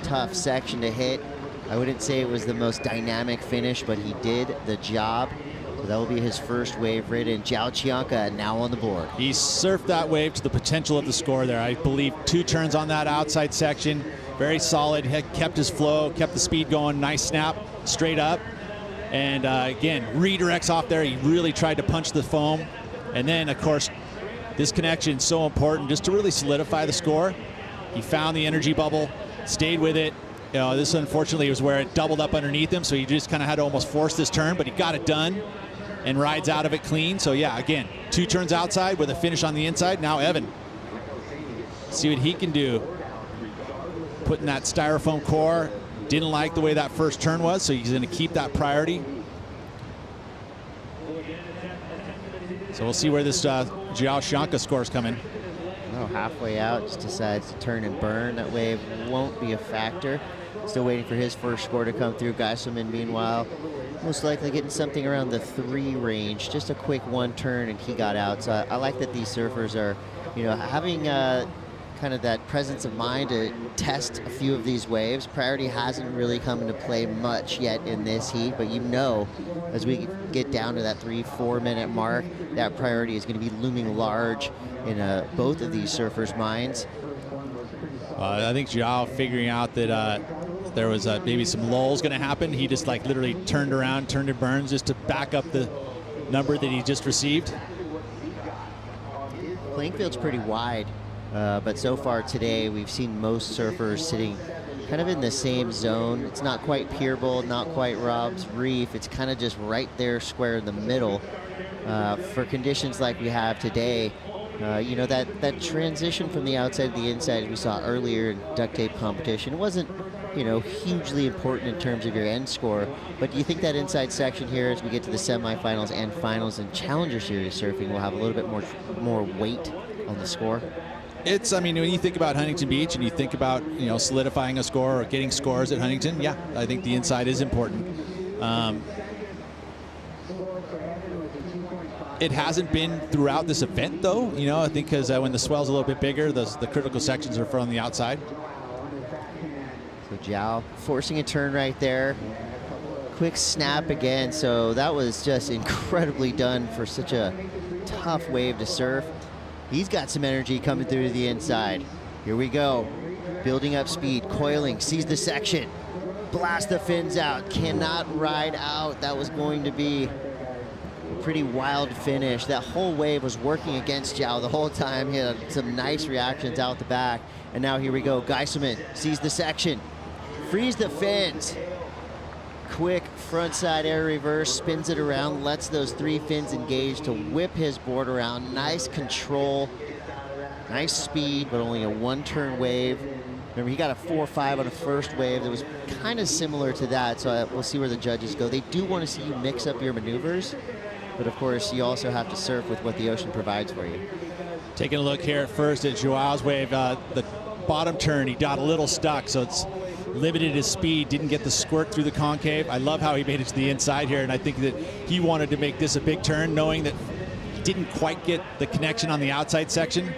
tough section to hit. I wouldn't say it was the most dynamic finish, but he did the job. So that will be his first wave ridden. Jiao Chianca now on the board. He surfed that wave to the potential of the score there. I believe 2 turns on that outside section. Very solid, kept his flow, kept the speed going, nice snap, straight up. And again, redirects off there. He really tried to punch the foam. And then, of course, this connection is so important just to really solidify the score. He found the energy bubble, stayed with it. You know, this unfortunately was where it doubled up underneath him, so he just kind of had to almost force this turn, but he got it done and rides out of it clean. So yeah, again, 2 turns outside with a finish on the inside. Now Evan, see what he can do. Putting that styrofoam core, didn't like the way that first turn was, so he's gonna keep that priority. So we'll see where this Jiao Shanka scores come in. Oh, halfway out, just decides to turn and burn. That wave won't be a factor. Still waiting for his first score to come through. Geiselman, meanwhile, most likely getting something around the 3 range. Just a quick 1 turn, and he got out. So I like that these surfers are, you know, having kind of that presence of mind to test a few of these waves. Priority hasn't really come into play much yet in this heat, but you know, as we get down to that 3-4 minute mark, that priority is going to be looming large in both of these surfers' minds. I think Jiao figuring out that there was maybe some lulls going to happen. He just like literally turned around, turned and burns just to back up the number that he just received. Playing field's pretty wide, but so far today we've seen most surfers sitting kind of in the same zone. It's not quite Pier Bowl, not quite Rob's Reef. It's kind of just right there square in the middle. For conditions like we have today, you know, that transition from the outside to the inside we saw earlier in duct tape competition, it wasn't, you know, hugely important in terms of your end score. But do you think that inside section here, as we get to the semifinals and finals in Challenger Series surfing, will have a little bit more weight on the score? It's, I mean, when you think about Huntington Beach and you think about, you know, solidifying a score or getting scores at Huntington, yeah, I think the inside is important. It hasn't been throughout this event, though, you know, I think because when the swell's a little bit bigger, the critical sections are from the outside. So Jiao forcing a turn right there. Quick snap again. So that was just incredibly done for such a tough wave to surf. He's got some energy coming through to the inside. Here we go. Building up speed, coiling, sees the section. Blast the fins out, cannot ride out. That was going to be a pretty wild finish. That whole wave was working against Jiao the whole time. He had some nice reactions out the back. And now here we go. Geiselman sees the section. Frees the fins. Quick frontside air reverse, spins it around, lets those 3 fins engage to whip his board around. Nice control. Nice speed, but only a one-turn wave. Remember, he got a 4.5 on the first wave that was kind of similar to that, so we'll see where the judges go. They do want to see you mix up your maneuvers, but of course, you also have to surf with what the ocean provides for you. Taking a look here at first at Joao's wave, the bottom turn, he got a little stuck, so it's limited his speed, didn't get the squirt through the concave. I love how he made it to the inside here, and I think that he wanted to make this a big turn, knowing that he didn't quite get the connection on the outside section.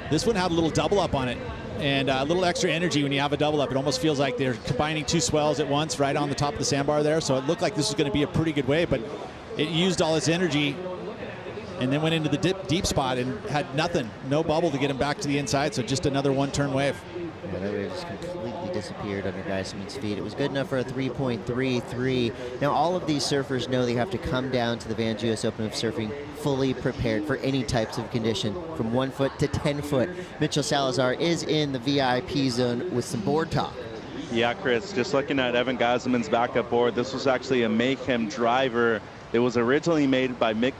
This one had a little double up on it, and a little extra energy when you have a double up. It almost feels like they're combining two swells at once right on the top of the sandbar there, so it looked like this was going to be a pretty good wave, but it used all its energy and then went into the deep spot and had nothing, no bubble to get him back to the inside, so just another one-turn wave. Yeah, that wave just completely disappeared under Geisman's feet. It was good enough for a 3.33. Now, all of these surfers know they have to come down to the Vans US Open of Surfing fully prepared for any types of condition, from 1 foot to 10 foot. Mitchell Salazar is in the VIP zone with some board talk. Yeah, Chris, just looking at Evan Geisman's backup board, this was actually a Mayhem driver. It was originally made by Mick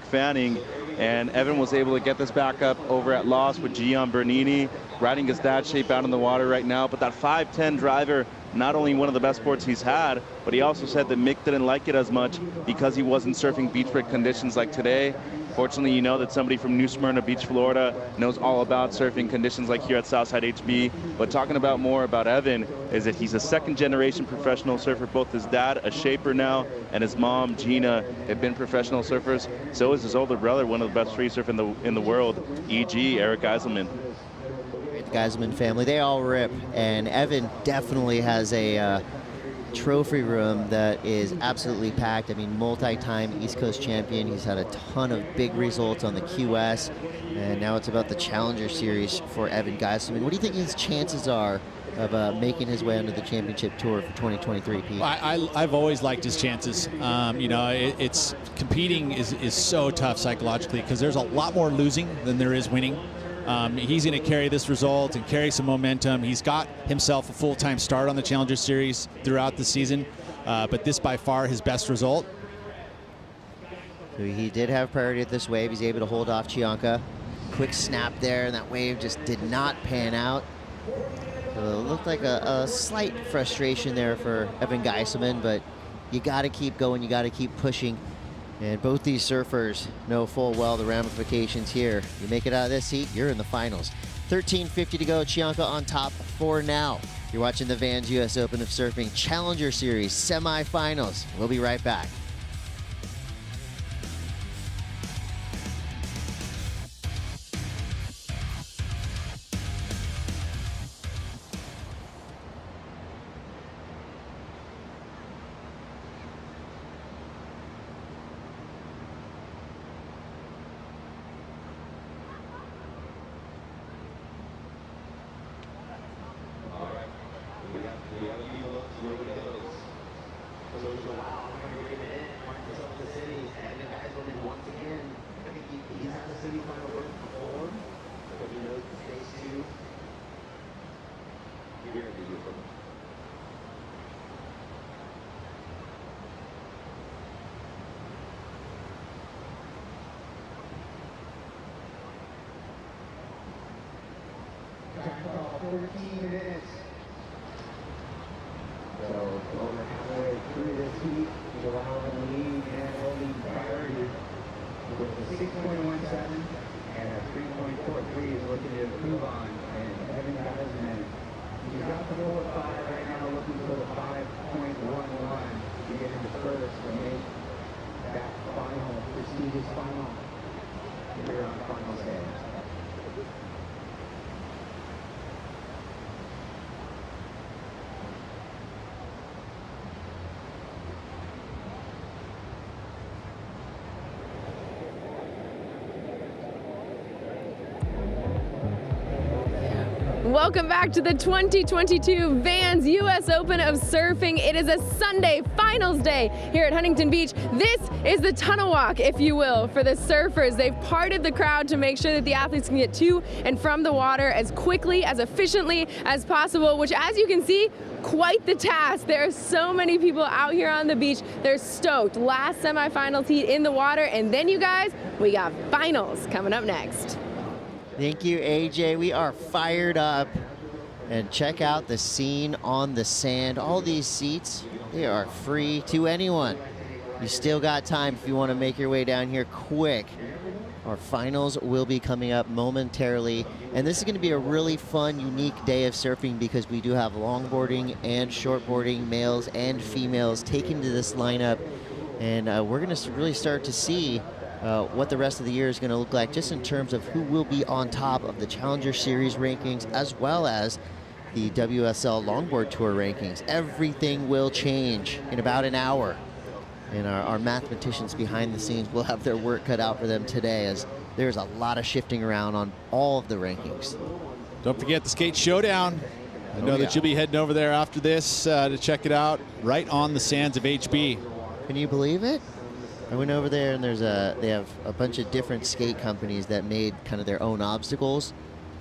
Fanning, and Evan was able to get this back up over at Lost with Gian Bernini, riding his dad shape out in the water right now. But that 5'10 driver, not only one of the best boards he's had, but he also said that Mick didn't like it as much because he wasn't surfing beach break conditions like today. Fortunately, you know that somebody from New Smyrna Beach, Florida, knows all about surfing conditions like here at Southside HB. But talking about more about Evan is that he's a second-generation professional surfer. Both his dad, a shaper now, and his mom, Gina, have been professional surfers. So is his older brother, one of the best free surfers in the world, E.G., Eric Geiselman. The Geisman family, they all rip, and Evan definitely has a trophy room that is absolutely packed. I mean, multi-time East Coast champion. He's had a ton of big results on the QS, and now it's about the Challenger Series for Evan Geiselman. What do you think his chances are of making his way onto the championship tour for 2023, Pete? I've always liked his chances. You know, it's competing is so tough psychologically because there's a lot more losing than there is winning. He's going to carry this result and carry some momentum. He's got himself a full-time start on the Challenger Series throughout the season, but this by far his best result. So he did have priority at this wave. He's able to hold off Chianca. Quick snap there, and that wave just did not pan out. So it looked like a slight frustration there for Evan Geiselman, but you got to keep going. You got to keep pushing. And both these surfers know full well the ramifications here. You make it out of this heat, you're in the finals. 13:50 to go, Chianca on top for now. You're watching the Vans US Open of Surfing Challenger Series semifinals. We'll be right back. Welcome back to the 2022 Vans US Open of Surfing. It is a Sunday finals day here at Huntington Beach. This is the tunnel walk, if you will, for the surfers. They've parted the crowd to make sure that the athletes can get to and from the water as quickly, as efficiently as possible, which, as you can see, quite the task. There are so many people out here on the beach. They're stoked. Last semifinals heat in the water, and then, you guys, we got finals coming up next. Thank you, AJ. We are fired up. And check out the scene on the sand. All these seats, they are free to anyone. You still got time if you want to make your way down here quick. Our finals will be coming up momentarily. And this is going to be a really fun, unique day of surfing because we do have longboarding and shortboarding, males and females, taken to this lineup. And we're going to really start to see what the rest of the year is going to look like, just in terms of who will be on top of the Challenger Series rankings, as well as the WSL Longboard Tour rankings. Everything will change in about an hour. And our mathematicians behind the scenes will have their work cut out for them today, as there's a lot of shifting around on all of the rankings. Don't forget the Skate Showdown. I know that you'll be heading over there after this to check it out, right on the sands of HB. Can you believe it? I went over there and they have a bunch of different skate companies that made kind of their own obstacles,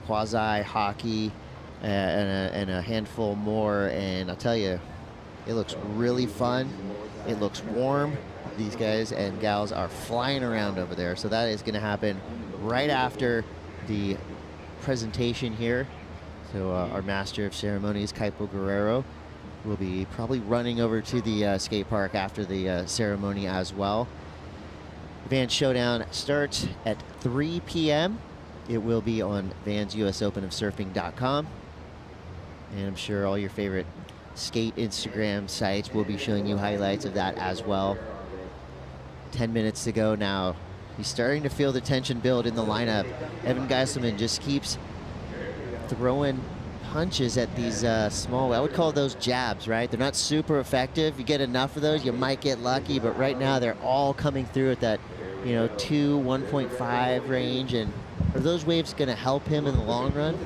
quasi, hockey, and a handful more. And I'll tell you, it looks really fun. It looks warm. These guys and gals are flying around over there. So that is going to happen right after the presentation here. So our master of ceremonies, Kaipo Guerrero, will be probably running over to the skate park after the ceremony as well. The Vans Showdown starts at 3 p.m. It will be on vansusopenofsurfing.com. And I'm sure all your favorite skate Instagram sites will be showing you highlights of that as well. 10 minutes to go now. He's starting to feel the tension build in the lineup. Evan Geiselman just keeps throwing punches at these small, I would call those jabs, right? They're not super effective. You get enough of those, you might get lucky, but right now they're all coming through at that, 2, 1.5 range. And are those waves going to help him in the long run?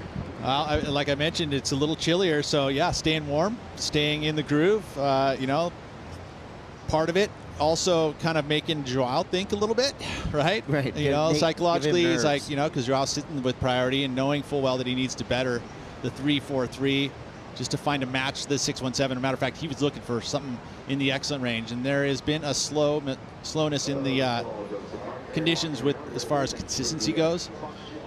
Well, like I mentioned, it's a little chillier, so yeah, staying warm, staying in the groove, part of it. Also kind of making Joao think a little bit, right? Right. Psychologically, he's like, because Joao's sitting with priority and knowing full well that he needs to better the 3.43 just to find a match to the 6.17. As a matter of fact, he was looking for something in the excellent range, and there has been a slowness in the conditions with as far as consistency goes.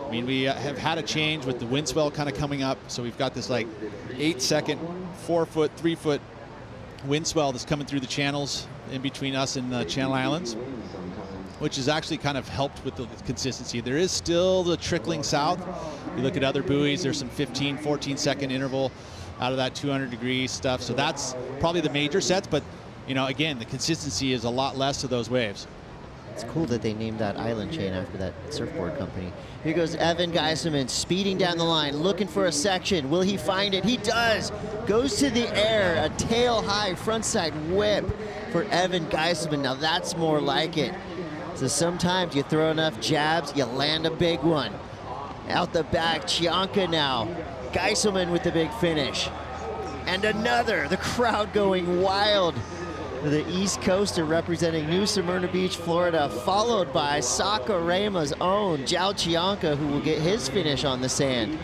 I mean, we have had a change with the wind swell kind of coming up, so we've got this like 8-second, 4-foot, 3-foot wind swell that's coming through the channels in between us and the Channel Islands, which has actually kind of helped with the consistency. There is still the trickling south. You look at other buoys, there's some 15, 14-second interval out of that 200-degree stuff. So that's probably the major sets, but again, the consistency is a lot less of those waves. It's cool that they named that island chain after that surfboard company. Here goes Evan Geiselman speeding down the line, looking for a section. Will he find it? He does. Goes to the air, a tail-high frontside whip for Evan Geiselman. Now that's more like it. So sometimes you throw enough jabs, you land a big one. Out the back, Chianca now. Geiselman with the big finish. And another, the crowd going wild. The East Coaster representing New Smyrna Beach, Florida, followed by Sakuraima's own Zhao Chianca, who will get his finish on the sand.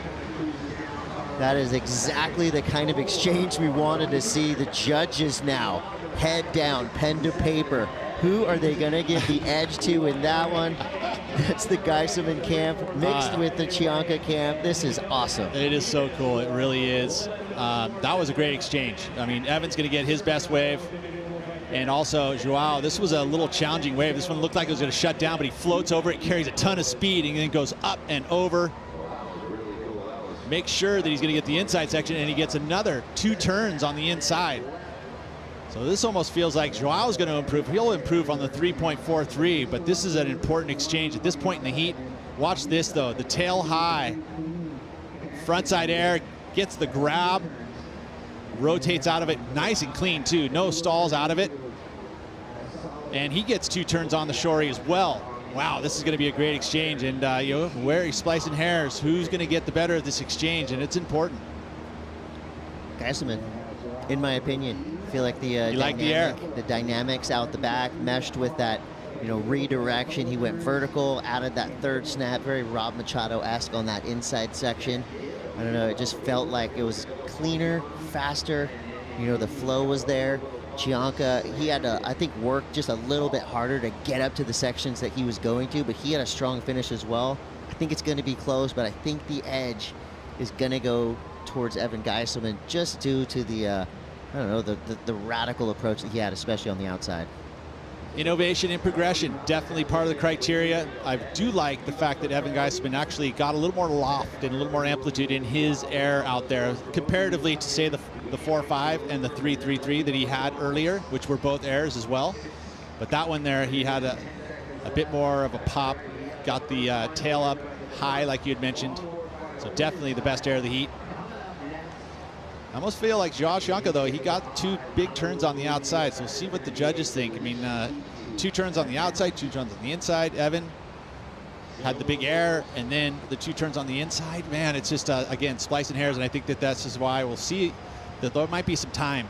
That is exactly the kind of exchange we wanted to see. The judges now, head down, pen to paper. Who are they going to give the edge to in that one? That's the Geiselman camp mixed with the Chianca camp. This is awesome. It is so cool. It really is. That was a great exchange. I mean, Evan's going to get his best wave. And also, Joao, this was a little challenging wave. This one looked like it was going to shut down, but he floats over it, carries a ton of speed, and then goes up and over. Makes sure that he's going to get the inside section, and he gets another 2 turns on the inside. So this almost feels like Joao's going to improve. He'll improve on the 3.43, but this is an important exchange at this point in the heat. Watch this, though. The tail high, frontside air, gets the grab, rotates out of it nice and clean too, no stalls out of it, and he gets 2 turns on the shore as well. Wow, this is going to be a great exchange, and where he's splicing hairs, who's going to get the better of this exchange, and it's important. Geiselman, in my opinion, I feel like the dynamics out the back meshed with that redirection. He went vertical, added that 3rd snap, very Rob Machado-esque on that inside section. I don't know, it just felt like it was cleaner, faster. The flow was there. Chianca, he had to, I think, work just a little bit harder to get up to the sections that he was going to, but he had a strong finish as well. I think it's going to be close, but I think the edge is going to go towards Evan Geiselman just due to the, I don't know, the radical approach that he had, especially on the outside. Innovation and progression, definitely part of the criteria. I do like the fact that Evan Geiselman actually got a little more loft and a little more amplitude in his air out there, comparatively to, say, the 4.5 and the 3.33 that he had earlier, which were both airs as well. But that one there, he had a bit more of a pop, got the tail up high like you had mentioned. So definitely the best air of the heat. I almost feel like Josh Janka, though, he got 2 big turns on the outside, so we'll see what the judges think. I mean, 2 turns on the outside, 2 turns on the inside. Evan had the big air, and then the 2 turns on the inside. Man, it's just, again, splicing hairs, and I think that that's just why we'll see that there might be some time,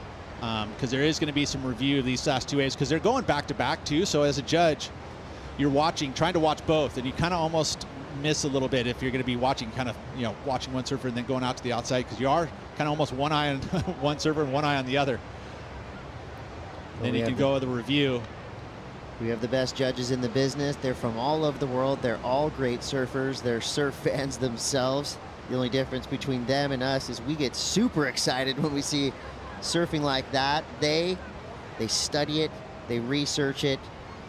because there is going to be some review of these last 2 waves, because they're going back-to-back, too, so as a judge, you're watching, trying to watch both, and you kind of almost miss a little bit if you're going to be watching watching one surfer and then going out to the outside, because you are kind of almost one eye on one surfer and one eye on the other. Then you can go with a review. We have the best judges in the business. They're from all over the world. They're all great surfers. They're surf fans themselves. The only difference between them and us is we get super excited when we see surfing like that. They study it, they research it,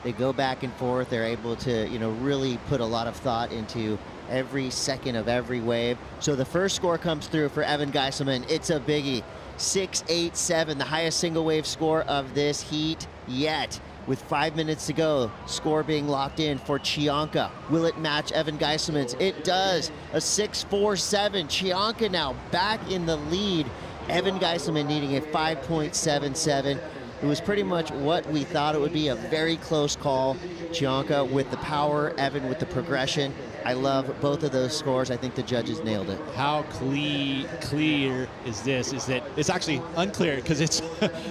they go back and forth. They're able to, really put a lot of thought into every second of every wave. So the first score comes through for Evan Geiselman. It's a biggie. 6.87, the highest single wave score of this heat yet. With 5 minutes to go, score being locked in for Chianca. Will it match Evan Geiselman's? It does. A 6.47. Chianca now back in the lead. Evan Geiselman needing a 5.77. It was pretty much what we thought it would be, a very close call. Chianca with the power, Evan with the progression. I love both of those scores. I think the judges nailed it. How clear is this? Is that it's actually unclear because it's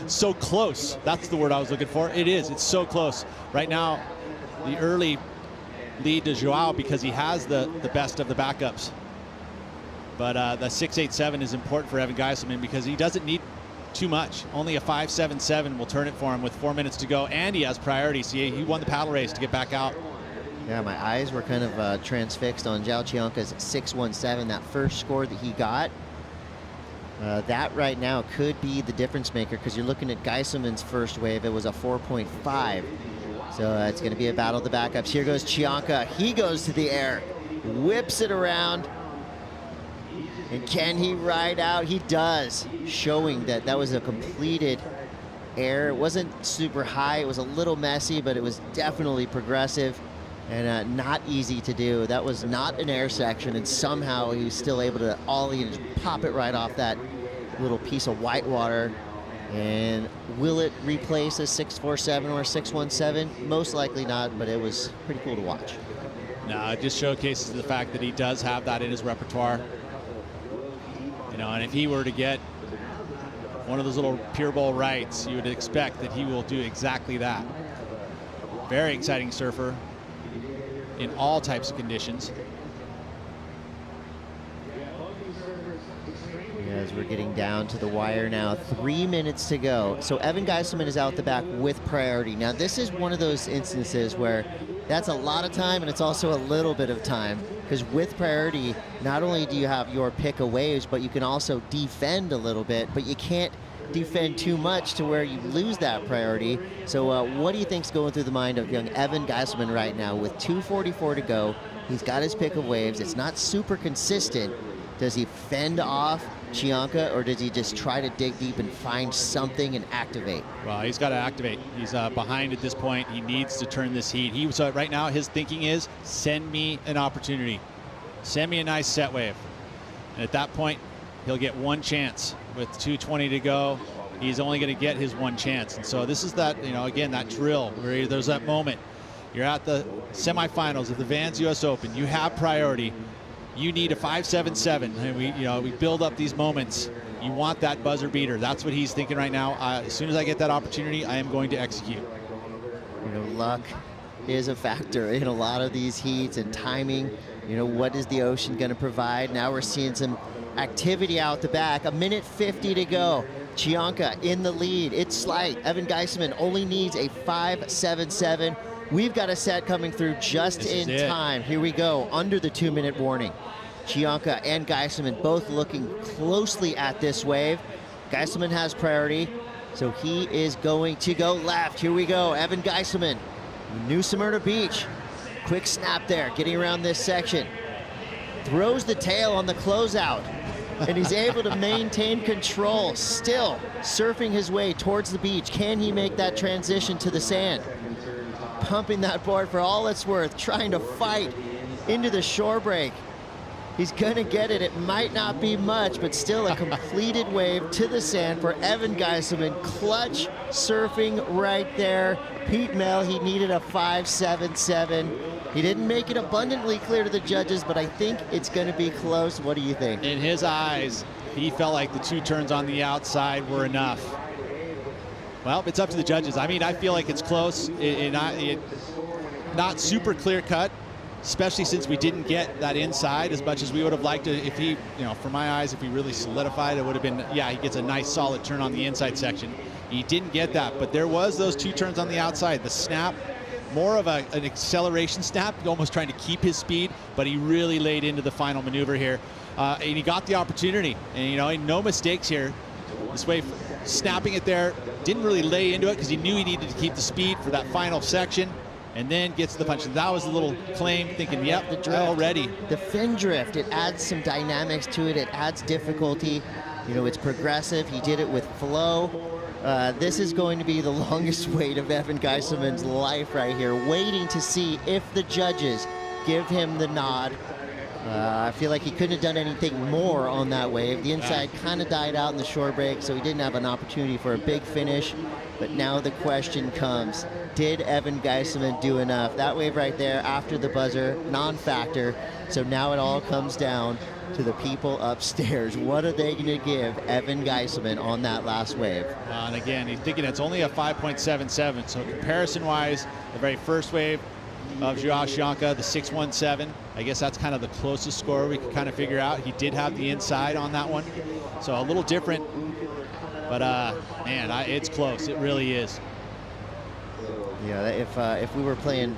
so close. That's the word I was looking for. It is. It's so close. Right now, the early lead to Joao because he has the best of the backups. But the 6.87 is important for Evan Geiselman because he doesn't need too much. Only a 5.77 will turn it for him with 4 minutes to go, and he has priority. See, he won the paddle race to get back out. Yeah, my eyes were kind of transfixed on Joao Chianca's 6.17, that first score that he got. That right now could be the difference maker because you're looking at Geiselman's first wave. It was a 4.5. So it's going to be a battle of the backups. Here goes Chianca. He goes to the air, whips it around. And can he ride out? He does, showing that that was a completed air. It wasn't super high. It was a little messy, but it was definitely progressive and not easy to do. That was not an air section, and somehow he was still able to ollie and just pop it right off that little piece of white water. And will it replace a 6.47 or a 6.17? Most likely not, but it was pretty cool to watch. No, it just showcases the fact that he does have that in his repertoire. And if he were to get one of those little Pure Bowl rights, you would expect that he will do exactly that. Very exciting surfer in all types of conditions. As we're getting down to the wire now, 3 minutes to go. So Evan Geiselman is out the back with priority. Now this is one of those instances where that's a lot of time and it's also a little bit of time, because with priority, not only do you have your pick of waves, but you can also defend a little bit, but you can't defend too much to where you lose that priority. So what do you think's going through the mind of young Evan Geiselman right now with 2:44 to go? He's got his pick of waves. It's not super consistent. Does he fend off Chianca, or does he just try to dig deep and find something and activate? Well, he's got to activate. He's behind at this point. He needs to turn this heat. Right now, his thinking is, send me an opportunity. Send me a nice set wave. And at that point, he'll get one chance. With 2:20 to go, he's only going to get his one chance. And so this is that, again, that drill where there's that moment. You're at the semifinals of the Vans US Open. You have priority. You need a 5.77, and we build up these moments. You want that buzzer beater. That's what he's thinking right now. As soon as I get that opportunity, I am going to execute. Luck is a factor in a lot of these heats, and timing. What is the ocean going to provide? Now we're seeing some activity out the back. 1:50 to go. Chianca in the lead. It's slight. Evan Geiselman only needs a 5.77. We've got a set coming through just in time. Here we go, under the 2-minute warning. Chianca and Geiselman both looking closely at this wave. Geiselman has priority, so he is going to go left. Here we go, Evan Geiselman, New Smyrna Beach. Quick snap there, getting around this section. Throws the tail on the closeout, and he's able to maintain control, still surfing his way towards the beach. Can he make that transition to the sand? Pumping that board for all it's worth, trying to fight into the shore break. He's gonna get it. It might not be much, but still a completed wave to the sand for Evan Geiselman. Clutch surfing right there. Pete Mel, he needed a 5.77. He didn't make it abundantly clear to the judges, but I think it's gonna be close. What do you think? In his eyes, he felt like the 2 turns on the outside were enough. Well, it's up to the judges. I mean, I feel like it's close. Not super clear cut, especially since we didn't get that inside as much as we would have liked to. If he, from my eyes, if he really solidified, it would have been, yeah, he gets a nice solid turn on the inside section. He didn't get that, but there was those 2 turns on the outside. The snap, more of an acceleration snap, almost trying to keep his speed, but he really laid into the final maneuver here. And he got the opportunity, and no mistakes here. This wave, snapping it there, didn't really lay into it because he knew he needed to keep the speed for that final section, and then gets the punch. And that was a little claim, thinking, yep, the drift already. The fin drift, it adds some dynamics to it. It adds difficulty. It's progressive. He did it with flow. This is going to be the longest wait of Evan Geiselman's life right here, waiting to see if the judges give him the nod. I feel like he couldn't have done anything more on that wave. The inside kind of died out in the shore break, so he didn't have an opportunity for a big finish. But now the question comes, did Evan Geiselman do enough? That wave right there after the buzzer, non-factor. So now it all comes down to the people upstairs. What are they going to give Evan Geiselman on that last wave? And again, he's thinking it's only a 5.77. So comparison-wise, the very first wave of Joao Chianca, the 6.17. I guess that's kind of the closest score we could kind of figure out. He did have the inside on that one, so a little different. But man, it's close. It really is. Yeah, if we were playing,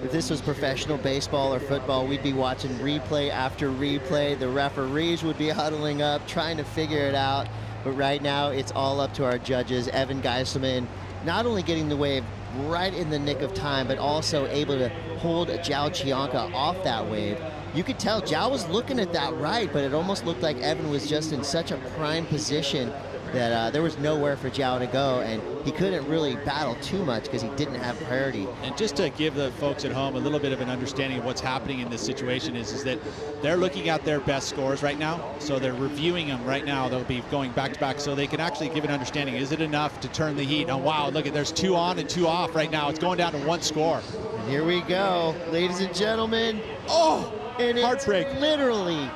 if this was professional baseball or football, we'd be watching replay after replay. The referees would be huddling up, trying to figure it out. But right now, it's all up to our judges. Evan Geiselman not only getting the wave right in the nick of time, but also able to hold Joao Chianca off that wave. You could tell Joao was looking at that right, but it almost looked like Evan was just in such a prime position that there was nowhere for Joao to go, and he couldn't really battle too much because he didn't have priority. And just to give the folks at home a little bit of an understanding of what's happening in this situation is that they're looking at their best scores right now, so they're reviewing them right now. They'll be going back to back, so they can actually give an understanding. Is it enough to turn the heat? Oh wow, look at, there's 2 on and 2 off right now. It's going down to 1 score. And here we go, ladies and gentlemen. Oh, and heartbreak. It's literally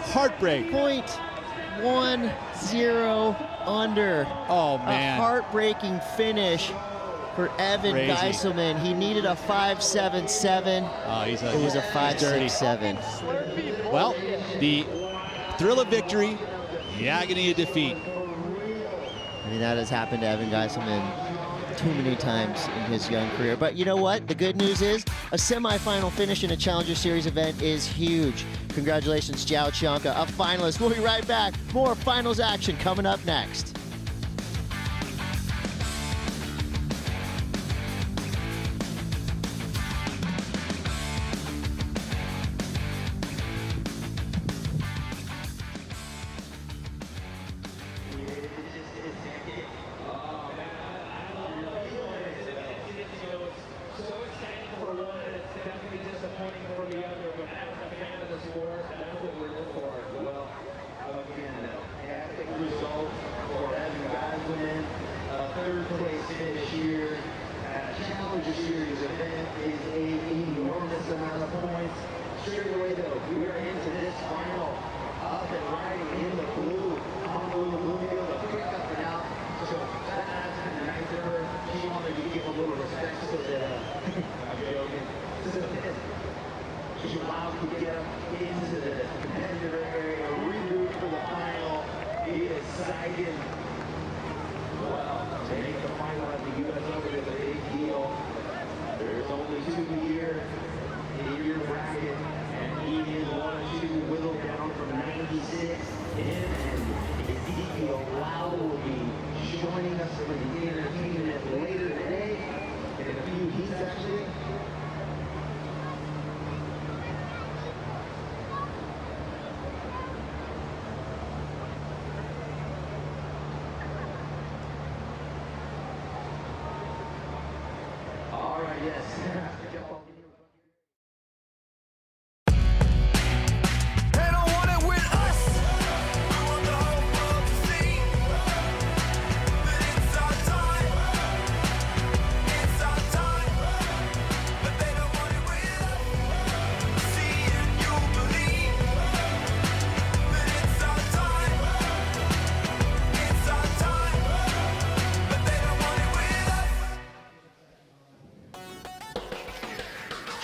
heartbreak. 0.10 under. Oh man, a heartbreaking finish for Evan Geiselman. He needed a 5.77. It was a 5.67. Well, the thrill of victory, the agony of defeat. I mean, that has happened to Evan Geiselman too many times in his young career. But you know what? The good news is a semifinal finish in a Challenger Series event is huge. Congratulations, Joao Chianca, a finalist. We'll be right back. More finals action coming up next.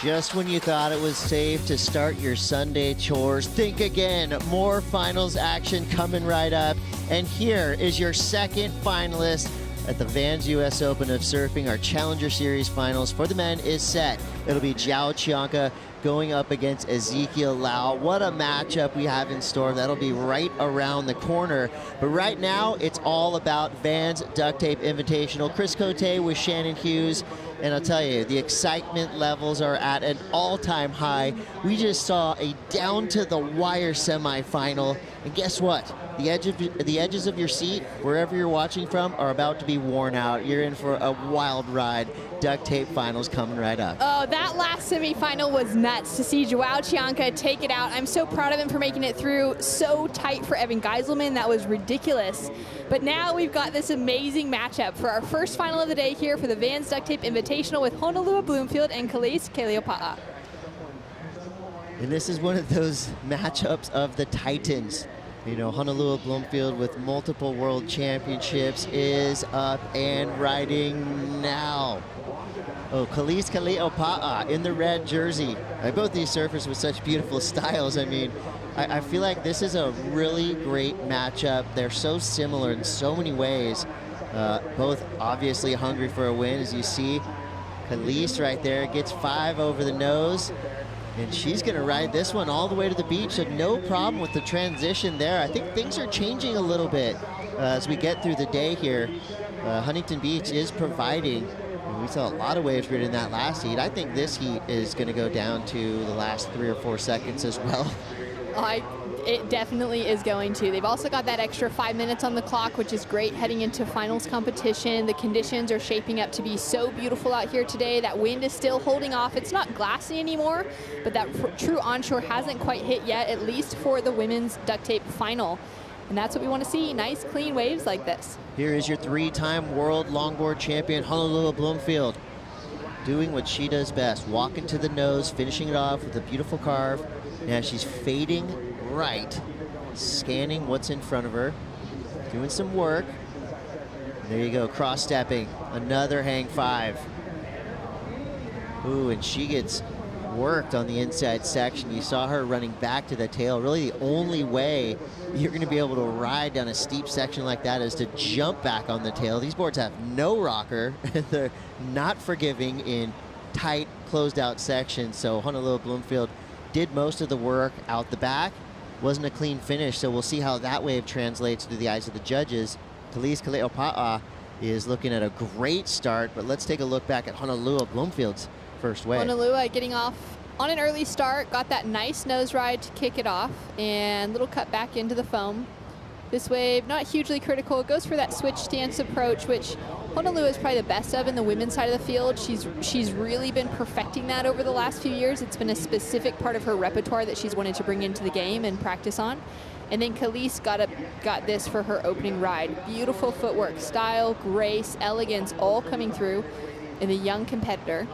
Just when you thought it was safe to start your Sunday chores, think again. More finals action coming right up. And here is your second finalist at the Vans US Open of Surfing. Our Challenger Series finals for the men is set. It'll be Zhao Qianca going up against Ezekiel Lau. What a matchup we have in store. That'll be right around the corner. But right now, it's all about Vans Duct Tape Invitational. Chris Cote with Shannon Hughes. And I'll tell you, the excitement levels are at an all-time high. We just saw a down-to-the-wire semifinal. And guess what? The edges of your seat, wherever you're watching from, are about to be worn out. You're in for a wild ride. Duct tape finals coming right up. Oh, that last semifinal was nuts to see Joao Qianca take it out. I'm so proud of him for making it through so tight for Evan Geiselman. That was ridiculous. But now we've got this amazing matchup for our first final of the day here for the Vans Duct Tape Invitational with Honolulu Bloomfield and Caity Simmers. And this is one of those matchups of the Titans. You know, Honolulu Bloomfield with multiple world championships is up and riding now. Oh, Caity Simmers in the red jersey. Both these surfers with such beautiful styles. I mean, I feel like this is a really great matchup. They're so similar in so many ways. Both obviously hungry for a win, as you see. Caity right there gets 5 over the nose. And she's going to ride this one all the way to the beach, so no problem with the transition there. I think things are changing a little bit as we get through the day here. Huntington Beach is providing, and we saw a lot of waves ridden in that last heat. I think this heat is going to go down to the last 3 or 4 seconds as well. It definitely is going to. They've also got that extra 5 minutes on the clock, which is great heading into finals competition. The conditions are shaping up to be so beautiful out here today. That wind is still holding off. It's not glassy anymore, but that true onshore hasn't quite hit yet, at least for the women's duct tape final. And that's what we want to see, nice clean waves like this. Here is your 3-time world longboard champion, Honolulu Bloomfield, doing what she does best, walking to the nose, finishing it off with a beautiful carve. Now she's fading right, scanning what's in front of her, doing some work. There you go, cross-stepping, another hang 5. Ooh, and she gets worked on the inside section. You saw her running back to the tail. Really the only way you're going to be able to ride down a steep section like that is to jump back on the tail. These boards have no rocker. They're not forgiving in tight, closed-out sections. So Honolulu Bloomfield did most of the work out the back. Wasn't a clean finish, so we'll see how that wave translates through the eyes of the judges. Caity Simmers is looking at a great start, but let's take a look back at Honolulu Bloomfield's first wave. Honolulu getting off on an early start, got that nice nose ride to kick it off, and little cut back into the foam. This wave, not hugely critical. It goes for that switch stance approach, which Honolulu is probably the best of in the women's side of the field. She's really been perfecting that over the last few years. It's been a specific part of her repertoire that she's wanted to bring into the game and practice on. And then Caity got this for her opening ride. Beautiful footwork, style, grace, elegance, all coming through in the young competitor.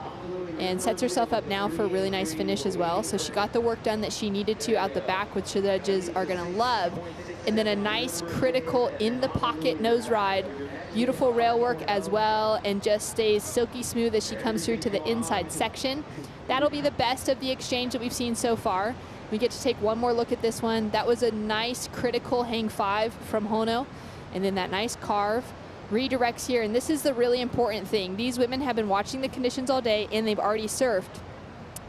And sets herself up now for a really nice finish as well. So she got the work done that she needed to out the back, which the judges are going to love. And then a nice critical in the pocket nose ride. Beautiful rail work as well, and just stays silky smooth as she comes through to the inside section. That'll be the best of the exchange that we've seen so far. We get to take one more look at this one. That was a nice critical hang 5 from Hono, and then that nice carve. Redirects here, and this is the really important thing. These women have been watching the conditions all day, and they've already surfed.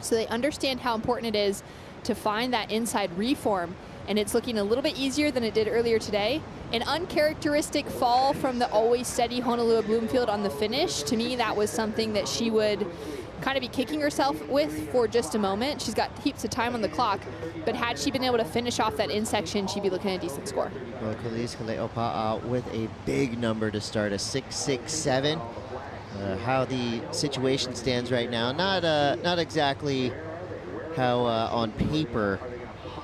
So they understand how important it is to find that inside reform, and it's looking a little bit easier than it did earlier today. An uncharacteristic fall from the always steady Honolulu Bloomfield on the finish. To me, that was something that she would kind of be kicking herself with for just a moment. She's got heaps of time on the clock, but had she been able to finish off that in section, she'd be looking at a decent score. Well, Caity Simmers with a big number to start, a 6.67. How the situation stands right now, not exactly how on paper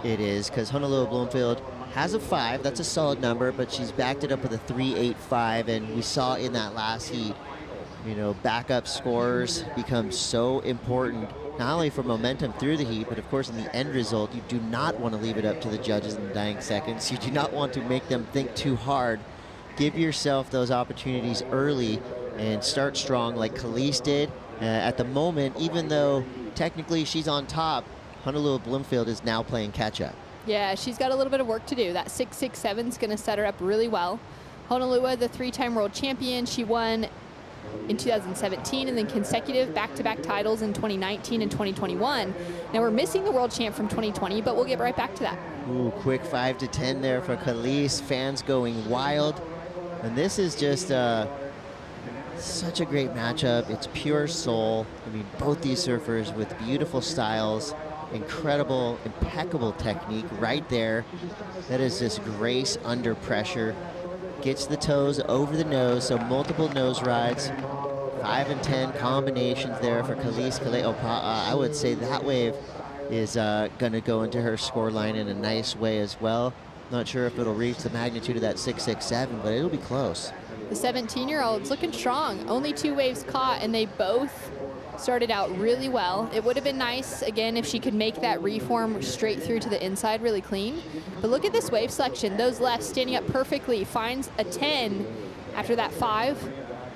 it is, because Honolulu Bloomfield has a 5. That's a solid number, but she's backed it up with a 3.85, and we saw in that last heat, you know, backup scores become so important, not only for momentum through the heat, but of course in the end result. You do not want to leave it up to the judges in the dying seconds. You do not want to make them think too hard. Give yourself those opportunities early and start strong like Caity did. At the moment, even though technically she's on top, Honolulu Bloomfield is now playing catch up. Yeah, she's got a little bit of work to do. That 6.67 is going to set her up really well. Honolulu, the 3-time world champion, she won in 2017 and then consecutive back-to-back titles in 2019 and 2021. Now we're missing the world champ from 2020, but we'll get right back to that. Ooh, quick 5 to 10 there for Khalees. Fans going wild. And this is just such a great matchup. It's pure soul. I mean, both these surfers with beautiful styles, incredible, impeccable technique right there. That is just grace under pressure. Gets the toes over the nose, so multiple nose rides. 5 and 10 combinations there for Khalees Kale'opa'a. I would say that wave is going to go into her scoreline in a nice way as well. Not sure if it'll reach the magnitude of that 6.67, but it'll be close. The 17-year-old's looking strong. Only 2 waves caught, and they both started out really well. It would have been nice, again, if she could make that reform straight through to the inside really clean. But look at this wave selection. Those lefts standing up perfectly, finds a 10 after that 5,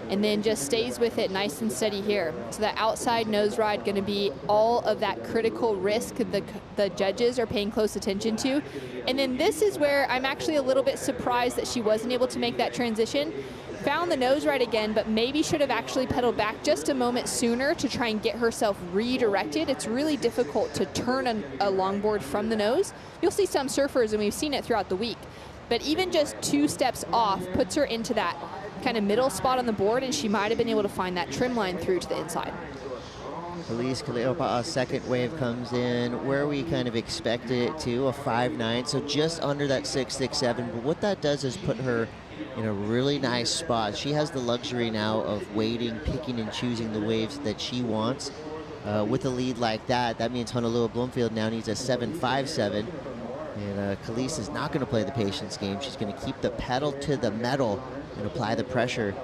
and then just stays with it nice and steady here. So that outside nose ride going to be all of that critical risk the judges are paying close attention to. And then this is where I'm actually a little bit surprised that she wasn't able to make that transition. Found the nose ride again, but maybe should have actually pedaled back just a moment sooner to try and get herself redirected. It's really difficult to turn a longboard from the nose. You'll see some surfers, and we've seen it throughout the week, but even just 2 steps off puts her into that kind of middle spot on the board, and she might have been able to find that trim line through to the inside. Khalees Kale'opa'a's second wave comes in where we kind of expected it to, a 5.9, so just under that 6.67. But what that does is put her in a really nice spot. She has the luxury now of waiting, picking and choosing the waves that she wants. With a lead like that, that means Honolulu Bloomfield now needs a 7.57. And Khalees is not going to play the patience game. She's going to keep the pedal to the metal and apply the pressure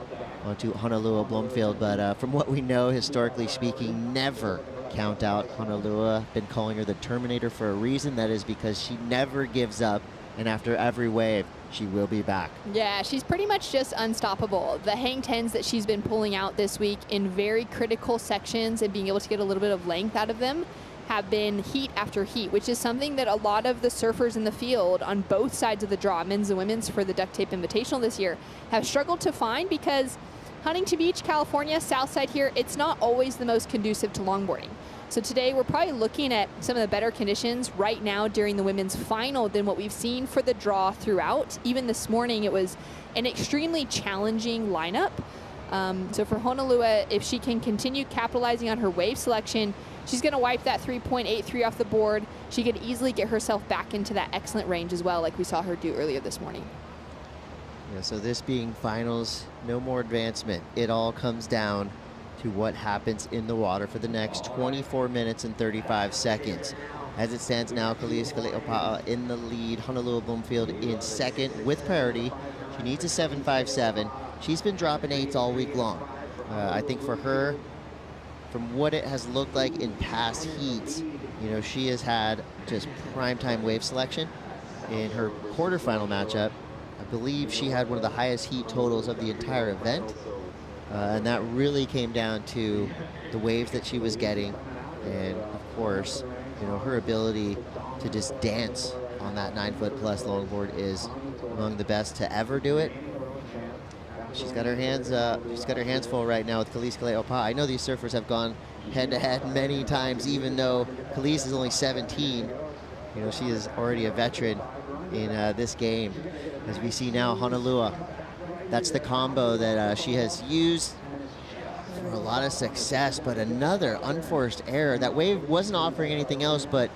onto Honolulu Bloomfield. But from what we know, historically speaking, never count out Honolulu. Been calling her the Terminator for a reason. That is because she never gives up, and after every wave, she will be back. Yeah, she's pretty much just unstoppable. The hang 10s that she's been pulling out this week in very critical sections and being able to get a little bit of length out of them have been heat after heat, which is something that a lot of the surfers in the field on both sides of the draw, men's and women's, for the Duct Tape Invitational this year, have struggled to find, because Huntington Beach, California, south side here, it's not always the most conducive to longboarding. So today we're probably looking at some of the better conditions right now during the women's final than what we've seen for the draw throughout. Even this morning, it was an extremely challenging lineup. So for Honolulu, if she can continue capitalizing on her wave selection, she's going to wipe that 3.83 off the board. She could easily get herself back into that excellent range as well, like we saw her do earlier this morning. Yeah, so this being finals, no more advancement. It all comes down to what happens in the water for the next 24 minutes and 35 seconds. As it stands now, Khalees Kale'opa'a in the lead, Honolulu Bloomfield in second with priority. She needs a 7.57. She's been dropping 8s all week long. I think for her, from what it has looked like in past heats, you know, she has had just primetime wave selection. In her quarterfinal matchup, I believe she had one of the highest heat totals of the entire event. And that really came down to the waves that she was getting. And of course, you know, her ability to just dance on that 9-foot plus longboard is among the best to ever do it. She's got her hands full right now with Khalees Kale'opa'a. I know these surfers have gone head-to-head many times, even though Khalees is only 17. You know, she is already a veteran in this game. As we see now, Honolulu, that's the combo that she has used for a lot of success, but another unforced error. That wave wasn't offering anything else, but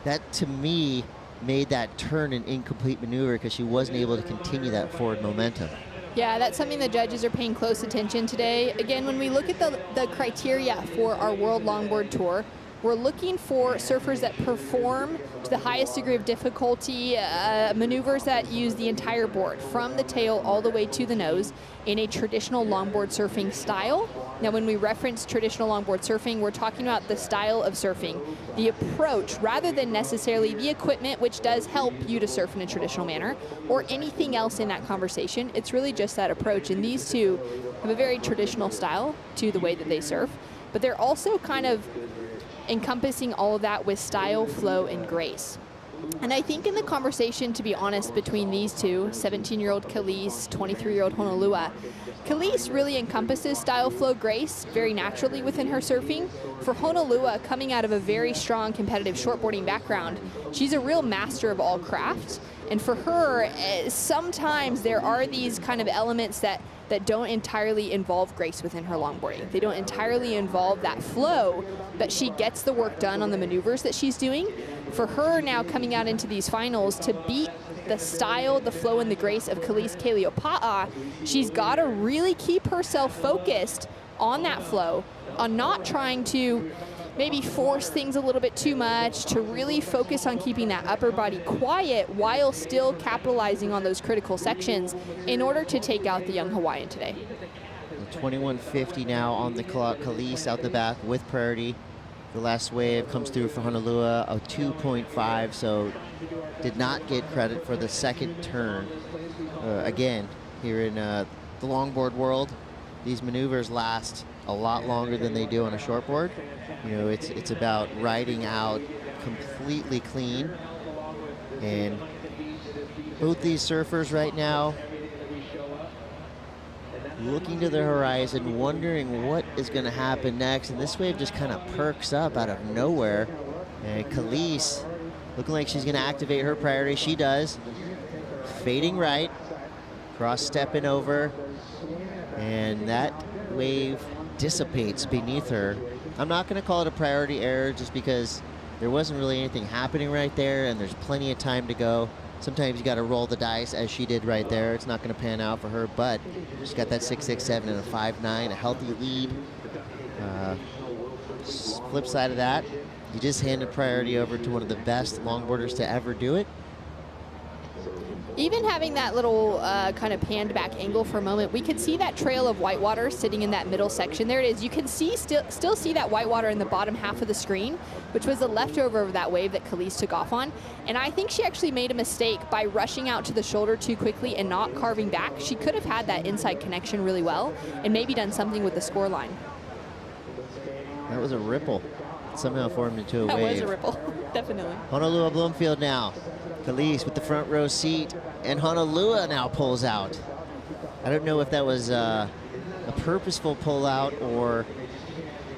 that, to me, made that turn an incomplete maneuver because she wasn't able to continue that forward momentum. Yeah, that's something the judges are paying close attention today. Again, when we look at the criteria for our World Longboard Tour, we're looking for surfers that perform to the highest degree of difficulty, maneuvers that use the entire board, from the tail all the way to the nose, in a traditional longboard surfing style. Now, when we reference traditional longboard surfing, we're talking about the style of surfing, the approach, rather than necessarily the equipment, which does help you to surf in a traditional manner, or anything else in that conversation. It's really just that approach. And these two have a very traditional style to the way that they surf, but they're also kind of encompassing all of that with style, flow, and grace. And I think in the conversation, to be honest, between these two, 17-year-old Caity, 23-year-old Honolulu, Caity really encompasses style, flow, grace very naturally within her surfing. For Honolulu, coming out of a very strong competitive shortboarding background, she's a real master of all crafts. And for her, sometimes there are these kind of elements that don't entirely involve grace within her longboarding. They don't entirely involve that flow, but she gets the work done on the maneuvers that she's doing. For her now coming out into these finals to beat the style, the flow, and the grace of Caity Keleopa'a, she's got to really keep herself focused on that flow, on not trying to maybe force things a little bit too much, to really focus on keeping that upper body quiet while still capitalizing on those critical sections in order to take out the young Hawaiian today. 21:50 now on the clock. Caity out the back with priority. The last wave comes through for Honolulu, a 2.5, so did not get credit for the second turn. Again, here in the longboard world, these maneuvers last a lot longer than they do on a shortboard. You know, it's about riding out completely clean. And both these surfers right now looking to the horizon, wondering what is going to happen next. And this wave just kind of perks up out of nowhere. And Caity looking like she's going to activate her priority. She does. Fading right, cross stepping over, and that wave dissipates beneath her. I'm not going to call it a priority error just because there wasn't really anything happening right there, and there's plenty of time to go. Sometimes you got to roll the dice, as she did right there. It's not going to pan out for her, but she's got that 6.67 and a 5.9, a healthy lead. Flip side of that, you just handed priority over to one of the best longboarders to ever do it. Even having that little kind of panned back angle for a moment, we could see that trail of whitewater sitting in that middle section. There it is. You can see still see that whitewater in the bottom half of the screen, which was the leftover of that wave that Caity took off on. And I think she actually made a mistake by rushing out to the shoulder too quickly and not carving back. She could have had that inside connection really well and maybe done something with the score line. That was a ripple. Somehow formed into a wave. That was a ripple, definitely. Honolulu Bloomfield now. Caity with the front row seat, and Honolulu now pulls out. I don't know if that was a purposeful pull out or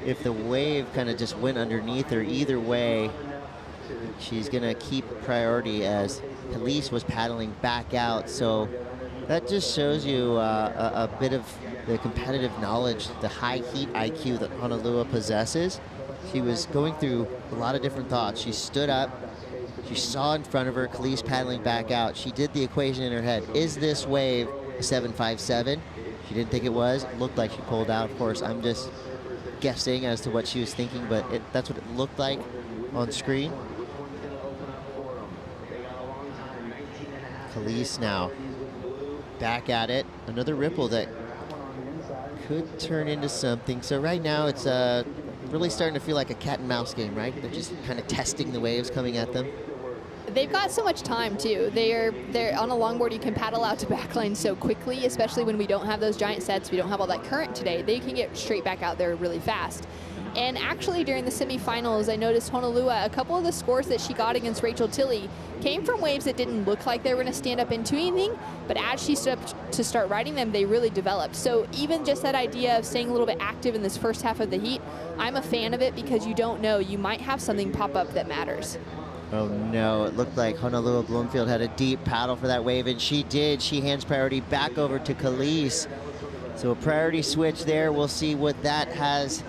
if the wave kind of just went underneath her. Either way, she's going to keep priority as Caity was paddling back out. So that just shows you a bit of the competitive knowledge, the high heat IQ that Honolulu possesses. She was going through a lot of different thoughts. She stood up. She saw in front of her Caity paddling back out. She did the equation in her head. Is this wave a 7.57? She didn't think it was. It looked like she pulled out. Of course, I'm just guessing as to what she was thinking, but that's what it looked like on screen. Caity now back at it. Another ripple that could turn into something. So right now it's really starting to feel like a cat and mouse game, right? They're just kind of testing the waves coming at them. They've got so much time too. They're on a longboard. You can paddle out to backline so quickly, especially when we don't have those giant sets. We don't have all that current today. They can get straight back out there really fast. And actually during the semifinals, I noticed Honolulu, a couple of the scores that she got against Rachel Tilley came from waves that didn't look like they were going to stand up into anything, but as she stood up to start riding them, they really developed. So even just that idea of staying a little bit active in this first half of the heat, I'm a fan of it because you don't know. You might have something pop up that matters. Oh no, it looked like Honolulu Bloomfield had a deep paddle for that wave, and she did. She hands priority back over to Caity. So a priority switch there. We'll see what that has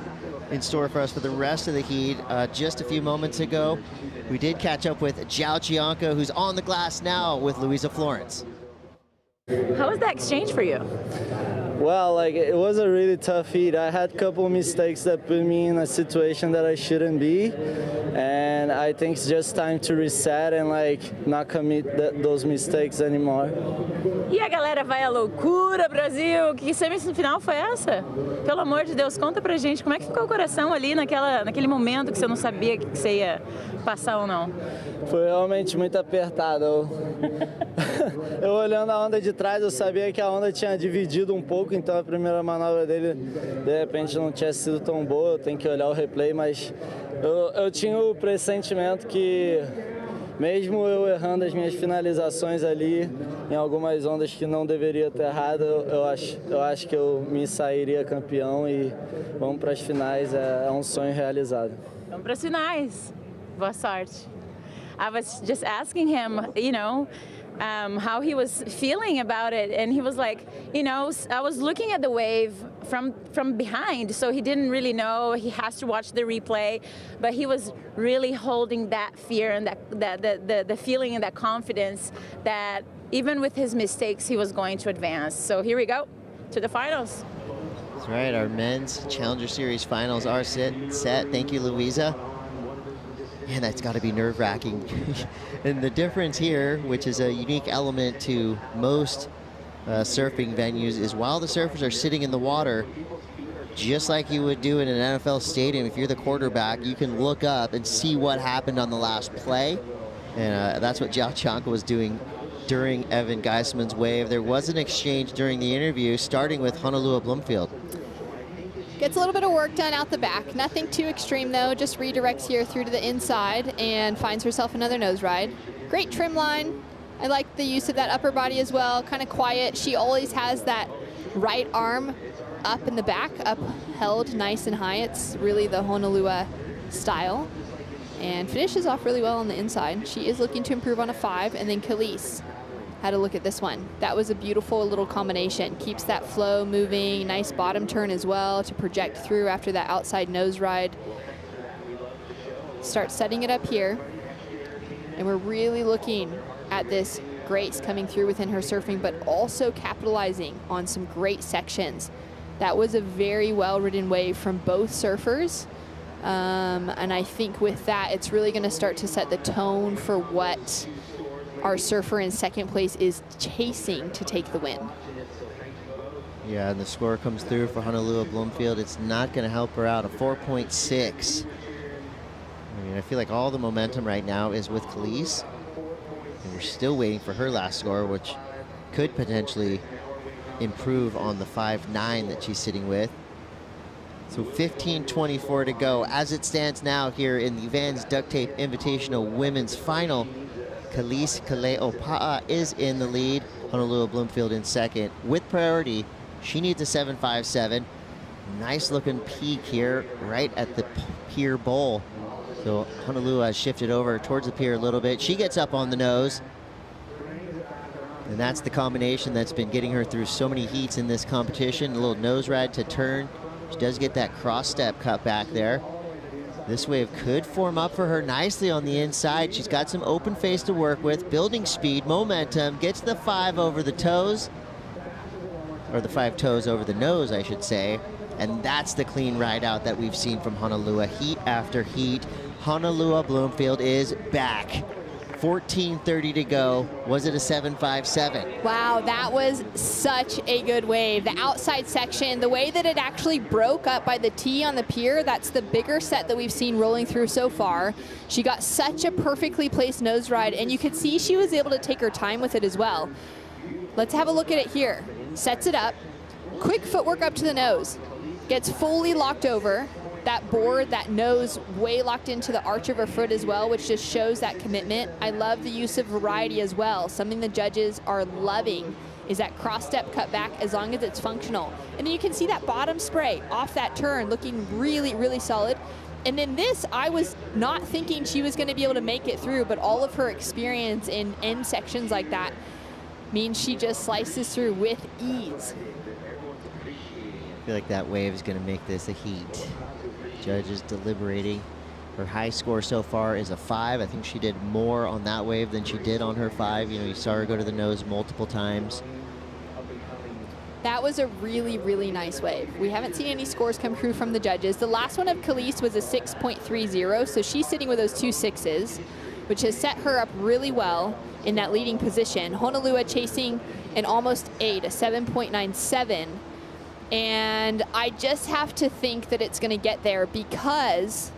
in store for us for the rest of the heat. Just a few moments ago, we did catch up with Zhao Chianco, who's on the glass now with Louisa Florence. How was that exchange for you? Well, it was a really tough heat. I had a couple of mistakes that put me in a situation that I shouldn't be, and I think it's just time to reset and not commit those mistakes anymore. E a galera vai à loucura, Brasil. Que semifinal foi essa? Pelo amor de Deus, conta pra gente como é que ficou o coração ali naquele momento que você não sabia que você ia passar ou não. Foi realmente muito apertado. Eu olhando a onda de trás, eu sabia que a onda tinha dividido um pouco, então a primeira manobra dele, de repente, não tinha sido tão boa. Eu tenho que olhar o replay, mas Eu tinha o pressentimento que, mesmo eu errando as minhas finalizações ali, em algumas ondas que não deveria ter errado, eu acho que eu me sairia campeão e vamos para as finais, é um sonho realizado. Vamos para as finais. Boa sorte. I was just asking him, you know, how he was feeling about it, and he was like, you know, I was looking at the wave from behind, so he didn't really know. He has to watch the replay, but he was really holding that fear and the feeling and that confidence that even with his mistakes, he was going to advance. So here we go to the finals. That's right. Our men's Challenger Series finals are set. Thank you, Louisa. Man, that's got to be nerve-wracking. And the difference here, which is a unique element to most surfing venues, is while the surfers are sitting in the water, just like you would do in an NFL stadium, if you're the quarterback, you can look up and see what happened on the last play. And that's what Giachanka was doing during Evan Geisman's wave. There was an exchange during the interview, starting with Honolulu Bloomfield. Gets a little bit of work done out the back. Nothing too extreme though, just redirects here through to the inside and finds herself another nose ride. Great trim line. I like the use of that upper body as well, kind of quiet. She always has that right arm up in the back, up held nice and high. It's really the Honolulu style. And finishes off really well on the inside. She is looking to improve on a 5, and then Khalees had a look at this one. That was a beautiful little combination. Keeps that flow moving, nice bottom turn as well to project through after that outside nose ride. Start setting it up here. And we're really looking at this grace coming through within her surfing, but also capitalizing on some great sections. That was a very well-ridden wave from both surfers. And I think with that, it's really gonna start to set the tone for what our surfer in second place is chasing to take the win. Yeah, and the score comes through for Honolulu Bloomfield. It's not going to help her out, a 4.6. I mean, I feel like all the momentum right now is with Khalees. And we're still waiting for her last score, which could potentially improve on the 5.9 that she's sitting with. So 15:24 to go. As it stands now here in the Vans Duct Tape Invitational Women's Final, Khalees Kaleopa'a is in the lead. Honolulu Bloomfield in second. With priority, she needs a 7.57. Nice looking peak here right at the pier bowl. So Honolulu has shifted over towards the pier a little bit. She gets up on the nose. And that's the combination that's been getting her through so many heats in this competition. A little nose ride to turn. She does get that cross step cut back there. This wave could form up for her nicely on the inside. She's got some open face to work with, building speed, momentum, gets the 5 over the toes, or the 5 toes over the nose, I should say. And that's the clean ride out that we've seen from Honolulu, heat after heat. Honolulu Bloomfield is back. 14:30 to go. Was it a 7.57? Wow, that was such a good wave. The outside section, the way that it actually broke up by the T on the pier, that's the bigger set that we've seen rolling through so far. She got such a perfectly placed nose ride, and you could see she was able to take her time with it as well. Let's have a look at it here. Sets it up, quick footwork up to the nose, gets fully locked over. That board, that nose way locked into the arch of her foot as well, which just shows that commitment. I love the use of variety as well. Something the judges are loving is that cross step cut back as long as it's functional. And then you can see that bottom spray off that turn looking really, really solid. And then this, I was not thinking she was gonna be able to make it through, but all of her experience in end sections like that means she just slices through with ease. I feel like that wave is gonna make this a heat. Judges deliberating. Her high score so far is a 5. I think she did more on that wave than she did on her 5. You know, you saw her go to the nose multiple times. That was a really, really nice wave. We haven't seen any scores come through from the judges. The last one of Khalees was a 6.30, so she's sitting with those 2 6s, which has set her up really well in that leading position. Honolulu chasing an almost 8, a 7.97. And I just have to think that it's going to get there because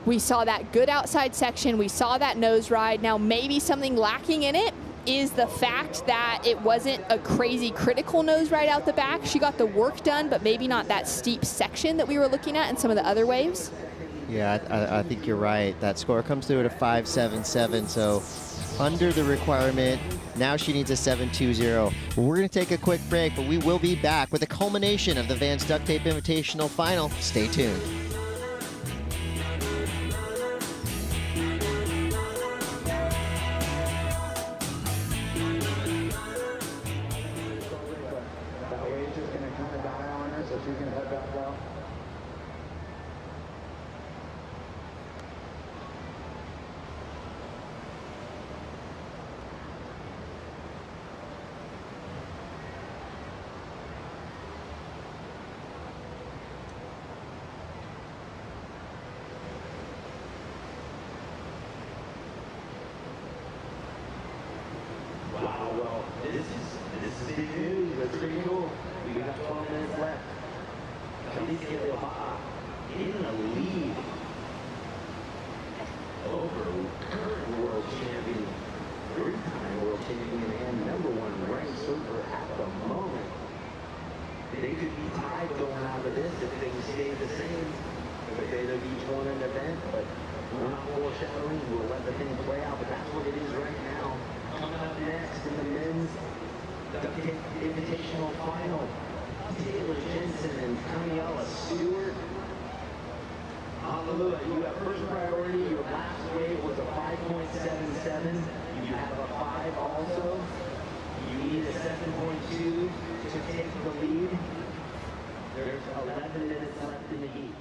we saw that good outside section. We saw that nose ride. Now maybe something lacking in it is the fact that it wasn't a crazy critical nose ride out the back. She got the work done, but maybe not that steep section that we were looking at in some of the other waves. Yeah, I think you're right. That score comes through at a 5.77, so under the requirement. Now she needs a 7.20. We're going to take a quick break, but we will be back with the culmination of the Vans Duct Tape Invitational Final. Stay tuned. Wow, well, this is big news. That's pretty cool. We got 12 minutes left. Caity Simmers in the lead over current world champion, three-time world champion, and #1 ranked surfer at the moment. They could be tied going out of this if things stay the same. If they'd have each won an event, but we're not foreshadowing. We'll let the thing play out, but that's what it is right now. Coming up next in the men's invitational final, Taylor, Jensen, and Kaimana Stewart. Honolulu, you have first priority. Your last wave was a 5.77. You have a 5 also. You need a 7.2 to take the lead. There's 11 minutes left in the heat.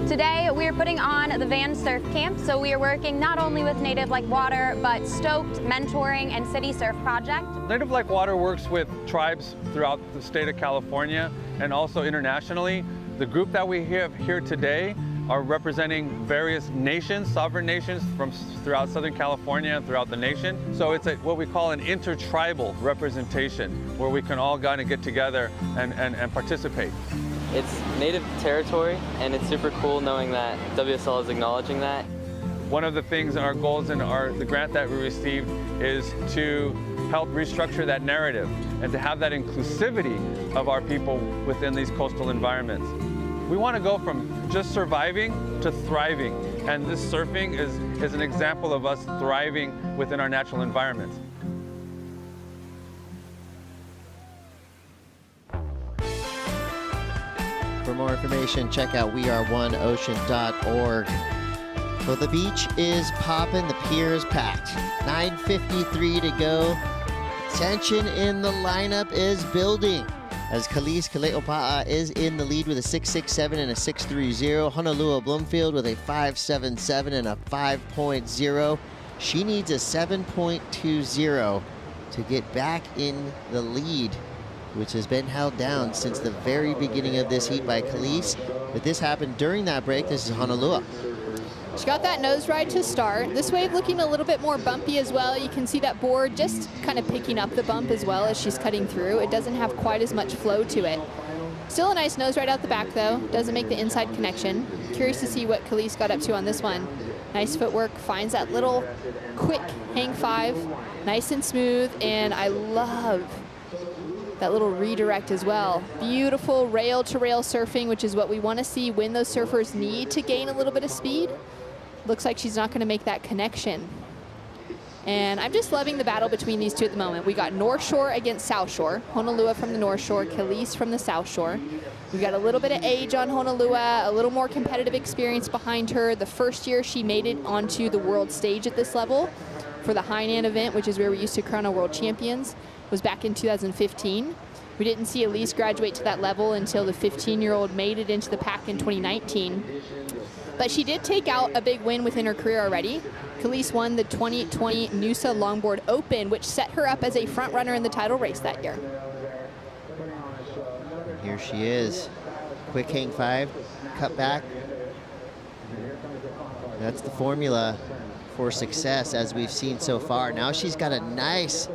Today, we are putting on the Van Surf Camp, so we are working not only with Native Like Water, but Stoked, Mentoring, and City Surf Project. Native Like Water works with tribes throughout the state of California and also internationally. The group that we have here today are representing various nations, sovereign nations from throughout Southern California and throughout the nation. So it's what we call an intertribal representation, where we can all kind of get together and participate. It's native territory, and it's super cool knowing that WSL is acknowledging that. One of the things and our goals in the grant that we received is to help restructure that narrative and to have that inclusivity of our people within these coastal environments. We want to go from just surviving to thriving, and this surfing is an example of us thriving within our natural environments. For more information, check out weareoneocean.org. Well, the beach is popping, the pier is packed. 9:53 to go. Tension in the lineup is building as Caity Simmers is in the lead with a 6.67 and a 6.30. Honolulu Bloomfield with a 5.77 and a 5.0. She needs a 7.20 to get back in the lead, which has been held down since the very beginning of this heat by Caity. But this happened during that break. This is Honolulu. She got that nose ride to start. This wave looking a little bit more bumpy as well. You can see that board just kind of picking up the bump as well as she's cutting through. It doesn't have quite as much flow to it. Still a nice nose ride out the back though. Doesn't make the inside connection. Curious to see what Caity got up to on this one. Nice footwork, finds that little quick hang 5. Nice and smooth, and I love that little redirect as well. Beautiful rail-to-rail surfing, which is what we want to see when those surfers need to gain a little bit of speed. Looks like she's not going to make that connection. And I'm just loving the battle between these two at the moment. We got North Shore against South Shore. Honolulu from the North Shore, Caity from the South Shore. We've got a little bit of age on Honolulu, a little more competitive experience behind her. The first year she made it onto the world stage at this level for the Hainan event, which is where we used to crown our world champions, was back in 2015. We didn't see Elise graduate to that level until the 15-year-old made it into the pack in 2019. But she did take out a big win within her career already. Caity won the 2020 Noosa Longboard Open, which set her up as a front runner in the title race that year. Here she is. Quick hang 5, cut back. That's the formula for success as we've seen so far. Now she's got a nice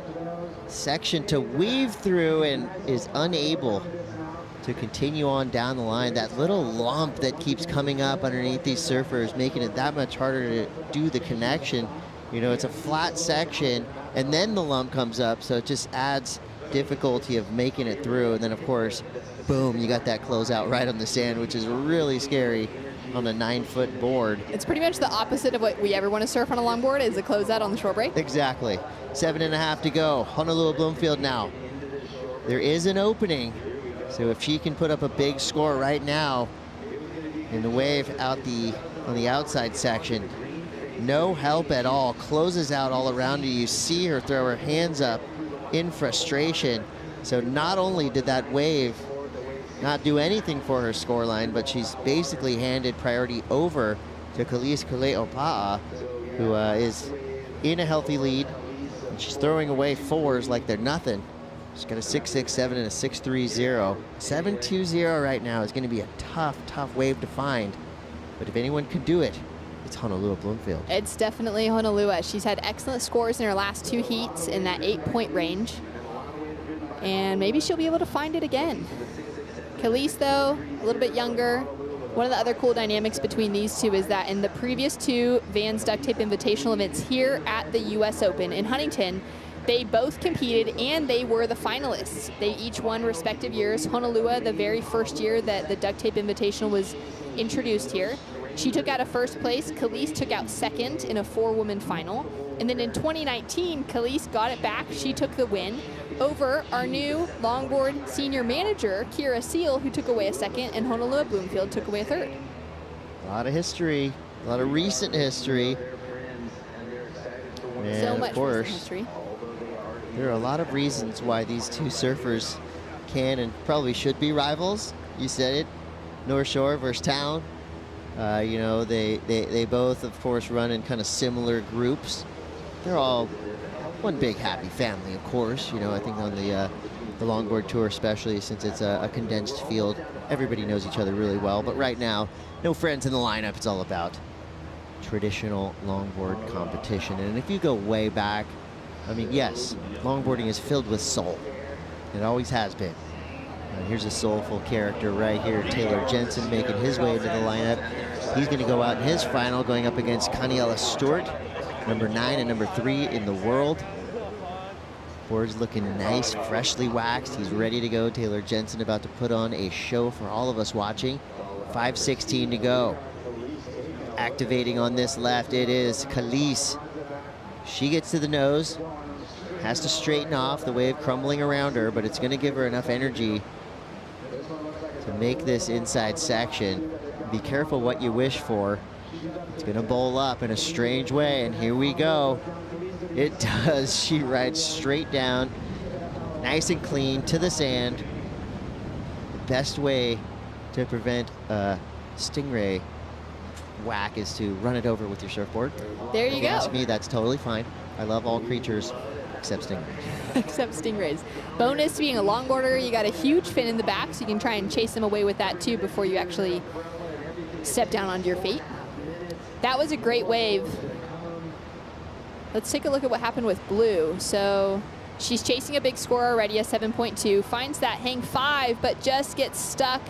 section to weave through and is unable to continue on down the line. That little lump that keeps coming up underneath these surfers, making it that much harder to do the connection. You know, it's a flat section, and then the lump comes up, so it just adds difficulty of making it through. And then, of course, boom, you got that closeout right on the sand, which is really scary on a 9-foot board. It's pretty much the opposite of what we ever want to surf on a longboard, is a closeout on the shore break. Exactly. 7.5 to go. Honolulu Bloomfield now. There is an opening, so if she can put up a big score right now in the wave out on the outside section, no help at all, closes out all around her. You see her throw her hands up in frustration. So not only did that wave not do anything for her scoreline, but she's basically handed priority over to Kalise Kale'opa'a, who is in a healthy lead. And she's throwing away fours like they're nothing. She's got a 6.67 and a 6.30. 7.20 right now is going to be a tough, tough wave to find. But if anyone could do it, it's Honolulu Bloomfield. It's definitely Honolulu. She's had excellent scores in her last 2 heats in that 8-point range. And maybe she'll be able to find it again. Kalise, though, a little bit younger. One of the other cool dynamics between these two is that in the previous 2 Vans Duct Tape Invitational events here at the US Open in Huntington, they both competed and they were the finalists. They each won respective years. Honolulu, the very first year that the Duct Tape Invitational was introduced here, she took out a first place. Kalise took out second in a 4-woman final. And then in 2019, Kalise got it back. She took the win over our new longboard senior manager, Kira Seal, who took away a second, and Honolulu Bloomfield took away a third. A lot of history, a lot of recent history. And so much of course, recent history. There are a lot of reasons why these two surfers can and probably should be rivals. You said it, North Shore versus Town. You know, they both, of course, run in kind of similar groups. They're all one big happy family, of course. You know, I think on the longboard tour, especially since it's a condensed field, everybody knows each other really well. But right now, no friends in the lineup. It's all about traditional longboard competition. And if you go way back, I mean, yes, longboarding is filled with soul. It always has been. Here's a soulful character right here, Taylor Jensen, making his way into the lineup. He's going to go out in his final, going up against Kaniela Stewart, number 9 and number 3 in the world. Board's looking nice, freshly waxed. He's ready to go. Taylor Jensen about to put on a show for all of us watching. 5:16 to go. Activating on this left, it is Kalise. She gets to the nose, has to straighten off, the wave crumbling around her, but it's going to give her enough energy to make this inside section. Be careful what you wish for. It's going to bowl up in a strange way, and here we go. It does. She rides straight down, nice and clean to the sand. The best way to prevent a stingray whack is to run it over with your surfboard. There you go. Ask me, that's totally fine. I love all creatures except stingrays. Except stingrays. Bonus to being a longboarder, you got a huge fin in the back, so you can try and chase them away with that too before you actually step down onto your feet. That was a great wave. Let's take a look at what happened with Blue. So she's chasing a big score already, a 7.2, finds that hang 5, but just gets stuck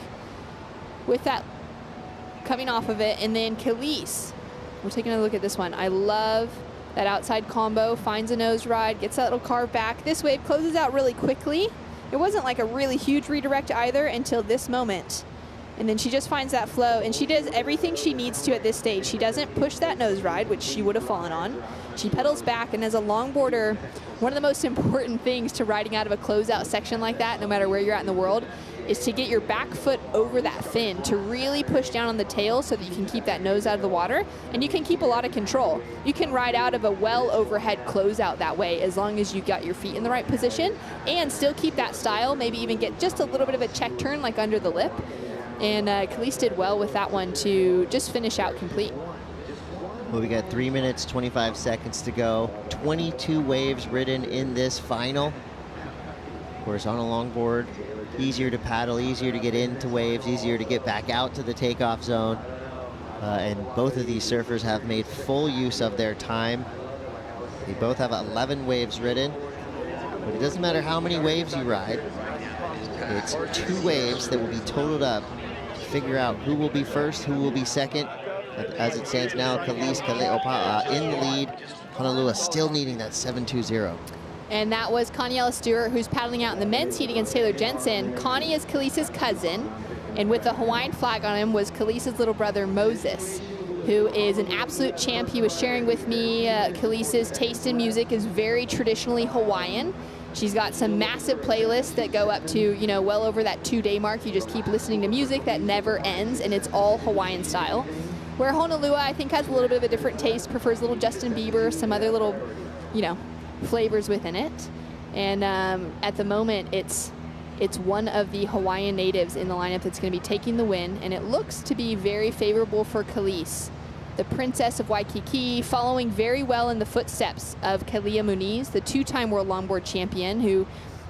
with that coming off of it. And then Kalise, we're taking a look at this one. I love that outside combo, finds a nose ride, gets that little carve back. This wave closes out really quickly. It wasn't like a really huge redirect either until this moment. And then she just finds that flow, and she does everything she needs to at this stage. She doesn't push that nose ride, which she would have fallen on. She pedals back, and as a longboarder, one of the most important things to riding out of a closeout section like that, no matter where you're at in the world, is to get your back foot over that fin, to really push down on the tail so that you can keep that nose out of the water, and you can keep a lot of control. You can ride out of a well overhead closeout that way as long as you got your feet in the right position and still keep that style, maybe even get just a little bit of a check turn like under the lip. And Kalise did well with that one to just finish out complete. Well, we got 3 minutes, 25 seconds to go. 22 waves ridden in this final. Of course, on a longboard, easier to paddle, easier to get into waves, easier to get back out to the takeoff zone. And both of these surfers have made full use of their time. They both have 11 waves ridden. But it doesn't matter how many waves you ride. It's 2 waves that will be totaled up to figure out who will be first, who will be second. As it stands now, Caity Simmers in the lead. Honolulu still needing that 7-2-0. And that was Connie Stewart, who's paddling out in the men's heat against Taylor Jensen. Connie is Kalisa's cousin, and with the Hawaiian flag on him was Kalisa's little brother, Moses, who is an absolute champ. He was sharing with me Kalisa's taste in music is very traditionally Hawaiian. She's got some massive playlists that go up to, you know, well over that 2-day mark. You just keep listening to music that never ends, and it's all Hawaiian style. Where Honolulu, I think, has a little bit of a different taste, prefers a little Justin Bieber, some other little, you know, flavors within it. And at the moment, it's one of the Hawaiian natives in the lineup that's going to be taking the win, and it looks to be very favorable for Caity, the princess of Waikiki, following very well in the footsteps of Kalia Muniz, the 2-time world longboard champion, who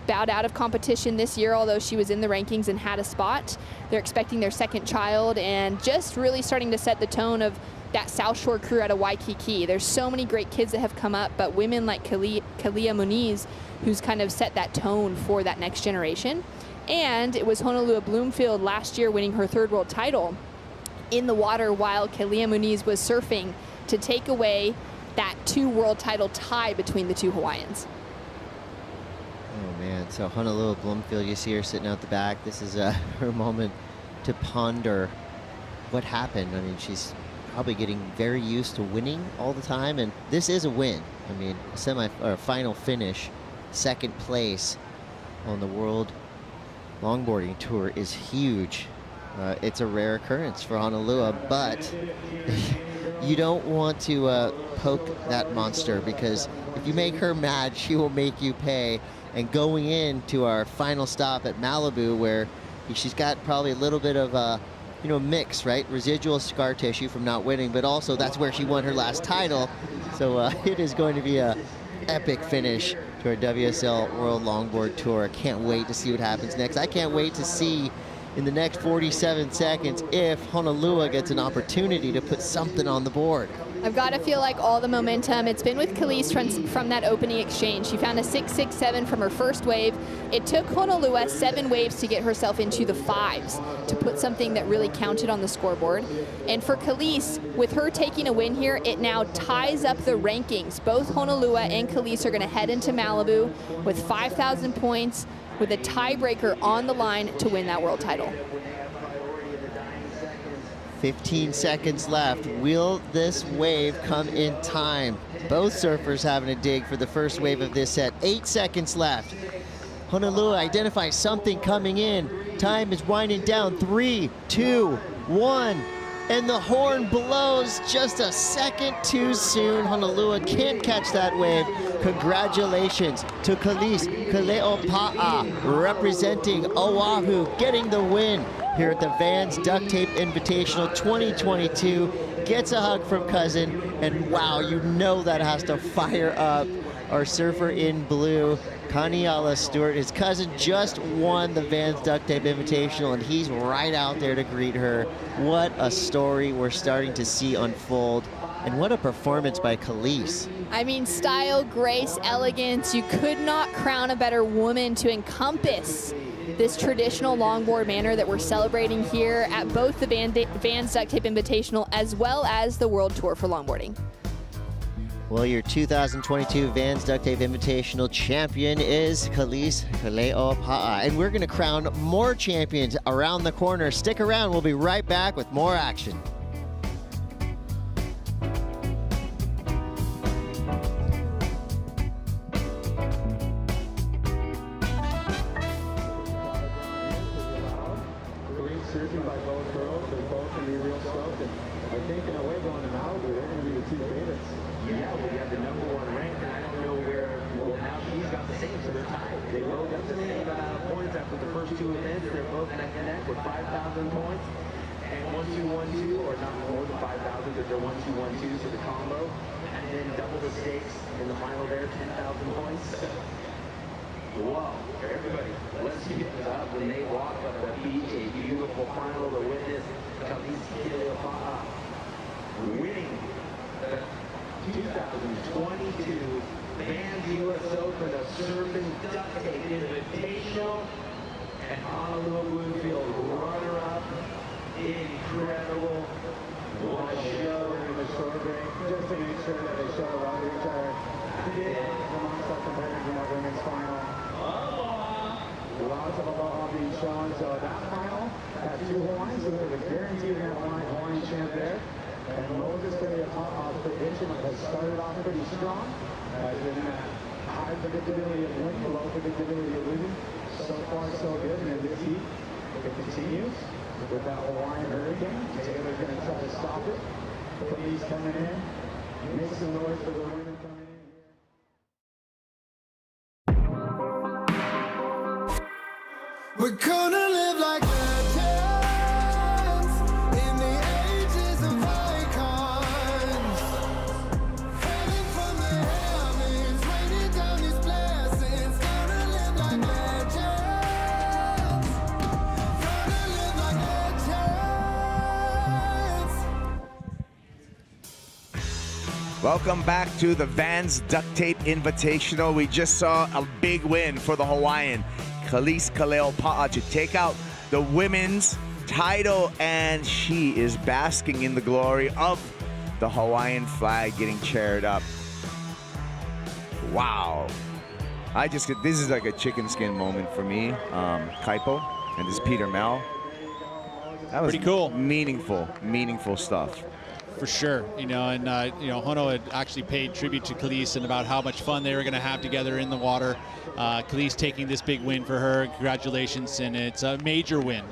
bowed out of competition this year, although she was in the rankings and had a spot. They're expecting their second child and just really starting to set the tone of that South Shore crew out of Waikiki. There's so many great kids that have come up, but women like Kalia Muniz, who's kind of set that tone for that next generation. And it was Honolulu Bloomfield last year winning her 3rd world title in the water while Kalia Muniz was surfing to take away that 2 world title tie between the 2 Hawaiians. Oh man, so Honolulu Bloomfield, you see her sitting out the back. This is her moment to ponder what happened. I mean, she's probably getting very used to winning all the time, and this is a win. I mean, final finish, 2nd place on the World Longboarding Tour is huge. It's a rare occurrence for Honolulu, but you don't want to poke that monster, because if you make her mad, she will make you pay. And going into our final stop at Malibu, where she's got probably a little bit of mix, right? Residual scar tissue from not winning, but also that's where she won her last title. So it is going to be a epic finish to our WSL World Longboard Tour. I can't wait to see what happens next. I can't wait to see in the next 47 seconds if Honolulu gets an opportunity to put something on the board. I've got to feel like all the momentum, it's been with Caity from that opening exchange. She found a 6.67 from her first wave. It took Honolulu 7 waves to get herself into the 5s to put something that really counted on the scoreboard. And for Caity, with her taking a win here, it now ties up the rankings. Both Honolulu and Caity are going to head into Malibu with 5,000 points, with a tiebreaker on the line to win that world title. 15 seconds left. Will this wave come in time? Both surfers having a dig for the first wave of this set. 8 seconds left. Honolulu identifies something coming in. Time is winding down. 3, 2, 1. And the horn blows just a second too soon. Honolulu can't catch that wave. Congratulations to Caity Simmers, representing Oahu, getting the win here at the Vans Duct Tape Invitational 2022. Gets a hug from cousin, and wow, you know that has to fire up our surfer in blue, Connie Stewart. His cousin just won the Vans Duct Tape Invitational, and he's right out there to greet her. What a story we're starting to see unfold, and what a performance by Caity. I mean, style, grace, elegance. You could not crown a better woman to encompass this traditional longboard manner that we're celebrating here at both the Vans Duct Tape Invitational as well as the World Tour for Longboarding. Well, your 2022 Vans Duct Tape Invitational champion is Caity Simmers, and we're going to crown more champions around the corner. Stick around. We'll be right back with more action. Surfing by both girls, they're both going to be real stoked, and I think in a way going to Malibu, they're going to be the 2 favorites. Yeah, we have the #1 ranked, and I don't know where, well, now she's got the same, so they're tied. They both got the same amount of points after the first 2 events. They're both neck and neck with 5,000 points, and 1-2-1-2, or not more than 5,000, because they're 1-2-1-2, so the combo, and then double the stakes in the final there, 10,000 points. Whoa, everybody, let's get up when they walk up the beach. A beautiful final to witness. Caity Simmers winning the 2022 Vans US Open of Surfing Duct Tape Invitational. And Honolulu Bloomfield, runner-up. Incredible. What a show in the short break, just to make sure that they show a lot of each other. Amongst our competitors in that women's final. Lots of aloha being shown, so that final had 2 Hawaiians, so there was guaranteed to have Hawaiian champ there. And Moses for the prediction has started off pretty strong. Has been high predictability of winning, low predictability of losing. So far, so good. And in this heat, it continues with that Hawaiian hurricane. Taylor's going to try to stop it. Please coming in. Make some noise for the women coming in. We're gonna live like legends in the ages of icons. Falling from the heavens, raining down these blessings. Gonna live like legends. Gonna live like legends. Welcome back to the Vans Duct Tape Invitational. We just saw a big win for the Hawaiian Caity Simmers to take out the women's title, and she is basking in the glory of the Hawaiian flag getting chaired up. Wow. This is like a chicken skin moment for me. Kaipo, and this is Peter Mel. That was pretty cool. Meaningful stuff. For sure, and Hono had actually paid tribute to Caity and about how much fun they were going to have together in the water. Caity taking this big win for her. Congratulations, and it's a major win.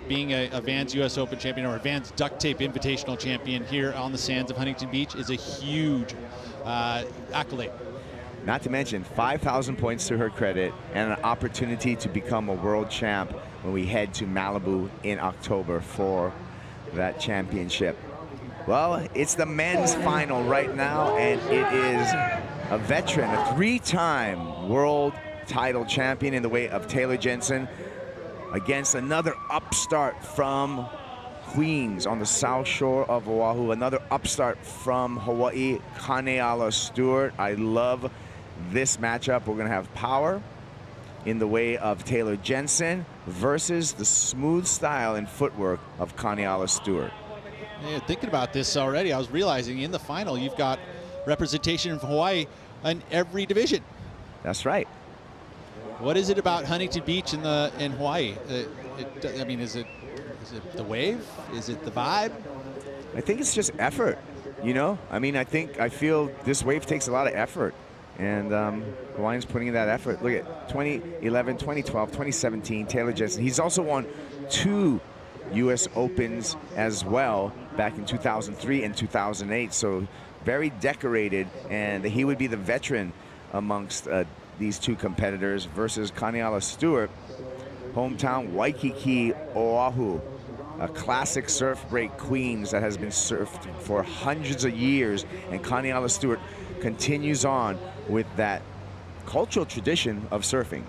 Being a Vans U.S. Open champion or a Vans Duct Tape Invitational champion here on the sands of Huntington Beach is a huge accolade. Not to mention 5,000 points to her credit and an opportunity to become a world champ when we head to Malibu in October for that championship. Well, it's the men's final right now, and it is a veteran, a 3-time world title champion in the way of Taylor Jensen against another upstart from Queens on the south shore of Oahu, another upstart from Hawaii, Kaneala Stewart. I love this matchup. We're going to have power in the way of Taylor Jensen versus the smooth style and footwork of Kaneala Stewart. Yeah, thinking about this already, I was realizing in the final you've got representation from Hawaii in every division. That's right. What is it about Huntington Beach in Hawaii? I mean, is it the wave? Is it the vibe? I think it's just effort. I mean, I feel this wave takes a lot of effort, and Hawaiians putting in that effort. Look at 2011, 2012, 2017. Taylor Jensen. He's also won 2 U.S. Opens as well back in 2003 and 2008, so very decorated, and he would be the veteran amongst these 2 competitors versus Kaneala Stewart, hometown Waikiki, Oahu, a classic surf break Queens that has been surfed for hundreds of years, and Kaneala Stewart continues on with that cultural tradition of surfing.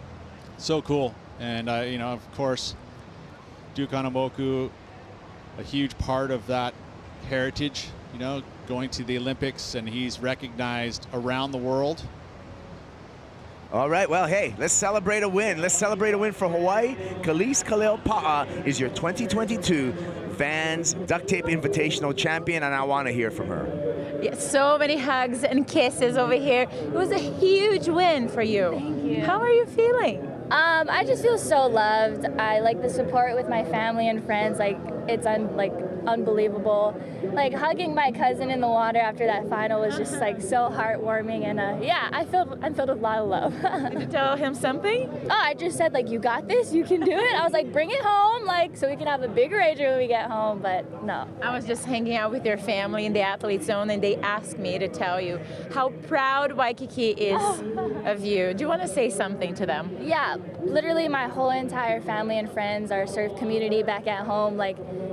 So cool, and of course, Duke Hanamoku, a huge part of that heritage, going to the Olympics, and he's recognized around the world. All right, well, hey, let's celebrate a win. Let's celebrate a win for Hawaii. Caity Simmers is your 2022 Vans Duct Tape Invitational champion, and I want to hear from her. Yeah, so many hugs and kisses over here. It was a huge win for you. Thank you. How are you feeling? I just feel so loved. I like the support with my family and friends. It's unbelievable. Hugging my cousin in the water after that final was just so heartwarming, and I'm filled with a lot of love. Did you tell him something? Oh, I just said you got this, you can do it. I was like, bring it home, so we can have a bigger rager when we get home. But no. I was just hanging out with your family in the athlete zone, and they asked me to tell you how proud Waikiki is of you. Do you want to say something to them? Yeah, literally my whole entire family and friends, our surf community back at home,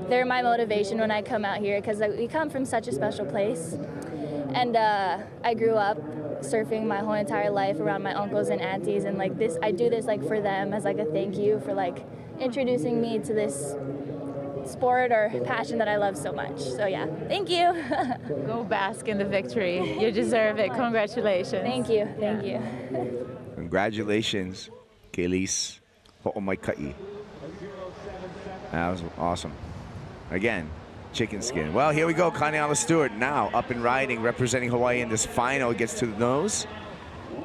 they're my motivation when I come out here, because we come from such a special place. And I grew up surfing my whole entire life around my uncles and aunties, and I do this for them as a thank you for introducing me to this sport or passion that I love so much. So yeah, thank you. Go bask in the victory. You deserve it. Congratulations. Thank you. Thank you. Congratulations, Caity. Ho'omaikai. That was awesome. Again, chicken skin. Well, here we go. Kaimana Stewart now up and riding, representing Hawaii in this final. Gets to the nose.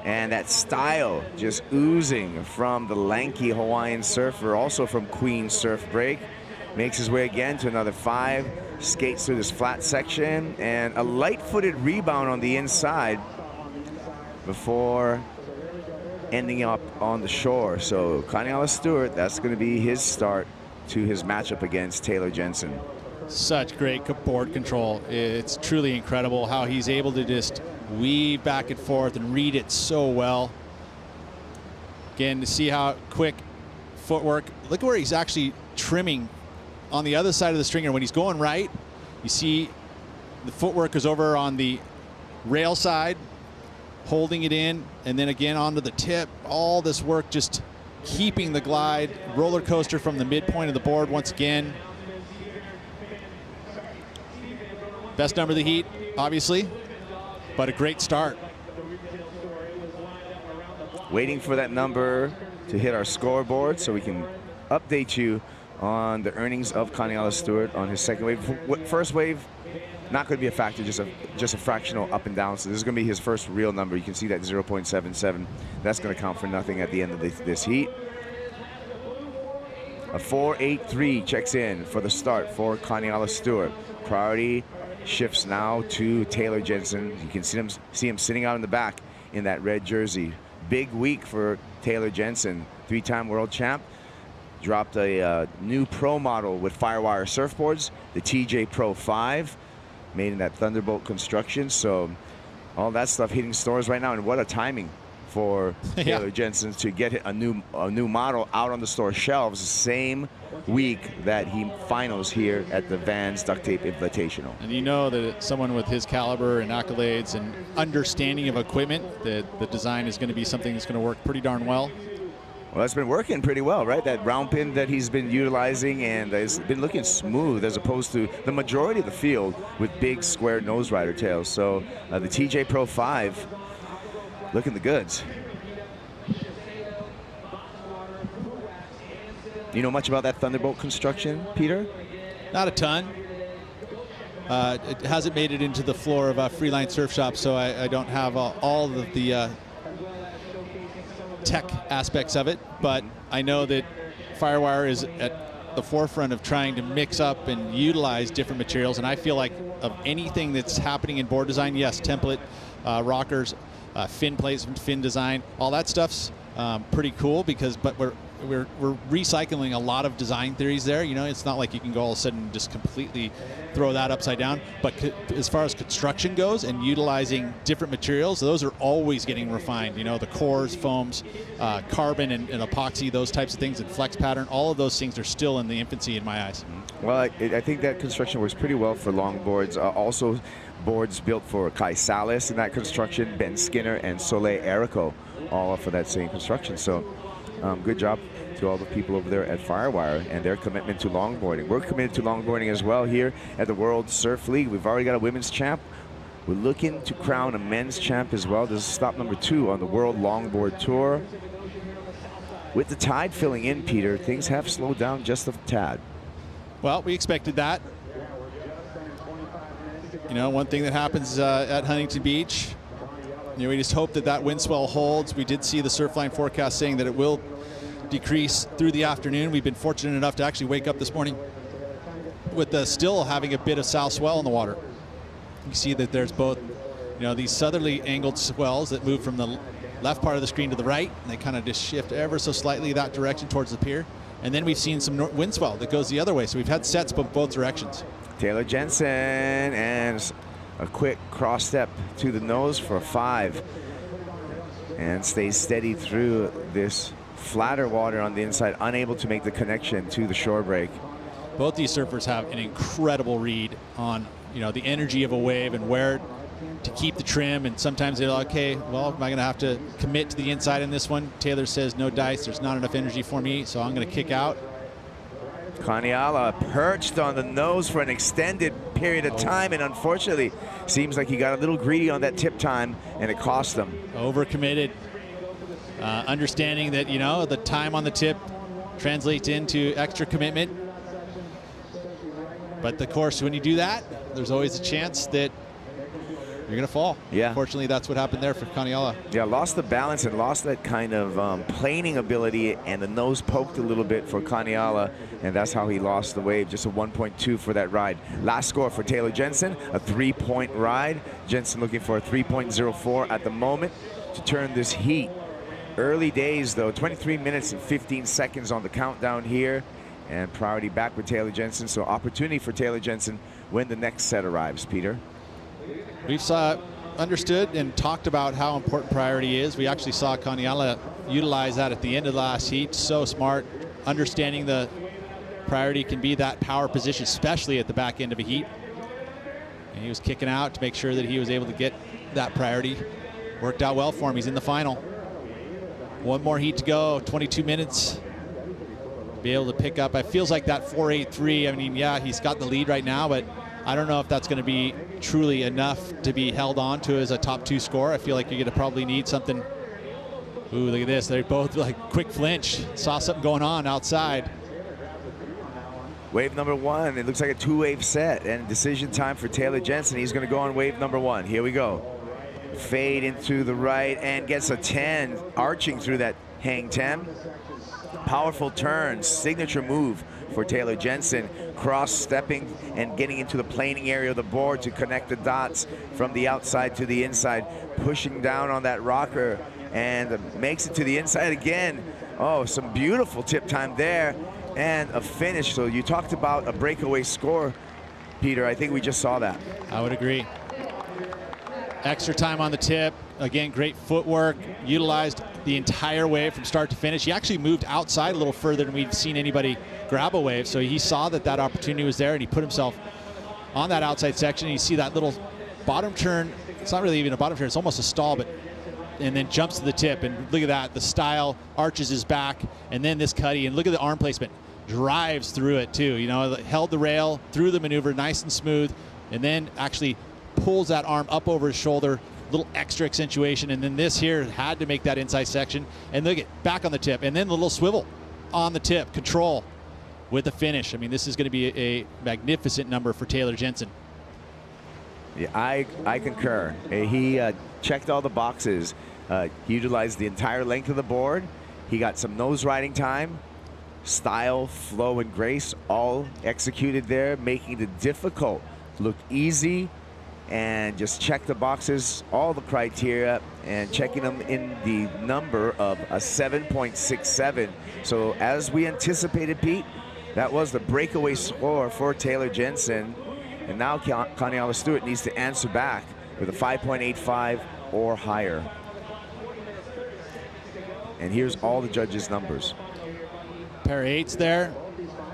And that style just oozing from the lanky Hawaiian surfer, also from Queen Surf Break. Makes his way again to another 5, skates through this flat section, and a light-footed rebound on the inside before ending up on the shore. So Kaimana Stewart, that's going to be his start to his matchup against Taylor Jensen. Such great board control. It's truly incredible how he's able to just weave back and forth and read it so well. Again, to see how quick footwork. Look where he's actually trimming on the other side of the stringer. When he's going right, you see the footwork is over on the rail side, holding it in, and then again onto the tip. All this work just keeping the glide. Roller coaster from the midpoint of the board once again. Best number of the heat, obviously, but a great start. Waiting for that number to hit our scoreboard so we can update you on the earnings of Kaimana Stewart on his second wave. First wave, not going to be a factor, just a fractional up and down. So this is going to be his first real number. You can see that 0.77. That's going to count for nothing at the end of this heat. A 4.83 checks in for the start for Kaimana Stewart. Priority shifts now to Taylor Jensen. You can see him sitting out in the back in that red jersey. Big week for Taylor Jensen, 3-time world champ. Dropped a new pro model with Firewire surfboards, the TJ Pro 5, made in that Thunderbolt construction. So all that stuff hitting stores right now, and what a timing for Taylor Jensen to get a new model out on the store shelves the same week that he finals here at the Vans Duct Tape Invitational. And you know that someone with his caliber and accolades and understanding of equipment, that the design is going to be something that's going to work pretty darn well. Well, it's been working pretty well, right? That round pin that he's been utilizing, and it's been looking smooth as opposed to the majority of the field with big square nose rider tails. So the TJ Pro 5 looking the goods. You know much about that Thunderbolt construction, Peter? Not a ton. It hasn't made it into the floor of a Freeline Surf Shop, so I don't have all of the tech aspects of it, but I know that Firewire is at the forefront of trying to mix up and utilize different materials, and I feel like of anything that's happening in board design, yes, template, rockers, fin plates, fin design, all that stuff's pretty cool, but we're recycling a lot of design theories there. You know, it's not like you can go all of a sudden just completely throw that upside down. But as far as construction goes and utilizing different materials, those are always getting refined. You know, the cores, foams, carbon and epoxy, those types of things, and flex pattern, all of those things are still in the infancy in my eyes. Well, I think that construction works pretty well for longboards. Also, boards built for Kai Salas in that construction, Ben Skinner and Soleil Erico, all for that same construction. So good job to all the people over there at Firewire and their commitment to longboarding. We're committed to longboarding as well here at the World Surf League. We've already got a women's champ. We're looking to crown a men's champ as well. This is stop number 2 on the World Longboard Tour. With the tide filling in, Peter, things have slowed down just a tad. Well, we expected that. You know, one thing that happens at Huntington Beach, you know, we just hope that that wind swell holds. We did see the Surfline Forecast saying that it will decrease through the afternoon. We've been fortunate enough to actually wake up this morning with still having a bit of south swell in the water. You see that there's both, you know, these southerly angled swells that move from the left part of the screen to the right, and they kind of just shift ever so slightly that direction towards the pier. And then we've seen some wind swell that goes the other way. So we've had sets both directions. Taylor Jensen and a quick cross step to the nose for a 5, and stays steady through this flatter water on the inside, unable to make the connection to the shore break. Both these surfers have an incredible read on, you know, the energy of a wave and where to keep the trim, and sometimes they're like, okay, well, am I going to have to commit to the inside in this one? Taylor says, no dice, there's not enough energy for me, so I'm going to kick out. Kaimana perched on the nose for an extended period of time, and unfortunately, seems like he got a little greedy on that tip time, and it cost him. Overcommitted. Understanding that, you know, the time on the tip translates into extra commitment. But of course, when you do that, there's always a chance that you're going to fall. Yeah. Unfortunately, that's what happened there for Kaniala. Yeah, lost the balance and lost that kind of planing ability, and the nose poked a little bit for Kaniala, and that's how he lost the wave. Just a 1.2 for that ride. Last score for Taylor Jensen, a 3-point ride. Jensen looking for a 3.04 at the moment to turn this heat. Early days, though, 23 minutes and 15 seconds on the countdown here, and priority back with Taylor Jensen, so opportunity for Taylor Jensen when the next set arrives, Peter. We've understood and talked about how important priority is. We actually saw Kaniala utilize that at the end of the last heat. So smart, understanding the priority can be that power position, especially at the back end of a heat. And he was kicking out to make sure that he was able to get that priority. Worked out well for him. He's in the final. One more heat to go, 22 minutes. Be able to pick up. It feels like that 4.83. I mean, yeah, he's got the lead right now, but I don't know if that's going to be truly enough to be held on to as a top 2 score. I feel like you're going to probably need something. Ooh, look at this. They're both like quick flinch. Saw something going on outside. Wave number 1. It looks like a 2-wave set, and decision time for Taylor Jensen. He's going to go on wave number 1. Here we go. Fade into the right and gets a 10, arching through that hang 10. Powerful turn, signature move for Taylor Jensen, cross-stepping and getting into the planing area of the board to connect the dots from the outside to the inside, pushing down on that rocker, and makes it to the inside again. Oh, some beautiful tip time there, and a finish. So you talked about a breakaway score, Peter. I think we just saw that. I would agree. Extra time on the tip. Again, great footwork. Utilized the entire wave from start to finish. He actually moved outside a little further than we've seen anybody grab a wave. So he saw that that opportunity was there, and he put himself on that outside section. And you see that little bottom turn. It's not really even a bottom turn. It's almost a stall, but and then jumps to the tip. And look at that. The style arches his back, and then this cutty. And look at the arm placement. Drives through it too. You know, held the rail through the maneuver, nice and smooth, and then actually pulls that arm up over his shoulder. Little extra accentuation, and then this here had to make that inside section, and look at back on the tip, and then the little swivel on the tip, control with the finish. I mean, this is going to be a magnificent number for Taylor Jensen. Yeah, I concur. He checked all the boxes. He utilized the entire length of the board. He got some nose riding time, style, flow, and grace all executed there, making the difficult look easy, and just check the boxes, all the criteria, and checking them in the number of a 7.67. So as we anticipated, Pete, that was the breakaway score for Taylor Jensen. And now Kaniala Stewart needs to answer back with a 5.85 or higher. And here's all the judges' numbers. Pair of 8s there,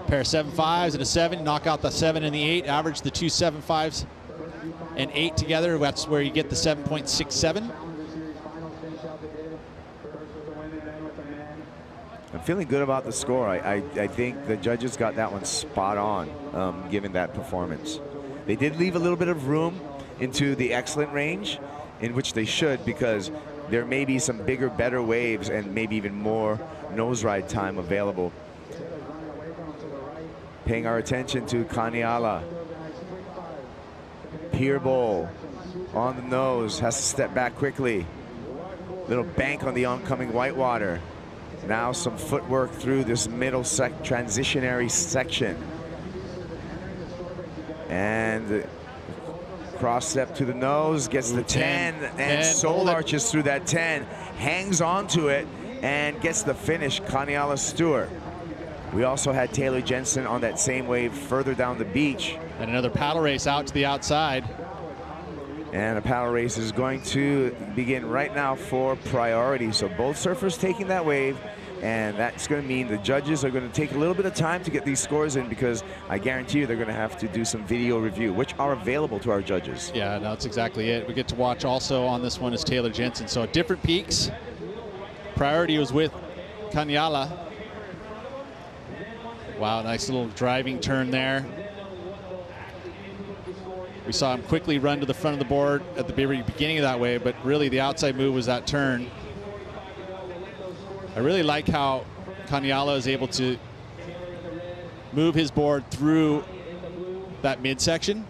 pair of 7.5s and a 7. Knock out the 7 and the 8, average the 2 7.5s and 8 together. That's where you get the 7.67. I'm feeling good about the score. I think the judges got that one spot on, given that performance. They did leave a little bit of room into the excellent range, in which they should, because there may be some bigger, better waves and maybe even more nose ride time available. Paying our attention to Kaniala. Pier bowl on the nose, has to step back quickly. Little bank on the oncoming whitewater. Now some footwork through this middle transitionary section. And cross step to the nose, gets the 10, and soul arches through that 10, hangs onto it, and gets the finish, Kaniala Stewart. We also had Taylor Jensen on that same wave further down the beach. And another paddle race out to the outside. And a paddle race is going to begin right now for priority. So both surfers taking that wave, and that's going to mean the judges are going to take a little bit of time to get these scores in, because I guarantee you they're going to have to do some video review, which are available to our judges. Yeah, that's exactly it. We get to watch also on this one is Taylor Jensen. So different peaks. Priority was with Kaniala. Wow, nice little driving turn there. We saw him quickly run to the front of the board at the very beginning of that wave, but really the outside move was that turn. I really like how Kaniala is able to move his board through that midsection,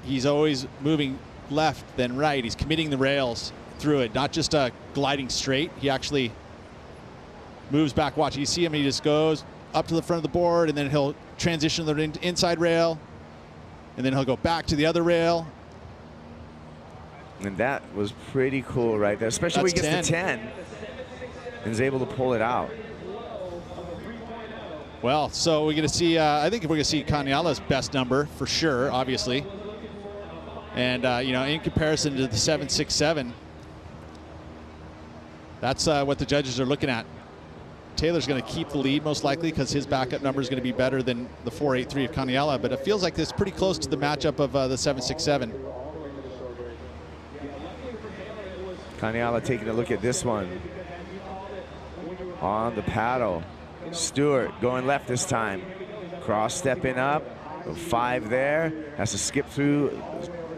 he's always moving left then right. He's committing the rails through it, not just gliding straight. He actually moves back. Watch, you see him, he just goes up to the front of the board, and then he'll transition to the inside rail, and then he'll go back to the other rail. And that was pretty cool right there, especially when he gets to 10 and is able to pull it out. Well, so we're going to see, I think we're going to see Kaniala's best number for sure, obviously. And, you know, in comparison to the 7.67, that's what the judges are looking at. Taylor's going to keep the lead most likely because his backup number is going to be better than the 4.83 of Kaniala, but it feels like it's pretty close to the matchup of the 7.67. Kaniala taking a look at this one. On the paddle. Stewart going left this time. Cross stepping up. 5 there. Has to skip through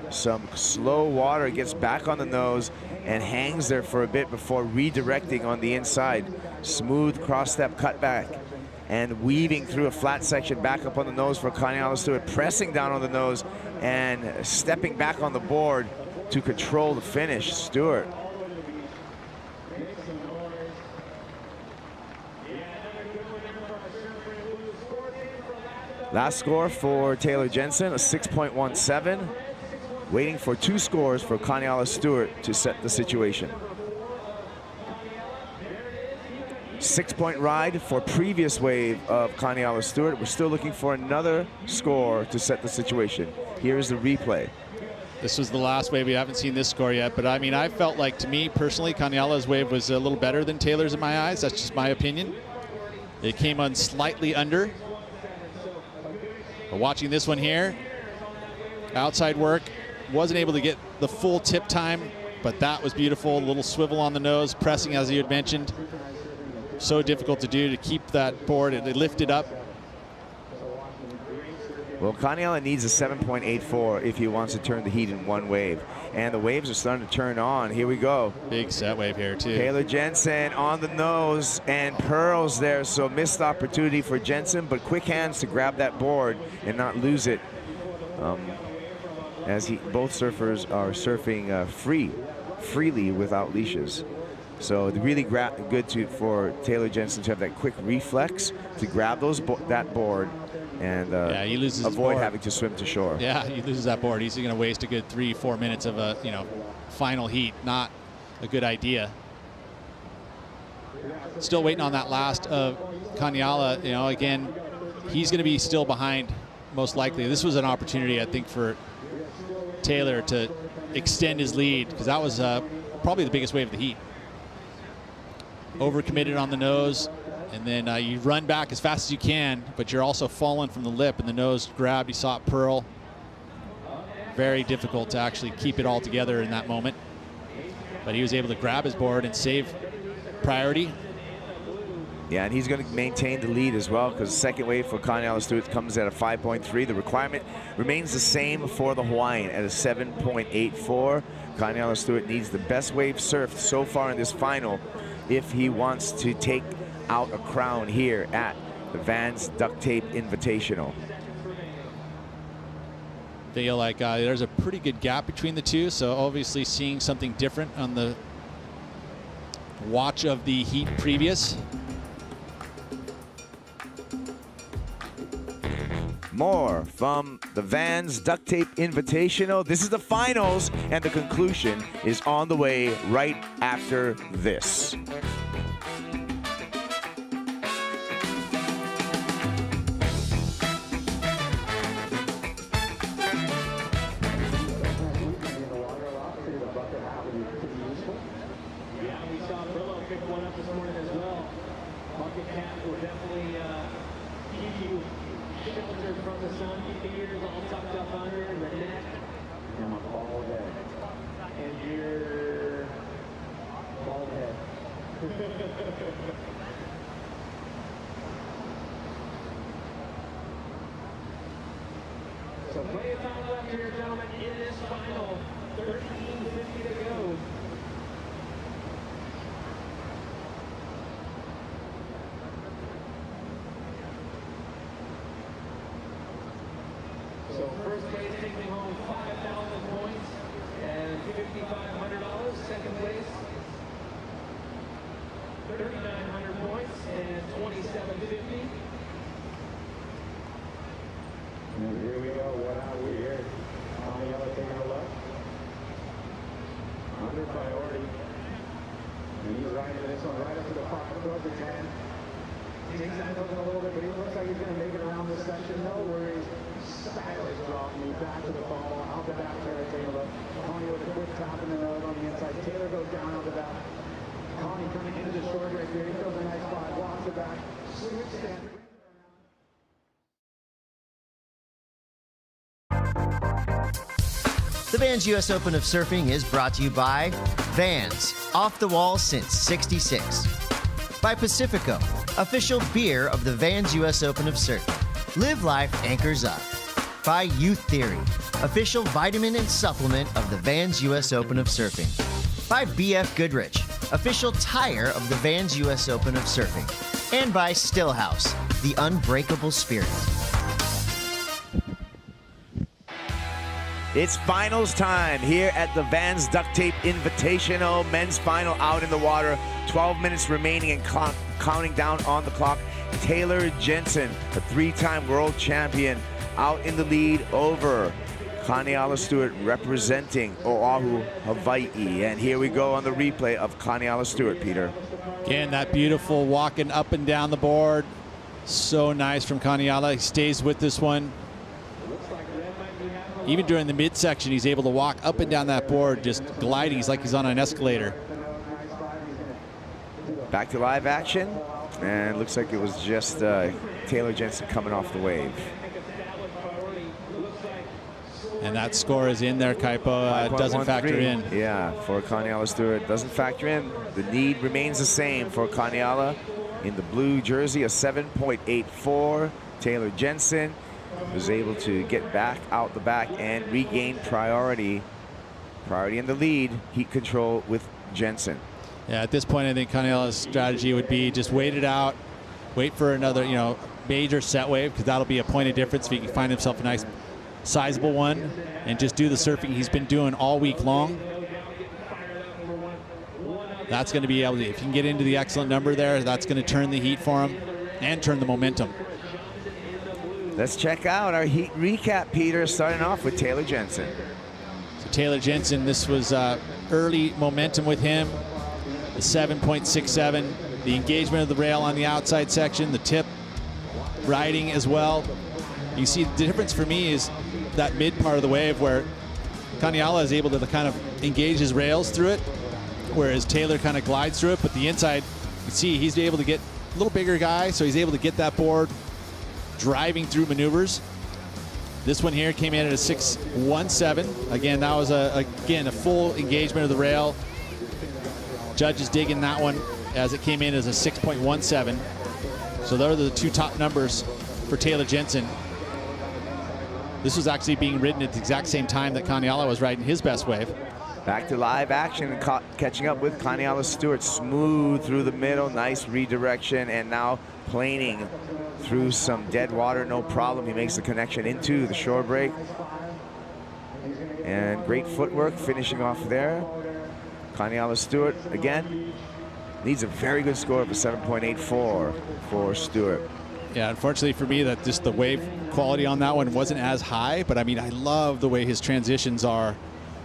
some slow water. Gets back on the nose and hangs there for a bit before redirecting on the inside. Smooth cross step cutback and weaving through a flat section back up on the nose for Kaniala Stewart, pressing down on the nose and stepping back on the board to control the finish. Stewart. Last score for Taylor Jensen, a 6.17. Waiting for 2 scores for Kaniala Stewart to set the situation. 6-point ride for previous wave of Kaniala Stewart. We're still looking for another score to set the situation. Here's the replay. This was the last wave. We haven't seen this score yet, but I mean, I felt like, to me personally, Kaniala's wave was a little better than Taylor's in my eyes. That's just my opinion. It came on slightly under. But watching this one here, outside work, wasn't able to get the full tip time, but that was beautiful. A little swivel on the nose, pressing as you had mentioned. So difficult to do, to keep that board and lift it up. Well, Kaniala needs a 7.84 if he wants to turn the heat in one wave. And the waves are starting to turn on. Here we go. Big set wave here, too. Taylor Jensen on the nose and pearls there. So missed opportunity for Jensen, but quick hands to grab that board and not lose it. As both surfers are surfing freely without leashes. So really good for Taylor Jensen to have that quick reflex to grab that board and he loses avoid having to swim to shore. Yeah, he loses that board. He's going to waste a good 3-4 minutes of a final heat. Not a good idea. Still waiting on that last of Kaniala. Again, he's going to be still behind most likely. This was an opportunity, I think, for Taylor to extend his lead, because that was probably the biggest wave of the heat. Overcommitted on the nose, and then you run back as fast as you can, but you're also falling from the lip, and the nose grabbed. You saw it pearl. Very difficult to actually keep it all together in that moment. But he was able to grab his board and save priority. Yeah, and he's going to maintain the lead as well, because second wave for Kaniala Stewart comes at a 5.3. The requirement remains the same for the Hawaiian at a 7.84. Kaniala Stewart needs the best wave surfed so far in this final if he wants to take out a crown here at the Vans Duct Tape Invitational. Feel like there's a pretty good gap between the two, so obviously seeing something different on the watch of the heat previous. More from the Vans Duct Tape Invitational. This is the finals, and the conclusion is on the way right after this. So plenty of time left here, gentlemen, in this final. 13:50 to go. So first place taking home 5,000 points and $5,500. Second place, 3,900 points and $2,750. And here we go. What have we here? Kaimana taking a look. Under priority. And he's riding this one right up to the front of the 10. Takes that looking a little bit, but he looks like he's going to make it around this section. No worries. Stylish drop me back to the ball. Out the back there. Take a look. Connie with a quick tap in the nose on the inside. Taylor goes down on the back. Connie coming into the short right here. He goes a nice spot. Blocks the back. Switch stand. The Vans US Open of Surfing is brought to you by Vans, off the wall since '66. By Pacifico, official beer of the Vans US Open of Surfing. Live life anchors up. By Youth Theory, official vitamin and supplement of the Vans US Open of Surfing. By BF Goodrich, official tire of the Vans US Open of Surfing. And by Stillhouse, the unbreakable spirit. It's finals time here at the Vans Duct Tape Invitational. Men's final out in the water. 12 minutes remaining and counting down on the clock. Taylor Jensen, the three-time world champion, out in the lead over Kaimana Stewart representing Oahu, Hawaii. And here we go on the replay of Kaimana Stewart, Peter. Again, that beautiful walking up and down the board. So nice from Kaimana. He stays with this one. Even during the midsection, he's able to walk up and down that board, just gliding. He's like he's on an escalator. Back to live action, and it looks like it was just Taylor Jensen coming off the wave. And that score is in there, Kaipo. It doesn't factor in. Yeah, for Kaimana Stewart, doesn't factor in. The need remains the same for Kaimana in the blue jersey, a 7.84. Taylor Jensen was able to get back out the back and regain priority in the lead. Heat control with Jensen. Yeah, at this point, I think Kaimana's strategy would be just wait it out, wait for another, major set wave, because that'll be a point of difference if he can find himself a nice, sizable one, and just do the surfing he's been doing all week long. That's going to be able to, if you can get into the excellent number there, that's going to turn the heat for him and turn the momentum. Let's check out our heat recap, Peter, starting off with Taylor Jensen. So Taylor Jensen, this was early momentum with him, the 7.67, the engagement of the rail on the outside section, the tip riding as well. You see the difference for me is that mid part of the wave where Kaimana is able to kind of engage his rails through it, whereas Taylor kind of glides through it, but the inside, you see he's able to get a little bigger guy, so he's able to get that board driving through maneuvers. This one here came in at a 6.17. Again, that was a full engagement of the rail. Judges digging that one as it came in as a 6.17. So those are the two top numbers for Taylor Jensen. This was actually being ridden at the exact same time that Kaimana was riding his best wave. Back to live action and catching up with Kaimana Stewart. Smooth through the middle, nice redirection, and now planing through some dead water, no problem. He makes the connection into the shore break. And great footwork finishing off there. Kaimana Stewart, again, needs a very good score of a 7.84 for Stewart. Yeah, unfortunately for me, that just the wave quality on that one wasn't as high, but I mean, I love the way his transitions are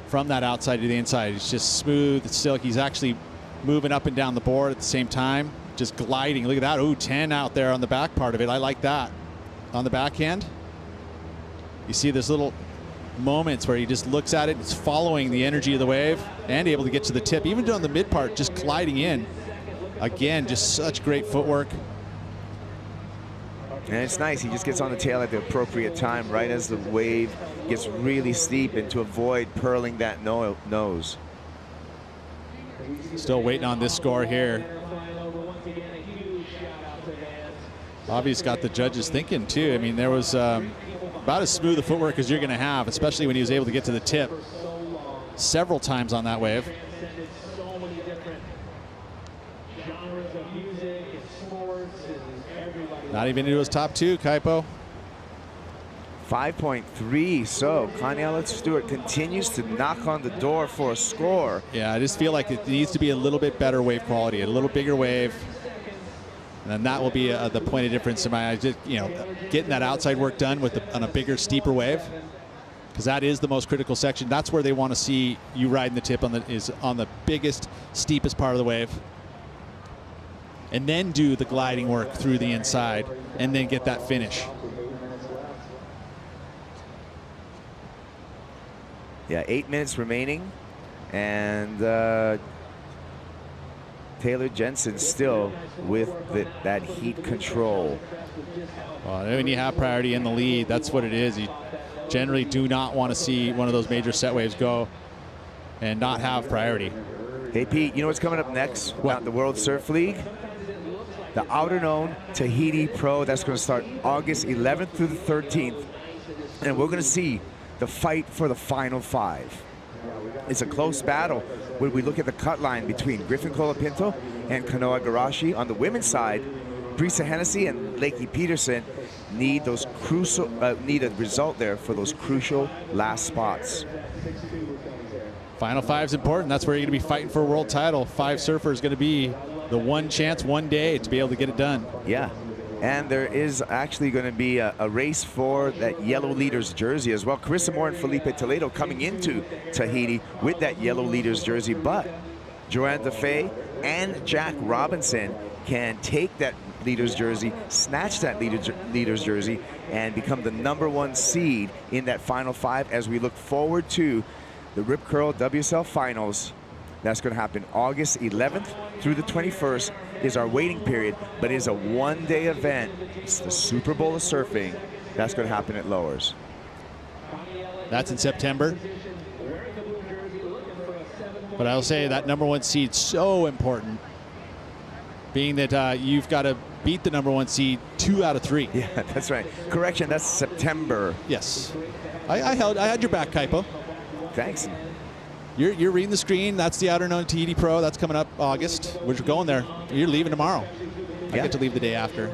from that outside to the inside. It's just smooth. It's still like he's actually moving up and down the board at the same time, just gliding. Look at that. Ooh, 10 out there on the back part of it. I like that. On the backhand, you see this little moments where he just looks at it, it's following the energy of the wave and able to get to the tip. Even down the mid part, just gliding in. Again, just such great footwork. And it's nice, he just gets on the tail at the appropriate time, right as the wave gets really steep, and to avoid purling that nose. Still waiting on this score here. Bobby's got the judges thinking too. I mean, there was about as smooth a footwork as you're going to have, especially when he was able to get to the tip several times on that wave. Not even into his top two, Kaipo. 5.3. So Kainiala Stewart continues to knock on the door for a score. Yeah, I just feel like it needs to be a little bit better wave quality, a little bigger wave. And then that will be the point of difference in my eyes. Just, you know, getting that outside work done with on a bigger, steeper wave, because that is the most critical section. That's where they want to see you riding the tip on the biggest, steepest part of the wave, and then do the gliding work through the inside, and then get that finish. Yeah, 8 minutes remaining, and Taylor Jensen still with that heat control. Well, when you have priority in the lead, that's what it is. You generally do not want to see one of those major set waves go and not have priority. Hey, Pete, you know what's coming up next? What? The World Surf League? The outer known Tahiti Pro. That's going to start August 11th through the 13th. And we're going to see the fight for the final 5. It's a close battle when we look at the cut line between Griffin Colapinto and Kanoa Garashi. On the women's side, Brisa Hennessy and Lakey Peterson need those crucial need a result there for those crucial last spots. Final 5 is important. That's where you're going to be fighting for a world title. 5 surfers going to be the one chance, one day to be able to get it done. Yeah. And there is actually going to be a race for that yellow leaders jersey as well. Carissa Moore and Felipe Toledo coming into Tahiti with that yellow leaders jersey. But Joanne DeFay and Jack Robinson can take that leaders jersey, snatch that leaders jersey, and become the #1 seed in that final 5 as we look forward to the Rip Curl WSL Finals. That's going to happen August 11th through the 21st is our waiting period, but it is a one-day event. It's the Super Bowl of surfing. That's going to happen at Lowers. That's in September. But I'll say that #1 seed so important, being that you've got to beat the #1 seed 2 out of 3. Yeah, that's right. Correction, that's September. Yes. I had your back, Kaipo. Thanks. You're reading the screen. That's the outer known Tahiti Pro. That's coming up August. We're going there. You're leaving tomorrow. I get to leave the day after.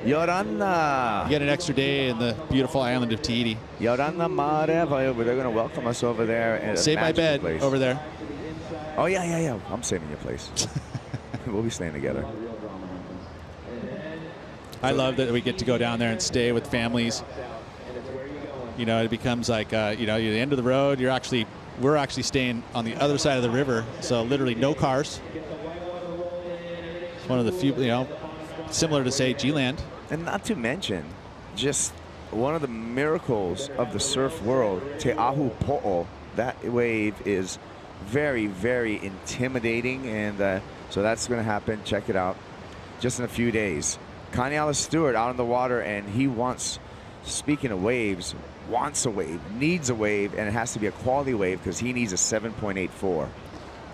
Yorana. You get an extra day in the beautiful island of Tahiti. Yorana Mareva. They're going to welcome us over there. Save my bed place. Over there. Oh, yeah. I'm saving your place. We'll be staying together. I love that we get to go down there and stay with families. You know, it becomes like, you know, you're the end of the road. We're actually staying on the other side of the river, so literally no cars. It's one of the few, you know, similar to, say, G-Land. And not to mention, just one of the miracles of the surf world, Te Ahu Po'o. That wave is very, very intimidating, and so that's going to happen. Check it out just in a few days. Kainiala Stewart out on the water, and he wants, speaking of waves, wants a wave, needs a wave, and it has to be a quality wave because he needs a 7.84.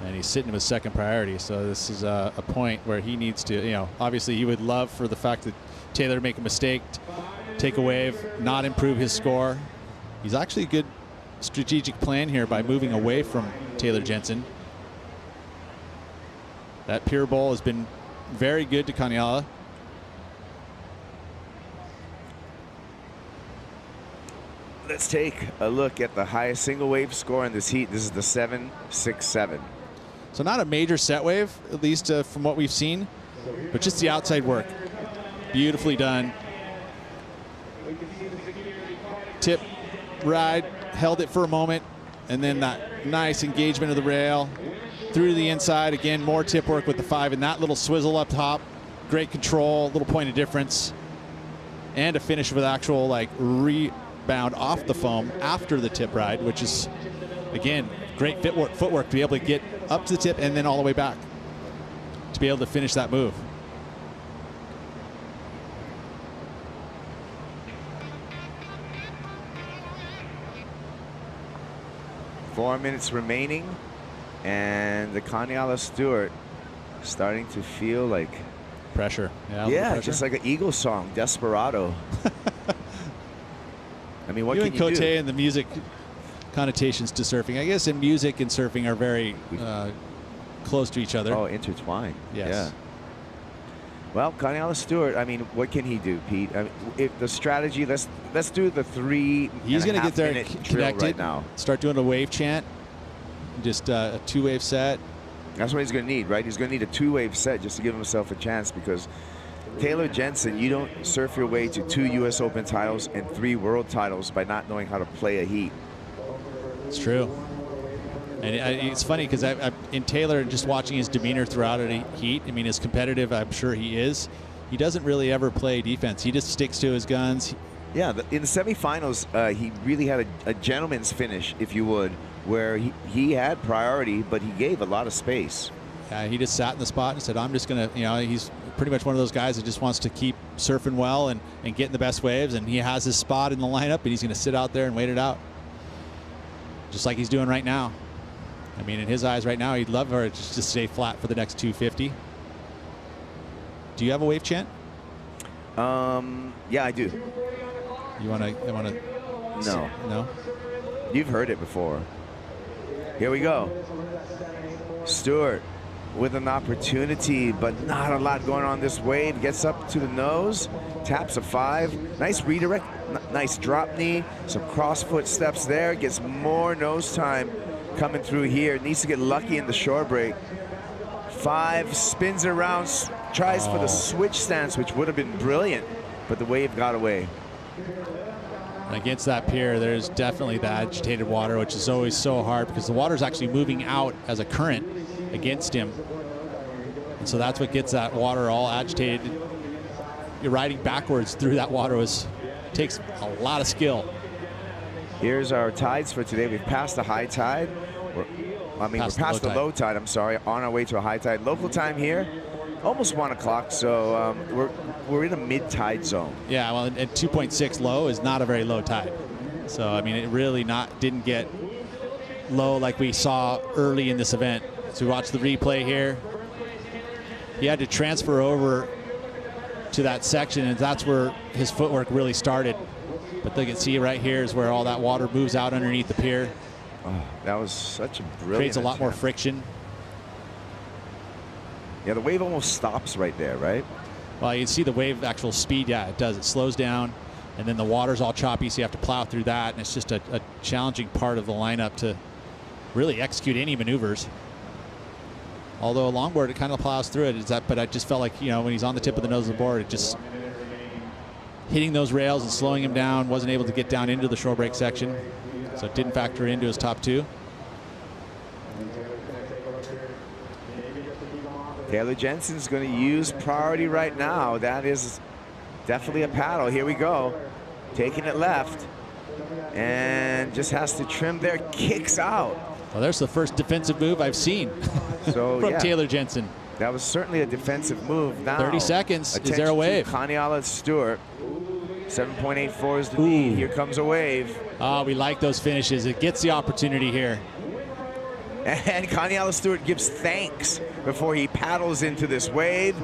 And he's sitting with second priority, so this is a point where he needs to, you know, obviously he would love for the fact that Taylor make a mistake, take a wave, not improve his score. He's actually a good strategic plan here by moving away from Taylor Jensen. That pier bowl has been very good to Kainiala. Let's take a look at the highest single wave score in this heat. This is the 7.67. So not a major set wave, at least from what we've seen, but just the outside work. Beautifully done. Tip ride, held it for a moment, and then that nice engagement of the rail. Through to the inside, again, more tip work with the 5 and that little swizzle up top. Great control, little point of difference. And a finish with actual like rebound off the foam after the tip ride, which is, again, great footwork to be able to get up to the tip and then all the way back to be able to finish that move. Four minutes remaining, and the Kainiala Stewart starting to feel like pressure. Yeah, pressure. Just like an Eagles song, Desperado. I mean, what you can and you Cote do? and the music connotations to surfing. I guess in music and surfing are very close to each other. Oh, intertwined. Yes. Well, Kaimana Stewart, I mean, what can he do, Pete? I mean, if the strategy, let's do the 3. He's going to get there connected right now. Start doing a wave chant, just a 2-wave set. That's what he's going to need, right? He's going to need a 2-wave set just to give himself a chance, because Taylor Jensen, you don't surf your way to 2 U.S. Open titles and 3 world titles by not knowing how to play a heat. It's true. And it's funny because in Taylor, just watching his demeanor throughout a heat, I mean, as competitive I'm sure he is, he doesn't really ever play defense. He just sticks to his guns. Yeah, in the semifinals, he really had a gentleman's finish, if you would, where he had priority, but he gave a lot of space. Yeah, he just sat in the spot and said, I'm just going to, you know, he's pretty much one of those guys that just wants to keep surfing well and getting the best waves, and he has his spot in the lineup, and he's going to sit out there and wait it out. Just like he's doing right now. I mean, in his eyes right now, he'd love her just to stay flat for the next 250. Do you have a wave chant? Yeah, I do. You want to? No. No? You've heard it before. Here we go. Stewart with an opportunity, but not a lot going on this wave. Gets up to the nose, taps a 5. Nice redirect, nice drop knee, some cross foot steps there. Gets more nose time coming through here. Needs to get lucky in the shore break. 5, spins around, tries for the switch stance, which would have been brilliant, but the wave got away. Against that pier, there's definitely the agitated water, which is always so hard because the water is actually moving out as a current against him. And so that's what gets that water all agitated. You're riding backwards through that water takes a lot of skill. Here's our tides for today. We've passed the high tide. We're past the low tide, I'm sorry, on our way to a high tide. Local time here, almost 1 o'clock, so we're in a mid-tide zone. Yeah, well, and 2.6 low is not a very low tide. So, I mean, it really didn't get low like we saw early in this event. So we watched the replay here. He had to transfer over to that section, and that's where his footwork really started. But look at, see right here is where all that water moves out underneath the pier. Oh, that was such a brilliant Creates a lot attempt. more friction. Yeah, the wave almost stops right there, right? Well, you can see the wave actual speed. Yeah, it does. It slows down, and then the water's all choppy, so you have to plow through that, and it's just a challenging part of the lineup to really execute any maneuvers. Although a longboard, it kind of plows through it. But I just felt like, you know, when he's on the tip of the nose of the board, it just hitting those rails and slowing him down, wasn't able to get down into the shore break section, so it didn't factor into his top 2. Taylor Jensen's going to use priority right now. That is definitely a paddle. Here we go. Taking it left. And just has to trim there. Kicks out. Well, there's the first defensive move I've seen so, from Taylor Jensen. That was certainly a defensive move. Now, 30 seconds. Is there a wave? Kaimana Stewart. 7.84 is the lead. Here comes a wave. Oh, we like those finishes. It gets the opportunity here. And Kaimana Stewart gives thanks before he paddles into this wave.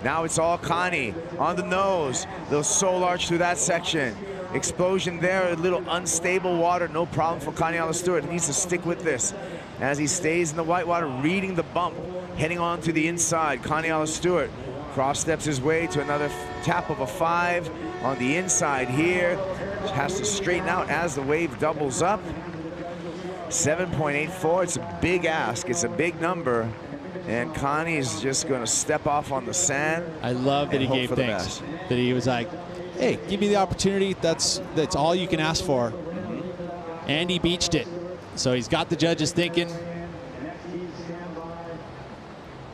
Now it's all Connie on the nose. Little soul arch through that section. Explosion there, a little unstable water. No problem for Kaimana Stewart. He needs to stick with this as he stays in the white water, reading the bump, heading on to the inside. Kaimana Stewart cross steps his way to another tap of a 5 on the inside here. Has to straighten out as the wave doubles up. 7.84, it's a big ask, it's a big number, and Connie's just going to step off on the sand. I love that he gave thanks, that he was like, hey, give me the opportunity, that's all you can ask for. And he beached it, so he's got the judges thinking.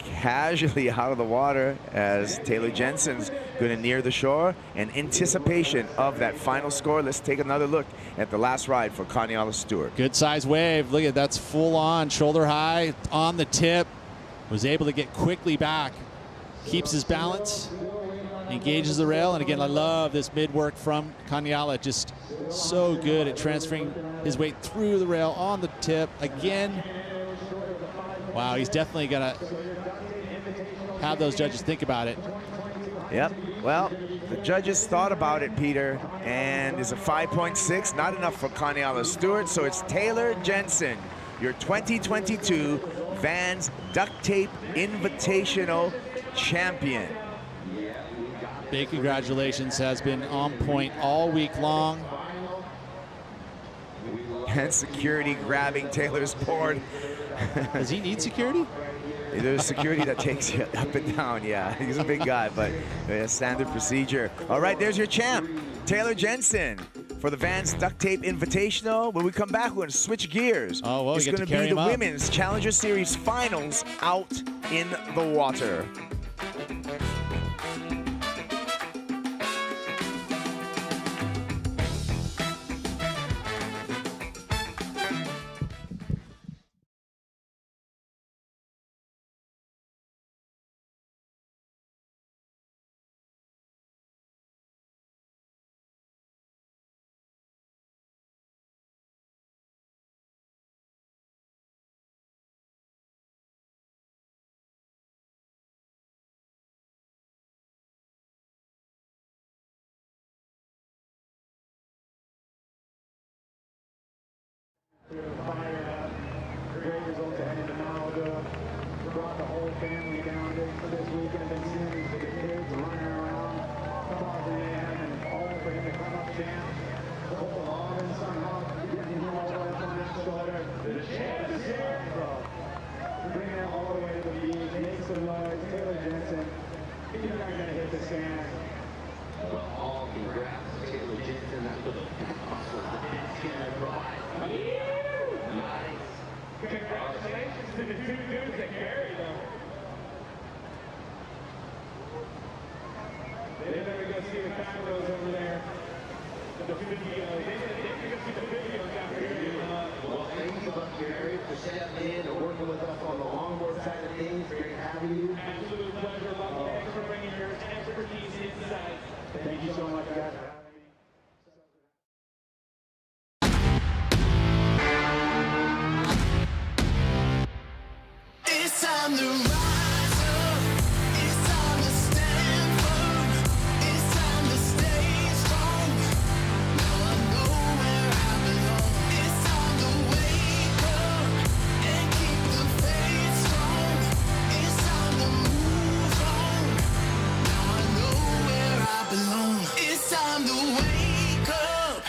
Casually out of the water as Taylor Jensen's going to near the shore. In anticipation of that final score, let's take another look at the last ride for Kaimana Stewart. Good size wave. Look at that's full on, shoulder high, on the tip. Was able to get quickly back. Keeps his balance, engages the rail, and again, I love this mid work from Kaimana. Just so good at transferring his weight through the rail on the tip. Again, wow, he's definitely going to have those judges think about it. Yep, well, the judges thought about it, Peter, and it's a 5.6, not enough for Kaimana Stewart, so it's Taylor Jensen, your 2022 Vans Duct Tape Invitational champion. Big congratulations, has been on point all week long. And security grabbing Taylor's board. Does he need security? There's security that takes you up and down, yeah. He's a big guy, but standard procedure. All right, there's your champ, Taylor Jensen, for the Vans Duct Tape Invitational. When we come back, we're going to switch gears. Oh, well, it's going to be the Women's Challenger Series Finals out in the water. Great results ahead into Malibu. Brought the whole family down for this weekend. Been seeing the kids running around, causing mayhem, and all for him to come up champ. The whole log and somehow getting him all the way up on that shoulder. The champ is here. Bring him all the way to the beach. Make some noise. Taylor Jensen. You're not going to hit the sand. Well, all congrats to Taylor Jensen. That's what the muscle is going to provide. Nice. Congratulations to the two dudes that carried them. They better go see the cameras over there. The video. They can go see the videos after here. Well, thank you, Buck Gary, for stepping in and working with us on the longboard side of things. Great having you. Absolute pleasure. Thanks for bringing your expertise inside. Thank you so much, guys. It's time to rise up. It's time to stand firm. It's time to stay strong. Now I know where I belong. It's time to wake up and keep the faith strong. It's time to move on. Now I know where I belong. It's time to wake up.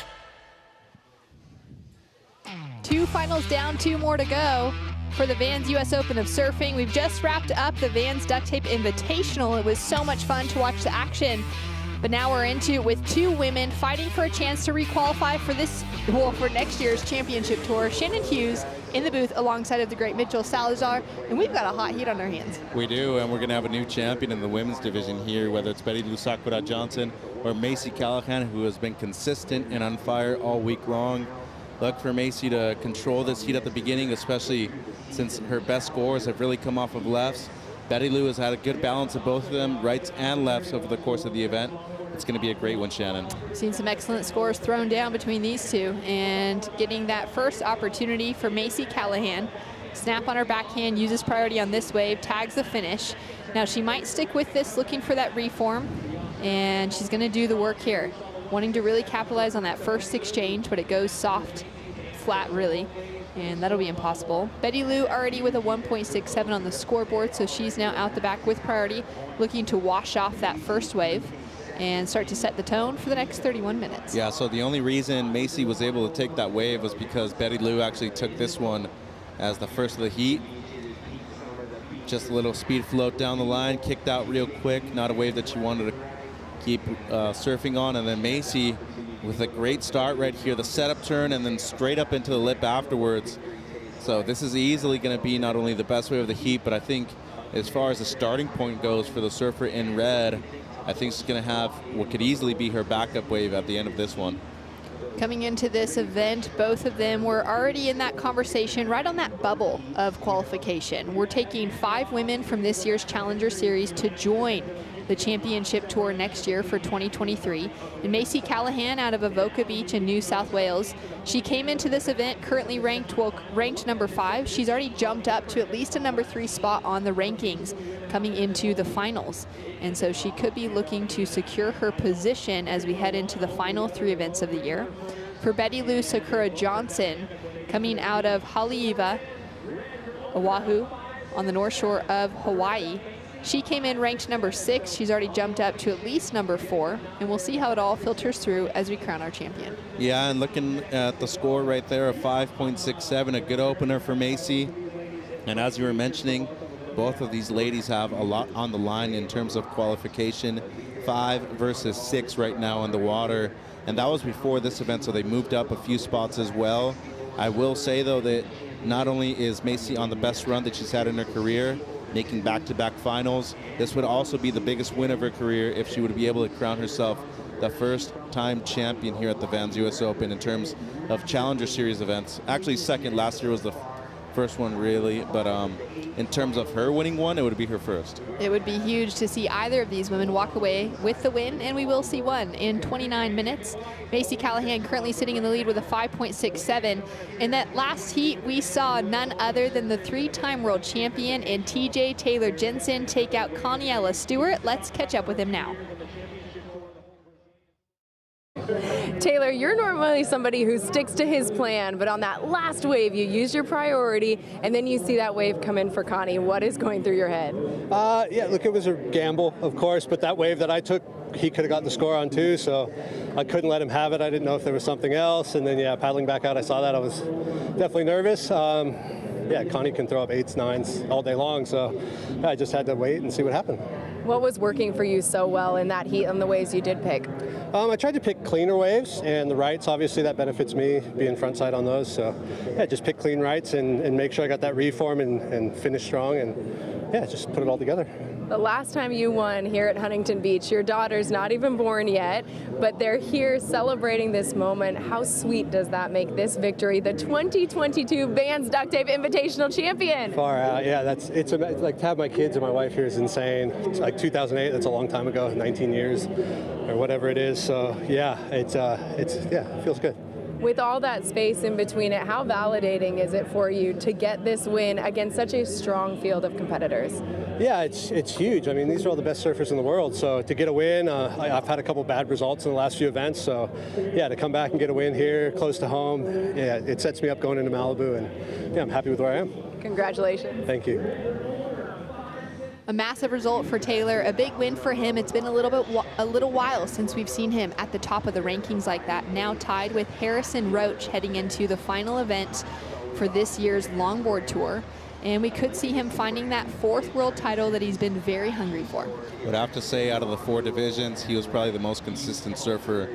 2 finals down, 2 more to go for the Vans US Open of Surfing. We've just wrapped up the Vans Duct Tape Invitational. It was so much fun to watch the action. But now we're into it with 2 women fighting for a chance to requalify for for next year's championship tour. Shannon Hughes in the booth alongside of the great Mitchell Salazar, and we've got a hot heat on our hands. We do, and we're going to have a new champion in the women's division here, whether it's Betty Lou Sakura Johnson or Macy Callahan, who has been consistent and on fire all week long. Look for Macy to control this heat at the beginning, especially since her best scores have really come off of lefts. Betty Lou has had a good balance of both of them, rights and lefts, over the course of the event. It's going to be a great one, Shannon. Seen some excellent scores thrown down between these two, and getting that first opportunity for Macy Callahan. Snap on her backhand, uses priority on this wave, tags the finish. Now she might stick with this, looking for that reform, and she's going to do the work here. Wanting to really capitalize on that first exchange, but it goes soft, flat really, and that'll be impossible. Betty Lou already with a 1.67 on the scoreboard, so she's now out the back with priority, looking to wash off that first wave and start to set the tone for the next 31 minutes. Yeah, so the only reason Macy was able to take that wave was because Betty Lou actually took this one as the first of the heat. Just a little speed float down the line, kicked out real quick, not a wave that she wanted to keep surfing on. And then Macy with a great start right here, the setup turn, and then straight up into the lip afterwards. So this is easily going to be not only the best wave of the heat, but I think as far as the starting point goes for the surfer in red, I think she's going to have what could easily be her backup wave at the end of this one. Coming into this event, both of them were already in that conversation, right on that bubble of qualification. We're taking 5 women from this year's Challenger Series to join the championship tour next year for 2023. And Macy Callahan out of Avoca Beach in New South Wales. She came into this event currently ranked number 5. She's already jumped up to at least a number 3 spot on the rankings coming into the finals. And so she could be looking to secure her position as we head into the final 3 events of the year. For Betty Lou Sakura Johnson, coming out of Haleiwa, Oahu, on the north shore of Hawaii. She came in ranked number 6. She's already jumped up to at least number 4, and we'll see how it all filters through as we crown our champion. Yeah, and looking at the score right there, a 5.67, a good opener for Macy. And as you were mentioning, both of these ladies have a lot on the line in terms of qualification. 5 versus 6 right now in the water, and that was before this event, so they moved up a few spots as well. I will say, though, that not only is Macy on the best run that she's had in her career, making back-to-back finals, this would also be the biggest win of her career if she would be able to crown herself the first-time champion here at the Vans US Open in terms of Challenger Series events. Actually, second. Last year was the first one, really, but in terms of her winning one, it would be her first. It would be huge to see either of these women walk away with the win, and we will see one in 29 minutes. Macy Callahan currently sitting in the lead with a 5.67. In that last heat, we saw none other than the 3-time world champion in TJ Taylor Jensen take out Coniella Stewart. Let's catch up with him now. Taylor, you're normally somebody who sticks to his plan, but on that last wave, you use your priority, and then you see that wave come in for Connie. What is going through your head? Yeah, look, it was a gamble, of course, but that wave that I took, he could have got the score on too, so I couldn't let him have it. I didn't know if there was something else, and then, yeah, paddling back out, I saw that. I was definitely nervous. Yeah, Connie can throw up 8s, 9s all day long, so I just had to wait and see what happened. What was working for you so well in that heat on the waves you did pick? I tried to pick cleaner waves, and the rights, obviously that benefits me being frontside on those. So yeah, just pick clean rights and make sure I got that reform and finish strong, and yeah, just put it all together. The last time you won here at Huntington Beach, your daughter's not even born yet, but they're here celebrating this moment. How sweet does that make this victory, the 2022 Vans Duct Tape Invitational Champion? Far out, yeah. It's like to have my kids and my wife here is insane. It's like 2008. That's a long time ago, 19 years or whatever it is. So yeah, it feels good. With all that space in between it, how validating is it for you to get this win against such a strong field of competitors? Yeah, it's huge. I mean, these are all the best surfers in the world. So to get a win, I've had a couple bad results in the last few events. So yeah, to come back and get a win here, close to home, yeah, it sets me up going into Malibu, and yeah, I'm happy with where I am. Congratulations. Thank you. A massive result for Taylor, a big win for him. It's been a little while since we've seen him at the top of the rankings like that. Now tied with Harrison Roach heading into the final event for this year's Longboard Tour. And we could see him finding that 4th world title that he's been very hungry for. Would have to say, out of the 4 divisions, he was probably the most consistent surfer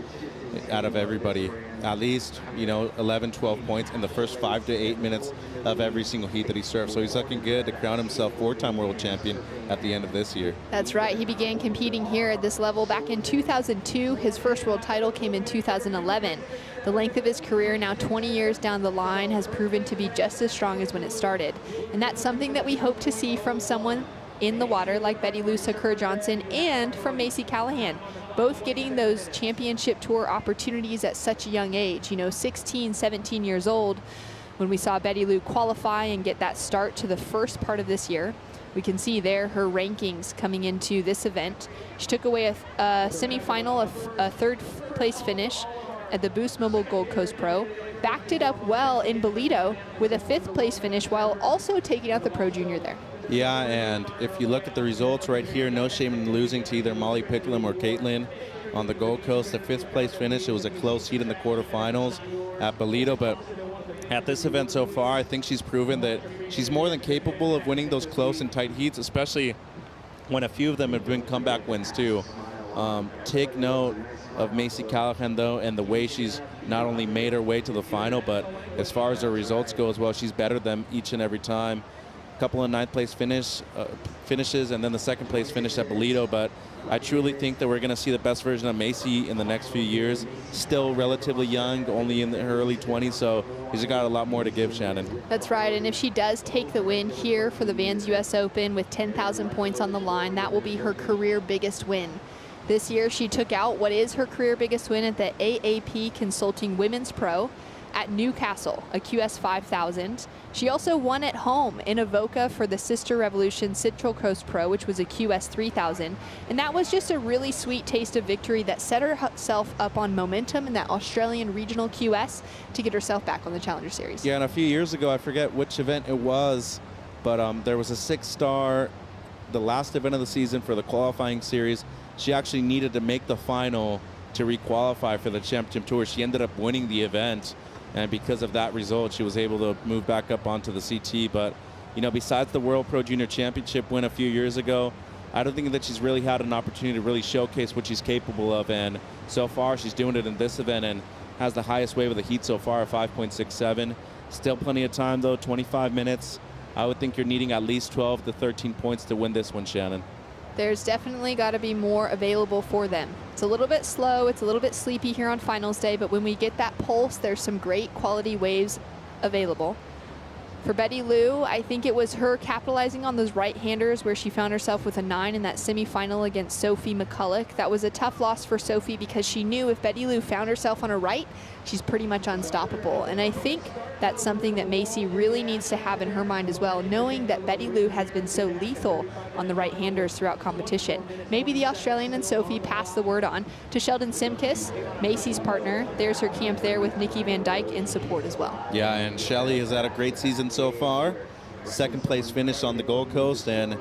out of everybody. At least, 11, 12 points in the first 5 to 8 minutes of every single heat that he surfed. So he's looking good to crown himself 4-time world champion at the end of this year. That's right. He began competing here at this level back in 2002. His first world title came in 2011. The length of his career, now 20 years down the line, has proven to be just as strong as when it started. And that's something that we hope to see from someone in the water like Betty Lou Sakur-Johnson and from Macy Callahan, both getting those championship tour opportunities at such a young age, 16, 17 years old. When we saw Betty Lou qualify and get that start to the first part of this year, we can see there her rankings coming into this event. She took away a semifinal, a 3rd place finish at the Boost Mobile Gold Coast Pro, backed it up well in Bolito with a 5th place finish while also taking out the Pro Junior there. Yeah, and if you look at the results right here, no shame in losing to either Molly Picklum or Caitlyn on the Gold Coast. The 5th place finish, it was a close heat in the quarterfinals at Bolito, but at this event so far, I think she's proven that she's more than capable of winning those close and tight heats, especially when a few of them have been comeback wins too. Take note of Macy Callahan, though, and the way she's not only made her way to the final, but as far as her results go as well, she's better than each and every time. A couple of 9th place finishes, and then the 2nd place finish at Bolito, but I truly think that we're going to see the best version of Macy in the next few years. Still relatively young, only in her early 20s, so she's got a lot more to give, Shannon. That's right, and if she does take the win here for the Vans US Open with 10,000 points on the line, that will be her career biggest win. This year, she took out what is her career biggest win at the AAP Consulting Women's Pro at Newcastle, a QS 5000. She also won at home in Avoca for the Sister Revolution Central Coast Pro, which was a QS 3000. And that was just a really sweet taste of victory that set herself up on momentum in that Australian regional QS to get herself back on the Challenger Series. Yeah, and a few years ago, I forget which event it was, but there was a 6-star the last event of the season for the qualifying series, she actually needed to make the final to re-qualify for the championship tour. She ended up winning the event, and because of that result, she was able to move back up onto the CT. But, you know, besides the World Pro Junior Championship win a few years ago, I don't think that she's really had an opportunity to really showcase what she's capable of. And so far, she's doing it in this event and has the highest wave of the heat so far at 5.67. Still plenty of time, though, 25 minutes. I would think you're needing at least 12 to 13 points to win this one, Shannon. There's definitely got to be more available for them. It's a little bit slow, it's a little bit sleepy here on finals day, but when we get that pulse, there's some great quality waves available. For Betty Lou, I think it was her capitalizing on those right-handers where she found herself with a 9 in that semifinal against Sophie McCulloch. That was a tough loss for Sophie because she knew if Betty Lou found herself on a right, she's pretty much unstoppable. And I think that's something that Macy really needs to have in her mind as well, knowing that Betty Lou has been so lethal on the right-handers throughout competition. Maybe the Australian and Sophie pass the word on to Sheldon Simkis, Macy's partner. There's her camp there with Nikki Van Dyke in support as well. Yeah, and Shelly has had a great season so far. Second place finish on the Gold Coast, and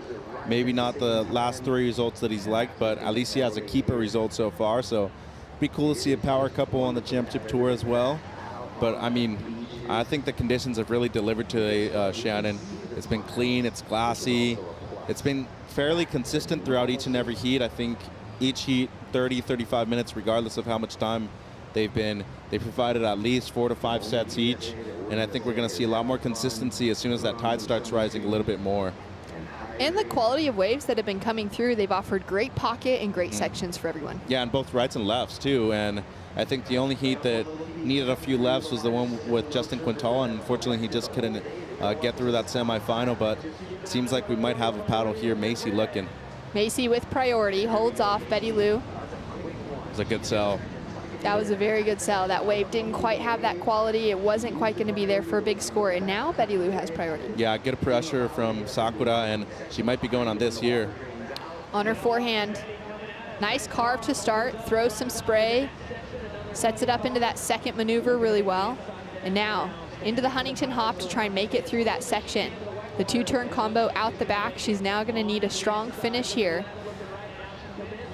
maybe not the last 3 results that he's liked, but at least he has a keeper result so far. So be cool to see a power couple on the championship tour as well. But I mean, I think the conditions have really delivered today, Shannon. It's been clean, it's glassy. It's been fairly consistent throughout each and every heat. I think each heat 30, 35 minutes, regardless of how much time they've been. They provided at least 4 to 5 sets each, and I think we're going to see a lot more consistency as soon as that tide starts rising a little bit more. And the quality of waves that have been coming through, they've offered great pocket and great sections for everyone. Yeah, and both rights and lefts too. And I think the only heat that needed a few lefts was the one with Justin Quintala, and unfortunately he just couldn't get through that semifinal. But it seems like we might have a paddle here. Macy looking. Macy with priority, holds off Betty Lou. It was a good sell. That was a very good sell. That wave didn't quite have that quality. It wasn't quite going to be there for a big score, and now Betty Lou has priority. Yeah, good pressure from Sakura, and she might be going on this here. On her forehand. Nice carve to start, throws some spray, sets it up into that second maneuver really well. And now into the Huntington hop to try and make it through that section. The 2-turn combo out the back. She's now going to need a strong finish here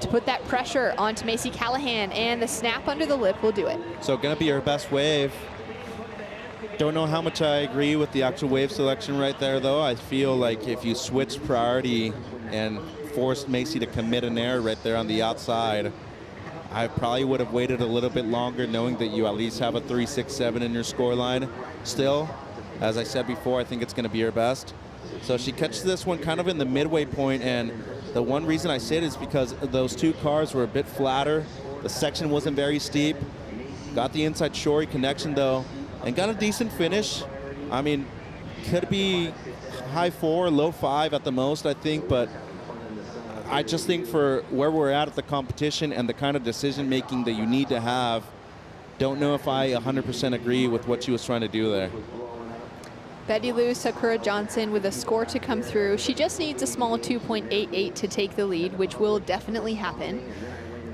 to put that pressure onto Macy Callahan, and the snap under the lip will do it. So going to be her best wave. Don't know how much I agree with the actual wave selection right there, though. I feel like if you switched priority and forced Macy to commit an error right there on the outside, I probably would have waited a little bit longer, knowing that you at least have a 3-6-7 in your scoreline. Still, as I said before, I think it's going to be her best. So she catches this one kind of in the midway point, and the one reason I say it is because those 2 cars were a bit flatter. The section wasn't very steep. Got the inside shorey connection though, and got a decent finish. I mean, could be high 4, low 5 at the most, I think, but I just think for where we're at the competition and the kind of decision making that you need to have, don't know if I 100% agree with what she was trying to do there. Betty Lou Sakura Johnson with a score to come through. She just needs a small 2.88 to take the lead, which will definitely happen.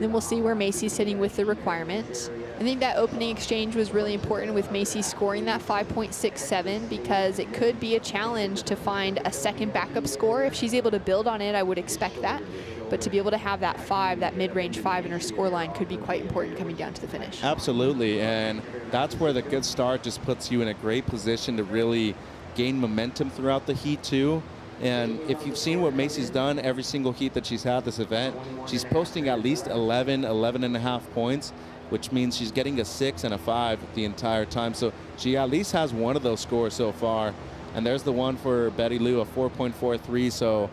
Then we'll see where Macy's sitting with the requirements. I think that opening exchange was really important with Macy scoring that 5.67 because it could be a challenge to find a second backup score. If she's able to build on it, I would expect that. But to be able to have that 5, that mid-range 5 in her scoreline could be quite important coming down to the finish. Absolutely, and that's where the good start just puts you in a great position to really gain momentum throughout the heat too. And if you've seen what Macy's done every single heat that she's had this event, she's posting at least 11 and a half points, which means she's getting a 6 and a 5 the entire time. So she at least has one of those scores so far. And there's the one for Betty Lou, a 4.43. So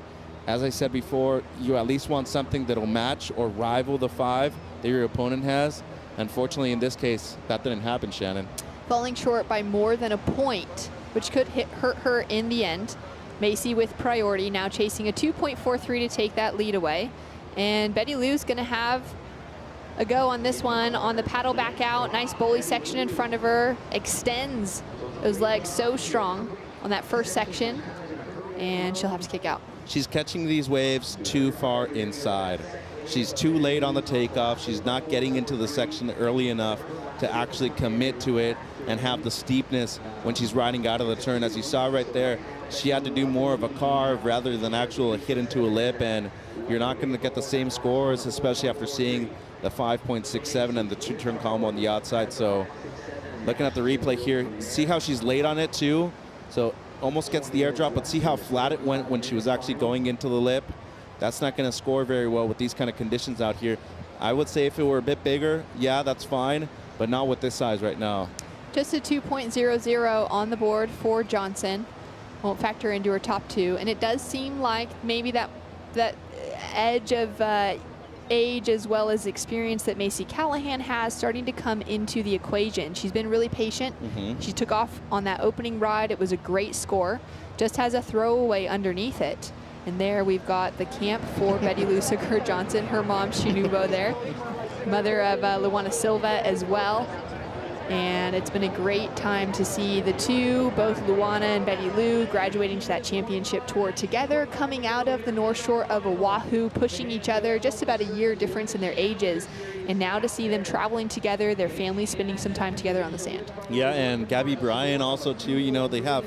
as I said before, you at least want something that'll match or rival the 5 that your opponent has. Unfortunately, in this case, that didn't happen, Shannon. Falling short by more than a point, which could hurt her in the end. Macy with priority, now chasing a 2.43 to take that lead away. And Betty Lou's going to have a go on this one on the paddle back out. Nice bowley section in front of her. Extends those legs so strong on that first section. And she'll have to kick out. She's catching these waves too far inside. She's too late on the takeoff. She's not getting into the section early enough to actually commit to it and have the steepness when she's riding out of the turn. As you saw right there, she had to do more of a carve rather than actual hit into a lip, and you're not going to get the same scores, especially after seeing the 5.67 and the two-turn column on the outside. So looking at the replay here, see how she's late on it too. So almost gets the airdrop, but see how flat it went when she was actually going into the lip. That's not going to score very well with these kind of conditions out here. I would say if it were a bit bigger, yeah, that's fine, but not with this size right now. Just a 2.00 on the board for Johnson. Won't factor into her top two. And it does seem like maybe that edge of age as well as experience that Macy Callahan has starting to come into the equation. She's been really patient. She took off on that opening ride. It was a great score. Just has a throwaway underneath it. And there we've got the camp for Betty Lou Johnson, her mom Shinubo there, mother of Luana Silva as well. And it's been a great time to see the two, both Luana and Betty Lou, graduating to that championship tour together, coming out of the North Shore of Oahu, pushing each other, just about a year difference in their ages. And now to see them traveling together, their families spending some time together on the sand. Yeah, and Gabby Bryan also too, you know, they have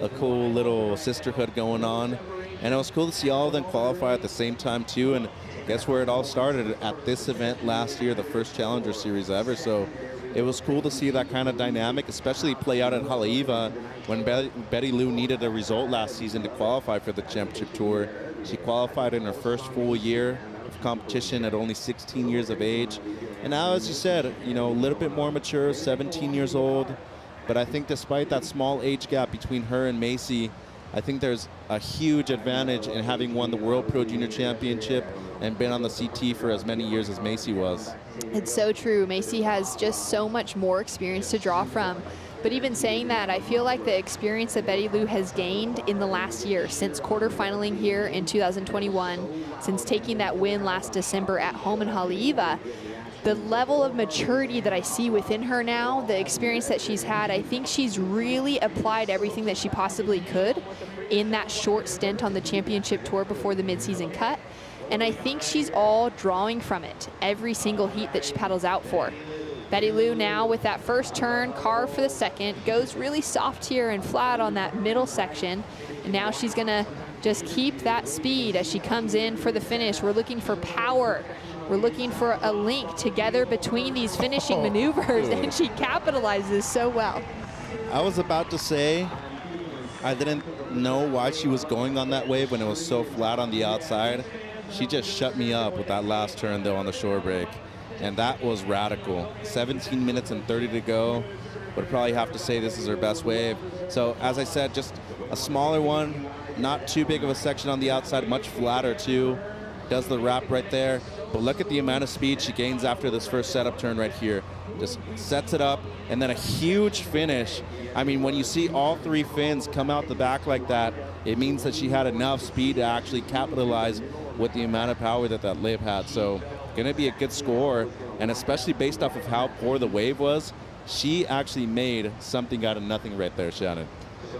a cool little sisterhood going on. And it was cool to see all of them qualify at the same time too. And guess where it all started? At this event last year, the first Challenger Series ever. So it was cool to see that kind of dynamic, especially play out at Haleiwa when Betty Lou needed a result last season to qualify for the championship tour. She qualified in her first full year of competition at only 16 years of age. And now, as you said, you know, a little bit more mature, 17 years old. But I think despite that small age gap between her and Macy, I think there's a huge advantage in having won the World Pro Junior Championship and been on the CT for as many years as Macy was. It's so true. Macy has just so much more experience to draw from. But even saying that, I feel like the experience that Betty Lou has gained in the last year, since quarterfinaling here in 2021, since taking that win last December at home in Haleiwa, the level of maturity that I see within her now, the experience that she's had, I think she's really applied everything that she possibly could in that short stint on the championship tour before the midseason cut. And I think she's all drawing from it, every single heat that she paddles out for. Betty Lou now with that first turn, carve for the second, goes really soft here and flat on that middle section. And now she's gonna just keep that speed as she comes in for the finish. We're looking for power. We're looking for a link together between these finishing maneuvers, and she capitalizes so well. I was about to say, I didn't know why she was going on that wave when it was so flat on the outside. She just shut me up with that last turn, though, on the shore break. And that was radical. 17 minutes and 30 to go. Would probably have to say this is her best wave. So, as I said, just a smaller one, not too big of a section on the outside, much flatter, too. Does the wrap right there. But look at the amount of speed she gains after this first setup turn right here. Just sets it up, and then a huge finish. I mean, when you see all three fins come out the back like that, it means that she had enough speed to actually capitalize with the amount of power that that lip had. So, gonna be a good score, and especially based off of how poor the wave was, she actually made something out of nothing right there, Shannon.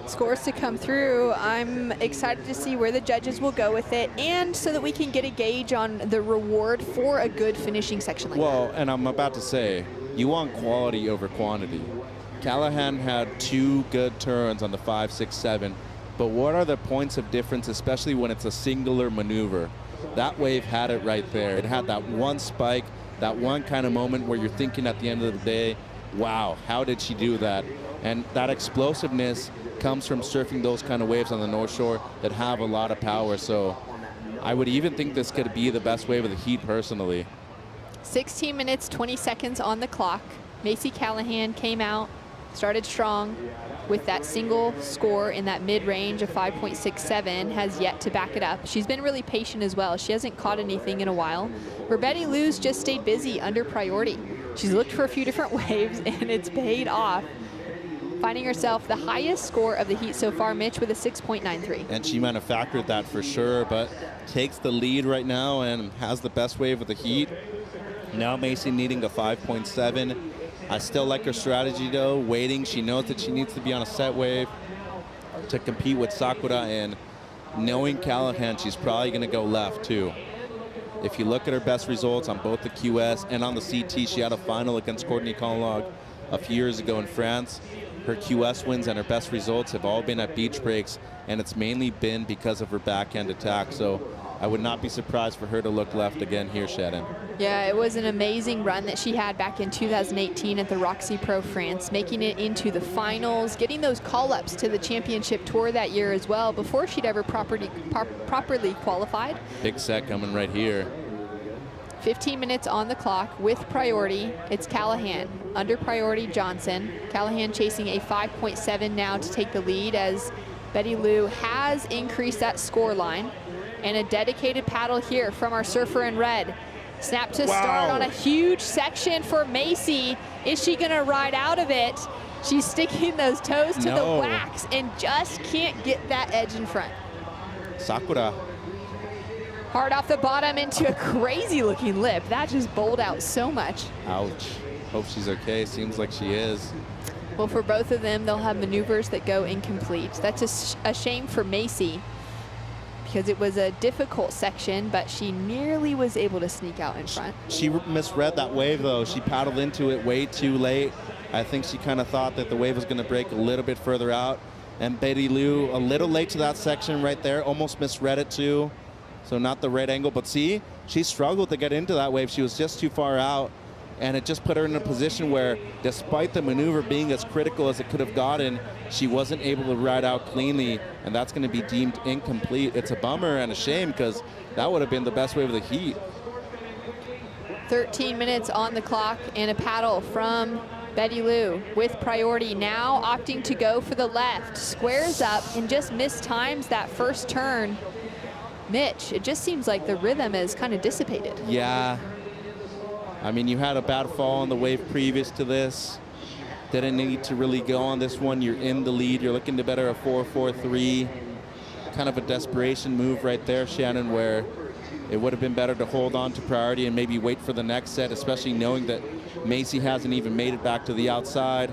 Scores to come through. I'm excited to see where the judges will go with it, and so that we can get a gauge on the reward for a good finishing section like that. Well, and I'm about to say, you want quality over quantity. Callahan had two good turns on the 5, 6, 7, but what are the points of difference, especially when it's a singular maneuver? That wave had it right there. It had that one spike, that one kind of moment where you're thinking at the end of the day, wow, how did she do that? And that explosiveness comes from surfing those kind of waves on the North Shore that have a lot of power. So I would even think this could be the best wave of the heat personally. 16 minutes, 20 seconds on the clock. Macy Callahan came out, started strong with that single score in that mid-range of 5.67, has yet to back it up. She's been really patient as well. She hasn't caught anything in a while. Where Betty Lou's just stayed busy under priority. She's looked for a few different waves, and it's paid off, finding herself the highest score of the heat so far, Mitch, with a 6.93. And she manufactured that for sure, but takes the lead right now and has the best wave of the heat. Now Macy needing a 5.7. I still like her strategy though, waiting. She knows that she needs to be on a set wave to compete with Sakura, and knowing Callahan, she's probably gonna go left too. If you look at her best results on both the QS and on the CT, she had a final against Courtney Conlog a few years ago in France. Her QS wins and her best results have all been at beach breaks, and it's mainly been because of her backhand attack. So I would not be surprised for her to look left again here, Shannon. Yeah, it was an amazing run that she had back in 2018 at the Roxy Pro France, making it into the finals, getting those call-ups to the championship tour that year as well before she'd ever properly qualified. Big set coming right here. 15 minutes on the clock with priority. It's Callahan. Under priority, Johnson. Callahan chasing a 5.7 now to take the lead as Betty Lou has increased that score line. And a dedicated paddle here from our surfer in red. Snap to start on a huge section for Macy. Is she gonna ride out of it? She's sticking those toes to the wax and just can't get that edge in front. Sakura. Hard off the bottom into a crazy looking lip. That just bowled out so much. Ouch. Hope she's okay. Seems like she is. Well, for both of them, they'll have maneuvers that go incomplete. That's a shame for Macy because it was a difficult section, but she nearly was able to sneak out in front. She misread that wave, though. She paddled into it way too late. I think she kind of thought that the wave was going to break a little bit further out. And Betty Lou, a little late to that section right there, almost misread it too. So not the right angle, but see, she struggled to get into that wave. She was just too far out, and it just put her in a position where, despite the maneuver being as critical as it could have gotten, she wasn't able to ride out cleanly, and that's going to be deemed incomplete. It's a bummer and a shame because that would have been the best wave of the heat. 13 minutes on the clock and a paddle from Betty Lou with priority now, opting to go for the left. Squares up and just mistimes that first turn. Mitch, it just seems like the rhythm is kind of dissipated. Yeah. I mean, you had a bad fall on the wave previous to this. Didn't need to really go on this one. You're in the lead. You're looking to better a 4-4-3. Kind of a desperation move right there, Shannon, where it would have been better to hold on to priority and maybe wait for the next set, especially knowing that Macy hasn't even made it back to the outside.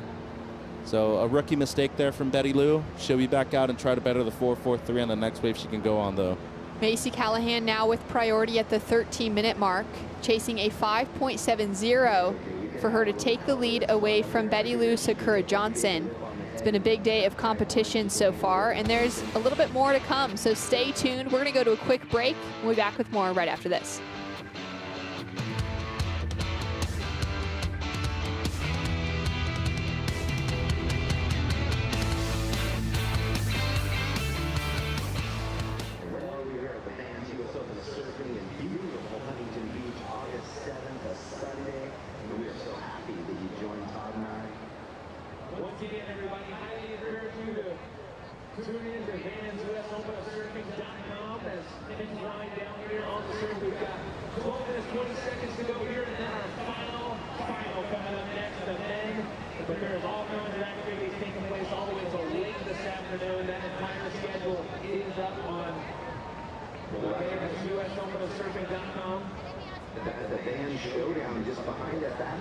So a rookie mistake there from Betty Lou. She'll be back out and try to better the 4-4-3 on the next wave she can go on, though. Macy Callahan now with priority at the 13-minute mark, chasing a 5.70 for her to take the lead away from Betty Lou Sakura Johnson. It's been a big day of competition so far, and there's a little bit more to come, so stay tuned. We're going to go to a quick break. We'll be back with more right after this. The band showdown just behind us, that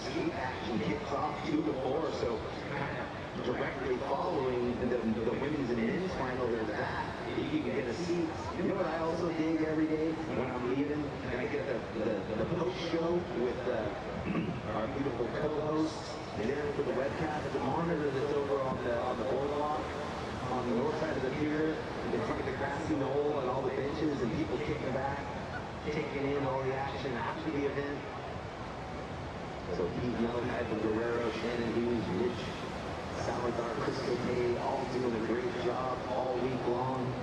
skate action kicks off 2-4, so kind of directly following the women's and men's final, there's that. You can get a seat. You know what I also dig every day when I'm leaving, and I get the post show with our beautiful co-hosts, and there for the webcast, the monitor that's over on the boardwalk, on the north side of the pier, in front of the grassy knoll and all the benches and people kicking back, taking in all the action after the event. So Pete Melhead, Guerrero, Shannon Hughes, Rich Salazar, Crystal Day, all doing a great job all week long.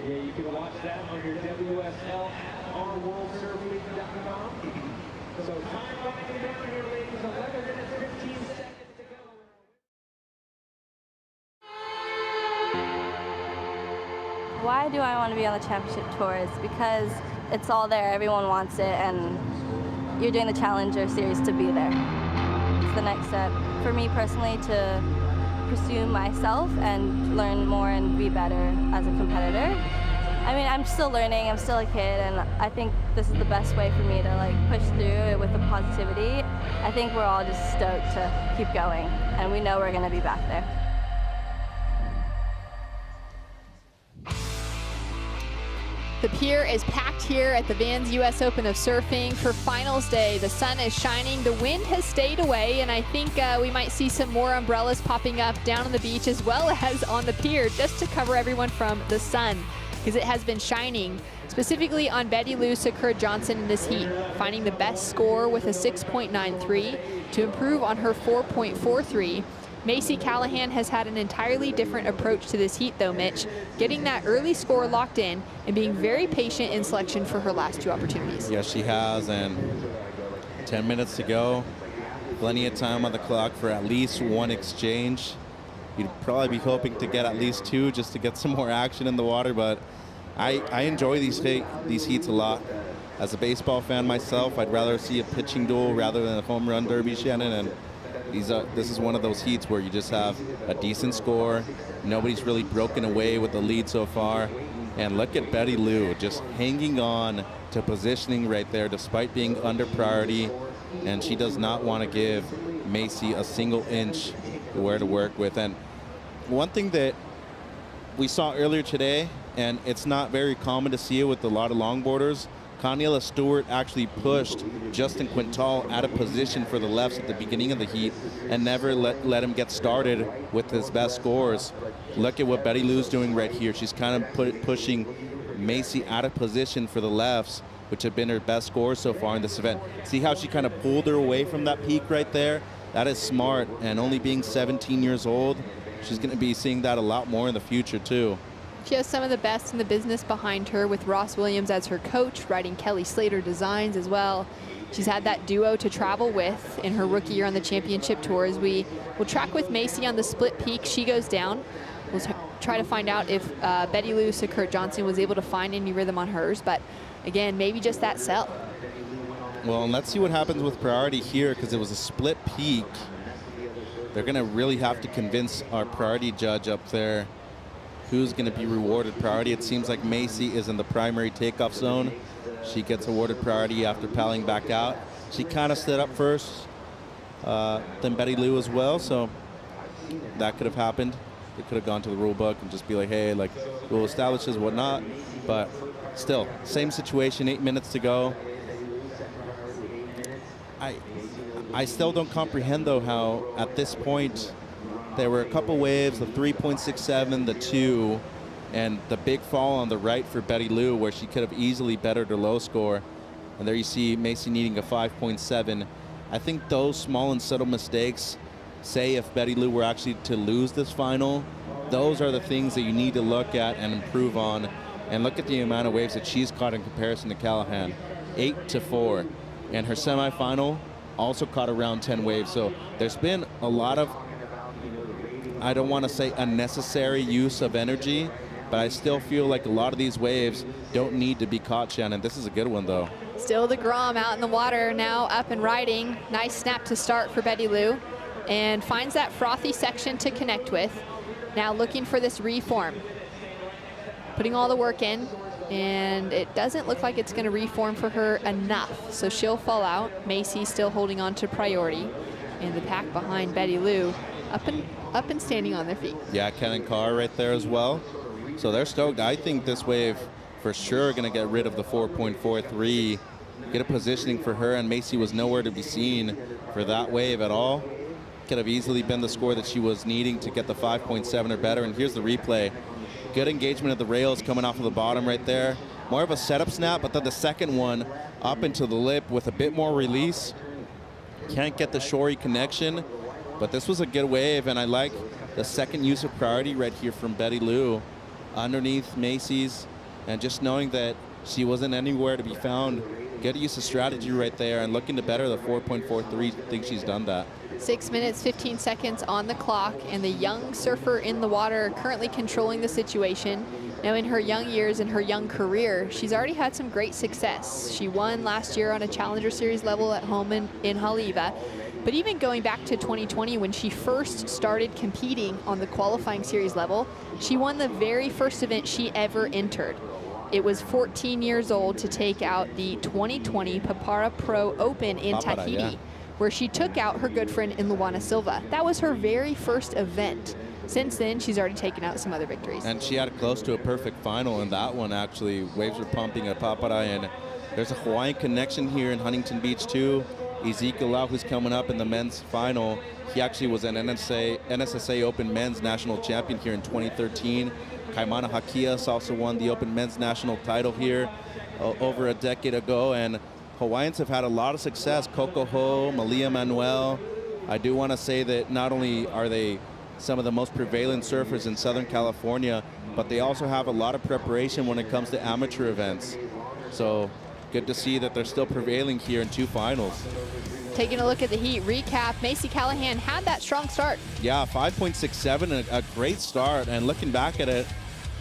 Yeah, you can watch that on your WSL at ourworldsurfleague.com. So time winding down here, ladies, 11 minutes, 15 seconds to go. Why do I want to be on the championship tour? It's because it's all there, everyone wants it, and you're doing the Challenger Series to be there. It's the next step for me personally to pursue myself and learn more and be better as a competitor. I mean, I'm still learning, I'm still a kid, and I think this is the best way for me to like push through it with the positivity. I think we're all just stoked to keep going, and we know we're going to be back there. The pier is packed here at the Vans US Open of Surfing for finals day. The sun is shining, the wind has stayed away, and I think we might see some more umbrellas popping up down on the beach as well as on the pier just to cover everyone from the sun, because it has been shining, specifically on Betty Lou Sakur-Johnson in this heat, finding the best score with a 6.93 to improve on her 4.43. Macy Callahan has had an entirely different approach to this heat though, Mitch, getting that early score locked in and being very patient in selection for her last two opportunities. Yes, she has, and 10 minutes to go. Plenty of time on the clock for at least one exchange. You'd probably be hoping to get at least two just to get some more action in the water, but I enjoy these heats a lot. As a baseball fan myself, I'd rather see a pitching duel rather than a home run derby, Shannon, and this is one of those heats where you just have a decent score. Nobody's really broken away with the lead so far. And look at Betty Lou just hanging on to positioning right there despite being under priority. And she does not want to give Macy a single inch where to work with. And one thing that we saw earlier today, and it's not very common to see it with a lot of longboarders, Coniella Stewart actually pushed Justin Quintal out of position for the lefts at the beginning of the heat and never let him get started with his best scores. Look at what Betty Lou's doing right here. She's kind of pushing Macy out of position for the lefts, which have been her best scores so far in this event. See how she kind of pulled her away from that peak right there? That is smart, and only being 17 years old, she's going to be seeing that a lot more in the future too. She has some of the best in the business behind her, with Ross Williams as her coach, riding Kelly Slater designs as well. She's had that duo to travel with in her rookie year on the championship tour. As we will track with Macy on the split peak, she goes down. We'll try to find out if Betty Lou Sakur-Johnson was able to find any rhythm on hers, but again, maybe just that sell. Well, and let's see what happens with priority here, because it was a split peak. They're going to really have to convince our priority judge up there who's going to be rewarded priority. It seems like Macy is in the primary takeoff zone. She gets awarded priority after paddling back out. She kind of stood up first, then Betty Lou as well, so that could have happened. It could have gone to the rule book and just be like, hey, like, rule establishes whatnot, but still, same situation, 8 minutes to go. I still don't comprehend, though, how at this point there were a couple waves, the 3.67, the 2, and the big fall on the right for Betty Lou, where she could have easily bettered her low score. And there you see Macy needing a 5.7. I think those small and subtle mistakes, say if Betty Lou were actually to lose this final, those are the things that you need to look at and improve on. And look at the amount of waves that she's caught in comparison to Callahan, 8-4. And her semifinal also caught around 10 waves. So there's been a lot of, I don't want to say unnecessary use of energy, but I still feel like a lot of these waves don't need to be caught, Shannon. This is a good one, though. Still the Grom out in the water, now up and riding. Nice snap to start for Betty Lou, and finds that frothy section to connect with. Now looking for this reform. Putting all the work in, and it doesn't look like it's going to reform for her enough, so she'll fall out. Macy still holding on to priority, and the pack behind Betty Lou up and standing on their feet. Yeah, Ken and Carr right there as well. So they're stoked. I think this wave for sure going to get rid of the 4.43, get a positioning for her, and Macy was nowhere to be seen for that wave at all. Could have easily been the score that she was needing to get the 5.7 or better. And here's the replay. Good engagement of the rails coming off of the bottom right there. More of a setup snap, but then the second one up into the lip with a bit more release. Can't get the shorey connection, but this was a good wave, and I like the second use of priority right here from Betty Lou underneath Macy's, and just knowing that she wasn't anywhere to be found. Good use of strategy right there, and looking to better the 4.43. Think she's done that. 6 minutes, 15 seconds on the clock, and the young surfer in the water currently controlling the situation. Now in her young years and her young career, she's already had some great success. She won last year on a Challenger Series level at home in Haleiwa. But even going back to 2020, when she first started competing on the qualifying series level, she won the very first event she ever entered. It was 14 years old to take out the 2020 Papara Pro Open in Tahiti, where she took out her good friend in Luana Silva. That was her very first event. since then, she's already taken out some other victories. And she had close to a perfect final in that one, actually. Waves were pumping at Paparai, and there's a Hawaiian connection here in Huntington Beach, too. Ezekiel Lau, who's coming up in the men's final. He actually was an NSSA Open Men's National Champion here in 2013. Kaimana Hakias also won the Open Men's National title here over a decade ago, and Hawaiians have had a lot of success. Coco Ho, Malia Manuel. I do want to say that not only are they some of the most prevalent surfers in Southern California, but they also have a lot of preparation when it comes to amateur events. So good to see that they're still prevailing here in 2 finals. Taking a look at the heat recap, Macy Callahan had that strong start. Yeah, 5.67, a great start. And looking back at it,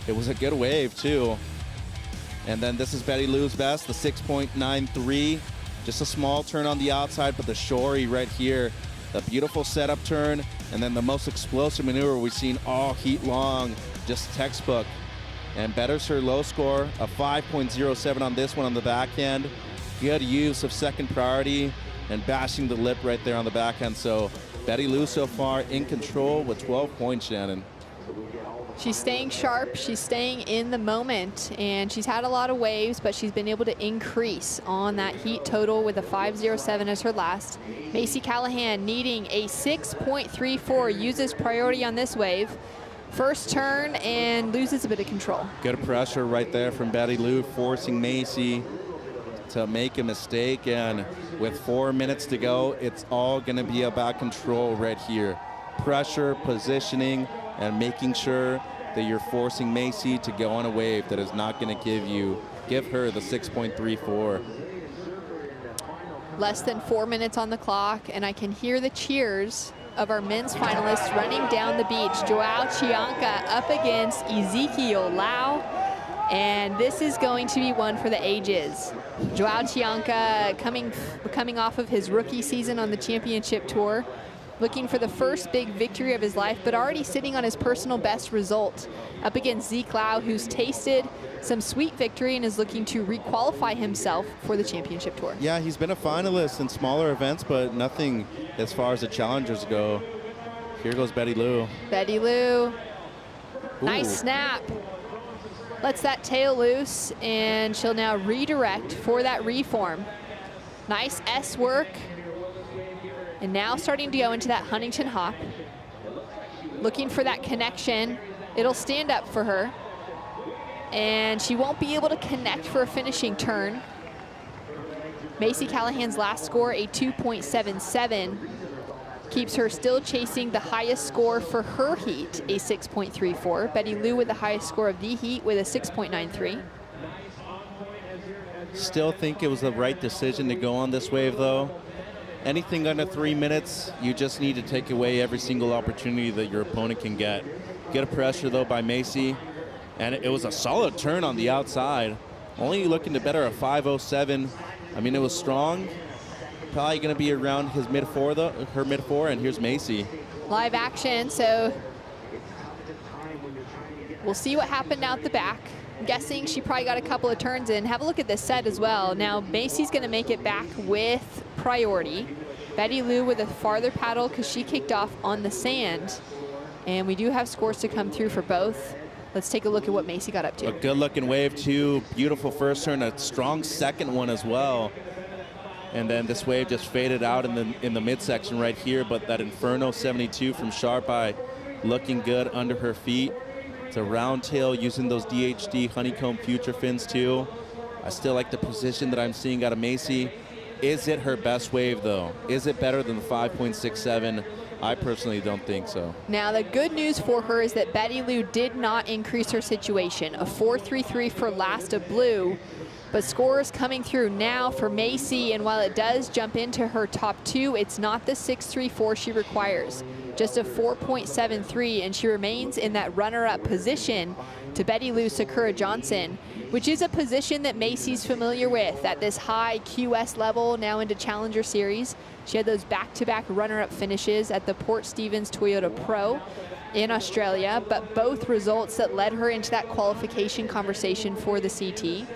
it was a good wave too. And then this is Betty Lou's best, the 6.93. Just a small turn on the outside, but the shorey right here, the beautiful setup turn, and then the most explosive maneuver we've seen all heat long, just textbook. And betters her low score, a 5.07 on this one on the backhand. Good use of second priority and bashing the lip right there on the backhand. So Betty Lou so far in control with 12 points, Shannon. She's staying sharp, she's staying in the moment, and she's had a lot of waves, but she's been able to increase on that heat total with a 5.07 as her last. Macy Callahan needing a 6.34, uses priority on this wave. First turn and loses a bit of control. Good pressure right there from Betty Lou, forcing Macy to make a mistake, and with 4 minutes to go, it's all gonna be about control right here. Pressure, positioning, and making sure that you're forcing Macy to go on a wave that is not gonna give her the 6.34. Less than 4 minutes on the clock, and I can hear the cheers of our men's finalists running down the beach. Joao Chianca up against Ezekiel Lau, and this is going to be one for the ages. Joao Chianca coming off of his rookie season on the championship tour, looking for the first big victory of his life, but already sitting on his personal best result up against Zeke Lau, who's tasted some sweet victory and is looking to requalify himself for the championship tour. Yeah, he's been a finalist in smaller events, but nothing as far as the challengers go. Here goes Betty Lou. Betty Lou, Ooh. nice snap. Lets that tail loose, and she'll now redirect for that reform. Nice S work. And now starting to go into that Huntington hop. Looking for that connection. It'll stand up for her. And she won't be able to connect for a finishing turn. Macy Callahan's last score, a 2.77, keeps her still chasing the highest score for her heat, a 6.34. Betty Lou with the highest score of the heat with a 6.93. Still think it was the right decision to go on this wave, though. Anything under 3 minutes, you just need to take away every single opportunity that your opponent can get. Get a pressure, though, by Macy. And it was a solid turn on the outside. Only looking to better a 5.07. I mean, it was strong. Probably going to be around his mid-4, though, her mid-4, and here's Macy. Live action, so we'll see what happened out the back. I'm guessing she probably got a couple of turns in. Have a look at this set as well. Now, Macy's going to make it back with priority. Betty Lou with a farther paddle because she kicked off on the sand. And we do have scores to come through for both. Let's take a look at what Macy got up to. A good-looking wave, too. Beautiful first turn, a strong second one as well. And then this wave just faded out in the midsection right here, but that Inferno 72 from Sharp Eye looking good under her feet. It's a round tail using those DHD honeycomb future fins too. I still like the position that I'm seeing out of Macy. Is it her best wave though? Is it better than the 5.67? I personally don't think so. Now the good news for her is that Betty Lou did not increase her situation. A 4.33 for last of blue, but scores coming through now for Macy, and while it does jump into her top 2, it's not the 6.34 she requires. Just a 4.73, and she remains in that runner-up position to Betty Lou Sakura Johnson, which is a position that Macy's familiar with at this high QS level, now into Challenger Series. She had those back-to-back runner-up finishes at the Port Stephens Toyota Pro in Australia, but both results that led her into that qualification conversation for the CT.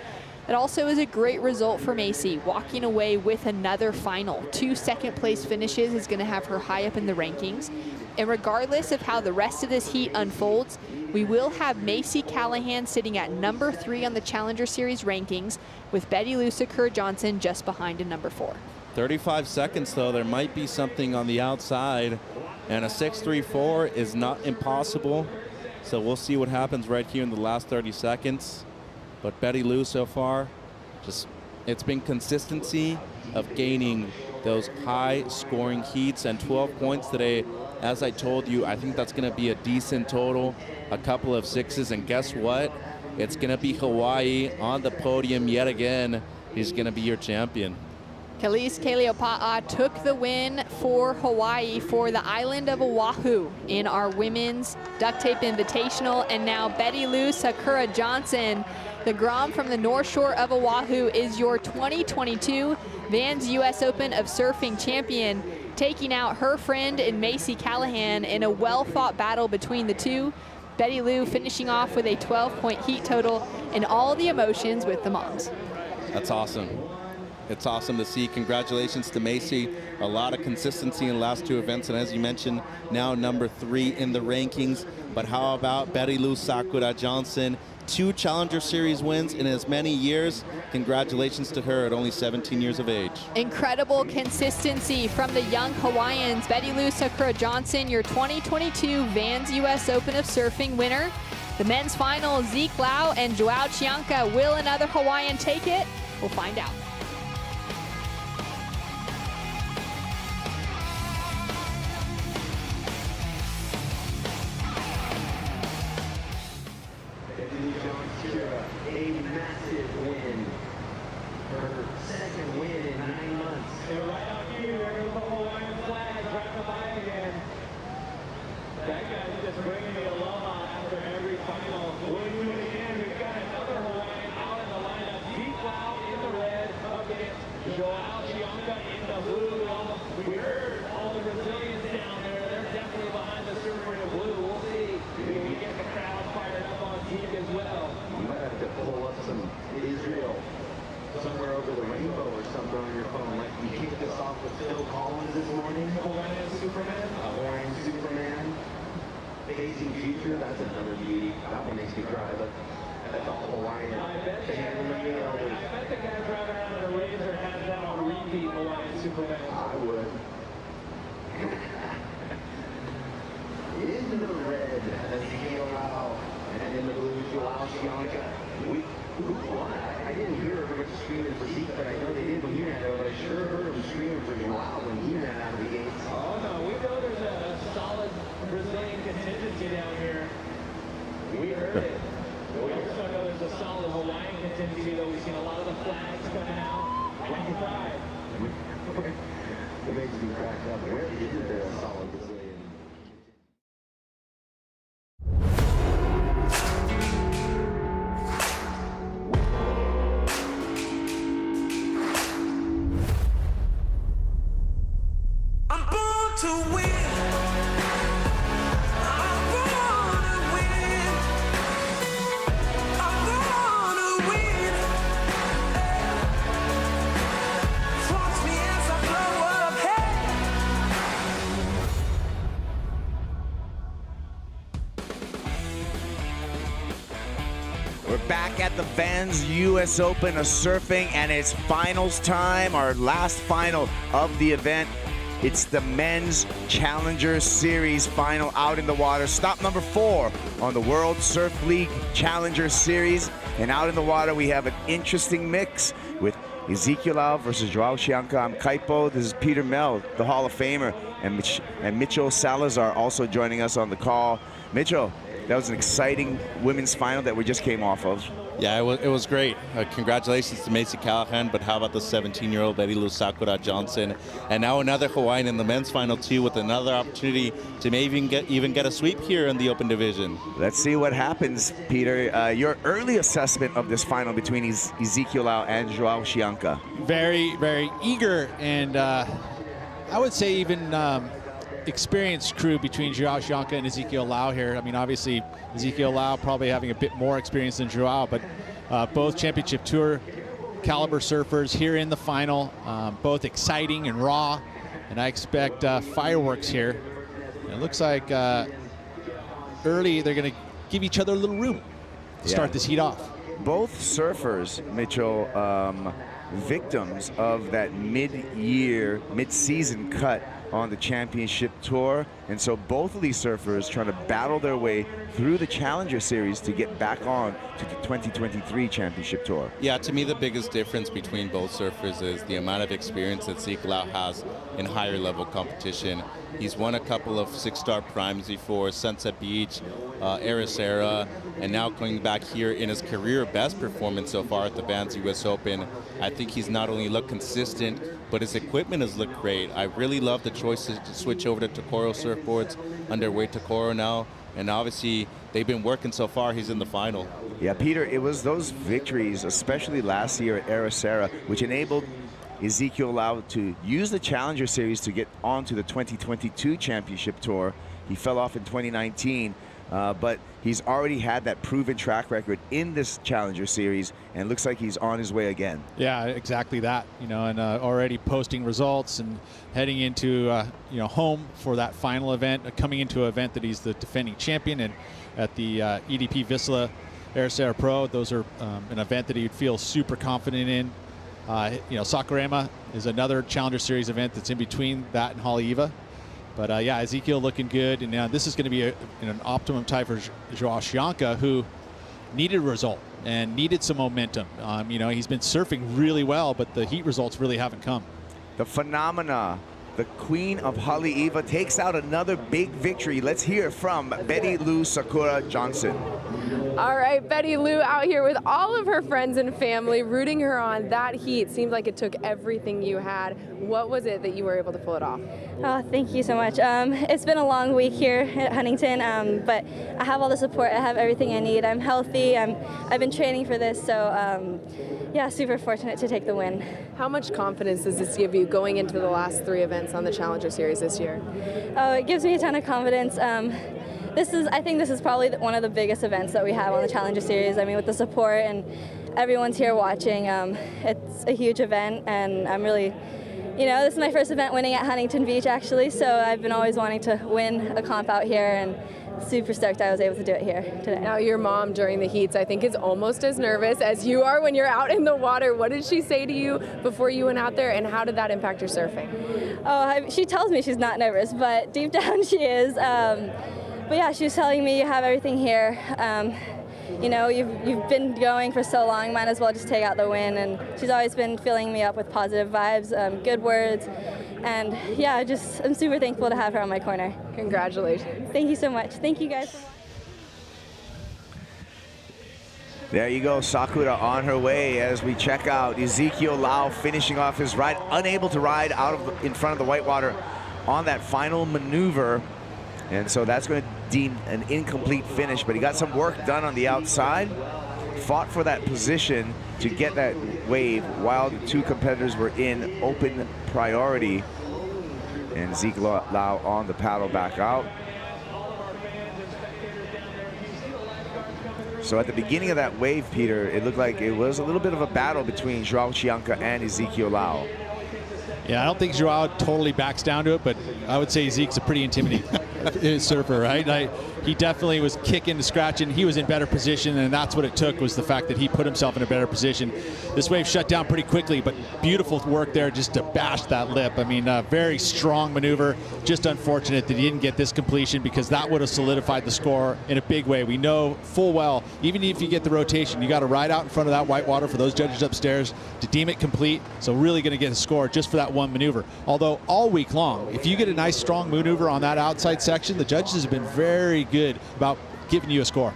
It also is a great result for Macy, walking away with another final. 2 second-place finishes is going to have her high up in the rankings. And regardless of how the rest of this heat unfolds, we will have Macy Callahan sitting at number 3 on the Challenger Series rankings, with Betty Lou Sakur-Johnson just behind in number 4. 35 seconds, though. There might be something on the outside, and a 6.34 is not impossible. So we'll see what happens right here in the last 30 seconds. But Betty Lou so far, it's been consistency of gaining those high-scoring heats, and 12 points today. As I told you, I think that's going to be a decent total, a couple of 6s, and guess what? It's going to be Hawaii on the podium yet again. He's going to be your champion. Kelise Kaleopa'a took the win for Hawaii for the island of Oahu in our women's duct tape invitational. And now Betty Lou Sakur-Johnson, the Grom from the North Shore of Oahu, is your 2022 Vans US Open of Surfing champion, taking out her friend in Macy Callahan in a well-fought battle between the two. Betty Lou finishing off with a 12-point heat total, and all the emotions with the moms. That's awesome. It's awesome to see. Congratulations to Macy. A lot of consistency in the last 2 events, and as you mentioned, now number 3 in the rankings. But how about Betty Lou Sakur-Johnson? 2 Challenger Series wins in as many years. Congratulations to her at only 17 years of age. Incredible consistency from the young Hawaiians. Betty Lou Sakur-Johnson, your 2022 Vans US Open of Surfing winner. The men's final, Zeke Lau and Joao Chianca. Will another Hawaiian take it? We'll find out. A massive win. Her second win in 9 months. And right out here, there's the Hawaiian flag dropping by again. That guy's just bringing the aloha after every final. We'll do it again. We've got another Hawaiian out in the lineup. Zeke Lau in the red up against Joao Chianca in the blue. We heard all the Brazilians down there. They're definitely behind the surfer in blue. We'll see if we get the crowd fired up on Zeke as well. You might have to pull up some Israel somewhere over the rainbow or something on your phone. Like we kicked us off with Phil Collins this morning. Hawaiian Superman. Hawaiian Superman. Facing Future, that's another beauty. That one makes me cry, but that's a Hawaiian. I bet the guy driving around in a Razor has that on repeat, Hawaiian Superman. I would. In the red, Ezekiel Lau, and in the blue, Joao Chianca. Who won? I didn't hear everybody screaming for Zeke, but I know they did when he ran out. But I sure heard them screaming for Joao when he ran out of the gates. Oh no, we know there's a solid Brazilian contingency down here. We heard it. We also know there's a solid Hawaiian contingency, though. We've seen a lot of the flags coming out. Like pride. It makes me crack up. Where isn't there a solid Brazilian? I'm born to win. I'm born to win. I'm born to win. Watch me as I blow up. We're back at the Vans US Open of Surfing, and it's finals time, our last final of the event. It's the Men's Challenger Series final out in the water. Stop number 4 on the World Surf League Challenger Series. And out in the water, we have an interesting mix with Ezekiel Lau versus Joao Chianca. I'm Kaipo. This is Peter Mel, the Hall of Famer, and Mitchell Salazar also joining us on the call. Mitchell, that was an exciting women's final that we just came off of. Yeah, it was great. Congratulations to Macy Callahan, but how about the 17-year-old Betty Lou Sakur-Johnson? And now another Hawaiian in the men's final, too, with another opportunity to maybe even get a sweep here in the open division. Let's see what happens, Peter. Your early assessment of this final between Ezekiel Lau and Joao Chianca. Very, very eager, and I would say even experienced crew between Joao Chianca and Ezekiel Lau here. I mean, obviously, Ezekiel Lau probably having a bit more experience than Joao, but both championship tour caliber surfers here in the final, both exciting and raw, and I expect fireworks here. And it looks like early they're going to give each other a little room to start this heat off. Both surfers, Mitchell, victims of that mid-season cut on the championship tour, and so both of these surfers trying to battle their way through the Challenger Series to get back on to the 2023 championship tour. Yeah, to me the biggest difference between both surfers is the amount of experience that Zeke Lau has in higher level competition. He's won a couple of 6-star primes before, Sunset Beach, Ericeira, and now coming back here in his career best performance so far at the Vans US Open. I think he's not only looked consistent, but his equipment has looked great. I really love the choice to switch over to Tokoro surfboards, underweight Tokoro now, and obviously they've been working so far. He's in the final. Yeah, Peter, it was those victories, especially last year at Ericeira, which enabled Ezekiel Lau to use the Challenger Series to get onto the 2022 championship tour. He fell off in 2019, but he's already had that proven track record in this Challenger Series, and looks like he's on his way again. Yeah, exactly that. You know, and already posting results and heading into home for that final event, coming into an event that he's the defending champion, and at the EDP Vissla Ericeira Pro. Those are an event that he'd feel super confident in. Sakurama is another Challenger Series event that's in between that and Haleiwa. But yeah, Ezekiel looking good, and this is going to be an optimum time for Joao Chianca, who needed a result and needed some momentum. He's been surfing really well, but the heat results really haven't come. The phenomena, the queen of Haleiwa, takes out another big victory. Let's hear from Betty Lou Sakura Johnson. All right, Betty Lou out here with all of her friends and family rooting her on. That heat seemed like it took everything you had. What was it that you were able to pull it off? Oh, thank you so much. It's been a long week here at Huntington, but I have all the support. I have everything I need. I'm healthy. I've been training for this, so yeah, super fortunate to take the win. How much confidence does this give you going into the last 3 events on the Challenger Series this year? Oh, it gives me a ton of confidence. I think this is probably one of the biggest events that we have on the Challenger Series. I mean, with the support and everyone's here watching, it's a huge event, and I'm really, this is my first event winning at Huntington Beach, actually, so I've been always wanting to win a comp out here, and super stoked I was able to do it here today. Now, your mom during the heats, I think, is almost as nervous as you are when you're out in the water. What did she say to you before you went out there, and how did that impact your surfing? Oh, she tells me she's not nervous, but deep down she is. But yeah, she was telling me you have everything here. You've been going for so long, might as well just take out the win. And she's always been filling me up with positive vibes, good words. And yeah, I'm super thankful to have her on my corner. Congratulations. Thank you so much. Thank you guys so much. There you go, Sakura on her way as we check out Ezekiel Lau finishing off his ride, unable to ride in front of the whitewater on that final maneuver. And so that's going to deem an incomplete finish, but he got some work done on the outside, fought for that position to get that wave while the 2 competitors were in open priority. And Zeke Lau on the paddle back out. So at the beginning of that wave, Peter, it looked like it was a little bit of a battle between Joao Chianca and Ezekiel Lau. Yeah, I don't think Joao totally backs down to it, but I would say Zeke's a pretty intimidating surfer, right? He definitely was kicking and scratching. He was in better position, and that's what it took, was the fact that he put himself in a better position. This wave shut down pretty quickly, but beautiful work there just to bash that lip. I mean, very strong maneuver. Just unfortunate that he didn't get this completion, because that would have solidified the score in a big way. We know full well, even if you get the rotation, you got to ride out in front of that whitewater for those judges upstairs to deem it complete. So really going to get a score just for that one maneuver. Although all week long, if you get a nice strong maneuver on that outside section, the judges have been very good about giving you a score.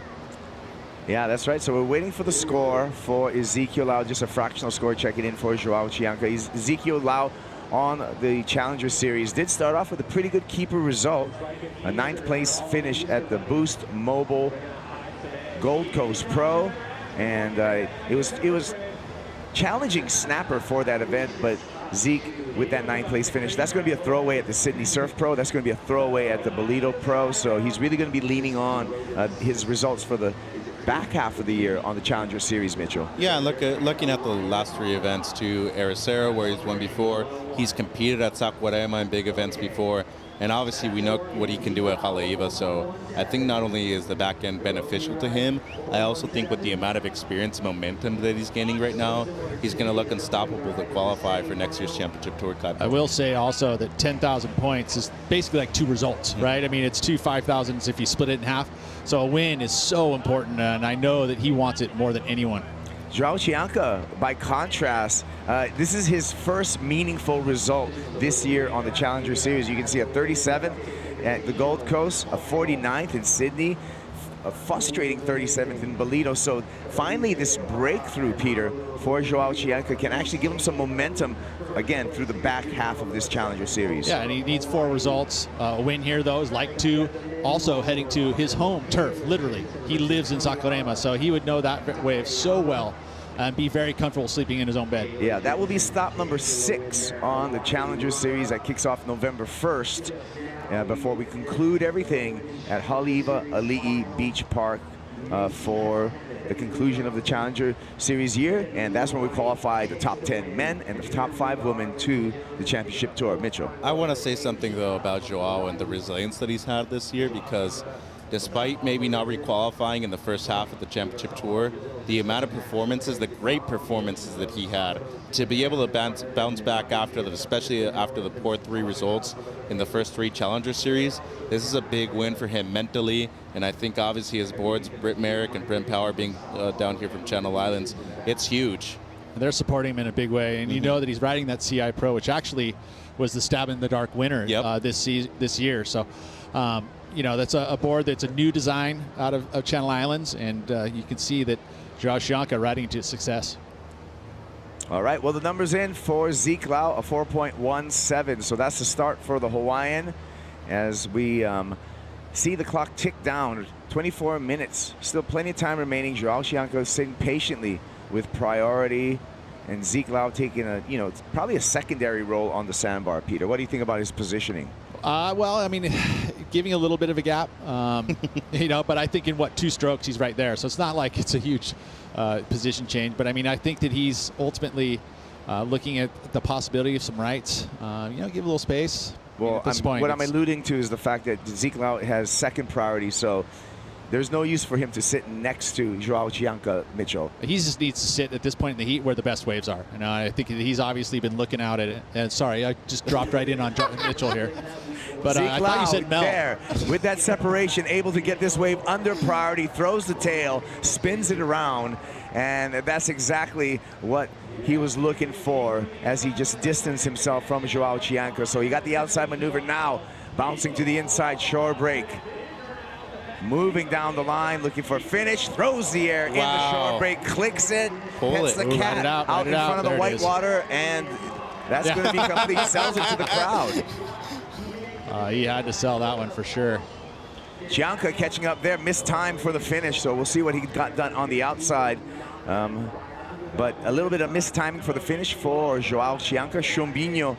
Yeah, that's right. So we're waiting for the score for Ezekiel Lau, just a fractional score checking in for Joao Chianca. Ezekiel Lau on the Challenger Series did start off with a pretty good keeper result, a 9th place finish at the Boost Mobile Gold Coast Pro, and it was challenging snapper for that event, but Zeke with that 9th place finish. That's going to be a throwaway at the Sydney Surf Pro. That's going to be a throwaway at the Bolito Pro. So he's really going to be leaning on his results for the back half of the year on the Challenger Series, Mitchell. Yeah, looking at the last 3 events too, Ericero, where he's won before. He's competed at Saquarema in big events before. And obviously we know what he can do at Haleiwa, so I think not only is the back end beneficial to him, I also think with the amount of experience and momentum that he's gaining right now, he's going to look unstoppable to qualify for next year's Championship Tour Cup. I will say also that 10,000 points is basically like 2 results, right? I mean, it's 2 5,000s if you split it in half. So a win is so important, and I know that he wants it more than anyone. Joao Chianca, by contrast, this is his first meaningful result this year on the Challenger Series. You can see a 37th at the Gold Coast, a 49th in Sydney, a frustrating 37th in Bolito. So finally this breakthrough, Peter, for Joao Chianca can actually give him some momentum again through the back half of this Challenger Series. Yeah, and he needs 4 results. A win here, though, is like 2. Also heading to his home turf, literally. He lives in Saquarema, so he would know that wave so well and be very comfortable sleeping in his own bed. Yeah, that will be stop number 6 on the Challenger Series that kicks off November 1st. Before we conclude everything at Haleiwa Ali'i Beach Park for the conclusion of the Challenger Series year, and that's when we qualify the top 10 men and the top 5 women to the Championship Tour. Mitchell. I want to say something, though, about Joao and the resilience that he's had this year, because despite maybe not re-qualifying in the first half of the Championship Tour, the amount of performances, the great performances that he had, to be able to bounce back after that, especially after the poor 3 results in the first 3 Challenger Series, this is a big win for him mentally. And I think obviously his boards, Britt Merrick and Brent Power being down here from Channel Islands, it's huge. And they're supporting him in a big way. And you know that he's riding that CI Pro, which actually was the Stab in the Dark winner this year. So, you know, that's a board that's a new design out of Channel Islands. And you can see that Joao Chianca riding to success. All right, well, the numbers in for Zeke Lau, a 4.17. So that's the start for the Hawaiian as we see the clock tick down. 24 minutes, still plenty of time remaining. Joao Chianca sitting patiently with priority, and Zeke Lau taking a, you know, it's probably a secondary role on the sandbar. Peter, what do you think about his positioning? Well, I mean, giving a little bit of a gap, you know, but I think in 2 strokes he's right there. So it's not like it's a huge position change. But I mean, I think that he's ultimately looking at the possibility of some rights. You know, give a little space. Well, at this point, what I'm alluding to is the fact that Zeke Lau has second priority, so there's no use for him to sit next to Joao Chianca, Mitchell. He just needs to sit at this point in the heat where the best waves are. And I think he's obviously been looking out at it. And sorry, I just dropped right in on Mitchell here. But I thought you said Mel. There, with that separation, able to get this wave under priority, throws the tail, spins it around, and that's exactly what he was looking for as he just distanced himself from Joao Chianca. So he got the outside maneuver now, bouncing to the inside shore break. Moving down the line, looking for a finish, throws the air in the shore break, clicks it, hits the cat out in front of the white water, and that's going to be complete, sells it to the crowd. He had to sell that one for sure. Chianca catching up there, missed time for the finish, so we'll see what he got done on the outside. But a little bit of missed timing for the finish for Joao Chianca, Chumbinho.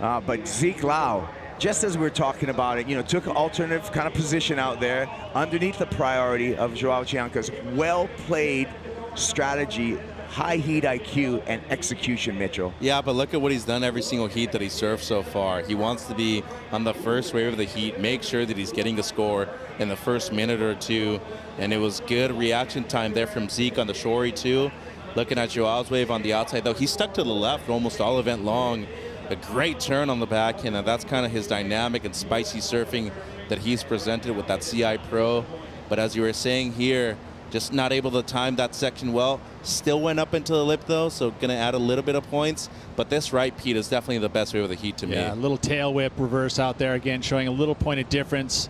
But Zeke Lau, just as we were talking about it, you know, took an alternative kind of position out there underneath the priority of Joao Chianca's well-played strategy, high heat IQ, and execution, Mitchell. Yeah, but look at what he's done every single heat that he surfed so far. He wants to be on the first wave of the heat, make sure that he's getting a score in the first minute or 2, and it was good reaction time there from Zeke on the shorey too. Looking at Joao's wave on the outside, though, he stuck to the left almost all event long. A great turn on the backhand, and that's kind of his dynamic and spicy surfing that he's presented with that CI Pro. But as you were saying here, just not able to time that section well. Still went up into the lip, though, so going to add a little bit of points. But this right, Pete, is definitely the best wave of the heat to me. Yeah, a little tail whip reverse out there, again, showing a little point of difference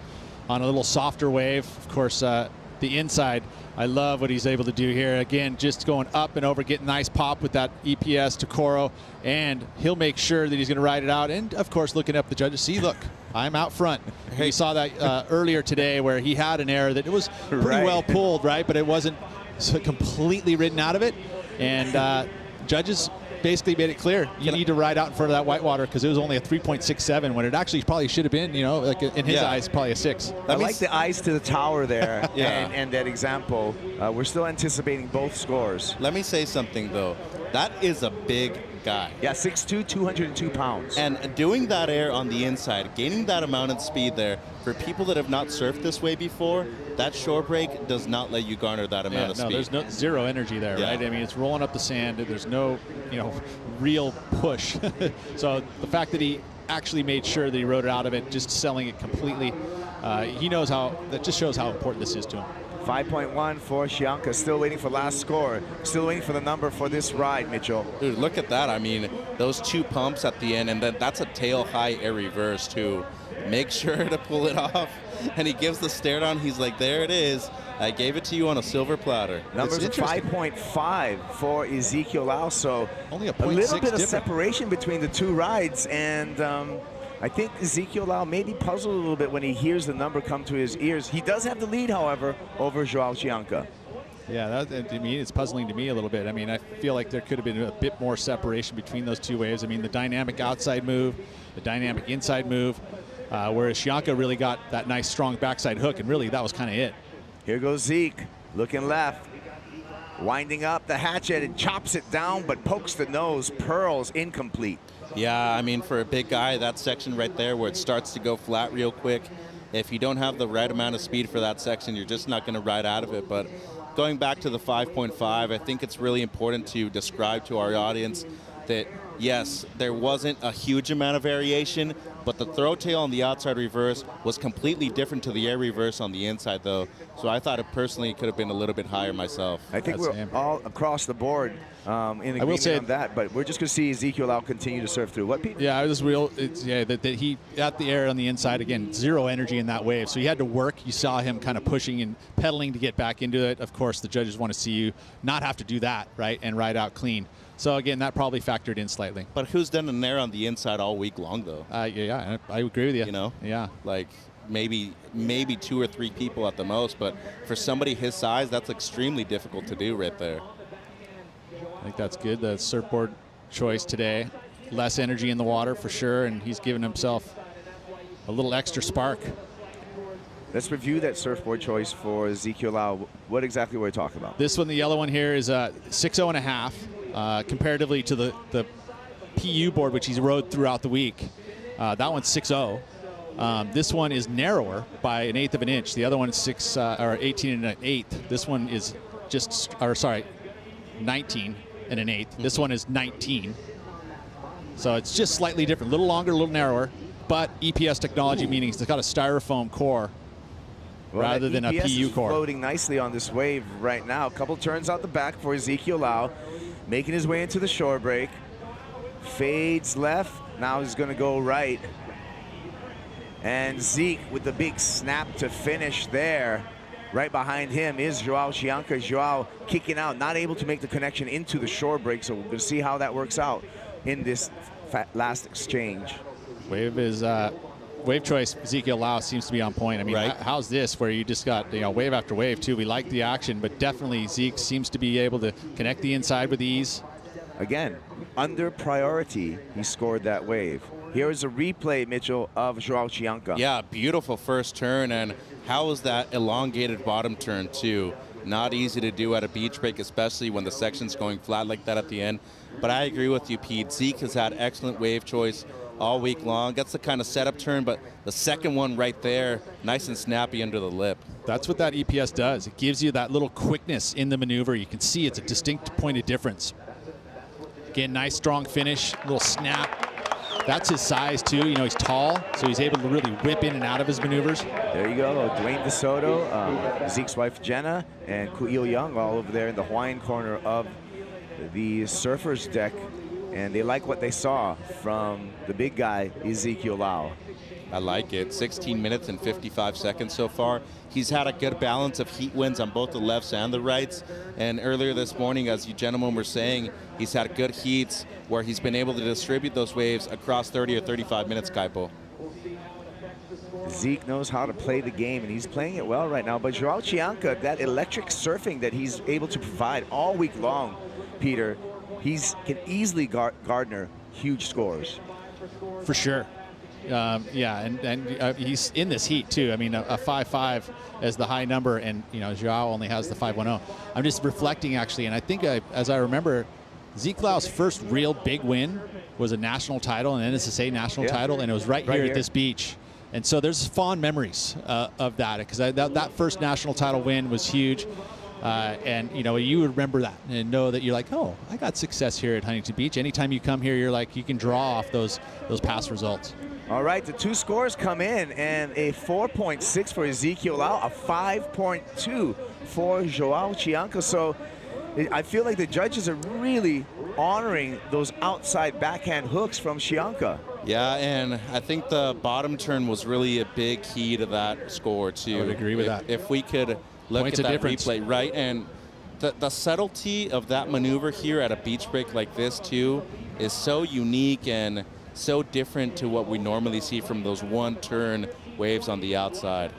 on a little softer wave. Of course, the inside, I love what he's able to do here. Again, just going up and over, getting nice pop with that EPS to Coro, and he'll make sure that he's going to ride it out. And, of course, looking up the judges. See, look, I'm out front. We saw that earlier today where he had an error that it was pretty well pulled, right? But it wasn't completely ridden out of it. And judges basically made it clear you need to ride out in front of that whitewater because it was only a 3.67 when it actually probably should have been, you know, like in his eyes, probably a 6. I like the eyes to the tower there and that example. We're still anticipating both scores. Let me say something, though. That is a big guy. Yeah, 6'2", 202 pounds. And doing that air on the inside, gaining that amount of speed there, for people that have not surfed this way before, that shore break does not let you garner that amount of speed. There's zero energy there, right? I mean, it's rolling up the sand. There's no, you know, real push. So the fact that he actually made sure that he rode it out of it, just selling it completely, he knows how, that just shows how important this is to him. 5.1 for Shianka, still waiting for last score. Still waiting for the number for this ride, Mitchell. Dude, look at that. I mean, those 2 pumps at the end, and then that's a tail high air reverse too. Make sure to pull it off. And he gives the stare down. He's like, there it is. I gave it to you on a silver platter. Numbers of 5.5 for Ezekiel Lau. So only a little bit of different separation between the 2 rides. And I think Ezekiel Lau may be puzzled a little bit when he hears the number come to his ears. He does have the lead, however, over Joao Chianca. Yeah, that, I mean, it's puzzling to me a little bit. I mean, I feel like there could have been a bit more separation between those 2 waves. I mean, the dynamic outside move, the dynamic inside move, whereas Chianca really got that nice, strong backside hook, and really that was kind of it. Here goes Zeke, looking left, winding up the hatchet and chops it down, but pokes the nose, pearls, incomplete. Yeah, I mean, for a big guy, that section right there where it starts to go flat real quick, if you don't have the right amount of speed for that section, you're just not going to ride out of it. But going back to the 5.5, I think it's really important to describe to our audience that, yes, there wasn't a huge amount of variation, but the throw tail on the outside reverse was completely different to the air reverse on the inside, though. So I thought it personally could have been a little bit higher myself. I think we're all across the board in agreement on that, but we're just going to see Ezekiel Lau continue to surf through. What, Pete? Yeah, it was real. That he got the air on the inside again, zero energy in that wave. So he had to work. You saw him kind of pushing and pedaling to get back into it. Of course, the judges want to see you not have to do that, right, and ride out clean. So again, that probably factored in slightly. But who's done an air on the inside all week long, though? Yeah, I agree with you. You know? Yeah. Like maybe 2 or 3 people at the most, but for somebody his size, that's extremely difficult to do right there. I think that's good. The surfboard choice today. Less energy in the water for sure, and he's given himself a little extra spark. Let's review that surfboard choice for Ezekiel Lau. What exactly were we talking about? This one, the yellow one here, is 6.0.5. Comparatively to the PU board, which he's rode throughout the week. That one's 6.0. This one is narrower by 1/8 of an inch. The other one is 18 1/8. This one is 19 1/8. This one is 19. So it's just slightly different, a little longer, a little narrower, but EPS technology, meaning it's got a styrofoam core rather than a PU core. Floating nicely on this wave right now. A couple turns out the back for Ezekiel Lau, making his way into the shore break. Fades left. Now he's going to go right. And Zeke with the big snap to finish there. Right behind him is Joao Chianca. Joao kicking out, not able to make the connection into the shore break. So we're going to see how that works out in this last exchange. Wave is wave choice. Ezekiel Lau seems to be on point. I mean, how's this where you just got wave after wave too? We like the action, but definitely Zeke seems to be able to connect the inside with ease. Again, under priority, he scored that wave. Here is a replay, Mitchell, of Joao Chianca. Yeah, beautiful first turn, and how was that elongated bottom turn too? Not easy to do at a beach break, especially when the section's going flat like that at the end. But I agree with you, Pete. Zeke has had excellent wave choice all week long. That's the kind of setup turn, but the second one right there, nice and snappy under the lip. That's what that EPS does. It gives you that little quickness in the maneuver. You can see it's a distinct point of difference. Again, nice strong finish, little snap. That's his size too. He's tall, so he's able to really whip in and out of his maneuvers. There you go, Dwayne DeSoto, Zeke's wife Jenna, and Kuil Young all over there in the Hawaiian corner of the surfers deck. And they like what they saw from the big guy, Ezekiel Lau. I like it. 16 minutes and 55 seconds so far. He's had a good balance of heat winds on both the lefts and the rights. And earlier this morning, as you gentlemen were saying, he's had good heats where he's been able to distribute those waves across 30 or 35 minutes, Kaipo. Zeke knows how to play the game, and he's playing it well right now. But Joao Chianca, that electric surfing that he's able to provide all week long, Peter, he can easily garner huge scores. For sure. Yeah, and he's in this heat too. I mean, a 5.5 as the high number, and Joao only has the 5.10. I'm just reflecting actually, and I think as I remember, Zeke Lau's first real big win was a national title, an NSSA national title, and it was right here at this beach. And so there's fond memories of that, because that first national title win was huge. And you would remember that and know that you're like, oh, I got success here at Huntington Beach. Anytime you come here, you're like, you can draw off those past results. All right, the 2 scores come in, and a 4.6 for Ezekiel Lau, a 5.2 for Joao Chianca. So I feel like the judges are really honoring those outside backhand hooks from Chianca. Yeah, and I think the bottom turn was really a big key to that score too. I would agree with that. If we could look at that replay, right, and the subtlety of that maneuver here at a beach break like this too is so unique and so different to what we normally see from those one-turn waves on the outside.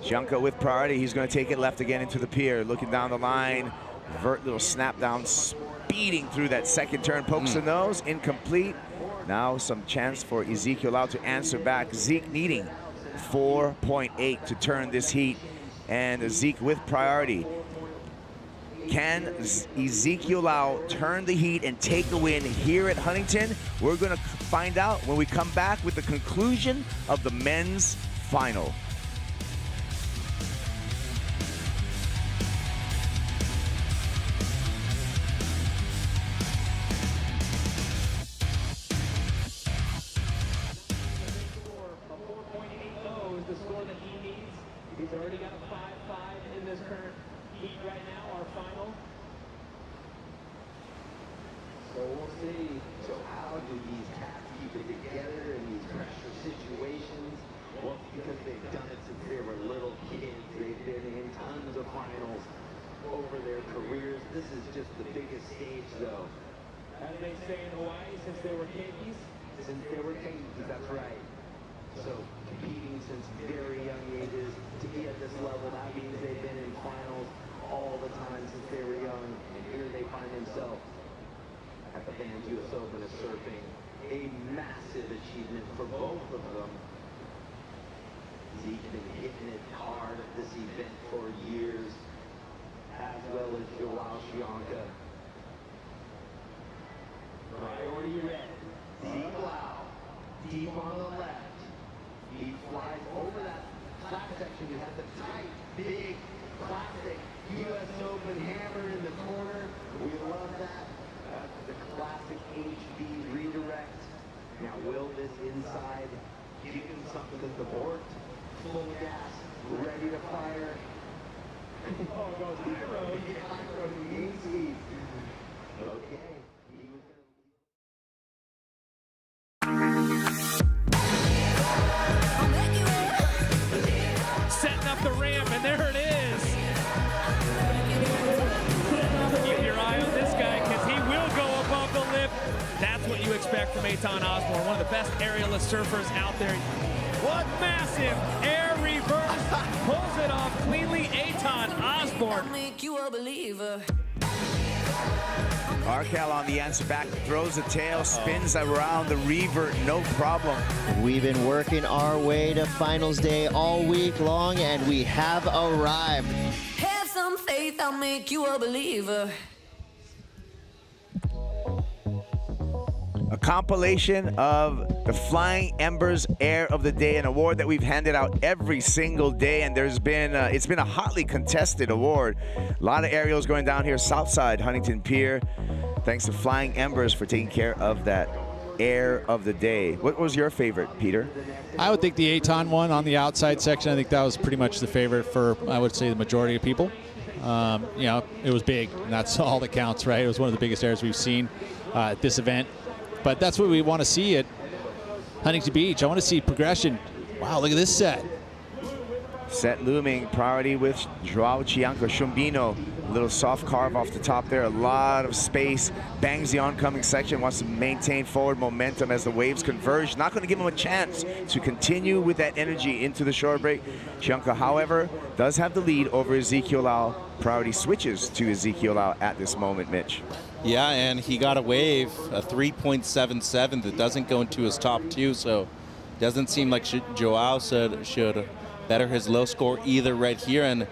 Chianca with priority. He's going to take it left again into the pier, looking down the line. Vert little snap down, speeding through that second turn, pokes the nose, incomplete. Now some chance for Ezekiel Lau to answer back. Zeke needing 4.8 to turn this heat, and Zeke with priority. Can Ezekiel Lau turn the heat and take the win here at Huntington? We're going to find out when we come back with the conclusion of the men's final. He's already got a 5.5 in this current heat right now, our final. So we'll see. So how do these cats keep it together in these pressure situations? Well, because they've done it since they were little kids. They've been in tons of finals over their careers. This is just the biggest stage, though. As they say in Hawaii, since they were Kaities. Since they were Kaities, that's right. So competing since very young ages, to be at this level, that means they've been in finals all the time since they were young, and here they find themselves at the Vans US Open of surfing. A massive achievement for both of them. Zeke's been hitting it hard at this event for years, as well as Joao Chianca. Priority red, Zeke Lau, deep on the left. He flies over that flat section. He has a tight, big, classic US Open hammer in the corner. We love that. That's the classic HB redirect. Now, will this inside give him something to the board? Full gas, ready to fire. Oh, goes high road. High road, easy. Okay. Setting up the ramp, and there it is. Keep your eye on this guy, because he will go above the lip. That's what you expect from Eitan Osborne, one of the best aerialist surfers out there. What massive air reverse. Pulls it off cleanly. Eitan Osborne. Make you a believer. Arkel on the answer back, throws the tail, spins around the revert, no problem. We've been working our way to finals day all week long, and we have arrived. Have some faith, I'll make you a believer. A compilation of the Flying Embers Air of the Day, an award that we've handed out every single day, and there's been it's been a hotly contested award. A lot of aerials going down here Southside Huntington Pier. Thanks to Flying Embers for taking care of that Air of the Day. What was your favorite, Peter? I would think the Eitan one on the outside section. I think that was pretty much the favorite for, I would say, the majority of people. It was big, and that's all that counts, right? It was one of the biggest airs we've seen at this event. But that's what we want to see at Huntington Beach. I want to see progression. Wow, look at this set. Set looming, priority with Joao Chianca. Chumbino Little soft carve off the top there, a lot of space, bangs the oncoming section, wants to maintain forward momentum as the waves converge. Not going to give him a chance to continue with that energy into the shore break. Chianca, however, does have the lead over Ezekiel Lau. Priority switches to Ezekiel Lau at this moment, Mitch. Yeah, and he got a wave, a 3.77 that doesn't go into his top two, so doesn't seem like Joao should better his low score either right here. And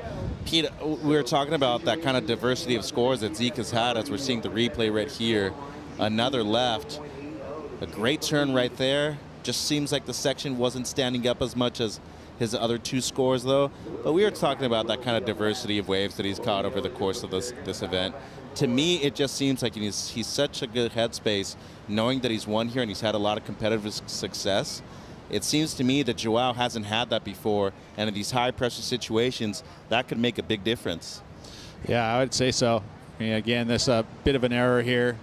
Pete, we were talking about that kind of diversity of scores that Zeke has had as we're seeing the replay right here. Another left, a great turn right there. Just seems like the section wasn't standing up as much as his other two scores though. But we were talking about that kind of diversity of waves that he's caught over the course of this event. To me, it just seems like he's such a good headspace, knowing that he's won here and he's had a lot of competitive success. It seems to me that Joao hasn't had that before, and in these high-pressure situations, that could make a big difference. Yeah, I would say so. I mean, again, there's a bit of an error here.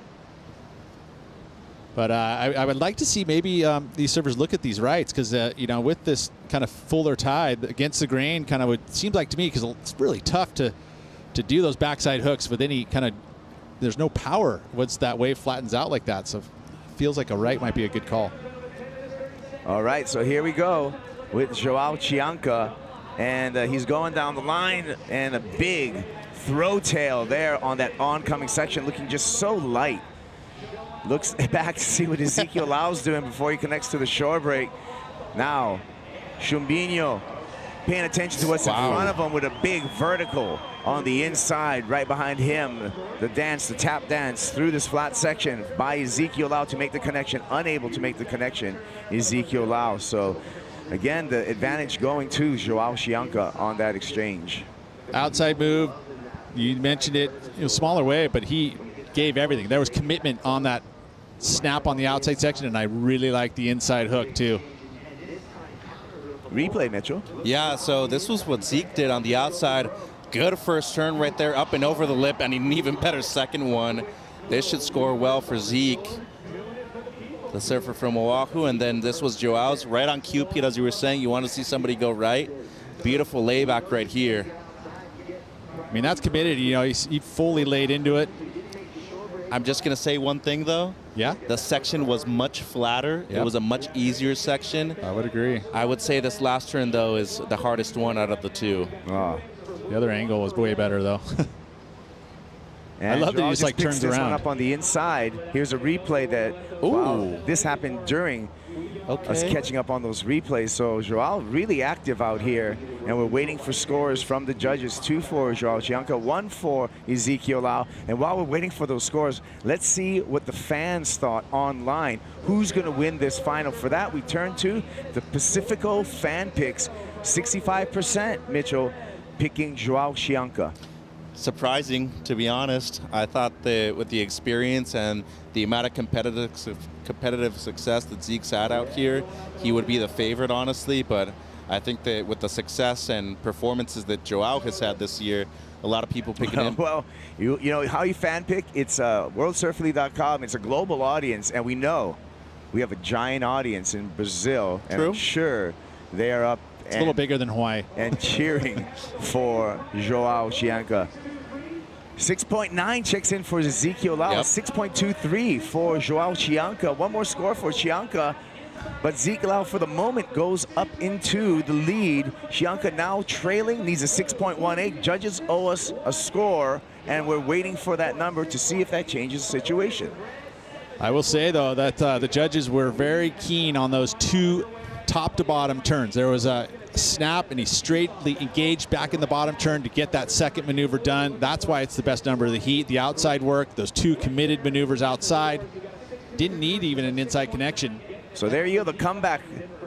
But I would like to see maybe these surfers look at these rights because, you know, with this kind of fuller tide against the grain, kind of would seems like to me because it's really tough to do those backside hooks with any kind of, there's no power once that wave flattens out like that. So it feels like a right might be a good call. All right, so here we go with Joao Chianca, and he's going down the line, and a big throw tail there on that oncoming section, looking just so light. Looks back to see what Ezekiel Lau's doing before he connects to the shore break. Now, Chumbinho paying attention to what's in front of him with a big vertical on the inside, right behind him. The dance, the tap dance through this flat section by Ezekiel Lau to make the connection. Unable to make the connection, Ezekiel Lau. So again, the advantage going to Joao Chianca on that exchange. Outside move, you mentioned it, smaller wave, but he gave everything. There was commitment on that snap on the outside section, and I really like the inside hook too. Replay, Mitchell. Yeah, so this was what Zeke did on the outside. Good first turn right there, up and over the lip, and an even better second one. This should score well for Zeke, the surfer from Oahu. And then this was Joao's right on cue, Pete, as you were saying. You want to see somebody go right. Beautiful layback right here. I mean, that's committed. You know, he fully laid into it. I'm just going to say one thing, though. Yeah? The section was much flatter. Yep. It was a much easier section. I would agree. I would say this last turn, though, is the hardest one out of the two. Oh. The other angle was way better, though. I love that he just like turns this around. One up on the inside. Here's a replay that, wow, this happened during us catching up on those replays. So Joao really active out here, and we're waiting for scores from the judges. 2 for Joao Chianca, 1 for Ezekiel Lau. And while we're waiting for those scores, let's see what the fans thought online. Who's going to win this final? For that, we turn to the Pacifico fan picks. 65%, Mitchell, picking Joao Chianca. Surprising, to be honest. I thought that with the experience and the amount of competitive success that Zeke's had out here, he would be the favorite, honestly. But I think that with the success and performances that Joao has had this year, a lot of people picking him. Well, you know how you fan pick? It's worldsurfleague.com. It's a global audience, and we know we have a giant audience in Brazil. And True. I'm sure they are up. It's a little bigger than Hawaii. And cheering for Joao Chianca. 6.9 checks in for Ezekiel Lau. Yep. 6.23 for Joao Chianca. One more score for Chianca. But Zeke Lau, for the moment, goes up into the lead. Chianca now trailing, needs a 6.18. Judges owe us a score, and we're waiting for that number to see if that changes the situation. I will say, though, that the judges were very keen on those 2 top-to-bottom turns. There was a snap, and he straightly engaged back in the bottom turn to get that second maneuver done. That's why it's the best number of the heat. The outside work, those 2 committed maneuvers outside. Didn't need even an inside connection. So there you go, the comeback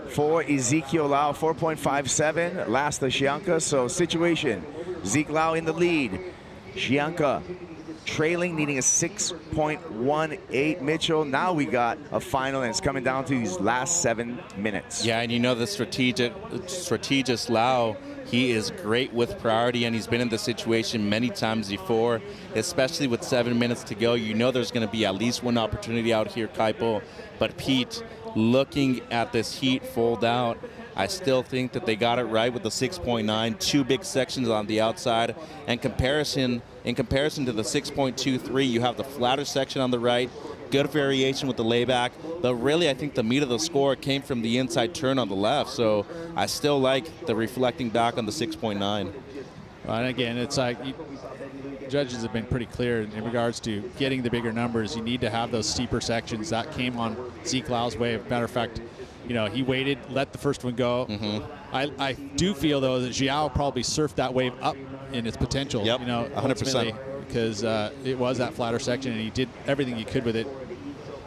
for Ezekiel Lau, 4.57, last of Chianca. So situation, Zeke Lau in the lead. Chianca trailing, needing a 6.18. Mitchell, now we got a final, and it's coming down to these last 7 minutes. Yeah, and you know the strategist Lau, he is great with priority, and he's been in this situation many times before, especially with 7 minutes to go. You know there's going to be at least one opportunity out here, Kaipo. But Pete, looking at this heat fold out, I still think that they got it right with the 6.9, 2 big sections on the outside. And in comparison to the 6.23, you have the flatter section on the right, good variation with the layback. But really, I think the meat of the score came from the inside turn on the left. So I still like the reflecting back on the 6.9. And again, it's like judges have been pretty clear in regards to getting the bigger numbers. You need to have those steeper sections. That came on Zeke Lau's wave. Matter of fact, he waited, let the first one go. I do feel, though, that Zhao probably surfed that wave up in its potential. Yep, 100%. Because it was that flatter section, and he did everything he could with it.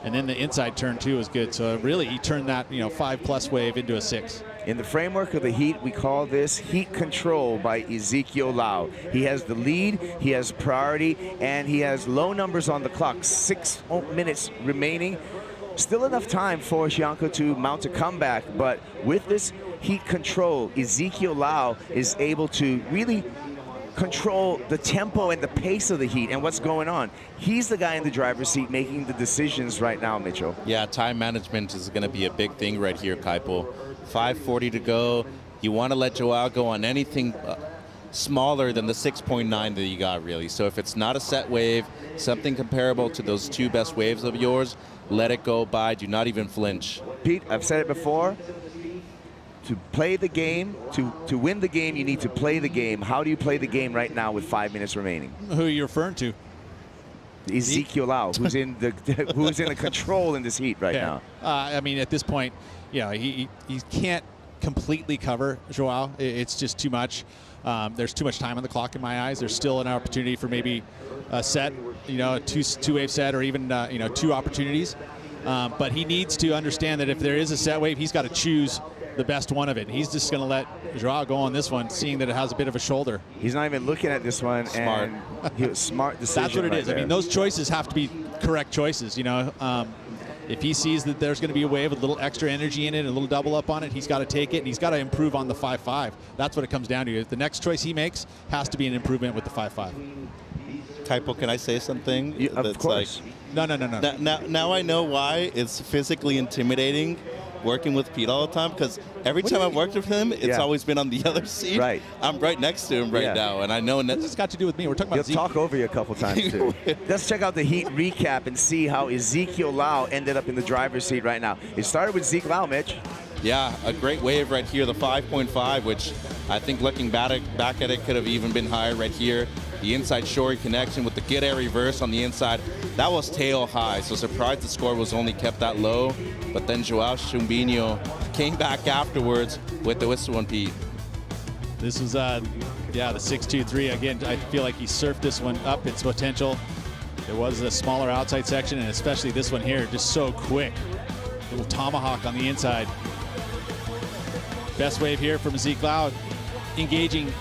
And then the inside turn, too, was good. So really, he turned that 5+ wave into a 6. In the framework of the heat, we call this heat control by Ezekiel Lau. He has the lead, he has priority, and he has low numbers on the clock. 6 minutes remaining. Still enough time for Xianca to mount a comeback, but with this heat control, Ezekiel Lau is able to really control the tempo and the pace of the heat and what's going on. He's the guy in the driver's seat making the decisions right now, Mitchell. Yeah, time management is going to be a big thing right here, Kaipo. 5:40 to go. You want to let Joao go on anything smaller than the 6.9 that you got, really. So if it's not a set wave, something comparable to those 2 best waves of yours, let it go by. Do not even flinch. Pete, I've said it before. To play the game, to win the game, you need to play the game. How do you play the game right now with 5 minutes remaining? Who are you referring to? Ezekiel Lau, who's in the control in this heat right now. I mean, at this point, he can't completely cover Joao. It's just too much. There's too much time on the clock in my eyes. There's still an opportunity for maybe a set, a two-wave set, or even 2 opportunities. But he needs to understand that if there is a set wave, he's got to choose the best one of it. He's just going to let Joao go on this one, seeing that it has a bit of a shoulder. He's not even looking at this one. Smart. And smart decision. That's what it is. There. I mean, those choices have to be correct choices. If he sees that there's going to be a wave with a little extra energy in it, a little double up on it, he's got to take it, and he's got to improve on the 5.5. That's what it comes down to. The next choice he makes has to be an improvement with the 5.5. Kaipo, can I say something? Yeah, of course. No. Now I know why it's physically intimidating working with Pete all the time, because every time I've worked with him, it's always been on the other seat. Right. I'm right next to him now, and I know What's this got to do with me? We're talking about He'll talk over you a couple times, too. Let's check out the heat recap and see how Ezekiel Lau ended up in the driver's seat right now. It started with Zeke Lau, Mitch. Yeah, a great wave right here, the 5.5, which I think looking back at it could have even been higher right here. The inside shorey connection with the good air reverse on the inside. That was tail high, so surprised the score was only kept that low. But then Joao Chumbinho came back afterwards with the whistle one, Pete. This was, the 6.23. Again, I feel like he surfed this one up its potential. There was a smaller outside section, and especially this one here, just so quick. Little tomahawk on the inside. Best wave here from Zeke Lau, engaging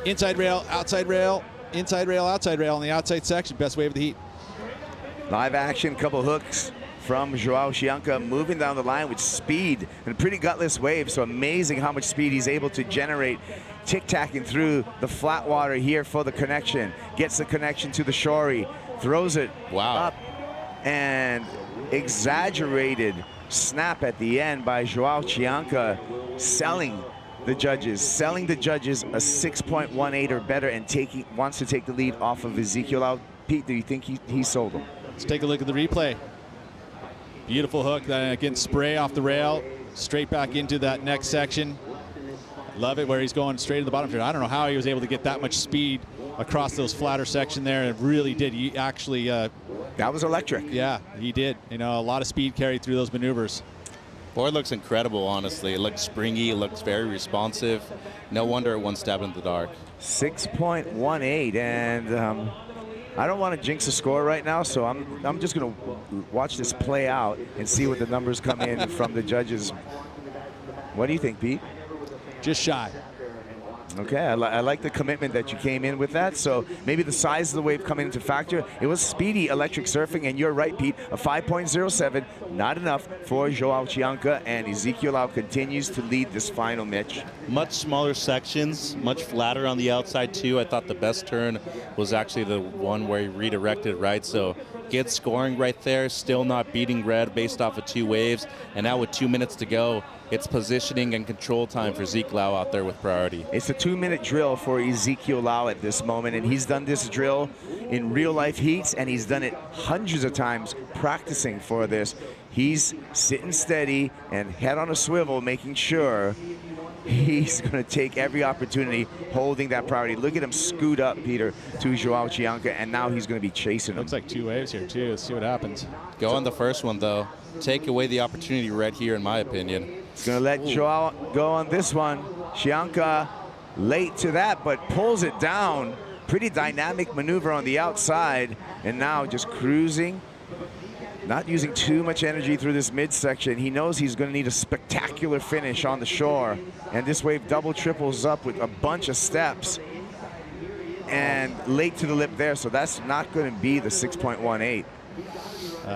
inside rail, outside rail, inside rail, outside rail on the outside section. Best wave of the heat. Live action, couple hooks from Joao Xianca, moving down the line with speed and a pretty gutless wave. So amazing how much speed he's able to generate, tic-tacking through the flat water here for the connection. Gets the connection to the shorey, throws it up, and exaggerated snap at the end by Joao Xianca, selling the judges a 6.18 or better, and wants to take the lead off of Ezekiel Lau. Pete, do you think he sold him? Let's take a look at the replay. Beautiful hook, then again spray off the rail, straight back into that next section. Love it where he's going straight to the bottom. I don't know how he was able to get that much speed across those flatter section there. It really did. He actually that was electric. Yeah, he did. A lot of speed carried through those maneuvers. Board looks incredible, honestly. It looks springy. It looks very responsive. No wonder it won stab in the dark. 6.18, and I don't want to jinx a score right now, so I'm just going to watch this play out and see what the numbers come in from the judges. What do you think, Pete? Just shy. Okay, I like the commitment that you came in with that. So maybe the size of the wave coming into factor. It was speedy electric surfing, and you're right, Pete. A 5.07, not enough for Joao Xianca, and Ezekiel Lau continues to lead this final, Mitch. Much smaller sections, much flatter on the outside too. I thought the best turn was actually the one where he redirected right. So Good scoring right there, still not beating red based off of 2 waves. And now with 2 minutes to go, it's positioning and control time for Zeke Lau out there with priority. It's a 2-minute drill for Ezekiel Lau at this moment, and he's done this drill in real-life heats, and he's done it hundreds of times practicing for this. He's sitting steady and head on a swivel, making sure he's going to take every opportunity, holding that priority. Look at him scoot up, Peter, to Joao Chianca, and now he's going to be chasing him. Looks like 2 waves here, too. Let's see what happens. Go on the first one, though. Take away the opportunity right here, in my opinion. He's going to let Joao go on this one. Chianca late to that, but pulls it down. Pretty dynamic maneuver on the outside, and now just cruising. Not using too much energy through this midsection. He knows he's going to need a spectacular finish on the shore. And this wave double triples up with a bunch of steps. And late to the lip there, so that's not going to be the 6.18.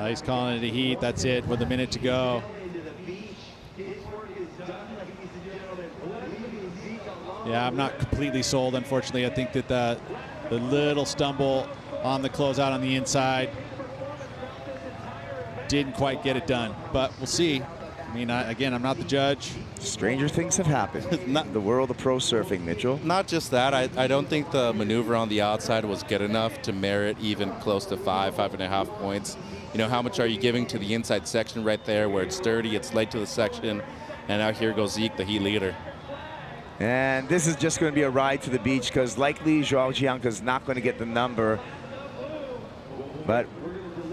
He's calling it a heat. That's it with a minute to go. Yeah, I'm not completely sold, unfortunately. I think that the little stumble on the closeout on the inside didn't quite get it done, but we'll see. I mean, again, I'm not the judge. Stranger things have happened. Not the world of pro surfing, Mitchell. Not just that, I don't think the maneuver on the outside was good enough to merit even close to 5.5 points. You know, how much are you giving to the inside section right there where it's dirty, it's late to the section, and now here goes Zeke, the heat leader. And this is just going to be a ride to the beach because likely Joao Chianca is not going to get the number. But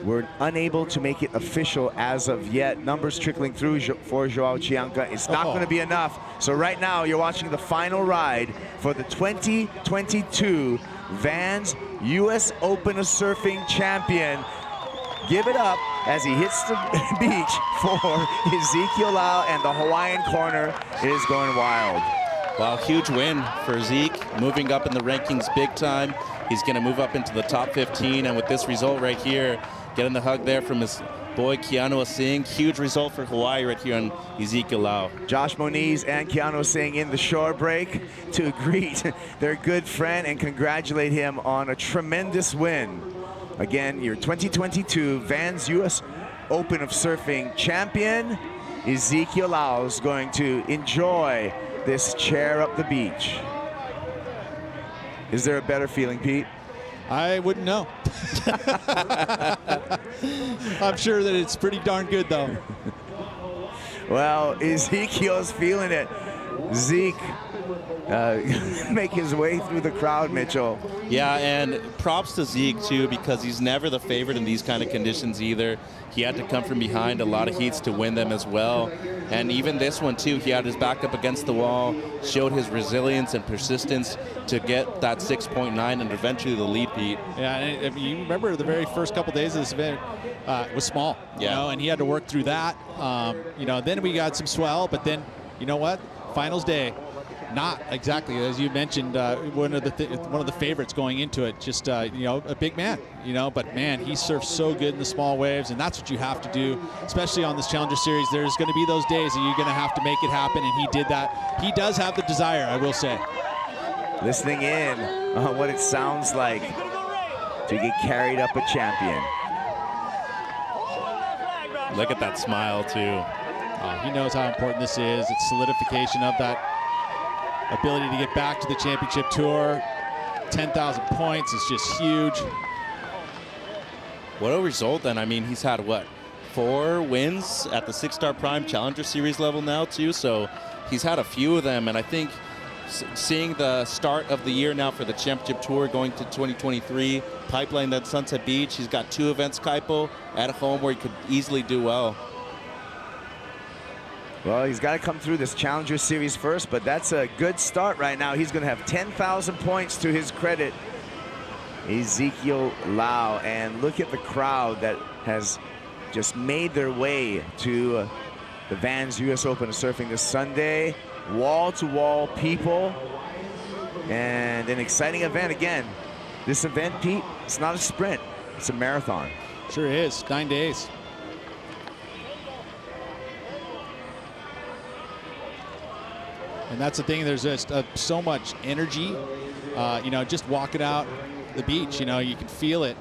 we're unable to make it official as of yet. Numbers trickling through for Joao Chianca. It's not going to be enough. So right now you're watching the final ride for the 2022 Vans US Open of Surfing champion. Give it up as he hits the beach for Ezekiel Lau, and the Hawaiian corner is going wild. Wow, huge win for Zeke, moving up in the rankings big time. He's going to move up into the top 15, and with this result right here, getting the hug there from his boy Keanu Singh. Huge result for Hawaii right here on Ezekiel Lau. Josh Moniz and Keanu Singh in the shore break to greet their good friend and congratulate him on a tremendous win. Again, your 2022 Vans US Open of Surfing champion, Ezekiel Lau, is going to enjoy this chair up the beach. Is there a better feeling, Pete? I wouldn't know. I'm sure that it's pretty darn good, though. Well, Ezekiel's feeling it. Zeke make his way through the crowd, Mitchell. Yeah, and props to Zeke, too, because he's never the favorite in these kind of conditions either. He had to come from behind a lot of heats to win them as well. And even this one, too, he had his back up against the wall, showed his resilience and persistence to get that 6.9 and eventually the lead, Pete. Yeah, and you remember the very first couple days of this event was small, you know, and he had to work through that. You know, then we got some swell, but then, you know what, finals day, not exactly as you mentioned, one of the favorites going into it. Just you know, a big man, you know, but man, he surfs so good in the small waves, and that's what you have to do, especially on this Challenger Series. There's going to be those days that you're going to have to make it happen, and he did that. He does have the desire, I will say. Listening in on what it sounds like to get carried up a champion. Look at that smile too. He knows how important this is. It's solidification of that ability to get back to the championship tour. 10,000 points is just huge. What a result then. I mean, he's had what, 4 wins at the 6-star prime Challenger Series level now too, so he's had a few of them, and I think seeing the start of the year now for the championship tour going to 2023, pipeline at Sunset Beach, he's got 2 events, Kaipo, at home where he could easily do well. Well, he's got to come through this Challenger Series first, but that's a good start right now. He's going to have 10,000 points to his credit, Ezekiel Lau. And look at the crowd that has just made their way to the Vans US Open of Surfing this Sunday. Wall-to-wall people, and an exciting event again. This event, Pete, it's not a sprint, it's a marathon. Sure is, 9 days. And that's the thing, there's just so much energy, you know, just walking out the beach, you know, you can feel it.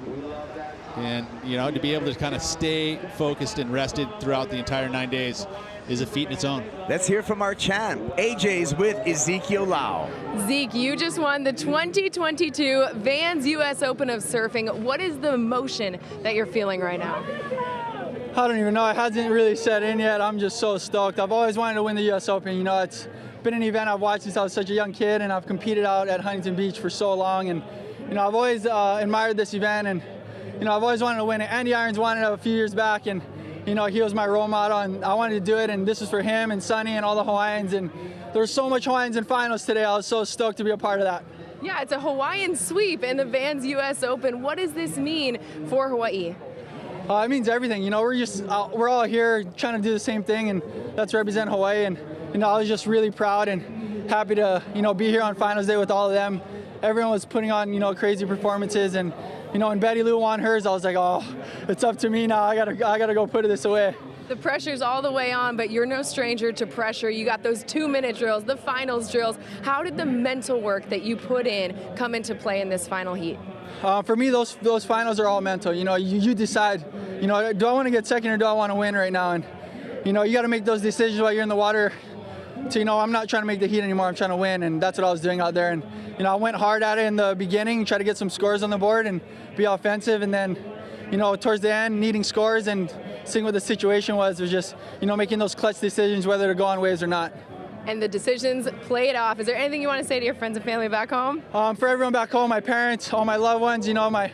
And, you know, to be able to kind of stay focused and rested throughout the entire 9 days is a feat in its own. Let's hear from our champ. AJ's with Ezekiel Lau. Zeke, you just won the 2022 Vans US Open of Surfing. What is the emotion that you're feeling right now? I don't even know. It hasn't really set in yet. I'm just so stoked. I've always wanted to win the US Open. You know, it's been an event I've watched since I was such a young kid, and I've competed out at Huntington Beach for so long. And, you know, I've always admired this event, and, you know, I've always wanted to win it. Andy Irons won it a few years back, and, you know, he was my role model, and I wanted to do it, and this was for him and Sonny and all the Hawaiians. And there was so much Hawaiians in finals today. I was so stoked to be a part of that. Yeah, it's a Hawaiian sweep in the Vans US Open. What does this mean for Hawaii? It means everything. You know, we're all here trying to do the same thing, and that's represent Hawaii. And, you know, I was just really proud and happy to, you know, be here on finals day with all of them. Everyone was putting on, you know, crazy performances, and, you know, when Betty Lou won hers, I was like, oh, it's up to me now. I gotta go put this away. The pressure's all the way on, but you're no stranger to pressure. You got those 2-minute drills, the finals drills. How did the mental work that you put in come into play in this final heat? For me, those finals are all mental. You know, you decide, you know, do I want to get second or do I want to win right now? And, you know, you got to make those decisions while you're in the water. So, you know, I'm not trying to make the heat anymore. I'm trying to win, and that's what I was doing out there. And, you know, I went hard at it in the beginning, try to get some scores on the board and be offensive. And then, you know, towards the end, needing scores and seeing what the situation was just, you know, making those clutch decisions whether to go on waves or not. And the decisions played off. Is there anything you want to say to your friends and family back home? For everyone back home, my parents, all my loved ones, you know, my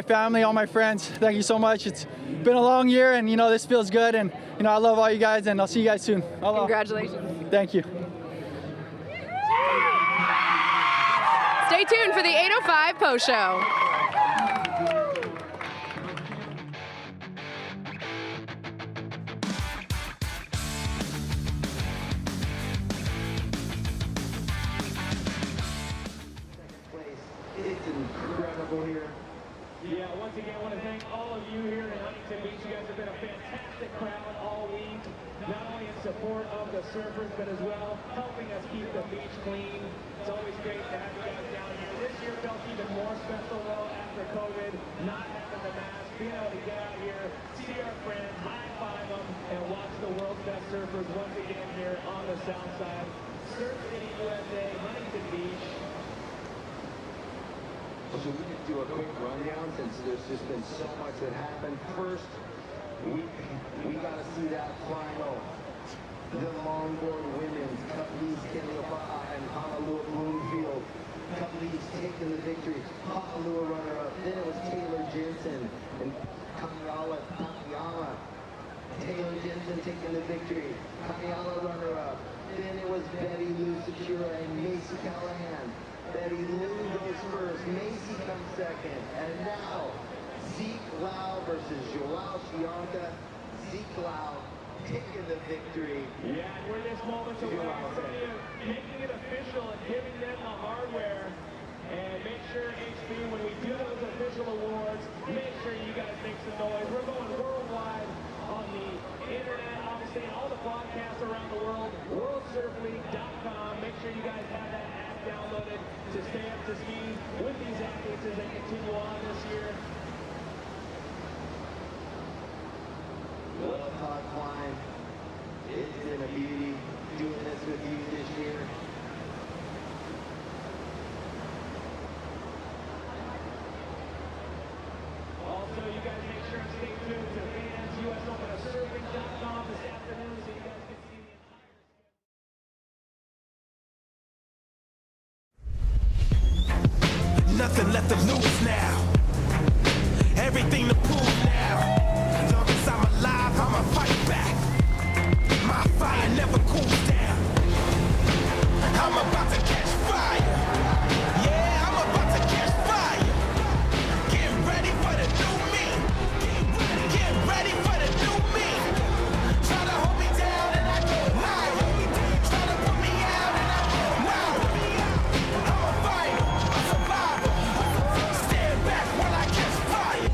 family, all my friends, thank you so much. It's been a long year, and, you know, this feels good. And, you know, I love all you guys, and I'll see you guys soon. Aloha. Congratulations. Thank you. Stay tuned for the 8:05 post show. It's incredible here. Yeah, once again, I want to thank all of you here in Huntington Beach. You guys have been a fantastic crowd all week, not only in support of the surfers, but as well helping us keep the beach clean. It's always great to have you guys down here. This year felt even more special, though, after COVID, not having the mask, being able to get out here, see our friends, high-five them, and watch the world's best surfers once again here on the South Side. Surf City, USA, Huntington Beach. So we could do a quick rundown since there's just been so much that happened. First, we got to see that final. The Longboard women's Cup leads and Honolulu Bloomfield. Cup leads taking the victory. Honolulu runner-up. Then it was Taylor Jensen and Takayama. Taylor Jensen taking the victory. Takayama runner-up. Then it was Betty Lou Sakura and Macy Callahan. Betty Lou goes first, Macy comes second, and now Zeke Lau versus Joao Chianca. Zeke Lau taking the victory. Yeah, and we're in this moment of making it official and giving them the hardware. And make sure, HB, when we do those official awards, make sure you guys make some noise. We're going worldwide on the internet, obviously, and all the podcasts around the world. WorldSurfLeague.com. Make sure you guys have that app downloaded to stay up to speed with these athletes as they continue on this year. Well, Todd Klein, it's been a beauty doing this with you this year. Also, you guys make sure and stay tuned to Vans US Open of Surfing.com this afternoon so you guys can see the Nothing left to lose now. Everything to prove now. Long as I'm alive, I'ma fight back. My fire never cools down. I'm about to catch fire. Yeah, I'm about to catch fire. Get ready for the new me. Get ready for the new me. Try to hold me down and I go higher. Try to put me out and I go louder. I'm a fighter, a survivor. Stand back while I catch fire.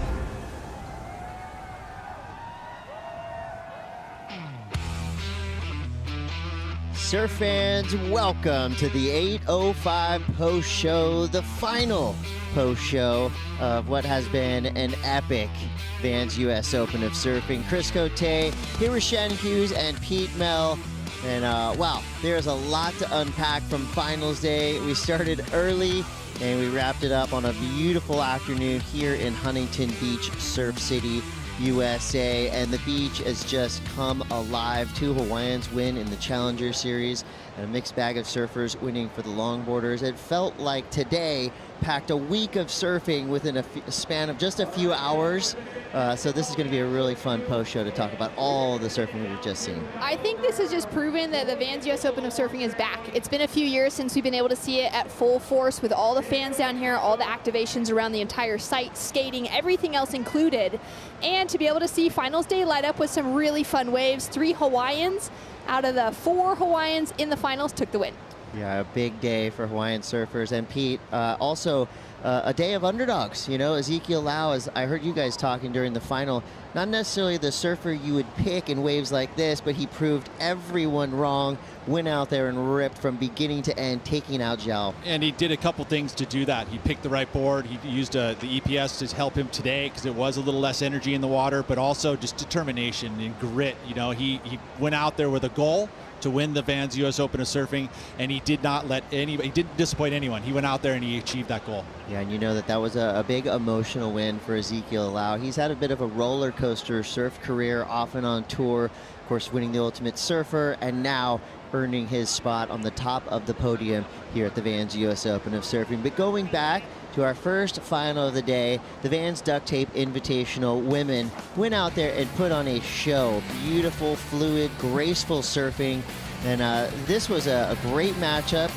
surf fans, welcome to the 8:05 post show, the final post show of what has been an epic Vans US Open of Surfing. Chris Cote, here with Shen Hughes and Pete Mel. And wow, there's a lot to unpack from finals day. We started early and we wrapped it up on a beautiful afternoon here in Huntington Beach, Surf City, USA, and the beach has just come alive. 2 Hawaiians win in the Challenger Series and a mixed bag of surfers winning for the longboarders. It felt like today packed a week of surfing within a span of just a few hours. So this is going to be a really fun post show to talk about all the surfing we've just seen. I think this has just proven that the Vans US Open of Surfing is back. It's been a few years since we've been able to see it at full force with all the fans down here, all the activations around the entire site, skating, everything else included. And to be able to see finals day light up with some really fun waves. 3 Hawaiians out of the 4 Hawaiians in the finals took the win. Yeah, a big day for Hawaiian surfers. And Pete, also a day of underdogs. You know, Ezekiel Lau, as I heard you guys talking during the final, not necessarily the surfer you would pick in waves like this, but he proved everyone wrong, went out there and ripped from beginning to end, taking out Zhao. And he did a couple things to do that. He picked the right board. He used the EPS to help him today because it was a little less energy in the water, but also just determination and grit. You know, he went out there with a goal to win the Vans US Open of Surfing, and he did not let anybody, he didn't disappoint anyone. He went out there and he achieved that goal. Yeah, and you know that was a big emotional win for Ezekiel Lau. He's had a bit of a roller coaster surf career, often on tour, of course winning the Ultimate Surfer, and now earning his spot on the top of the podium here at the Vans US Open of Surfing. But going back to our first final of the day, the Vans Duct Tape Invitational women went out there and put on a show. Beautiful, fluid, graceful surfing. And this was a great matchup.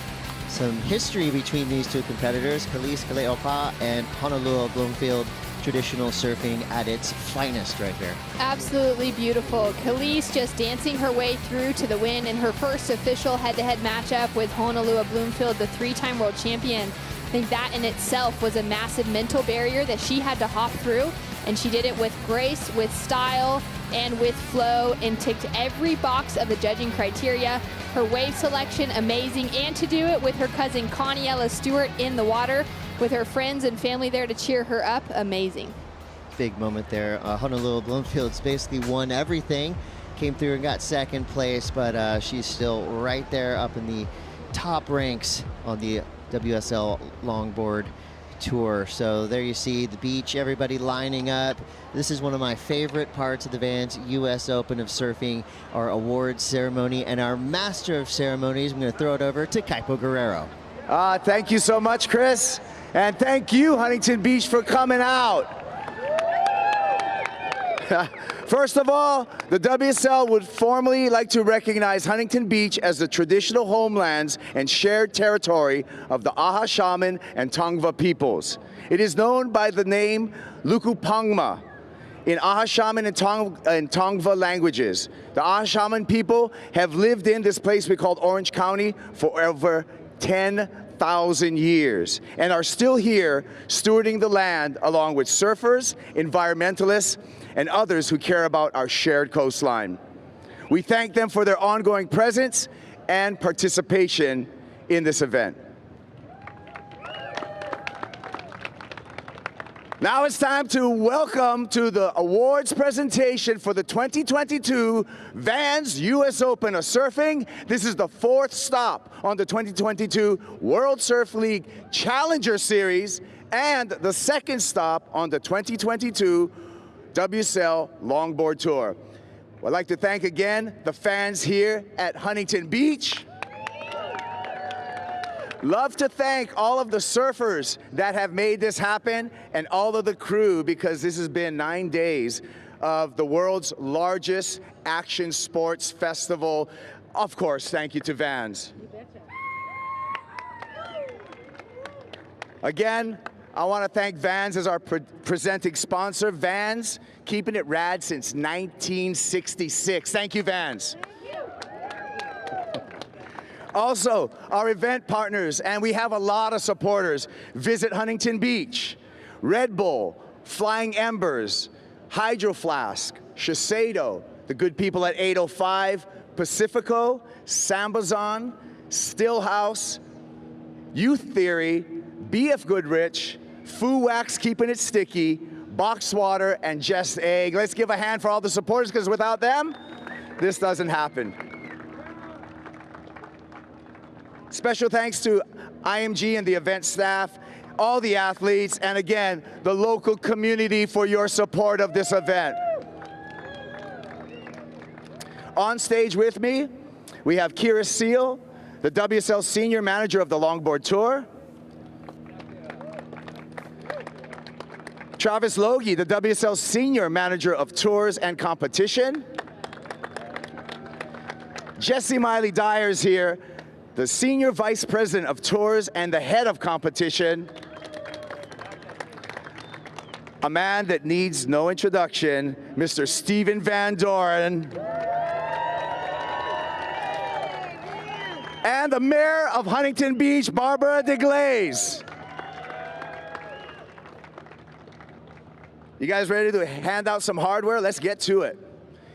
Some history between these 2 competitors, Khalees Kaleopa and Honolulu Bloomfield. Traditional surfing at its finest right here. Absolutely beautiful. Khalees just dancing her way through to the win in her first official head-to-head matchup with Honolulu Bloomfield, the 3-time world champion. I think that in itself was a massive mental barrier that she had to hop through, and she did it with grace, with style, and with flow, and ticked every box of the judging criteria. Her wave selection, amazing, and to do it with her cousin Connie Stewart in the water, with her friends and family there to cheer her up, amazing. Big moment there. Honolulu Bloomfield's basically won everything, came through and got 2nd place, but she's still right there up in the top ranks on the WSL Longboard Tour. So there you see the beach, everybody lining up. This is one of my favorite parts of the Vans US Open of Surfing, our awards ceremony, and our master of ceremonies. I'm going to throw it over to Kaipo Guerrero. Thank you so much, Chris. And thank you, Huntington Beach, for coming out. First of all, the WSL would formally like to recognize Huntington Beach as the traditional homelands and shared territory of the Aha Shaman and Tongva peoples. It is known by the name Lukupangma in Aha Shaman and Tongva languages. The Aha Shaman people have lived in this place we call Orange County for over 10,000 years and are still here stewarding the land along with surfers, environmentalists, and others who care about our shared coastline. We thank them for their ongoing presence and participation in this event. Now it's time to welcome to the awards presentation for the 2022 Vans US Open of Surfing. This is the 4th stop on the 2022 World Surf League Challenger Series and the 2nd stop on the 2022 WSL Longboard Tour. I'd like to thank again the fans here at Huntington Beach. Love to thank all of the surfers that have made this happen and all of the crew, because this has been 9 days of the world's largest action sports festival. Of course, thank you to Vans. Again, I want to thank Vans as our presenting sponsor. Vans, keeping it rad since 1966. Thank you, Vans. Also, our event partners, and we have a lot of supporters. Visit Huntington Beach, Red Bull, Flying Embers, Hydro Flask, Shiseido, the good people at 805, Pacifico, Sambazon, Stillhouse, Youth Theory, BF Goodrich, Foo Wax Keeping It Sticky, Box Water, and Just Egg. Let's give a hand for all the supporters, because without them, this doesn't happen. Special thanks to IMG and the event staff, all the athletes, and again, the local community for your support of this event. On stage with me, we have Kira Seal, the WSL Senior Manager of the Longboard Tour. Travis Logie, the WSL Senior Manager of Tours and Competition. Jesse Miley Dyer's here, the Senior Vice President of Tours and the Head of Competition. A man that needs no introduction, Mr. Steven Van Doren. And the Mayor of Huntington Beach, Barbara DeGlaze. You guys ready to hand out some hardware? Let's get to it.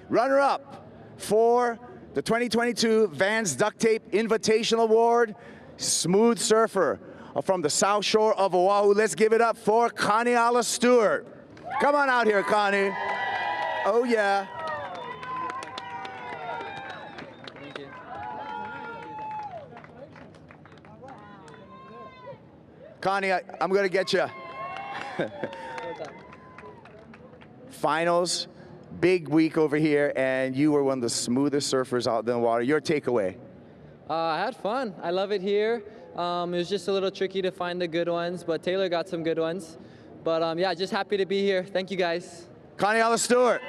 Runner-up for the 2022 Vans Duct Tape Invitational Award, Smooth Surfer from the South Shore of Oahu. Let's give it up for Connie Alla Stewart. Come on out here, Connie. Oh, yeah. Connie, I'm going to get you. Finals, big week over here, and you were one of the smoothest surfers out in the water. Your takeaway? I had fun. I love it here. It was just a little tricky to find the good ones, but Taylor got some good ones. But yeah, just happy to be here. Thank you, guys. Connie Alla Stewart.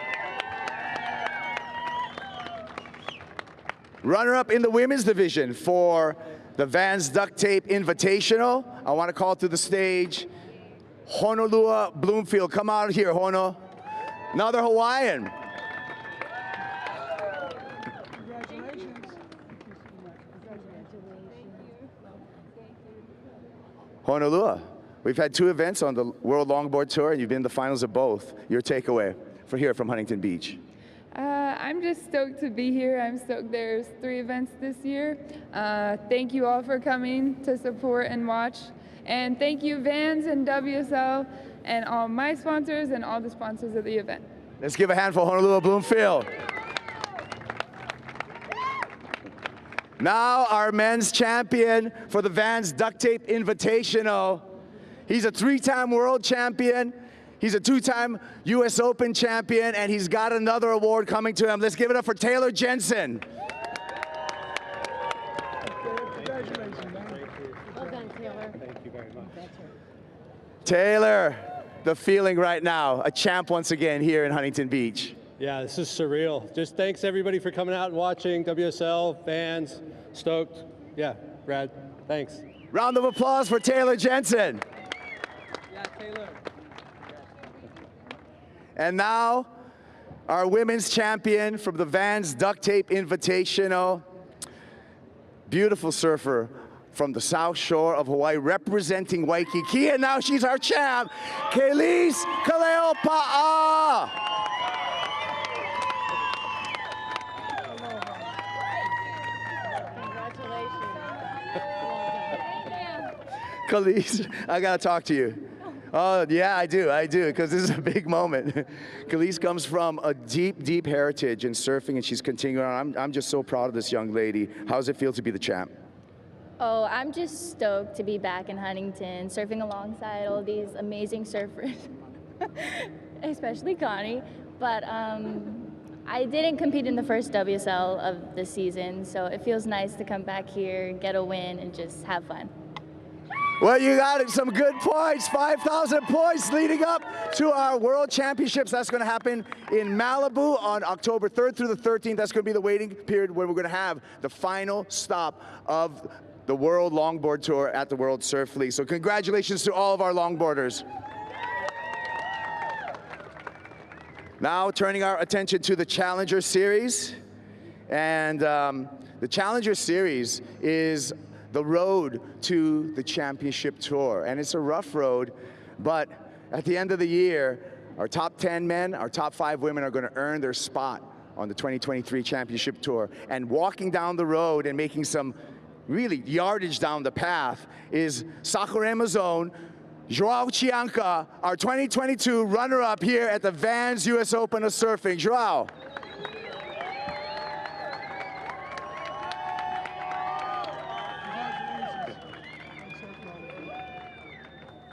Runner-up in the women's division for the Vans Duct Tape Invitational. I want to call to the stage Honolulu Bloomfield. Come out here, Hono. Another Hawaiian. Honolulu. We've had 2 events on the World Longboard Tour, and you've been in the finals of both. Your takeaway for here from Huntington Beach? I'm just stoked to be here. I'm stoked there's 3 events this year. Thank you all for coming to support and watch. And thank you, Vans and WSL, and all my sponsors and all the sponsors of the event. Let's give a hand for Honolulu Bloomfield. Now our men's champion for the Vans Duct Tape Invitational. He's a 3-time world champion. He's a 2-time US Open champion, and he's got another award coming to him. Let's give it up for Taylor Jensen. Congratulations, man. Well done, Taylor. Thank you very much. Taylor, the feeling right now, a champ once again here in Huntington Beach. Yeah, this is surreal. Just thanks everybody for coming out and watching. WSL, fans, stoked. Yeah, Brad, thanks. Round of applause for Taylor Jensen. Yeah, Taylor. And now, our women's champion from the Vans Duct Tape Invitational. Beautiful surfer from the South Shore of Hawaii, representing Waikiki, and now she's our champ, Kailise Kaleopa'a. Kailise, I gotta talk to you. Oh, yeah, I do, because this is a big moment. Kailise comes from a deep, deep heritage in surfing, and she's continuing on. I'm just so proud of this young lady. How does it feel to be the champ? Oh, I'm just stoked to be back in Huntington, surfing alongside all these amazing surfers, especially Connie. But I didn't compete in the first WSL of the season, so it feels nice to come back here, get a win, and just have fun. Well, you got some good points, 5,000 points leading up to our World Championships. That's going to happen in Malibu on October 3rd through the 13th. That's going to be the waiting period where we're going to have the final stop of the World Longboard Tour at the World Surf League. So congratulations to all of our longboarders. Now turning our attention to the Challenger Series. And the Challenger Series is the road to the championship tour. And it's a rough road, but at the end of the year, our top 10 men, our top 5 women are going to earn their spot on the 2023 Championship Tour. And walking down the road and making some really yardage down the path is Sakurema's own Joao Chianca, our 2022 runner-up here at the Vans US Open of Surfing. Joao.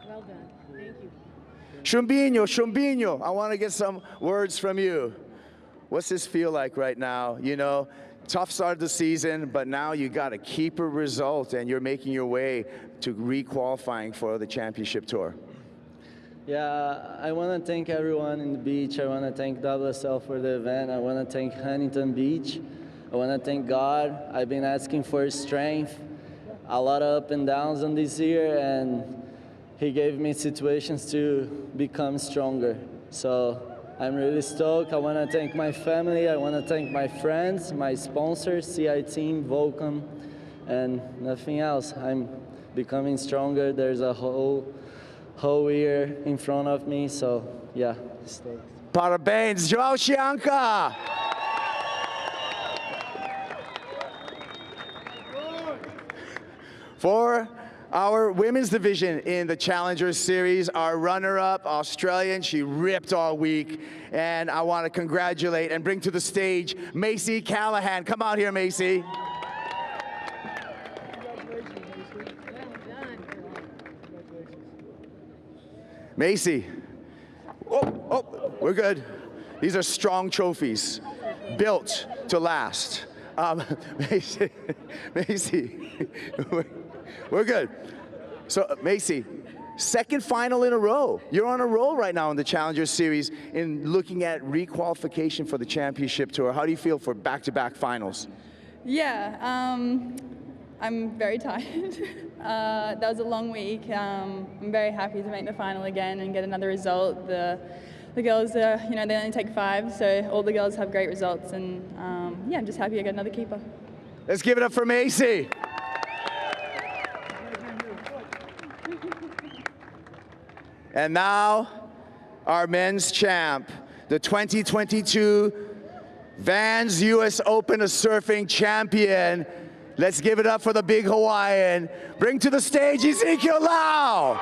Well done. Thank you. Chumbinho, I want to get some words from you. What's this feel like right now? You know, tough start of the season, but now you got a keeper result and you're making your way to re-qualifying for the Championship Tour. Yeah, I want to thank everyone in the beach. I want to thank WSL for the event. I want to thank Huntington Beach. I want to thank God. I've been asking for strength, a lot of up and downs on this year, and He gave me situations to become stronger. So I'm really stoked. I want to thank my family. I want to thank my friends, my sponsors, CI Team, Volcom, and nothing else. I'm becoming stronger. There's a whole year in front of me, so yeah. Parabéns, Joao Chianca! For our women's division in the Challenger Series, our runner-up, Australian, she ripped all week, and I want to congratulate and bring to the stage Macy Callahan. Come out here, Macy. Macy, we're good. These are strong trophies, built to last. Macy, we're good. So, Macy, second final in a row. You're on a roll right now in the Challenger Series in looking at requalification for the Championship Tour. How do you feel for back-to-back finals? Yeah, I'm very tired. That was a long week. I'm very happy to make the final again and get another result. The girls, they only take 5, so all the girls have great results, and yeah, I'm just happy I got another keeper. Let's give it up for Macy. And now, our men's champ, the 2022 Vans US Open of Surfing champion. Let's give it up for the big Hawaiian. Bring to the stage Ezekiel Lau.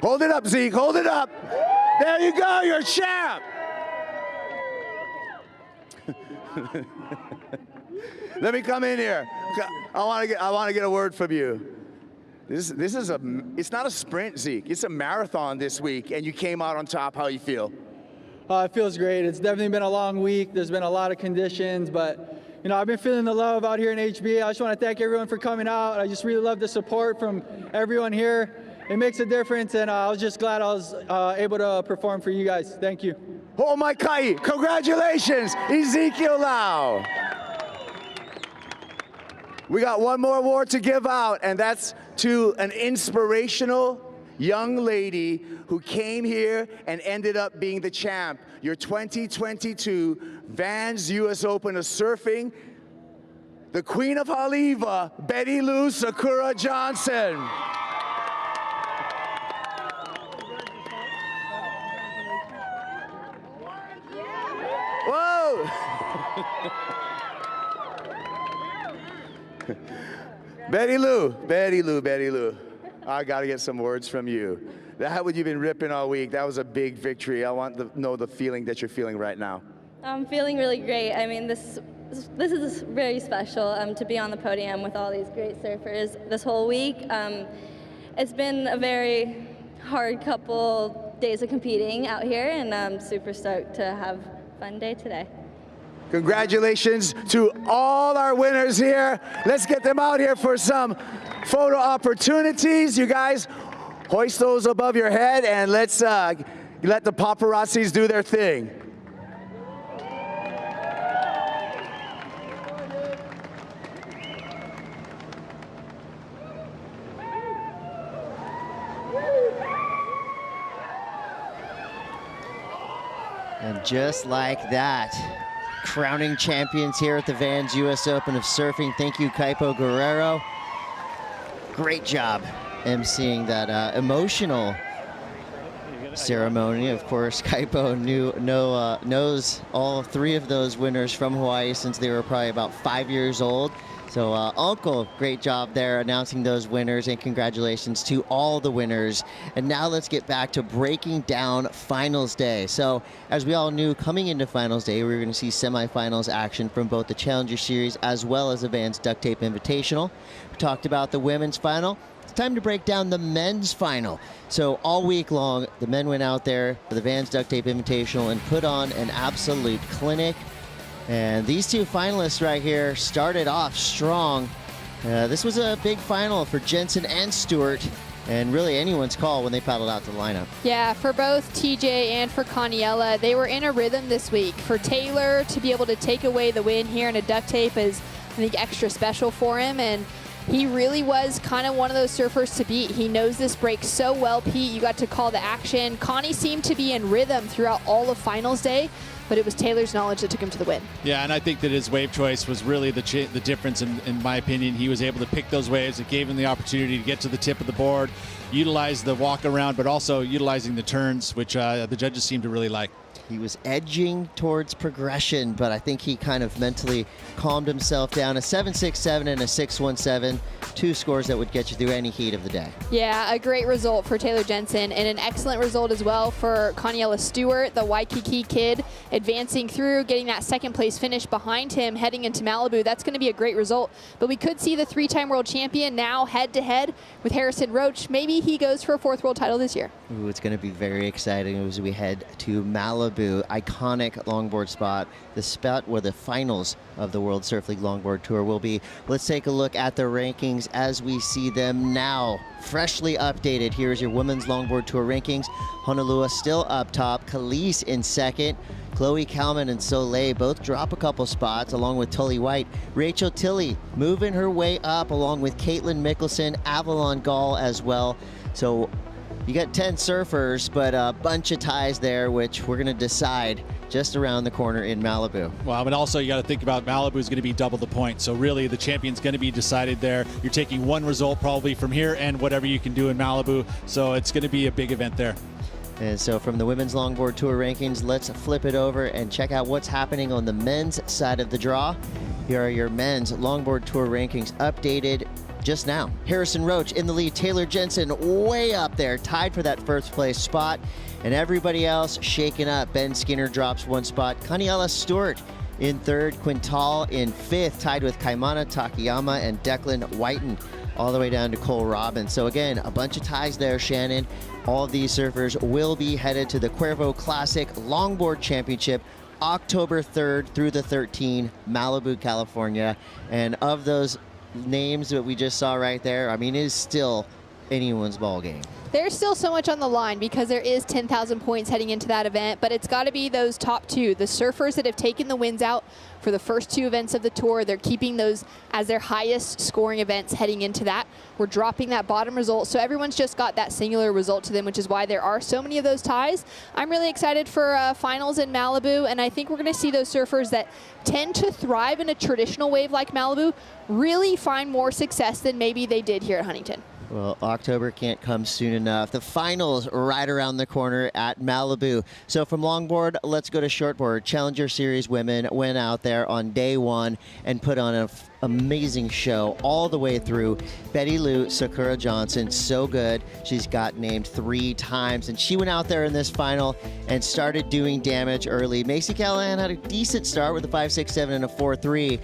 Hold it up, Zeke, hold it up. There you go, you're champ. Let me come in here. I want to get a word from you. This is it's not a sprint, Zeke. It's a marathon this week, and you came out on top. How you feel? It feels great. It's definitely been a long week. There's been a lot of conditions, but I've been feeling the love out here in HB. I just want to thank everyone for coming out. I just really love the support from everyone here. It makes a difference, and I was just glad I was able to perform for you guys. Thank you. Oh my Kai, congratulations, Ezekiel Lau. We got one more award to give out, and that's to an inspirational young lady who came here and ended up being the champ. Your 2022 Vans US Open of Surfing, the Queen of Haleiwa, Betty Lou Sakura Johnson. Whoa! Betty Lou. I got to get some words from you. That what you've been ripping all week. That was a big victory. I want to know the feeling that you're feeling right now. I'm feeling really great. I mean, this is very special to be on the podium with all these great surfers this whole week. It's been a very hard couple days of competing out here, and I'm super stoked to have a fun day today. Congratulations to all our winners here. Let's get them out here for some photo opportunities. You guys, hoist those above your head, and let's let the paparazzis do their thing. And just like that, crowning champions here at the Vans US Open of Surfing. Thank you, Kaipo Guerrero. great job emceeing that emotional ceremony. Of course, Kaipo knows all 3 of those winners from Hawaii since they were probably about 5 years old. So Uncle, great job there announcing those winners, and congratulations to all the winners. And now let's get back to breaking down finals day. So as we all knew, coming into finals day, we were going to see semifinals action from both the Challenger Series as well as the Vans Duct Tape Invitational. We talked about the women's final. It's time to break down the men's final. So all week long, the men went out there for the Vans Duct Tape Invitational and put on an absolute clinic. And these 2 finalists right here started off strong. This was a big final for Jensen and Stewart, and really anyone's call when they paddled out to the lineup. Yeah, for both TJ and for Kaniela, they were in a rhythm this week. For Taylor to be able to take away the win here in a duct tape is, I think, extra special for him. And he really was kind of one of those surfers to beat. He knows this break so well, Pete. You got to call the action. Connie seemed to be in rhythm throughout all of finals day, but it was Taylor's knowledge that took him to the win. Yeah, and I think that his wave choice was really the difference in my opinion. He was able to pick those waves. It gave him the opportunity to get to the tip of the board, utilize the walk around, but also utilizing the turns, which the judges seemed to really like. He was edging towards progression, but I think he kind of mentally calmed himself down. A 7.67 and a 6.17, 2 scores that would get you through any heat of the day. Yeah, a great result for Taylor Jensen, and an excellent result as well for Kaniela Stewart, the Waikiki kid, advancing through, getting that 2nd place finish behind him, heading into Malibu. That's going to be a great result. But we could see the 3-time world champion now head-to-head with Harrison Roach. Maybe he goes for a 4th world title this year. Ooh, it's going to be very exciting as we head to Malibu. Iconic longboard spot, the spot where the finals of the World Surf League Longboard Tour will be. Let's take a look at the rankings as we see them now. Freshly updated, here's your Women's Longboard Tour rankings. Honolulu still up top, Khalees in 2nd. Chloe Kalman and Soleil both drop a couple spots along with Tully White. Rachel Tilley moving her way up along with Caitlyn Mickelson, Avalon Gall as well. So you got 10 surfers, but a bunch of ties there, which we're going to decide just around the corner in Malibu. Well, but also you got to think about Malibu is going to be double the point. So really the champion's going to be decided there. You're taking one result probably from here and whatever you can do in Malibu. So it's going to be a big event there. And so from the Women's Longboard Tour rankings, let's flip it over and check out what's happening on the men's side of the draw. Here are your men's Longboard Tour rankings updated just now. Harrison Roach in the lead, Taylor Jensen way up there, tied for that 1st place spot, and everybody else shaken up. Ben Skinner drops 1 spot. Kaniela Stewart in 3rd, Quintal in 5th, tied with Kaimana, Takayama, and Declan Whiten, all the way down to Cole Robbins. So again, a bunch of ties there, Shannon. All of these surfers will be headed to the Cuervo Classic Longboard Championship October 3rd through the 13th, Malibu, California. And of those names that we just saw right there, I mean, it is still anyone's ball game. There's still so much on the line because there is 10,000 points heading into that event, but it's got to be those top 2, the surfers that have taken the wins out for the first 2 events of the tour. They're keeping those as their highest scoring events heading into that. We're dropping that bottom result, so everyone's just got that singular result to them, which is why there are so many of those ties. I'm really excited for finals in Malibu, and I think we're going to see those surfers that tend to thrive in a traditional wave like Malibu really find more success than maybe they did here at Huntington. Well, October can't come soon enough. The finals right around the corner at Malibu. So from longboard, let's go to shortboard. Challenger Series women went out there on day 1 and put on an amazing show all the way through. Betty Lou Sakura Johnson, so good. She's got named 3 times, and she went out there in this final and started doing damage early. Macy Callahan had a decent start with a 5.67 and a 4.3.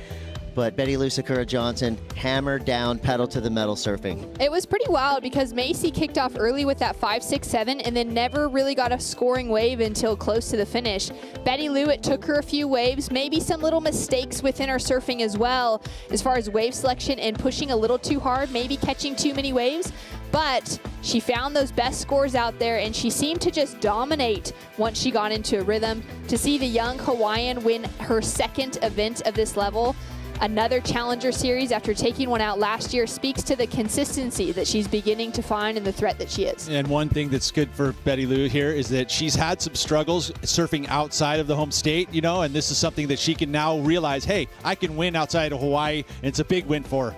But Betty Lou Sakura Johnson hammered down pedal to the metal surfing. It was pretty wild because Macy kicked off early with that 5.67 and then never really got a scoring wave until close to the finish. Betty Lou, it took her a few waves, maybe some little mistakes within her surfing as well, as far as wave selection and pushing a little too hard, maybe catching too many waves. But she found those best scores out there, and she seemed to just dominate once she got into a rhythm. To see the young Hawaiian win her 2nd event of this level, another Challenger Series after taking one out last year, speaks to the consistency that she's beginning to find and the threat that she is. And one thing that's good for Betty Lou here is that she's had some struggles surfing outside of the home state, you know, and this is something that she can now realize, hey, I can win outside of Hawaii, and it's a big win for her.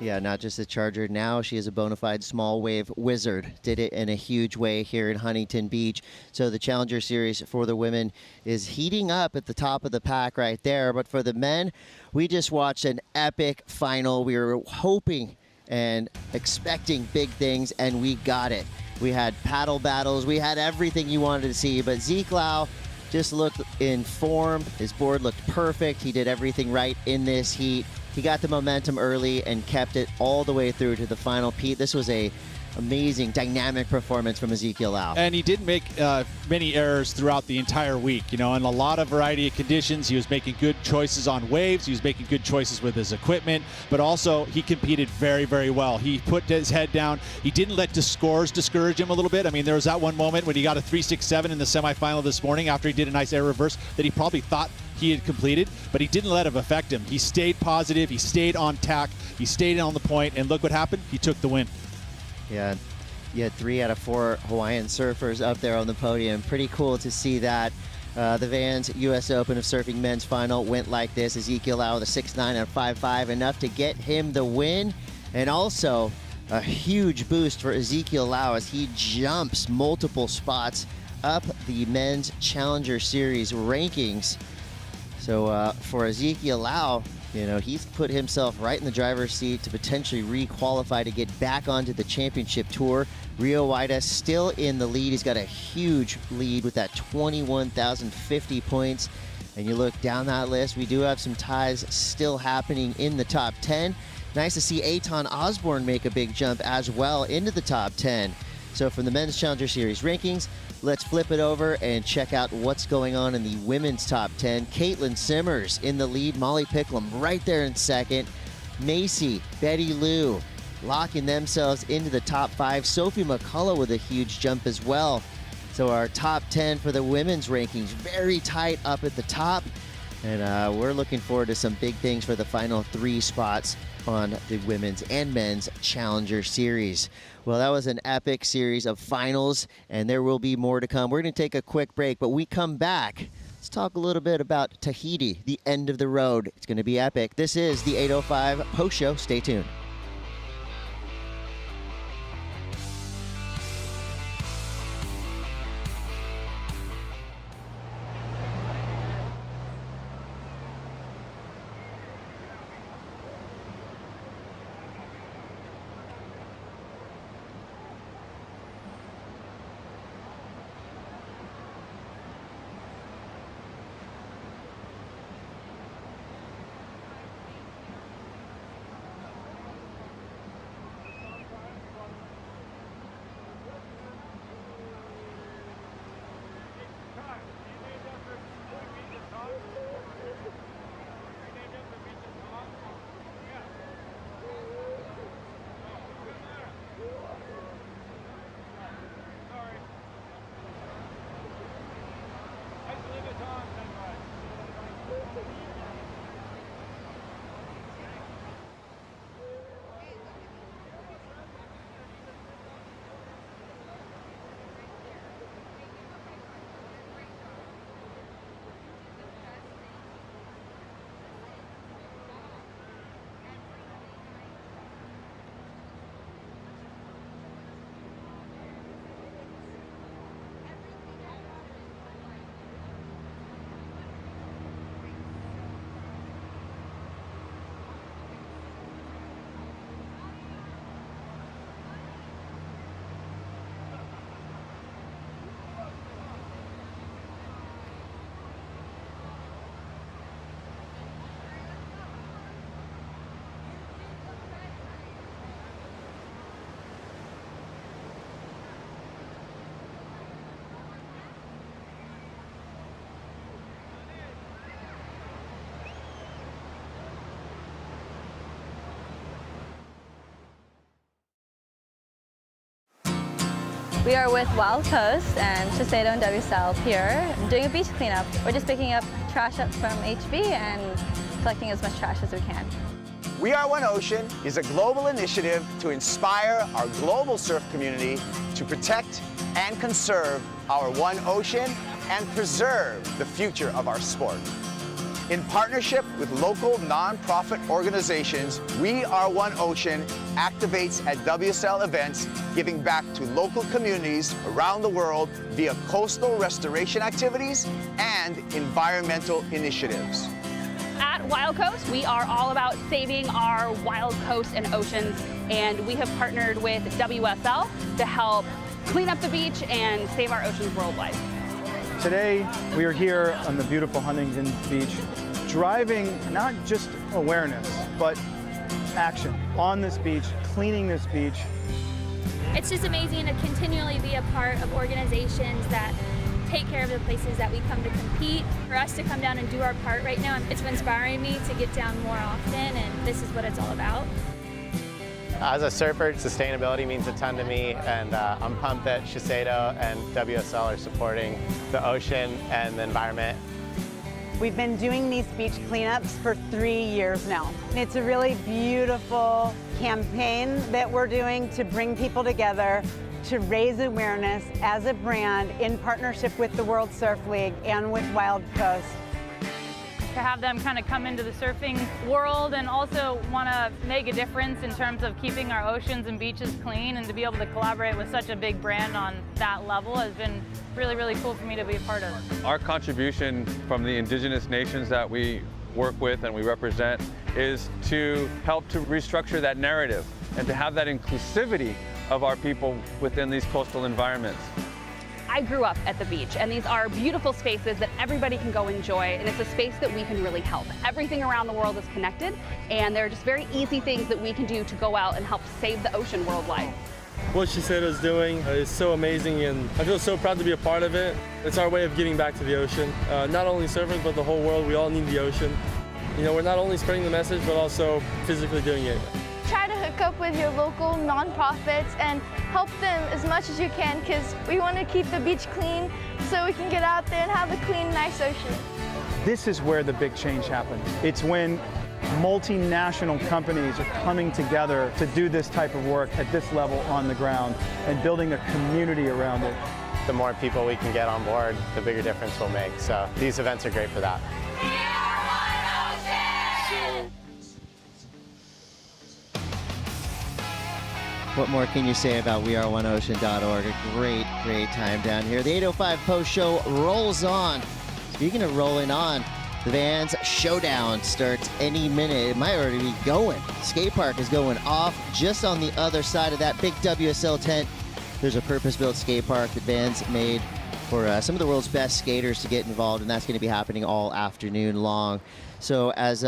Yeah, not just a charger. Now she is a bona fide small wave wizard. Did it in a huge way here in Huntington Beach. So the Challenger Series for the women is heating up at the top of the pack right there. But for the men, we just watched an epic final. We were hoping and expecting big things, and we got it. We had paddle battles. We had everything you wanted to see. But Zeke Lau just looked in form. His board looked perfect. He did everything right in this heat. He got the momentum early and kept it all the way through to the final. Pete, this was a amazing, dynamic performance from Ezekiel Lau. And he didn't make many errors throughout the entire week. You know, in a lot of variety of conditions, he was making good choices on waves. He was making good choices with his equipment, but also he competed very, very well. He put his head down. He didn't let the scores discourage him a little bit. I mean, there was that one moment when he got a 3.67 in the semifinal this morning after he did a nice air reverse that he probably thought he had completed, but he didn't let it affect him. He stayed positive. He stayed on tack. He stayed on the point, and look what happened. He took the win. Yeah, you had 3 out of 4 Hawaiian surfers up there on the podium. Pretty cool to see that. The Vans U.S. Open of Surfing men's final went like this. Ezekiel Lau with a 6.9 and 5.5, enough to get him the win. And also a huge boost for Ezekiel Lau as he jumps multiple spots up the men's Challenger Series rankings. So for Ezekiel Lau, you know, he's put himself right in the driver's seat to potentially re-qualify to get back onto the championship tour. Rio Waida still in the lead. He's got a huge lead with that 21,050 points. And you look down that list, we do have some ties still happening in the top 10. Nice to see Aton Osborne make a big jump as well into the top 10. So from the Men's Challenger Series rankings, let's flip it over and check out what's going on in the women's top 10. Caitlyn Simmers in the lead. Molly Picklum right there in second. Macy, Betty Lou locking themselves into the top 5. Sophie McCullough with a huge jump as well. So our top 10 for the women's rankings, very tight up at the top. And we're looking forward to some big things for the final 3 spots on the women's and men's Challenger Series. Well, that was an epic series of finals, and there will be more to come. We're going to take a quick break, but we come back. Let's talk a little bit about Tahiti, the end of the road. It's going to be epic. This is the 805 Post Show. Stay tuned. We are with Wild Coast and Shiseido and WSL Pier doing a beach cleanup. We're just picking up trash up from HB and collecting as much trash as we can. We Are One Ocean is a global initiative to inspire our global surf community to protect and conserve our one ocean and preserve the future of our sport. In partnership with local nonprofit organizations, We Are One Ocean activates at WSL events, giving back to local communities around the world via coastal restoration activities and environmental initiatives. At Wild Coast, we are all about saving our wild coasts and oceans, and we have partnered with WSL to help clean up the beach and save our oceans worldwide. Today, we are here on the beautiful Huntington Beach, driving not just awareness, but action on this beach, cleaning this beach. It's just amazing to continually be a part of organizations that take care of the places that we come to compete. For us to come down and do our part right now, it's been inspiring me to get down more often, and this is what it's all about. As a surfer, sustainability means a ton to me, and I'm pumped that Shiseido and WSL are supporting the ocean and the environment. We've been doing these beach cleanups for 3 years now. It's a really beautiful campaign that we're doing to bring people together, to raise awareness as a brand in partnership with the World Surf League and with Wild Coast. To have them kind of come into the surfing world and also want to make a difference in terms of keeping our oceans and beaches clean, and to be able to collaborate with such a big brand on that level has been really, really cool for me to be a part of. Our contribution from the indigenous nations that we work with and we represent is to help to restructure that narrative and to have that inclusivity of our people within these coastal environments. I grew up at the beach, and these are beautiful spaces that everybody can go enjoy, and it's a space that we can really help. Everything around the world is connected, and there are just very easy things that we can do to go out and help save the ocean worldwide. What Shiseido's doing is so amazing, and I feel so proud to be a part of it. It's our way of giving back to the ocean. Not only surfers, but the whole world. We all need the ocean. You know, we're not only spreading the message, but also physically doing it. Try to hook up with your local nonprofits and help them as much as you can, because we want to keep the beach clean so we can get out there and have a clean, nice ocean. This is where the big change happens. It's when multinational companies are coming together to do this type of work at this level on the ground and building a community around it. The more people we can get on board, the bigger difference we'll make. So these events are great for that. What more can you say about weareoneocean.org? A great, great time down here. The 8:05 post show rolls on. Speaking of rolling on, the Vans Showdown starts any minute. It might already be going. Skate park is going off just on the other side of that big WSL tent. There's a purpose-built skate park that Vans made for some of the world's best skaters to get involved, and that's going to be happening all afternoon long. So as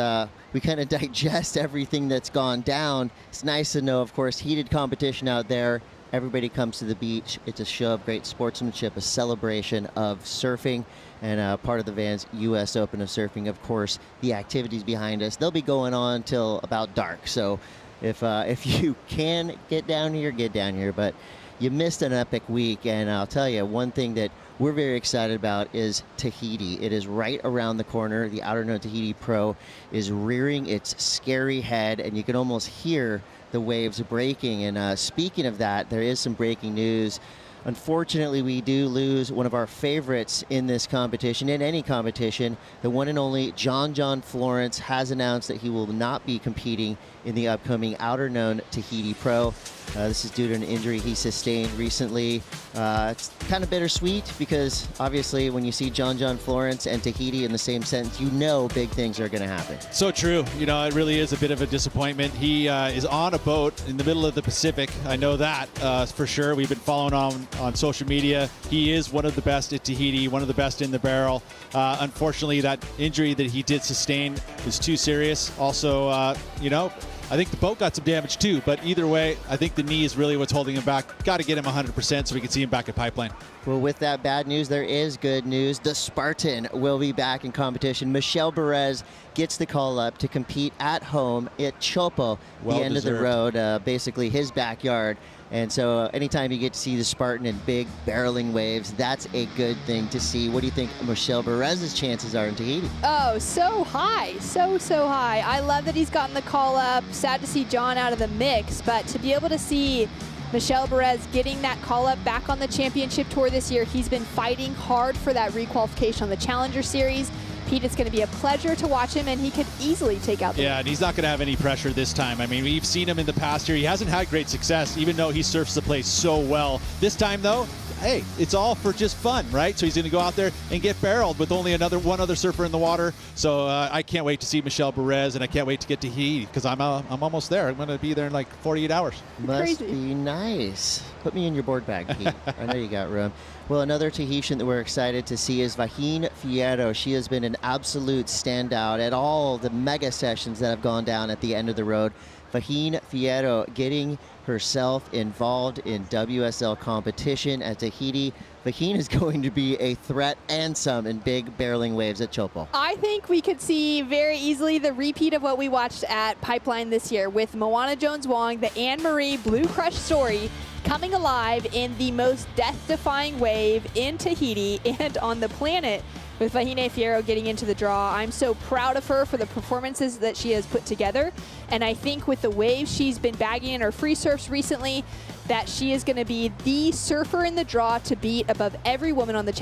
we kind of digest everything that's gone down, it's nice to know, of course, heated competition out there. Everybody comes to the beach. It's a show of great sportsmanship, a celebration of surfing, and part of the Vans U.S. Open of Surfing, of course, the activities behind us. They'll be going on till about dark. So if you can get down here, get down here. But you missed an epic week, and I'll tell you, one thing that we're very excited about is Tahiti. It is right around the corner. The Outerknown Tahiti Pro is rearing its scary head, and you can almost hear the waves breaking. And speaking of that, there is some breaking news. Unfortunately, we do lose one of our favorites in this competition, in any competition. The one and only Jon Florence has announced that he will not be competing in the upcoming Outerknown Tahiti Pro. This is due to an injury he sustained recently. It's kind of bittersweet because obviously when you see Jon Florence and Tahiti in the same sentence, you know big things are going to happen. So true. You know, it really is a bit of a disappointment. He is on a boat in the middle of the Pacific. I know that for sure. We've been following on social media. He is one of the best at Tahiti, one of the best in the barrel. Unfortunately, that injury that he did sustain is too serious. Also, you know, I think the boat got some damage too, but either way, I think the knee is really what's holding him back. Got to get him 100% so we can see him back at Pipeline. Well, with that bad news, there is good news. The Spartan will be back in competition. Michelle Perez gets the call up to compete at home at Chopo, the end of the road, basically his backyard. And so anytime you get to see the Spartan in big barreling waves, that's a good thing to see. What do you think Michelle Perez's chances are in Tahiti? Oh, so high, so high. I love that he's gotten the call up. Sad to see John out of the mix, but to be able to see Michelle Perez getting that call up back on the championship tour this year, he's been fighting hard for that requalification on the Challenger Series. Pete, it's going to be a pleasure to watch him, and he could easily take out the Yeah, and he's not going to have any pressure this time. I mean, we've seen him in the past year. He hasn't had great success, even though he surfs the place so well. This time, though, hey, it's all for just fun, right? So he's going to go out there and get barreled with only one other surfer in the water. So I can't wait to see Michelle Perez, and I can't wait to get to Tahiti because I'm almost there. I'm going to be there in like 48 hours. Must be nice. Put me in your board bag, Pete. I know you got room. Well, another Tahitian that we're excited to see is Vahine Fierro. She has been an absolute standout at all the mega sessions that have gone down at the end of the road. Vahine Fierro getting herself involved in WSL competition at Tahiti. Vahine is going to be a threat and some in big barreling waves at Chopo. I think we could see very easily the repeat of what we watched at Pipeline this year with Moana Jones-Wong, the Anne-Marie Blue Crush story coming alive in the most death-defying wave in Tahiti and on the planet, with Vahine Fierro getting into the draw. I'm so proud of her for the performances that she has put together, and I think with the waves she's been bagging in her free surfs recently, that she is going to be the surfer in the draw to beat above every woman on the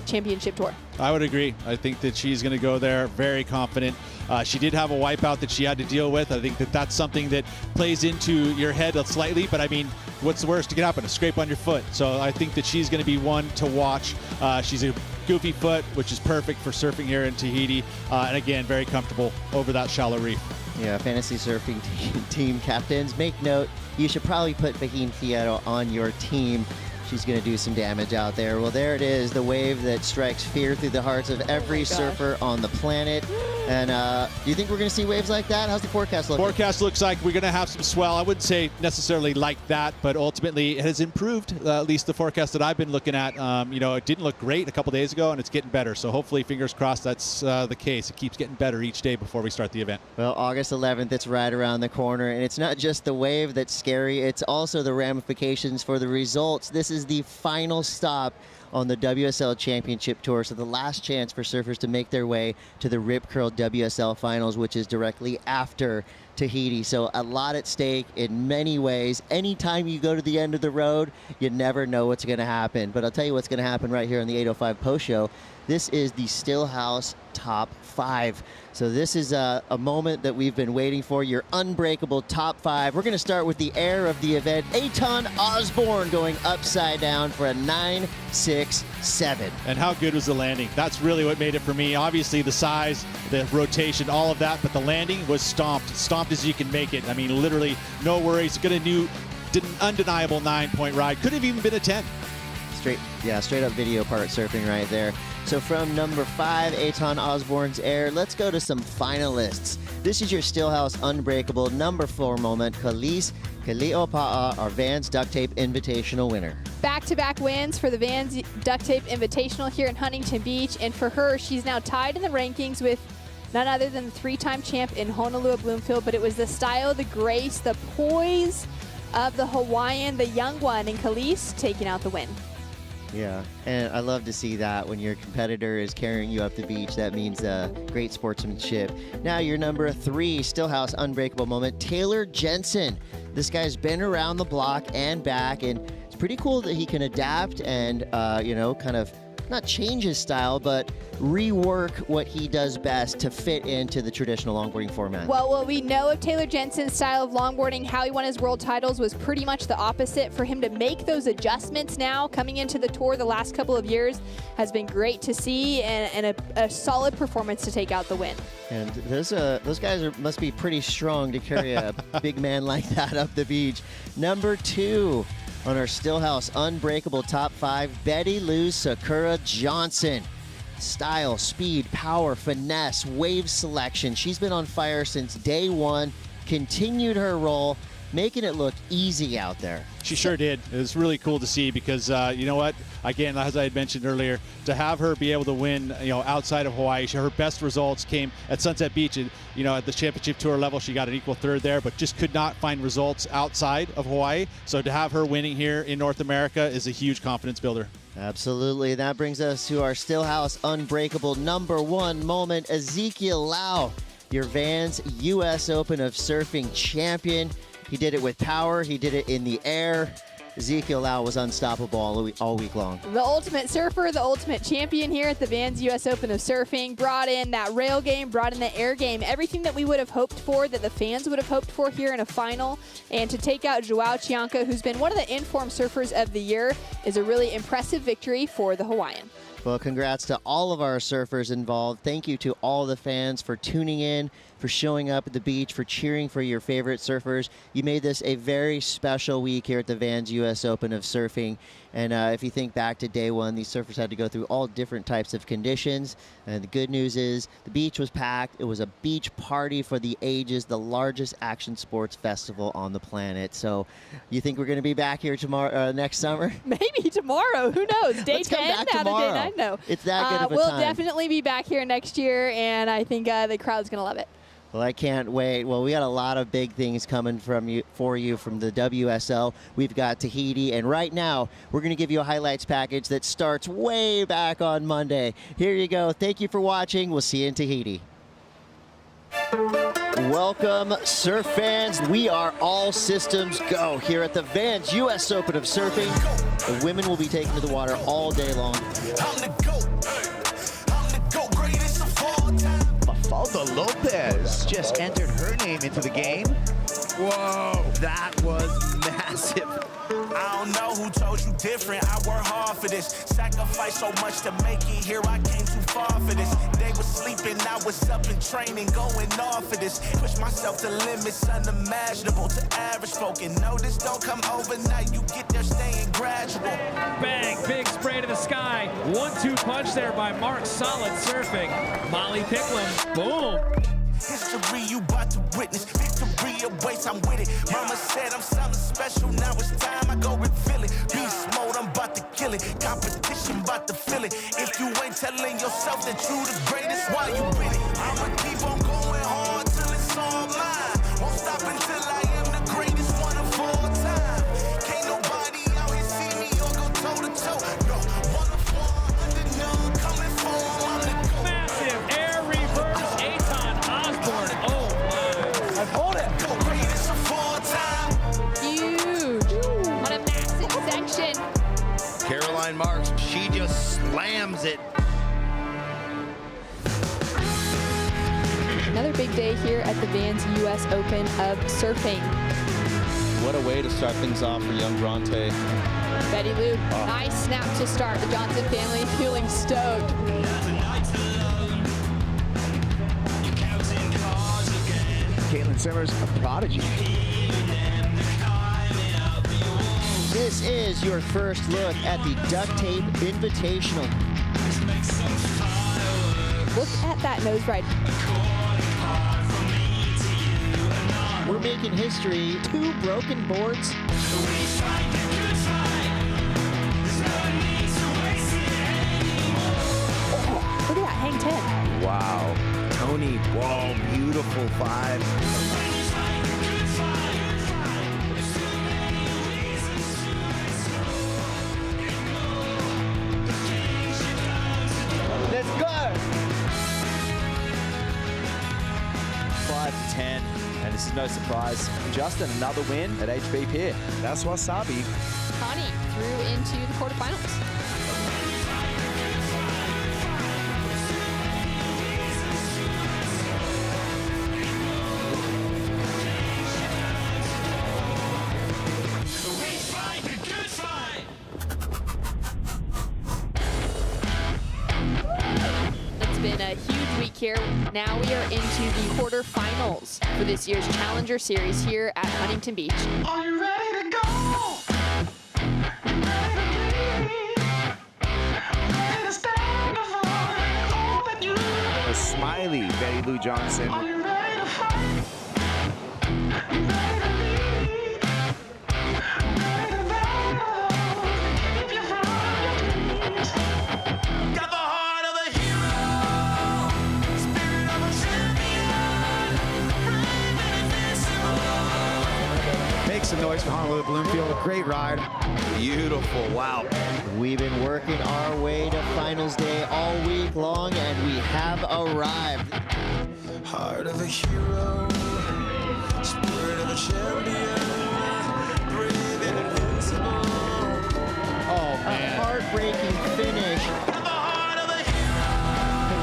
championship tour. I would agree. I think that she's going to go there very confident. She did have a wipeout that she had to deal with. I think that that's something that plays into your head slightly, but I mean, what's the worst that can happen? A scrape on your foot. So I think that she's going to be one to watch. She's a goofy foot, which is perfect for surfing here in Tahiti. And again, very comfortable over that shallow reef. Yeah, fantasy surfing team captains, make note, you should probably put Vahine Fierro on your team. She's going to do some damage out there. Well, there it is, the wave that strikes fear through the hearts of every surfer on the planet. And do you think we're going to see waves like that? How's the forecast looking? Forecast looks like we're going to have some swell. I wouldn't say necessarily like that, but ultimately it has improved, at least the forecast that I've been looking at. It didn't look great a couple days ago, and it's getting better. So hopefully, fingers crossed, that's the case. It keeps getting better each day before we start the event. Well, August 11th, it's right around the corner, and it's not just the wave that's scary, it's also the ramifications for the results. This is the final stop on the WSL Championship Tour, so the last chance for surfers to make their way to the Rip Curl WSL Finals, which is directly after Tahiti. So a lot at stake in many ways. Anytime you go to the end of the road, you never know what's going to happen. But I'll tell you what's going to happen right here on the 805 Post Show. This is the Stillhouse Top 5. So this is a moment that we've been waiting for, your unbreakable top 5. We're going to start with the heir of the event, Aton Osborne, going upside down for a 9.67. And how good was the landing? That's really what made it for me. Obviously the size, the rotation, all of that, but the landing was stomped as you can make it. I mean, literally no worries. Did an undeniable 9-point ride. Could have even been a 10. Straight up video part surfing right there. So from number 5, Aton Osborne's air, let's go to some finalists. This is your Stillhouse Unbreakable number 4 moment, Khalees Kali'opa'a, our Vans Duct Tape Invitational winner. Back-to-back wins for the Vans Duct Tape Invitational here in Huntington Beach, and for her, she's now tied in the rankings with none other than the 3-time champ in Honolulu Bloomfield, but it was the style, the grace, the poise of the Hawaiian, the young one, and Khalees taking out the win. Yeah, and I love to see that when your competitor is carrying you up the beach. That means great sportsmanship. Now your number 3 Stillhouse Unbreakable moment, Taylor Jensen. This guy's been around the block and back, and it's pretty cool that he can adapt and, kind of not change his style, but rework what he does best to fit into the traditional longboarding format. Well, what we know of Taylor Jensen's style of longboarding, how he won his world titles, was pretty much the opposite. For him to make those adjustments now, coming into the tour the last couple of years, has been great to see, and a solid performance to take out the win. And those guys must be pretty strong to carry a big man like that up the beach. Number 2 on our Stillhouse Unbreakable top 5, Betty Lou Sakura Johnson. Style, speed, power, finesse, wave selection. She's been on fire since day 1, continued her role, making it look easy out there. She sure did. It was really cool to see because, you know what? Again, as I had mentioned earlier, to have her be able to win, outside of Hawaii, her best results came at Sunset Beach. And, at the championship tour level, she got an equal 3rd there, but just could not find results outside of Hawaii. So to have her winning here in North America is a huge confidence builder. Absolutely. That brings us to our Stillhouse Unbreakable number 1 moment, Ezekiel Lau, your Vans U.S. Open of Surfing champion. He did it with power. He did it in the air. Ezekiel Lau was unstoppable all week long. The ultimate surfer, the ultimate champion here at the Vans US Open of Surfing, brought in that rail game, brought in the air game, everything that we would have hoped for, that the fans would have hoped for here in a final. And to take out Joao Chianca, who's been one of the informed surfers of the year, is a really impressive victory for the Hawaiian. Well, congrats to all of our surfers involved. Thank you to all the fans for tuning in, for showing up at the beach, for cheering for your favorite surfers. You made this a very special week here at the Vans US Open of Surfing. And if you think back to day one, these surfers had to go through all different types of conditions. And the good news is the beach was packed. It was a beach party for the ages, the largest action sports festival on the planet. So you think we're going to be back here tomorrow, next summer? Maybe tomorrow. Who knows? Day 10 out of day 9. No. It's that good of a we'll time. definitely be back here next year, and I think the crowd's going to love it. Well, I can't wait. Well, we got a lot of big things coming for you from the WSL. We've got Tahiti, and right now we're going to give you a highlights package that starts way back on Monday. Here you go. Thank you for watching. We'll see you in Tahiti. Welcome, surf fans. We are all systems go here at the Vans US Open of Surfing. The women will be taken to the water all day long. Mafalda Lopez just entered her name into the game. Whoa, that was massive. I don't know who told you different. I work hard for this. Sacrifice so much to make it here. I came too far for this. They were sleeping, I was up in training, going off for this. Push myself to limits unimaginable to average folk. And no, this don't come overnight. You get there staying gradual. Bang, big spray to the sky. 1-2 punch there by Mark. Solid surfing. Molly Picklum, boom. History you about to witness. Victory awaits, I'm with it. Mama said I'm something special. Now it's time I go reveal it. Beast mode, I'm about to kill it. Competition about to feel it. If you ain't telling yourself that you the greatest, why you with it? I'ma keep on going hard till it's all mine. Won't stop until I am the greatest one of all time. Can't nobody out here see me or go toe to toe. No, one of one, under none, coming for I'm the massive air reverse. Oh my. Hold it. Huge. What a massive section. Caroline Marks, she just slams it. Another big day here at the Vans US Open of Surfing. What a way to start things off for young Bronte. Betty Lou, nice snap to start. The Johnson family feeling stoked. Caitlyn Simmers, a prodigy. This is your first look at the Duct Tape Invitational. Look at that nose ride. We're making history. 2 broken boards. Oh, look at that, hang 10. Wow. Tony, whoa, beautiful 5. Let's go! 5 to 10, and this is no surprise. Justin, another win at HB Pier. That's wasabi. Connie through into the quarterfinals. Been a huge week here. Now we are into the quarterfinals for this year's Challenger Series here at Huntington Beach. Are you ready to go? A smiley Betty Lou Johnson. Are you ready to fight? Make some noise for Honolulu Bloomfield. A great ride. Beautiful. Wow. We've been working our way to finals day all week long, and we have arrived. Heart of a hero, spirit of a champion, brave and invincible. record-breaking finish.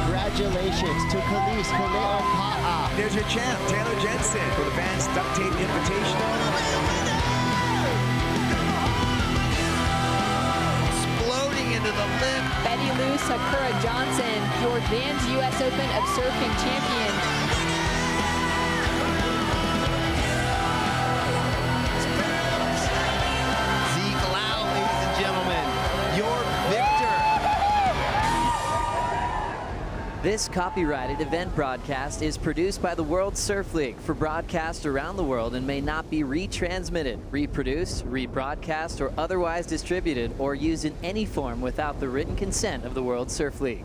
Congratulations to Khalees Kaleopa'a. There's your champ, Taylor Jensen, for the Vans Duct Tape Invitational. Exploding into the lip. Betty Lou Sakura Johnson, your Vans U.S. Open of Surfing champion. Zeke Lau, ladies and gentlemen, your victor. This copyrighted event broadcast is produced by the World Surf League for broadcast around the world and may not be retransmitted, reproduced, rebroadcast, or otherwise distributed or used in any form without the written consent of the World Surf League.